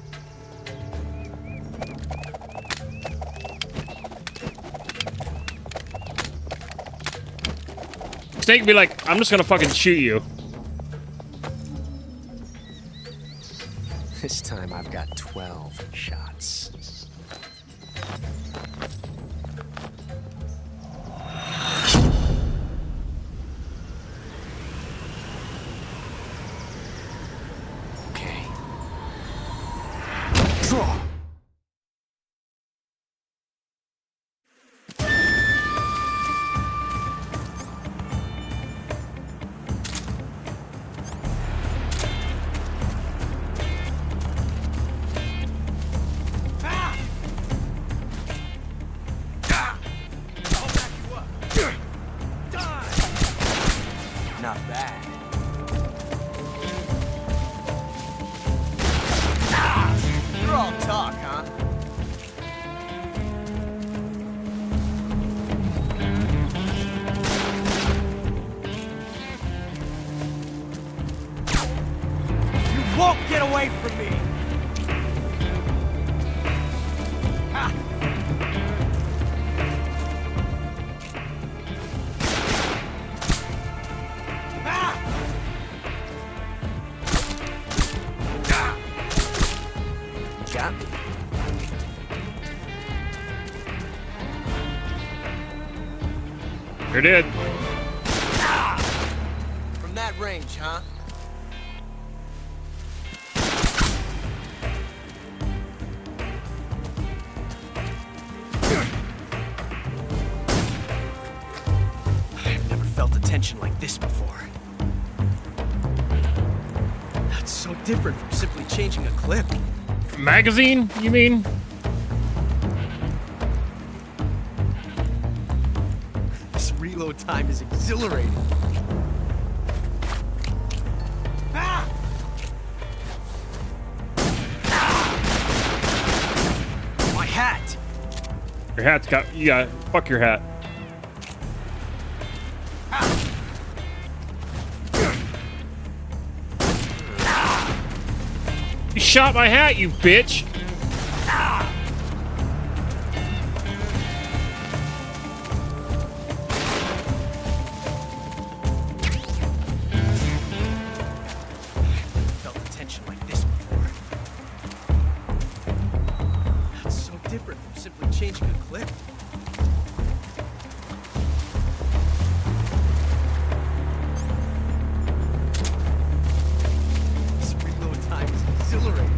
Snake be like, I'm just gonna fucking shoot you. This time I've got 12 shots. Okay. Draw! Not bad. You're all talk, huh? You won't get away from me! Ha! Got me. Sure did. From that range, huh? I've never felt a tension like this before. That's so different from simply changing a clip. Magazine, you mean? This reload time is exhilarating. Ah! My hat! Your hat's got, yeah, fuck your hat. You shot my hat, you bitch! Felt a tension like this before. That's so different from simply changing a clip. This reload time is exhilarating.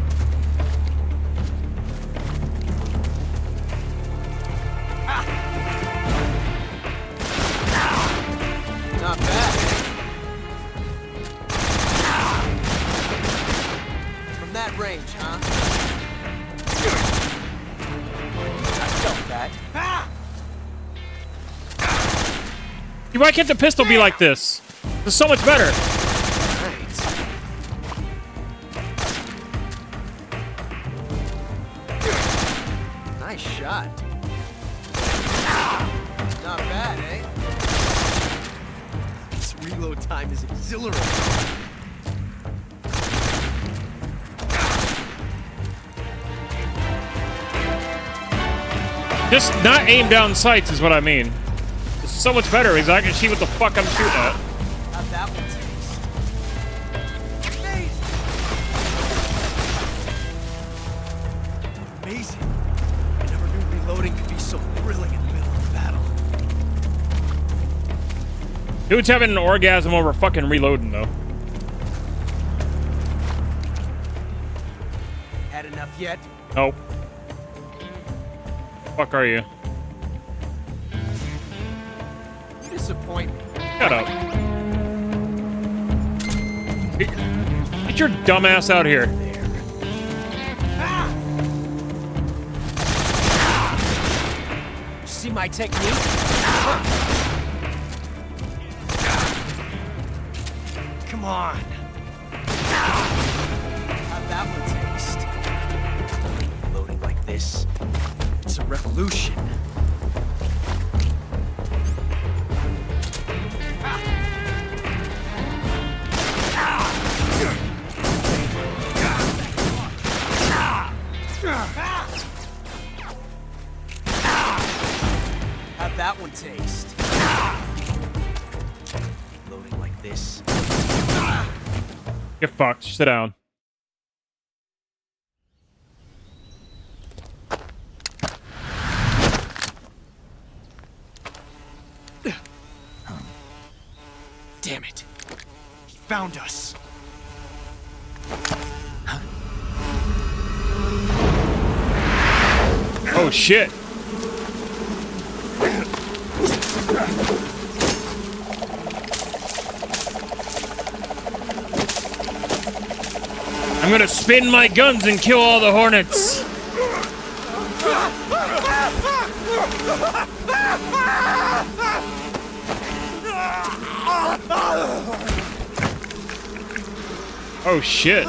Not bad. From that range, huh? I felt that. Why can't the pistol be like this? It's so much better. Nice shot. Not bad, eh? This reload time is exhilarating. Just not aim down sights is what I mean. It's so much better because I can see what the fuck I'm shooting at. How that one tastes. Amazing. I never knew reloading could be so thrilling in the middle of battle. Dude's having an orgasm over fucking reloading though. Had enough yet? Oh. Fuck are you? You disappoint me. Shut up. Get your dumb ass out here. See my technique? Come on. How'd that one taste? Loading like this. It's a revolution. How'd that one taste? Loading like this. Get fucked. Sit down. Damn it. He found us. Oh shit. I'm gonna spin my guns and kill all the hornets. Oh shit.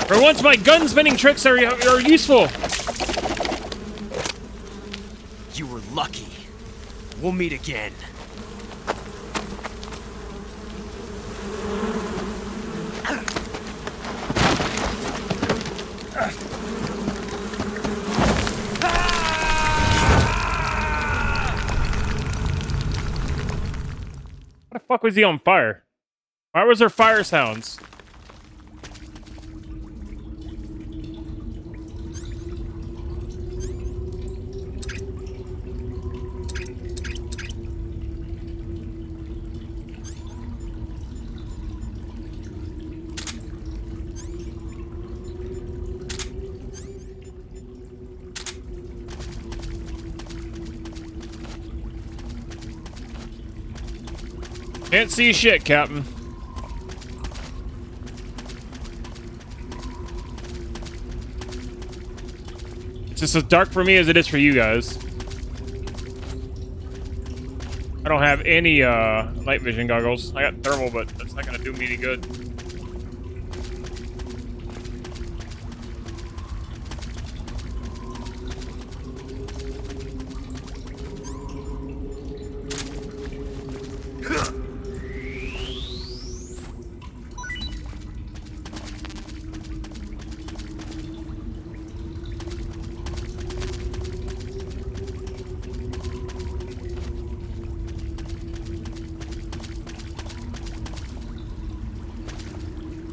For once, my gun spinning tricks are useful. You were lucky. We'll meet again. Why the fuck was he on fire? Why was there fire sounds? Can't see shit, Captain. It's just as dark for me as it is for you guys. I don't have any night vision goggles. I got thermal, but that's not gonna do me any good.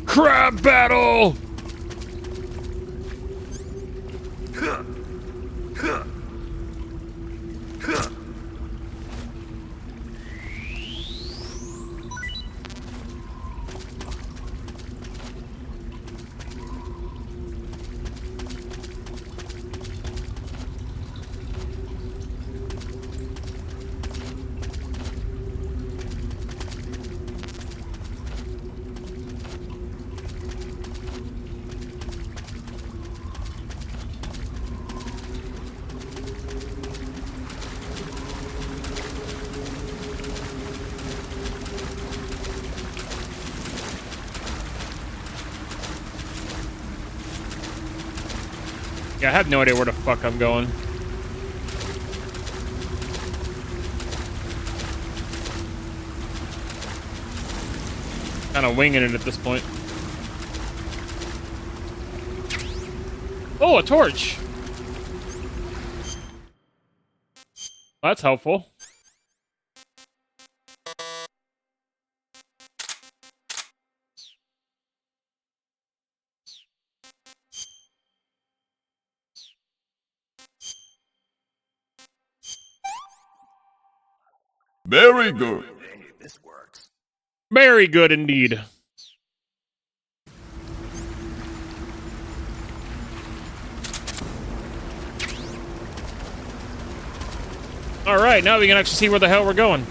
Crab battle! Yeah, I have no idea where the fuck I'm going. Kind of winging it at this point. Oh, a torch! That's helpful. Very good. This works. Very good indeed. Alright, now we can actually see where the hell we're going.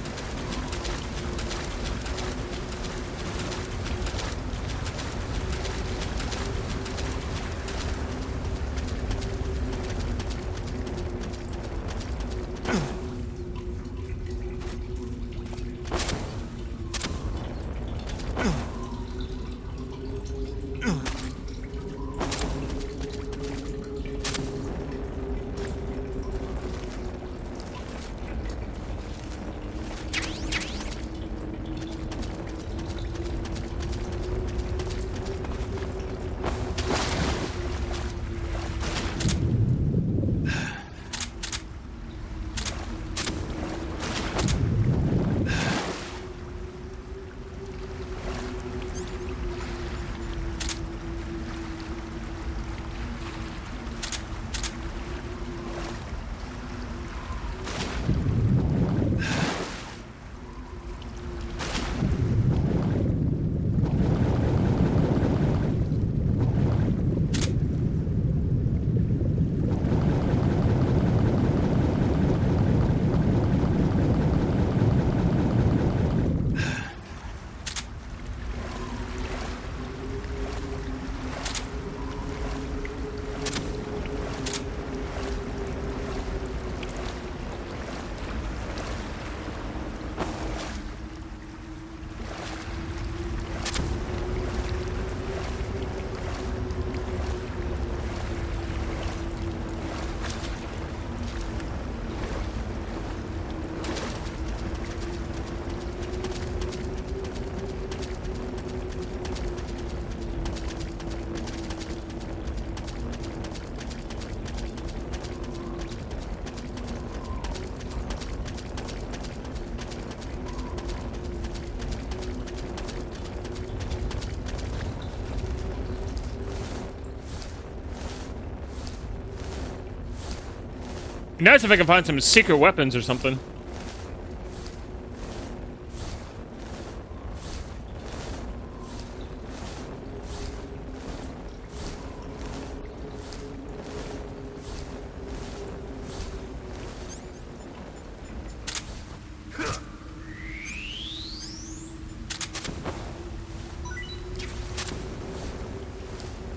Nice if I can find some secret weapons or something.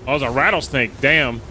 Oh, there's a rattlesnake. Damn.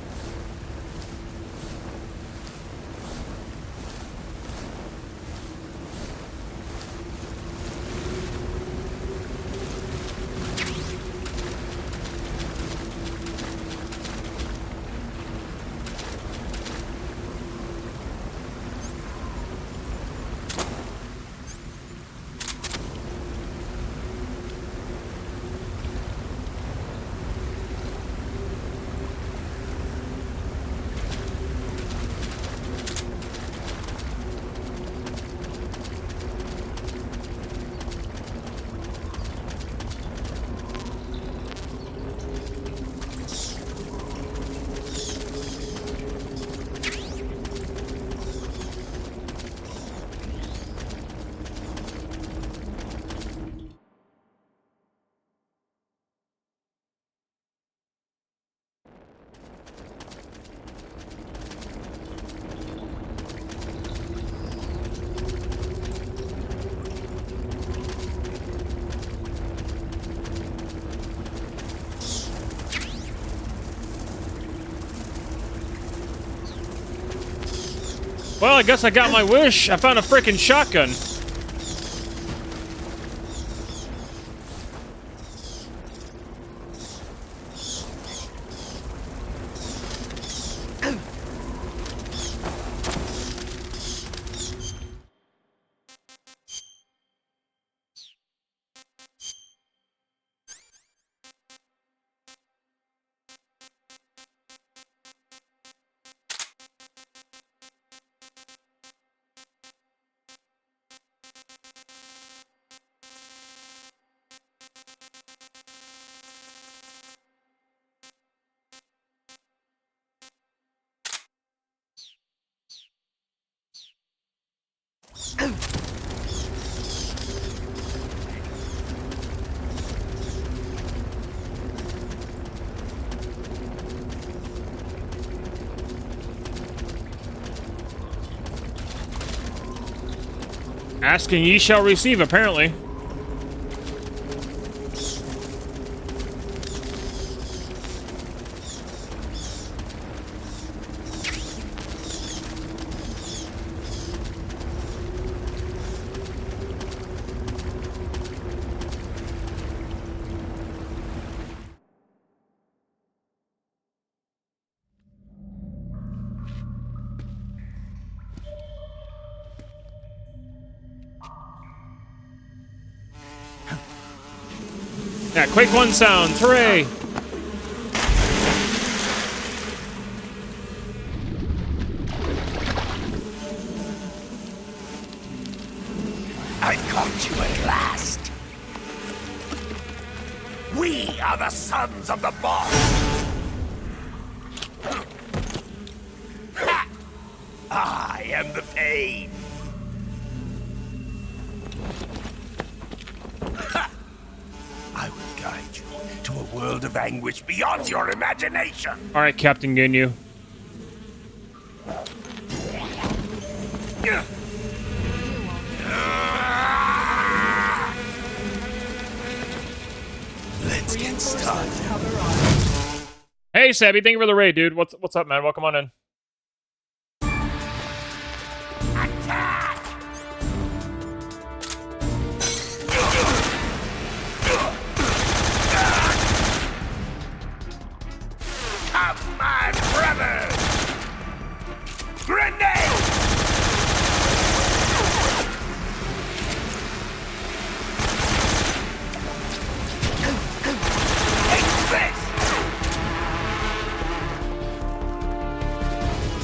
Well, I guess I got my wish. I found a freaking shotgun. Asking ye shall receive, apparently. Yeah, Quake 1 sounds, hooray! I've caught you at last. We are the sons of the boss. I am the pain. I will guide you to a world of anguish beyond your imagination. All right, Captain Ginyu. Let's get started. Hey, Sabby, thank you for the raid, dude. What's up, man? Welcome on in. Come on, brothers! Grenade!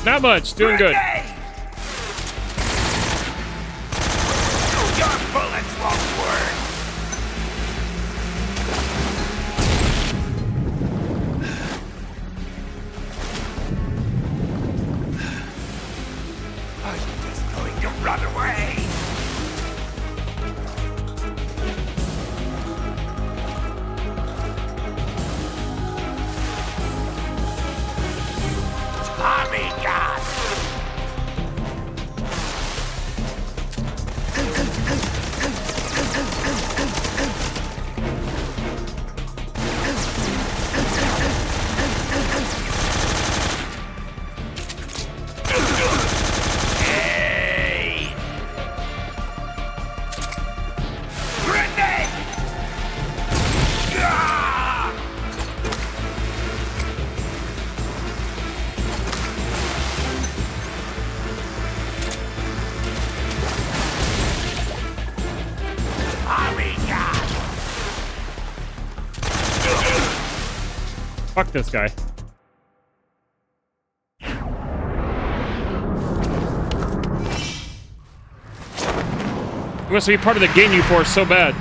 Not much, doing good. Your bullets won't work. Fuck this guy. He wants to be part of the Ginyu Force so bad.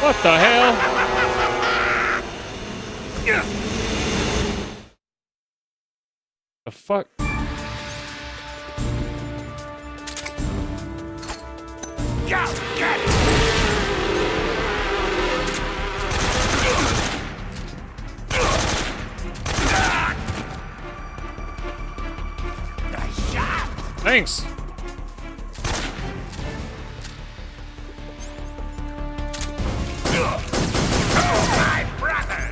What the hell? The fuck? Go, get it! Nice shot! Thanks. Oh, my brother!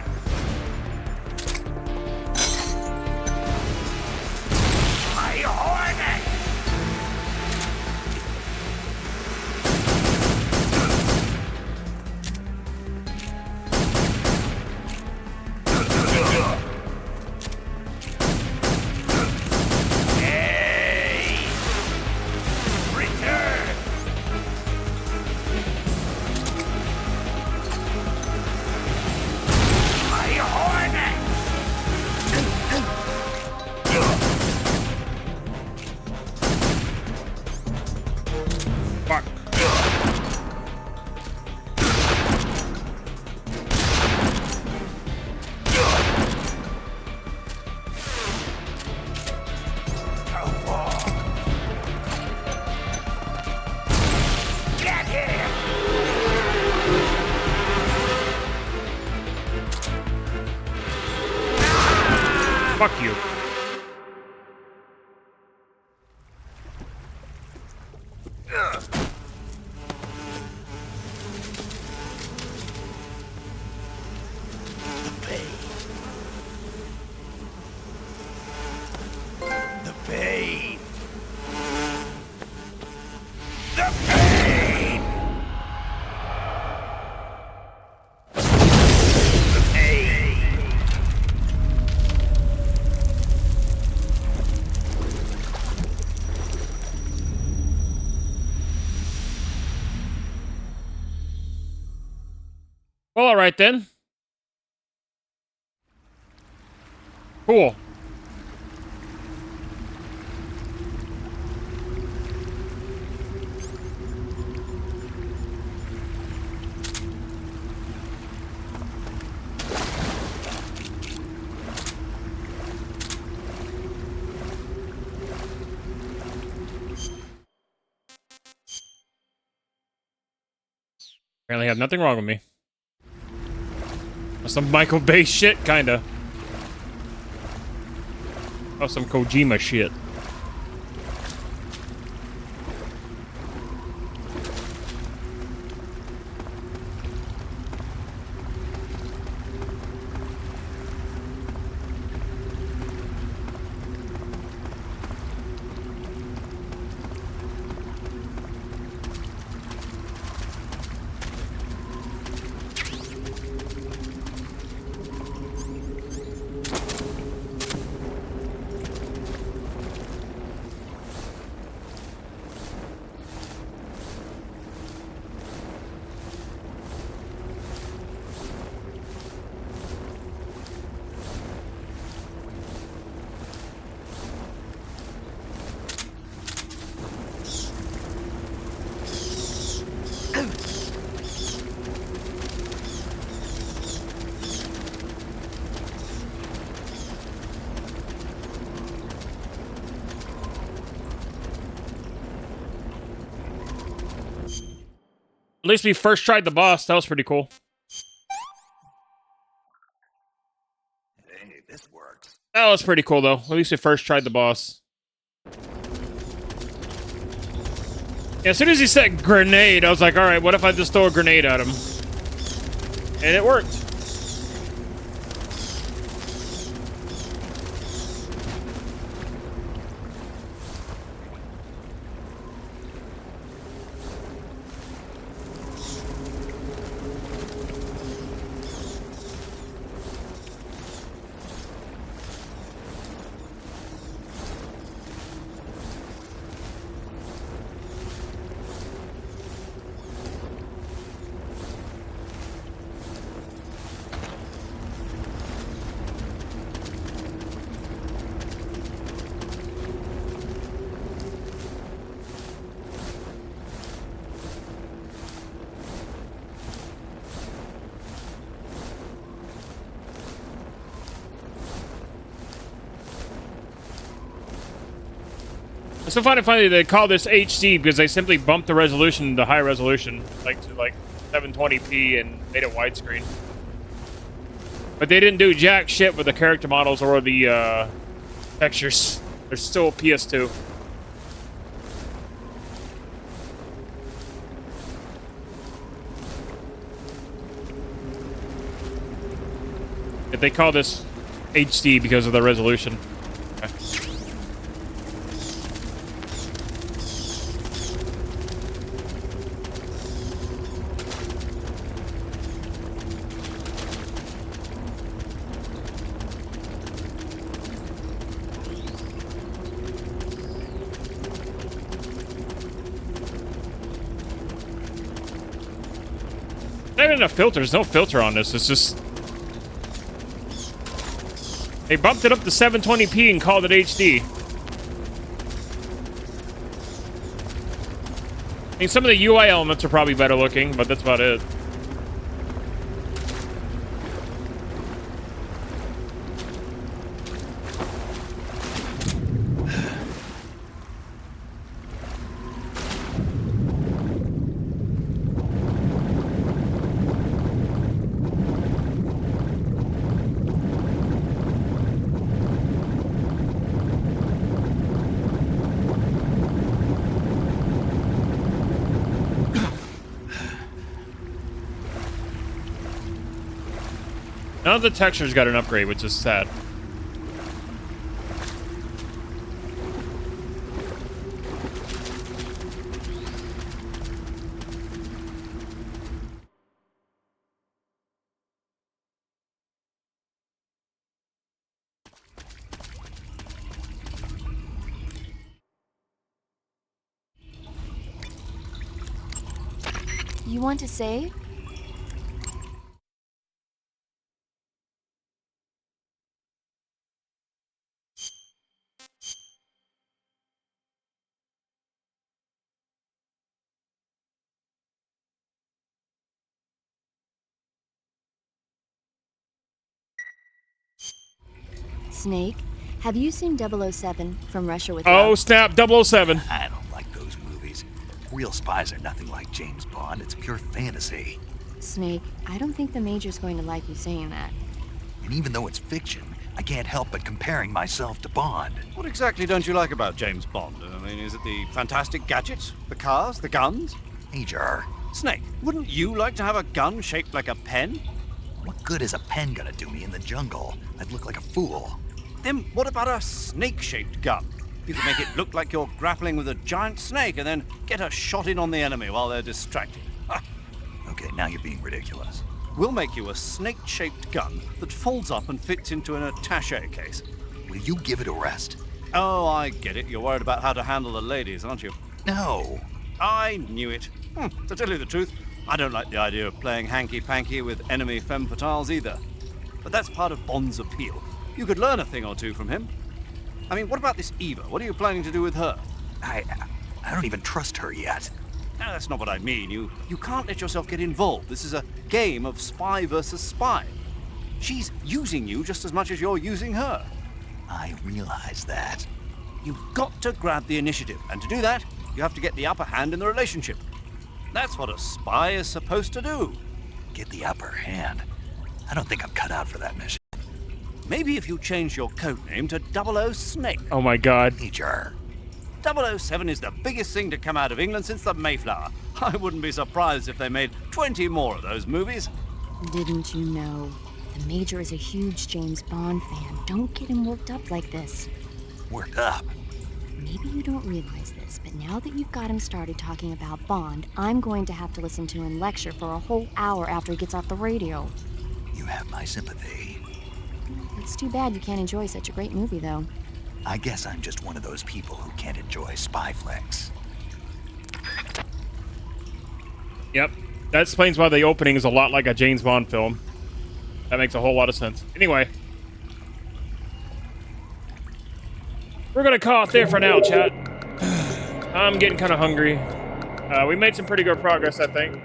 My hornet! Hey! Return! My hornet! Fuck. Get him! Fuck you. The pain! The pain! The pain! Well, all right then. Cool. Apparently have nothing wrong with me. Some Michael Bay shit, kinda. Oh, some Kojima shit. At least we first tried the boss. That was pretty cool. Hey, this works. That was pretty cool, though. At least we first tried the boss. Yeah, as soon as he said grenade, I was like, alright, what if I just throw a grenade at him? And it worked. It's so funny they call this HD because they simply bumped the resolution to high resolution, like to like 720p and made it widescreen. But they didn't do jack shit with the character models or the textures. They're still PS2. But they call this HD because of the resolution. Okay. Not even a filter. There's no filter on this. It's just... They bumped it up to 720p and called it HD. I mean, some of the UI elements are probably better looking, but that's about it. None of the textures got an upgrade, which is sad. You want to save? Snake, have you seen 007 from Russia with Oh, Love? snap, 007. I don't like those movies. Real spies are nothing like James Bond. It's pure fantasy. Snake, I don't think the Major's going to like you saying that. And even though it's fiction, I can't help but comparing myself to Bond. What exactly don't you like about James Bond? I mean, is it the fantastic gadgets, the cars, the guns? Major. Snake, wouldn't you like to have a gun shaped like a pen? What good is a pen gonna do me in the jungle? I'd look like a fool. Then what about a snake-shaped gun? You could make it look like you're grappling with a giant snake and then get a shot in on the enemy while they're distracted. Ha. Okay, now you're being ridiculous. We'll make you a snake-shaped gun that folds up and fits into an attaché case. Will you give it a rest? Oh, I get it. You're worried about how to handle the ladies, aren't you? No. I knew it. To tell you the truth, I don't like the idea of playing hanky-panky with enemy femme fatales either. But that's part of Bond's appeal. You could learn a thing or two from him. I mean, what about this Eva? What are you planning to do with her? I don't even trust her yet. No, that's not what I mean. You can't let yourself get involved. This is a game of spy versus spy. She's using you just as much as you're using her. I realize that. You've got to grab the initiative, and to do that, you have to get the upper hand in the relationship. That's what a spy is supposed to do. Get the upper hand? I don't think I'm cut out for that mission. Maybe if you change your code name to 00 Snake. Oh my god. Major. 007 is the biggest thing to come out of England since the Mayflower. I wouldn't be surprised if they made 20 more of those movies. Didn't you know? The Major is a huge James Bond fan. Don't get him worked up like this. Worked up? Maybe you don't realize this, but now that you've got him started talking about Bond, I'm going to have to listen to him lecture for a whole hour after he gets off the radio. You have my sympathy. It's too bad you can't enjoy such a great movie, though. I guess I'm just one of those people who can't enjoy spy flicks. Yep. That explains why the opening is a lot like a James Bond film. That makes a whole lot of sense. Anyway. We're gonna call it there for now, chat. I'm getting kind of hungry. We made some pretty good progress, I think.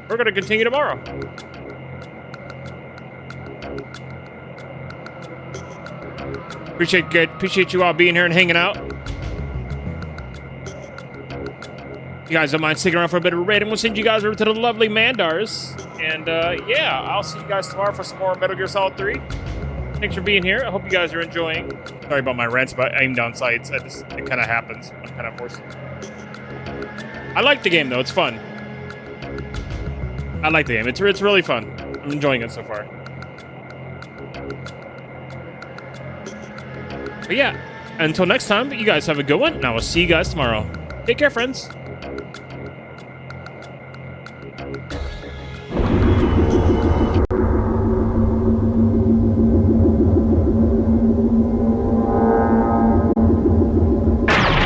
We're gonna continue tomorrow. Appreciate you all being here and hanging out. you guys don't mind sticking around for a bit of a raid, and we'll send you guys over to the lovely Mandars. And yeah, I'll see you guys tomorrow for some more Metal Gear Solid 3. Thanks for being here. I hope you guys are enjoying. Sorry about my rants, but aim down sights. It kind of happens. I'm kind of forced. I like the game though. It's fun. I like the game. It's really fun. I'm enjoying it so far. But yeah, until next time, you guys have a good one, and I will see you guys tomorrow. Take care, friends.